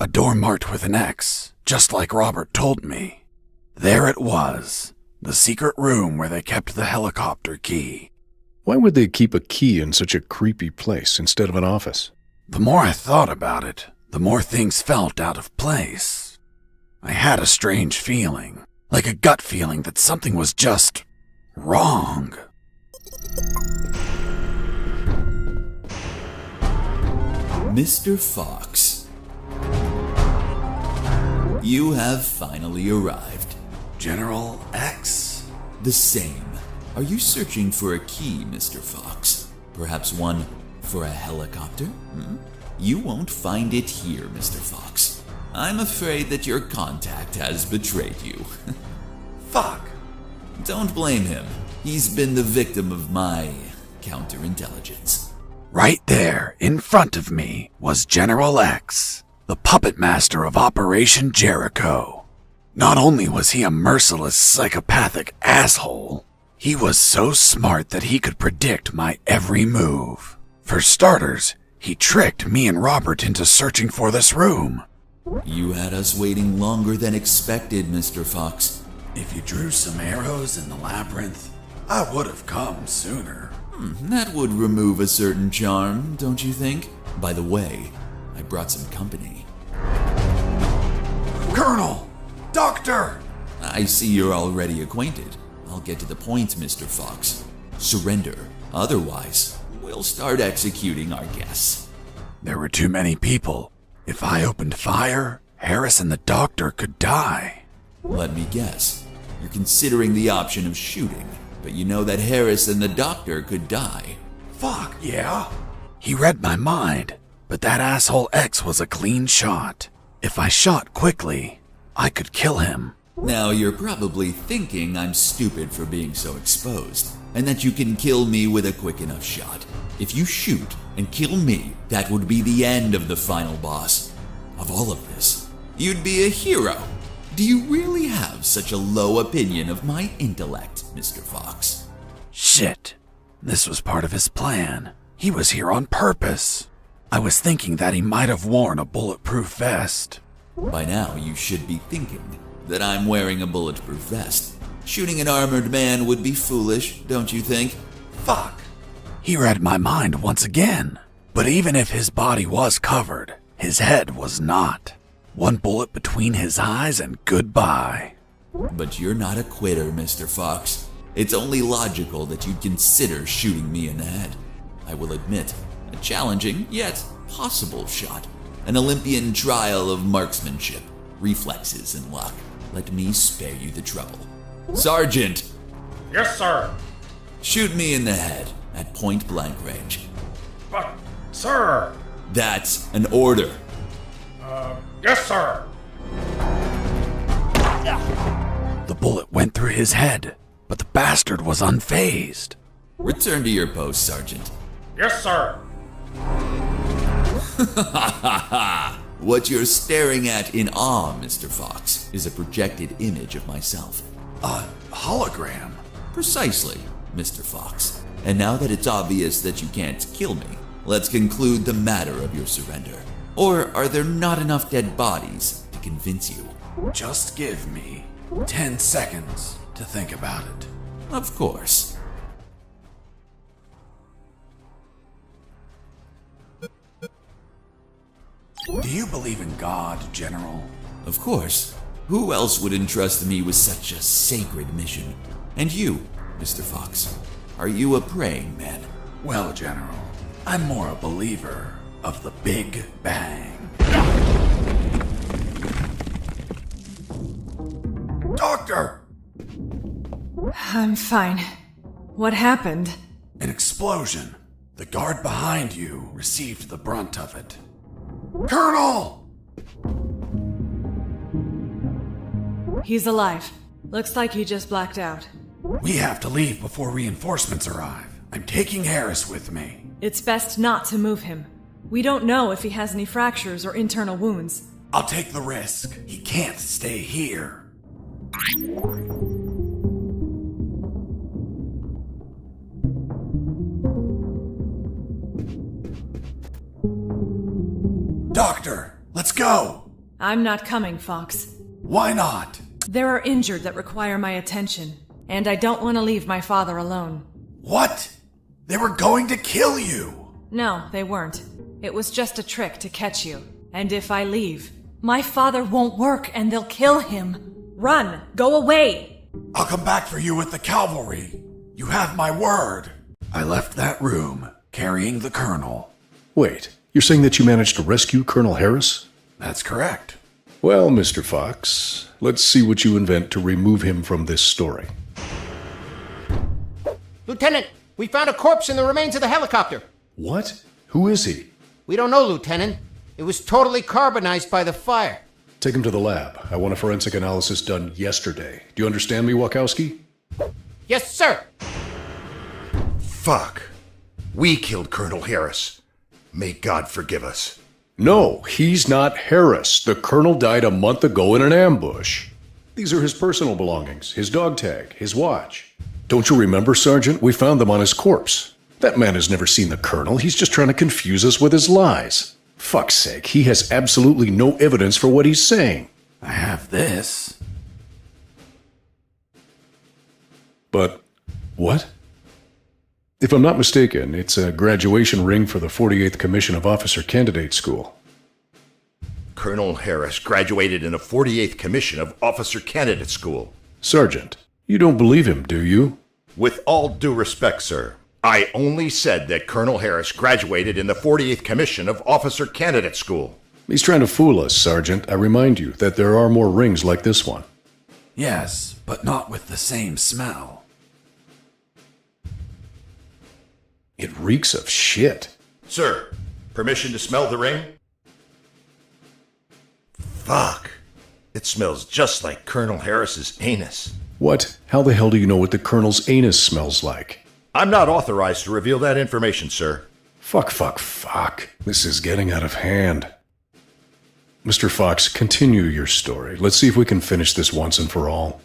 S1: A door marked with an X, just like Robert told me. There it was, the secret room where they kept the helicopter key.
S3: Why would they keep a key in such a creepy place instead of an office?
S1: The more I thought about it, the more things felt out of place. I had a strange feeling, like a gut feeling that something was just wrong.
S16: Mr. Fox, you have finally arrived.
S1: General X?
S16: The same. Are you searching for a key, Mr. Fox? Perhaps one for a helicopter? You won't find it here, Mr. Fox. I'm afraid that your contact has betrayed you.
S1: Fuck.
S16: Don't blame him. He's been the victim of my counterintelligence.
S1: Right there, in front of me, was General X, the puppet master of Operation Jericho. Not only was he a merciless, psychopathic asshole, he was so smart that he could predict my every move. For starters, he tricked me and Robert into searching for this room.
S16: You had us waiting longer than expected, Mr. Fox.
S1: If you drew some arrows in the labyrinth, I would have come sooner.
S16: That would remove a certain charm, don't you think? By the way, I brought some company.
S1: Colonel! Doctor!
S16: I see you're already acquainted. I'll get to the point, Mr. Fox. Surrender. Otherwise, we'll start executing our guests.
S1: There were too many people. If I opened fire, Harris and the doctor could die.
S16: Let me guess. You're considering the option of shooting, but you know that Harris and the doctor could die.
S1: Fuck, yeah. He read my mind, but that asshole X was a clean shot. If I shot quickly, I could kill him.
S16: Now you're probably thinking I'm stupid for being so exposed, and that you can kill me with a quick enough shot. If you shoot and kill me, that would be the end of the final boss. Of all of this, you'd be a hero. Do you really have such a low opinion of my intellect, Mr. Fox?
S1: Shit. This was part of his plan. He was here on purpose. I was thinking that he might have worn a bulletproof vest.
S16: By now, you should be thinking that I'm wearing a bulletproof vest. Shooting an armored man would be foolish, don't you think?
S1: Fuck. He read my mind once again. But even if his body was covered, his head was not. One bullet between his eyes and goodbye.
S16: But you're not a quitter, Mr. Fox. It's only logical that you'd consider shooting me in the head. I will admit, a challenging, yet possible shot. An Olympian trial of marksmanship, reflexes, and luck. Let me spare you the trouble. Sergeant!
S14: Yes, sir.
S16: Shoot me in the head at point blank range.
S14: But, sir.
S16: That's an order.
S14: Yes, sir.
S1: The bullet went through his head, but the bastard was unfazed.
S16: Return to your post, Sergeant.
S14: Yes, sir.
S16: What you're staring at in awe, Mr. Fox, is a projected image of myself.
S1: A hologram?
S16: Precisely, Mr. Fox. And now that it's obvious that you can't kill me, let's conclude the matter of your surrender. Or are there not enough dead bodies to convince you?
S1: Just give me 10 seconds to think about it.
S16: Of course.
S1: Do you believe in God, General?
S16: Of course. Who else would entrust me with such a sacred mission? And you, Mr. Fox, are you a praying man?
S1: Well, General, I'm more a believer of the Big Bang. Doctor!
S12: I'm fine. What happened?
S1: An explosion. The guard behind you received the brunt of it. Colonel!
S12: He's alive. Looks like he just blacked out.
S1: We have to leave before reinforcements arrive. I'm taking Harris with me.
S12: It's best not to move him. We don't know if he has any fractures or internal wounds.
S1: I'll take the risk. He can't stay here. Doctor, let's go!
S12: I'm not coming, Fox.
S1: Why not?
S12: There are injured that require my attention, and I don't want to leave my father alone.
S1: What? They were going to kill you!
S12: No, they weren't. It was just a trick to catch you. And if I leave, my father won't work and they'll kill him. Run! Go away!
S1: I'll come back for you with the cavalry. You have my word. I left that room, carrying the Colonel.
S3: Wait, you're saying that you managed to rescue Colonel Harris?
S1: That's correct.
S3: Well, Mr. Fox, let's see what you invent to remove him from this story.
S2: Lieutenant, we found a corpse in the remains of the helicopter.
S3: What? Who is he?
S2: We don't know, Lieutenant. It was totally carbonized by the fire.
S3: Take him to the lab. I want a forensic analysis done yesterday. Do you understand me, Wachowski?
S2: Yes, sir.
S5: Fuck. We killed Colonel Harris. May God forgive us.
S3: No, he's not Harris. The colonel died a month ago in an ambush. These are his personal belongings, his dog tag, his watch. Don't you remember, Sergeant? We found them on his corpse. That man has never seen the colonel. He's just trying to confuse us with his lies. Fuck's sake, he has absolutely no evidence for what he's saying.
S1: I have this.
S3: But what? If I'm not mistaken, it's a graduation ring for the 48th Commission of Officer Candidate School.
S5: Colonel Harris graduated in the 48th Commission of Officer Candidate School.
S3: Sergeant, you don't believe him, do you?
S5: With all due respect, sir, I only said that Colonel Harris graduated in the 48th Commission of Officer Candidate School.
S3: He's trying to fool us, Sergeant. I remind you that there are more rings like this one.
S1: Yes, but not with the same smell.
S3: It reeks of shit.
S5: Sir, permission to smell the ring? Fuck. It smells just like Colonel Harris's anus.
S3: What? How the hell do you know what the colonel's anus smells like?
S5: I'm not authorized to reveal that information, sir.
S3: Fuck. This is getting out of hand. Mr. Fox, continue your story. Let's see if we can finish this once and for all.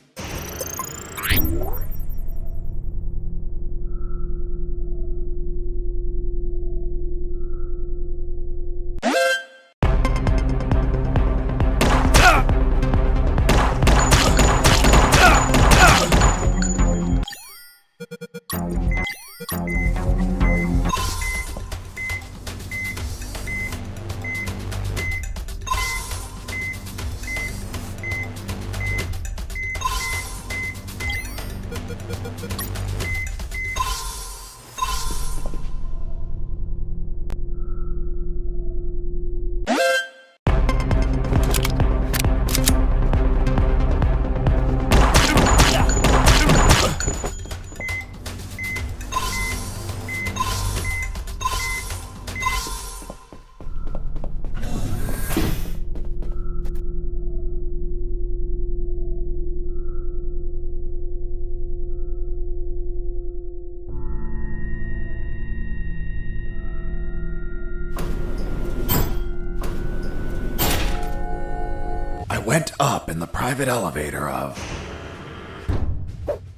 S1: I went up in the private elevator of...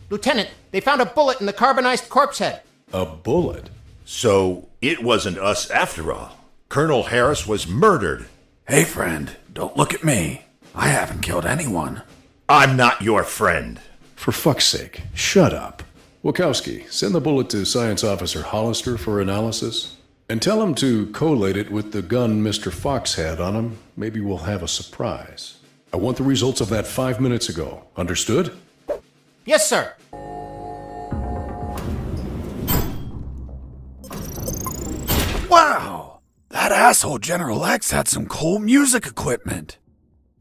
S2: Lieutenant, they found a bullet in the carbonized corpse head.
S3: A bullet?
S5: So it wasn't us after all. Colonel Harris was murdered.
S1: Hey, friend, don't look at me. I haven't killed anyone.
S5: I'm not your friend.
S3: For fuck's sake, shut up. Wachowski, send the bullet to Science Officer Hollister for analysis. And tell him to collate it with the gun Mr. Fox had on him. Maybe we'll have a surprise. I want the results of that 5 minutes ago. Understood?
S2: Yes, sir.
S1: Wow! That asshole General X had some cool music equipment.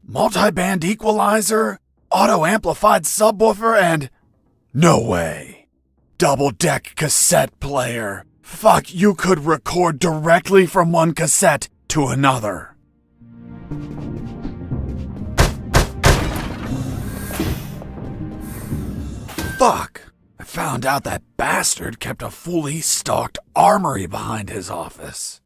S1: Multi-band equalizer, auto-amplified subwoofer, and... No way. Double-deck cassette player. Fuck, you could record directly from one cassette to another. Fuck. I found out that bastard kept a fully stocked armory behind his office.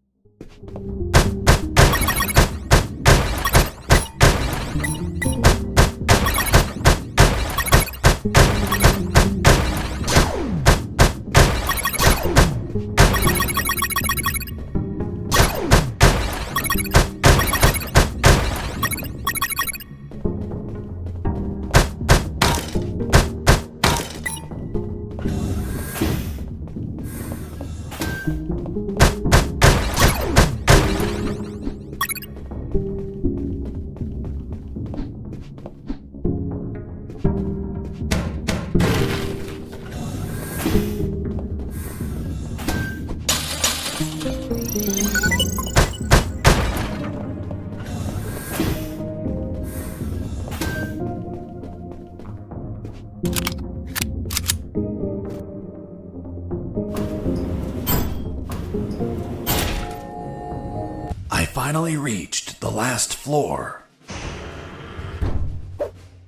S1: I finally reached the last floor.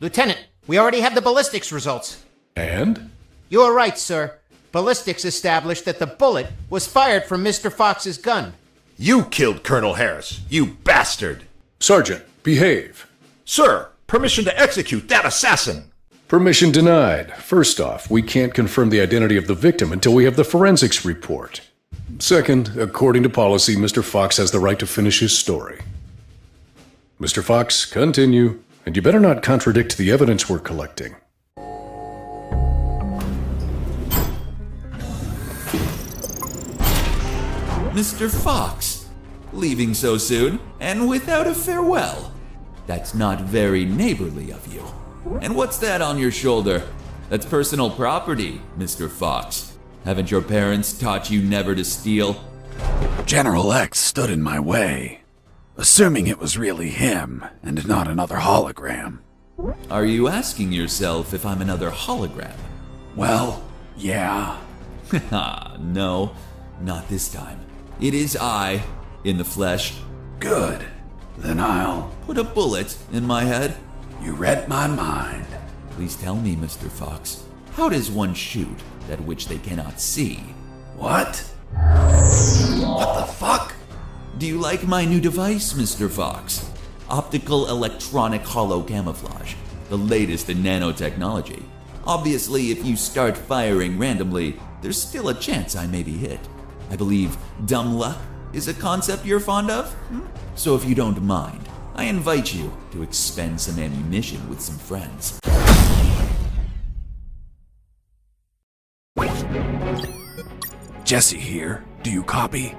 S2: Lieutenant, we already have the ballistics results.
S3: And?
S2: You are right, sir. Ballistics established that the bullet was fired from Mr. Fox's gun.
S5: You killed Colonel Harris, you bastard!
S3: Sergeant, behave.
S5: Sir, permission to execute that assassin!
S3: Permission denied. First off, we can't confirm the identity of the victim until we have the forensics report. Second, according to policy, Mr. Fox has the right to finish his story. Mr. Fox, continue. And you better not contradict the evidence we're collecting.
S16: Mr. Fox, leaving so soon and without a farewell. That's not very neighborly of you. And what's that on your shoulder? That's personal property, Mr. Fox. Haven't your parents taught you never to steal?
S1: General X stood in my way, assuming it was really him and not another hologram.
S16: Are you asking yourself if I'm another hologram?
S1: Well, yeah.
S16: No, not this time. It is I, in the flesh.
S1: Good. Then I'll...
S16: Put a bullet in my head?
S1: You read my mind.
S16: Please tell me, Mr. Fox, how does one shoot that which they cannot see?
S1: What? What the fuck?
S16: Do you like my new device, Mr. Fox? Optical electronic hollow camouflage, the latest in nanotechnology. Obviously, if you start firing randomly, there's still a chance I may be hit. I believe dumb luck is a concept you're fond of? So if you don't mind, I invite you to expend some ammunition with some friends.
S1: Jesse here. Do you copy?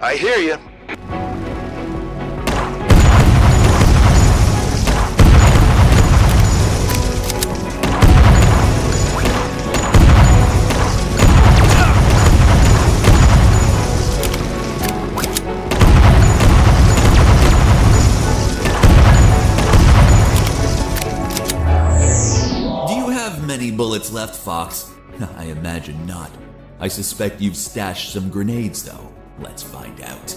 S15: I hear you.
S16: Many bullets left, Fox? I imagine not. I suspect you've stashed some grenades, though. Let's find out.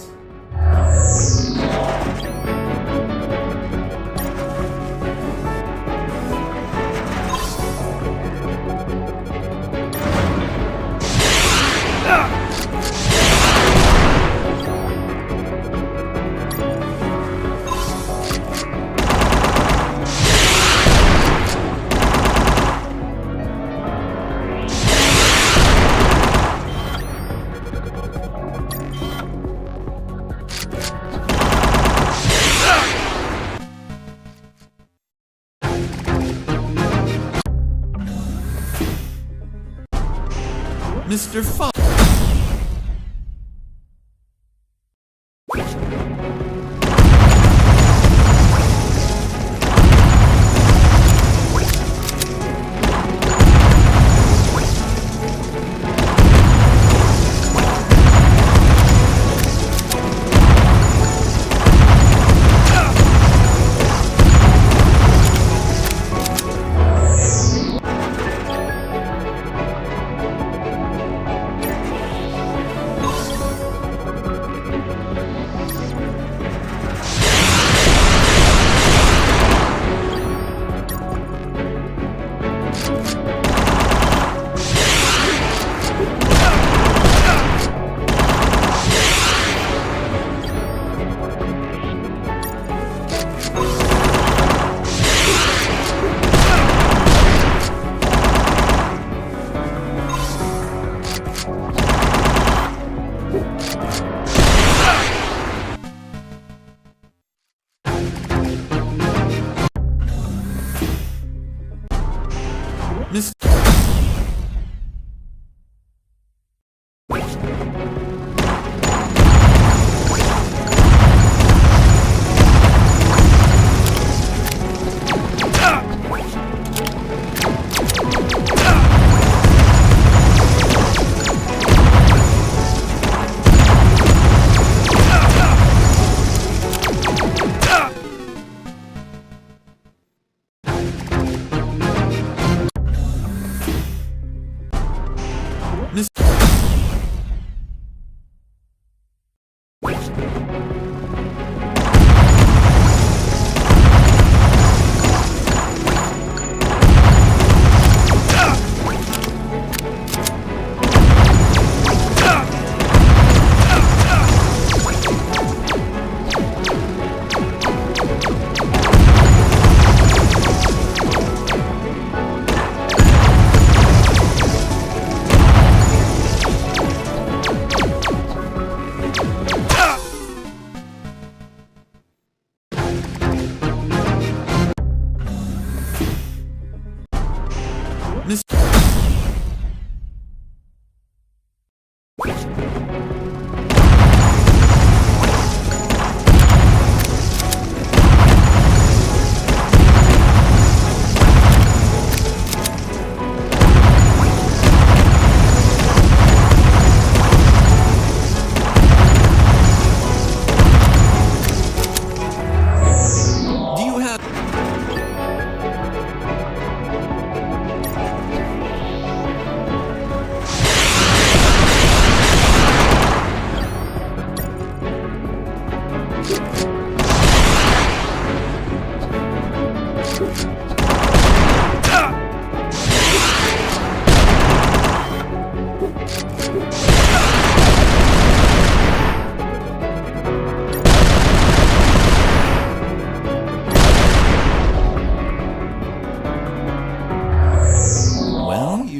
S8: Mr. Fox.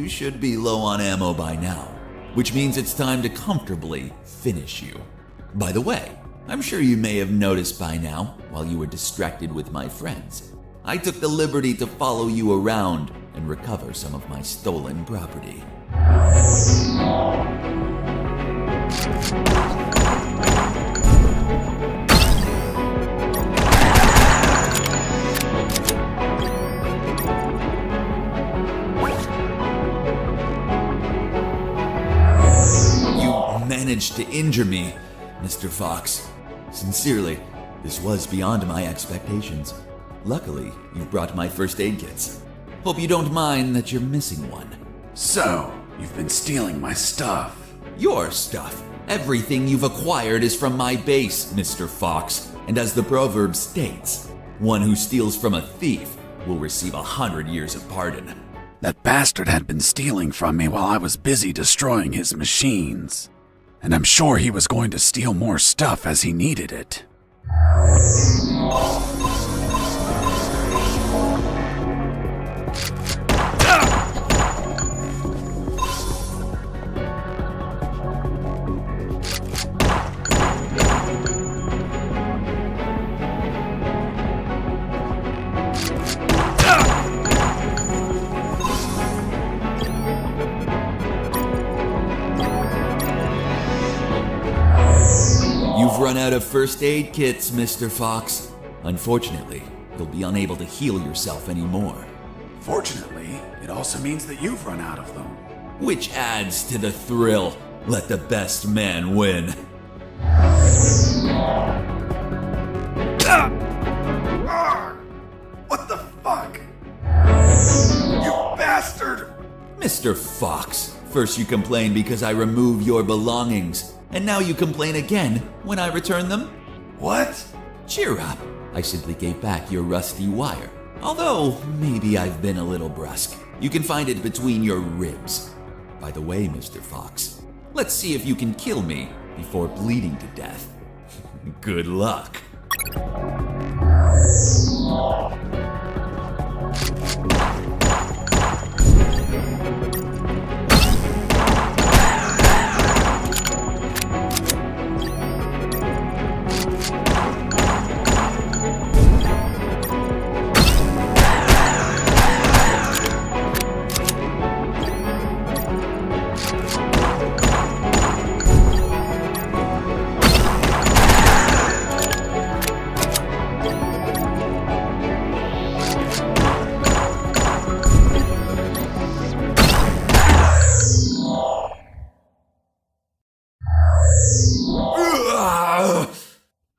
S16: Should be low on ammo by now, which means it's time to comfortably finish you. By the way, I'm sure you may have noticed by now, while you were distracted with my friends, I took the liberty to follow you around and recover some of my stolen property. Managed to injure me, Mr. Fox. Sincerely, this was beyond my expectations. Luckily, you brought my first aid kits. Hope you don't mind that you're missing one.
S1: So, you've been stealing my stuff.
S16: Your stuff. Everything you've acquired is from my base, Mr. Fox. And as the proverb states, one who steals from a thief will receive 100 years of pardon.
S1: That bastard had been stealing from me while I was busy destroying his machines. And I'm sure he was going to steal more stuff as he needed it.
S16: out of first aid kits, Mr. Fox. Unfortunately, you'll be unable to heal yourself anymore.
S1: Fortunately, it also means that you've run out of them.
S16: Which adds to the thrill. Let the best man win.
S1: What the fuck? You bastard!
S16: Mr. Fox, first you complain because I remove your belongings, and now you complain again when I return them?
S1: What?
S16: Cheer up. I simply gave back your rusty wire. Although, maybe I've been a little brusque. You can find it between your ribs. By the way, Mr. Fox, let's see if you can kill me before bleeding to death. Good luck.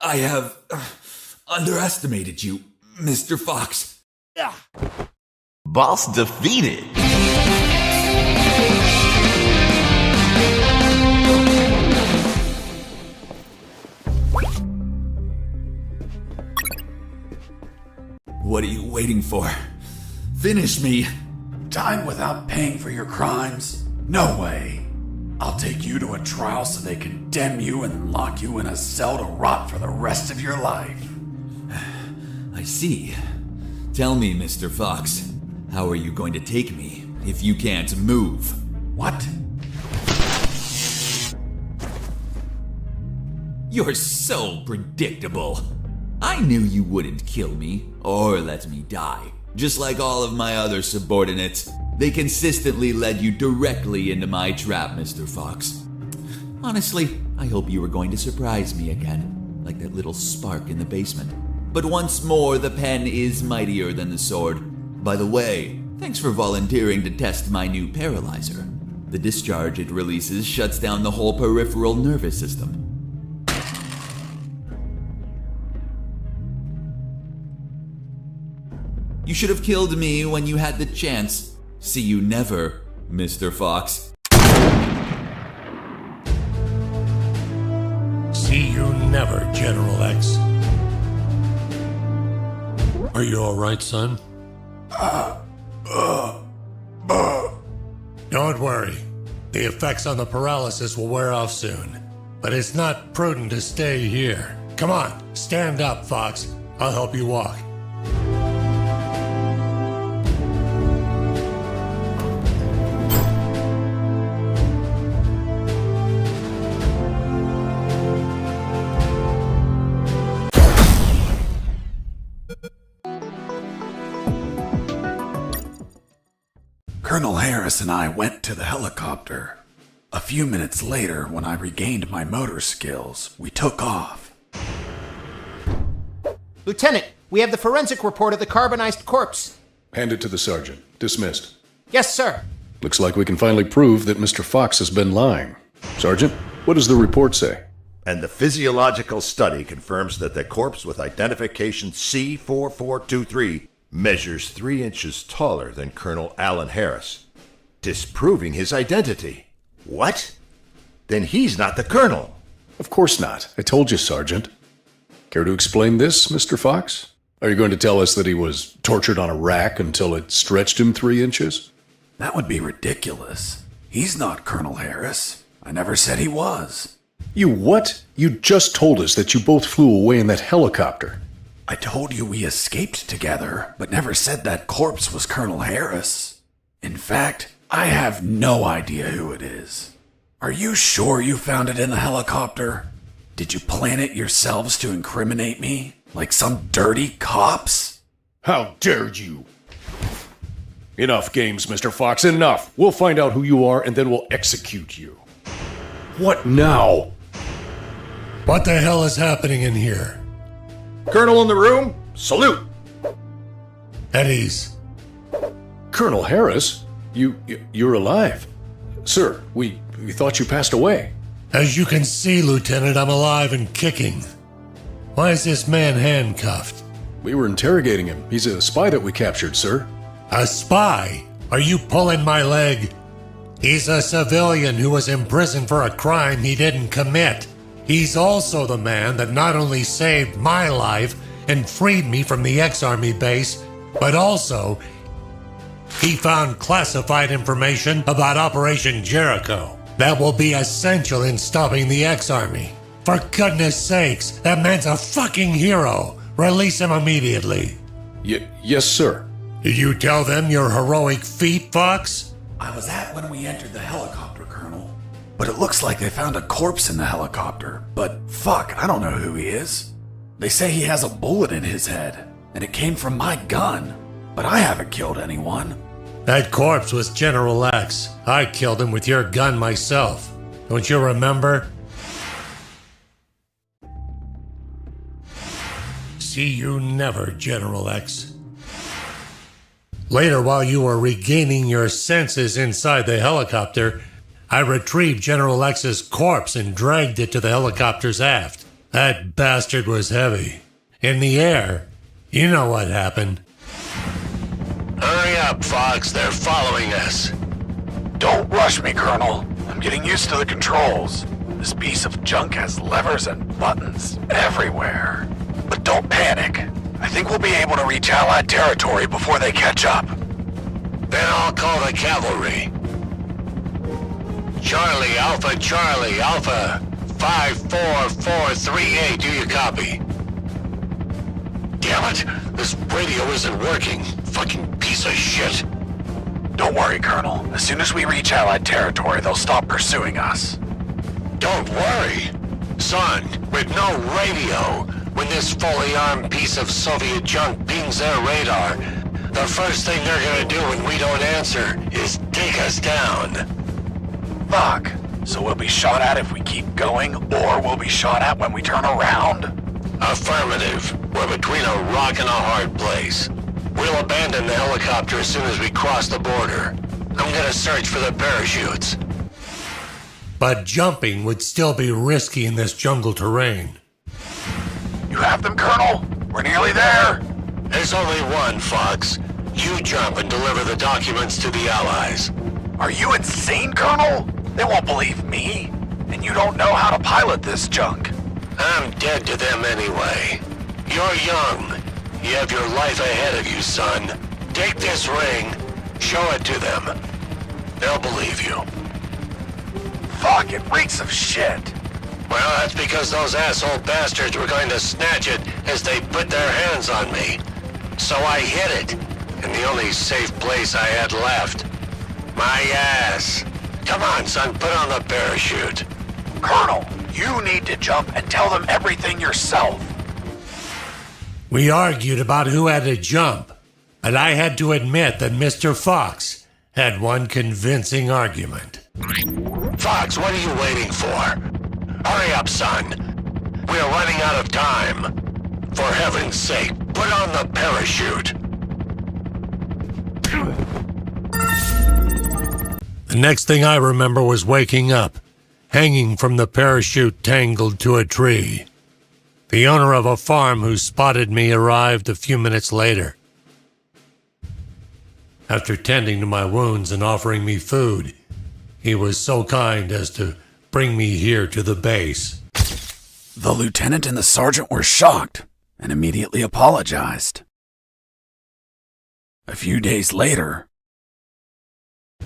S16: I have underestimated you, Mr. Fox.
S8: Boss defeated.
S16: What are you waiting for? Finish me.
S1: Time without paying for your crimes? No way. I'll take you to a trial so they condemn you and lock you in a cell to rot for the rest of your life.
S16: I see. Tell me, Mr. Fox, how are you going to take me if you can't move?
S1: What?
S16: You're so predictable. I knew you wouldn't kill me or let me die. Just like all of my other subordinates, they consistently led you directly into my trap, Mr. Fox. Honestly, I hope you were going to surprise me again, like that little spark in the basement. But once more, the pen is mightier than the sword. By the way, thanks for volunteering to test my new paralyzer. The discharge it releases shuts down the whole peripheral nervous system. You should have killed me when you had the chance. See you never, Mr. Fox.
S11: See you never, General X. Are you alright, son? Don't worry. The effects on the paralysis will wear off soon. But it's not prudent to stay here. Come on, stand up, Fox. I'll help you walk.
S1: Colonel Harris and I went to the helicopter. A few minutes later, when I regained my motor skills, we took off.
S2: Lieutenant, we have the forensic report of the carbonized corpse.
S3: Hand it to the sergeant. Dismissed.
S2: Yes, sir.
S3: Looks like we can finally prove that Mr. Fox has been lying. Sergeant, what does the report say?
S5: And the physiological study confirms that the corpse with identification C4423 measures 3 inches taller than Colonel Alan Harris, disproving his identity. What? Then he's not the colonel.
S3: Of course not. I told you, Sergeant. Care to explain this, Mr. Fox? Are you going to tell us that he was tortured on a rack until it stretched him 3 inches?
S1: That would be ridiculous. He's not Colonel Harris. I never said he was.
S3: You what? You just told us that you both flew away in that helicopter.
S1: I told you we escaped together, but never said that corpse was Colonel Harris. In fact, I have no idea who it is. Are you sure you found it in the helicopter? Did you plan it yourselves to incriminate me? Like some dirty cops?
S3: How dare you! Enough games, Mr. Fox, enough! We'll find out who you are and then we'll execute you. What now?
S21: What the hell is happening in here?
S5: Colonel in the room, salute!
S21: At ease.
S3: Colonel Harris, you're alive. Sir, we thought you passed away.
S21: As you can see, Lieutenant, I'm alive and kicking. Why is this man handcuffed?
S3: We were interrogating him. He's a spy that we captured, sir.
S21: A spy? Are you pulling my leg? He's a civilian who was imprisoned for a crime he didn't commit. He's also the man that not only saved my life and freed me from the ex-Army base, but also he found classified information about Operation Jericho that will be essential in stopping the ex-Army. For goodness sakes, that man's a fucking hero. Release him immediately.
S3: Yes, sir.
S21: Did you tell them your heroic feat, Fox?
S1: I was at when we entered the helicopter, Colonel. But it looks like they found a corpse in the helicopter. But fuck, I don't know who he is. They say he has a bullet in his head, and it came from my gun. But I haven't killed anyone.
S21: That corpse was General X. I killed him with your gun myself. Don't you remember? See you never, General X. Later, while you were regaining your senses inside the helicopter, I retrieved General X's corpse and dragged it to the helicopter's aft. That bastard was heavy. In the air, you know what happened.
S4: Hurry up, Fox. They're following us.
S1: Don't rush me, Colonel. I'm getting used to the controls. This piece of junk has levers and buttons everywhere. But don't panic. I think we'll be able to reach Allied territory before they catch up.
S4: Then I'll call the cavalry. Charlie, Alpha, 54438, do you copy? Damn it, this radio isn't working. Fucking piece of shit.
S1: Don't worry, Colonel. As soon as we reach Allied territory, they'll stop pursuing us.
S4: Don't worry. Son, with no radio, when this fully armed piece of Soviet junk pings their radar, the first thing they're gonna do when we don't answer is take us down.
S1: Fuck. So we'll be shot at if we keep going, or we'll be shot at when we turn around?
S4: Affirmative. We're between a rock and a hard place. We'll abandon the helicopter as soon as we cross the border. I'm gonna search for the parachutes.
S21: But jumping would still be risky in this jungle terrain.
S1: You have them, Colonel? We're nearly there.
S4: There's only one, Fox. You jump and deliver the documents to the Allies.
S1: Are you insane, Colonel? They won't believe me. And you don't know how to pilot this junk.
S4: I'm dead to them anyway. You're young. You have your life ahead of you, son. Take this ring, show it to them. They'll believe you.
S1: Fuck, it reeks of shit.
S4: Well, that's because those asshole bastards were going to snatch it as they put their hands on me. So I hid it, in the only safe place I had left. My ass. Come on, son, put on the parachute.
S1: Colonel, you need to jump and tell them everything yourself.
S21: We argued about who had to jump, but I had to admit that Mr. Fox had one convincing argument.
S4: Fox, what are you waiting for? Hurry up, son. We're running out of time. For heaven's sake, put on the parachute.
S21: The next thing I remember was waking up, hanging from the parachute tangled to a tree. The owner of a farm who spotted me arrived a few minutes later. After tending to my wounds and offering me food, he was so kind as to bring me here to the base.
S1: The lieutenant and the sergeant were shocked and immediately apologized. A few days later,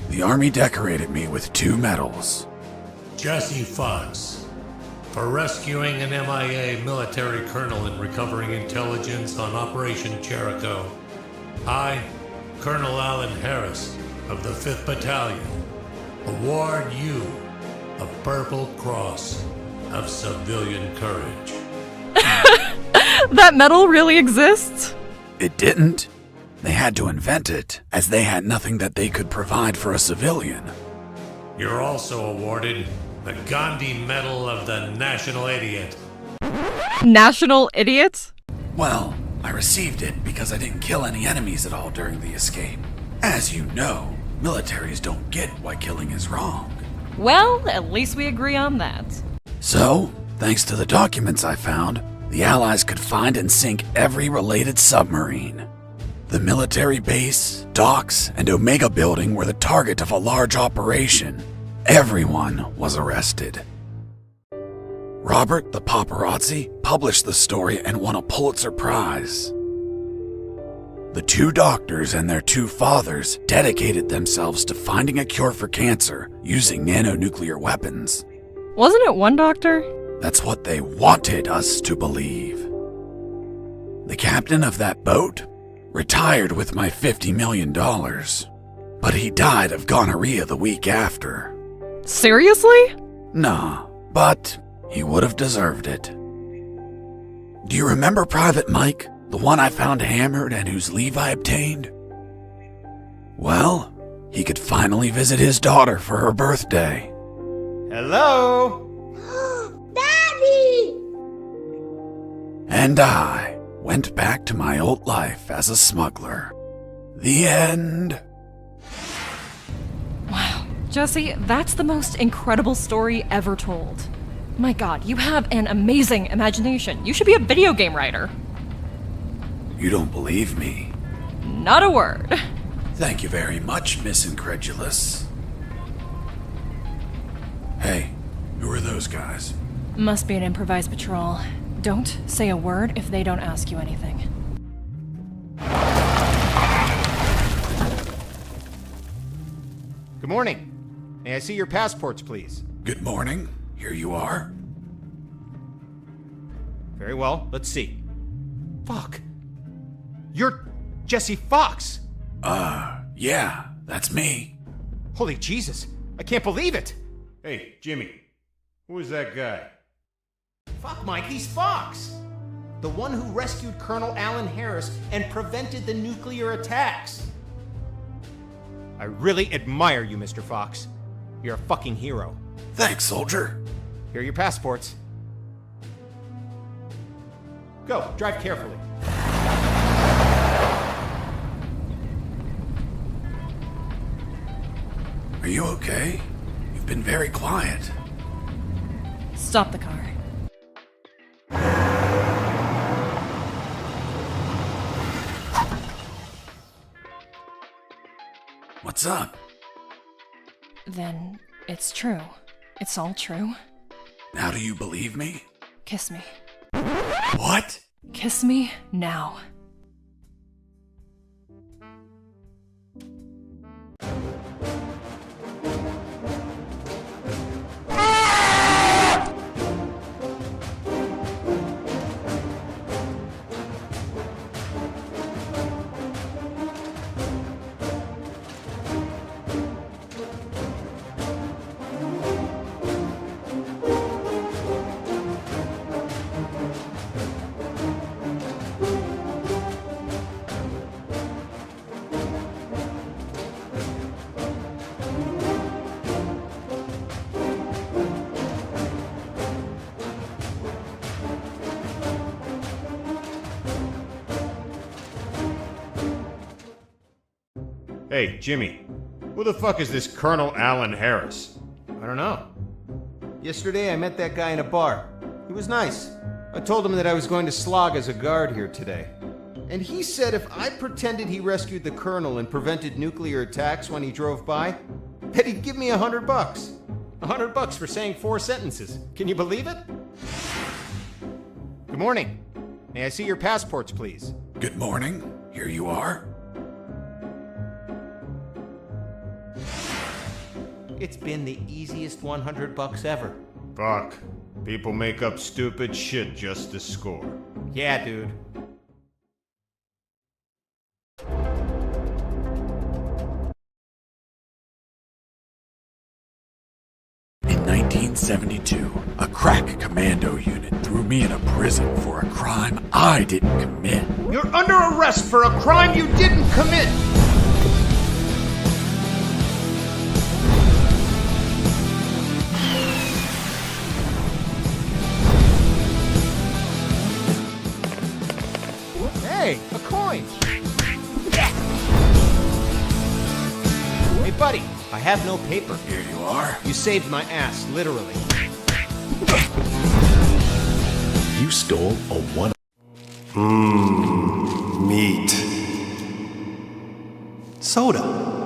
S1: the Army decorated me with 2 medals.
S21: Jesse Fox, for rescuing an MIA military colonel and recovering intelligence on Operation Jericho. I, Colonel Alan Harris of the 5th Battalion, award you a Purple Cross of Civilian Courage.
S6: That medal really exists?
S1: It didn't. They had to invent it, as they had nothing that they could provide for a civilian.
S21: You're also awarded the Gandhi Medal of the National Idiot
S6: National idiot?
S1: Well, I received it because I didn't kill any enemies at all during the escape. As you know, militaries don't get why killing is wrong.
S6: Well, at least we agree on that.
S1: So, thanks to the documents I found, the Allies could find and sink every related submarine. The military base, docks, and Omega building were the target of a large operation. Everyone was arrested. Robert the paparazzi published the story and won a Pulitzer Prize. The 2 doctors and their 2 fathers dedicated themselves to finding a cure for cancer using nanonuclear weapons.
S6: Wasn't it one doctor?
S1: That's what they wanted us to believe. The captain of that boat retired with my $50 million, but he died of gonorrhea the week after.
S6: Seriously?
S1: Nah, but he would have deserved it. Do you remember Private Mike, the one I found hammered and whose leave I obtained? Well, he could finally visit his daughter for her birthday.
S2: Hello?
S10: Daddy!
S1: And I went back to my old life as a smuggler. The end.
S6: Wow, Jesse, that's the most incredible story ever told. My god, you have an amazing imagination. You should be a video game writer.
S1: You don't believe me?
S6: Not a word.
S1: Thank you very much, Miss Incredulous. Hey, who are those guys?
S6: Must be an improvised patrol. Don't say a word if they don't ask you anything.
S2: Good morning. May I see your passports, please?
S1: Good morning. Here you are.
S2: Very well, let's see. Fuck. You're Jesse Fox!
S1: Yeah, that's me.
S2: Holy Jesus, I can't believe it! Hey, Jimmy, who is that guy? Fuck, Mike, he's Fox! The one who rescued Colonel Alan Harris and prevented the nuclear attacks! I really admire you, Mr. Fox. You're a fucking hero.
S1: Thanks, soldier.
S2: Here are your passports. Go, drive carefully.
S1: Are you okay? You've been very quiet.
S6: Stop the car.
S1: What's up?
S6: Then it's true. It's all true.
S1: Now do you believe me?
S6: Kiss me.
S1: What?
S6: Kiss me now.
S2: Hey, Jimmy, who the fuck is this Colonel Alan Harris? I don't know. Yesterday I met that guy in a bar. He was nice. I told him that I was going to slog as a guard here today. And he said if I pretended he rescued the Colonel and prevented nuclear attacks when he drove by, that he'd give me $100. $100 for saying 4 sentences. Can you believe it? Good morning. May I see your passports, please?
S1: Good morning. Here you are.
S2: It's been the easiest $100 ever. Fuck. People make up stupid shit just to score. Yeah, dude.
S1: In 1972, a crack commando unit threw me in a prison for a crime I didn't commit.
S2: You're under arrest for a crime you didn't commit! Hey, a coin! Hey, buddy, I have no paper.
S1: Here you are.
S2: You saved my ass, literally.
S3: You stole a one.
S10: Meat. Soda.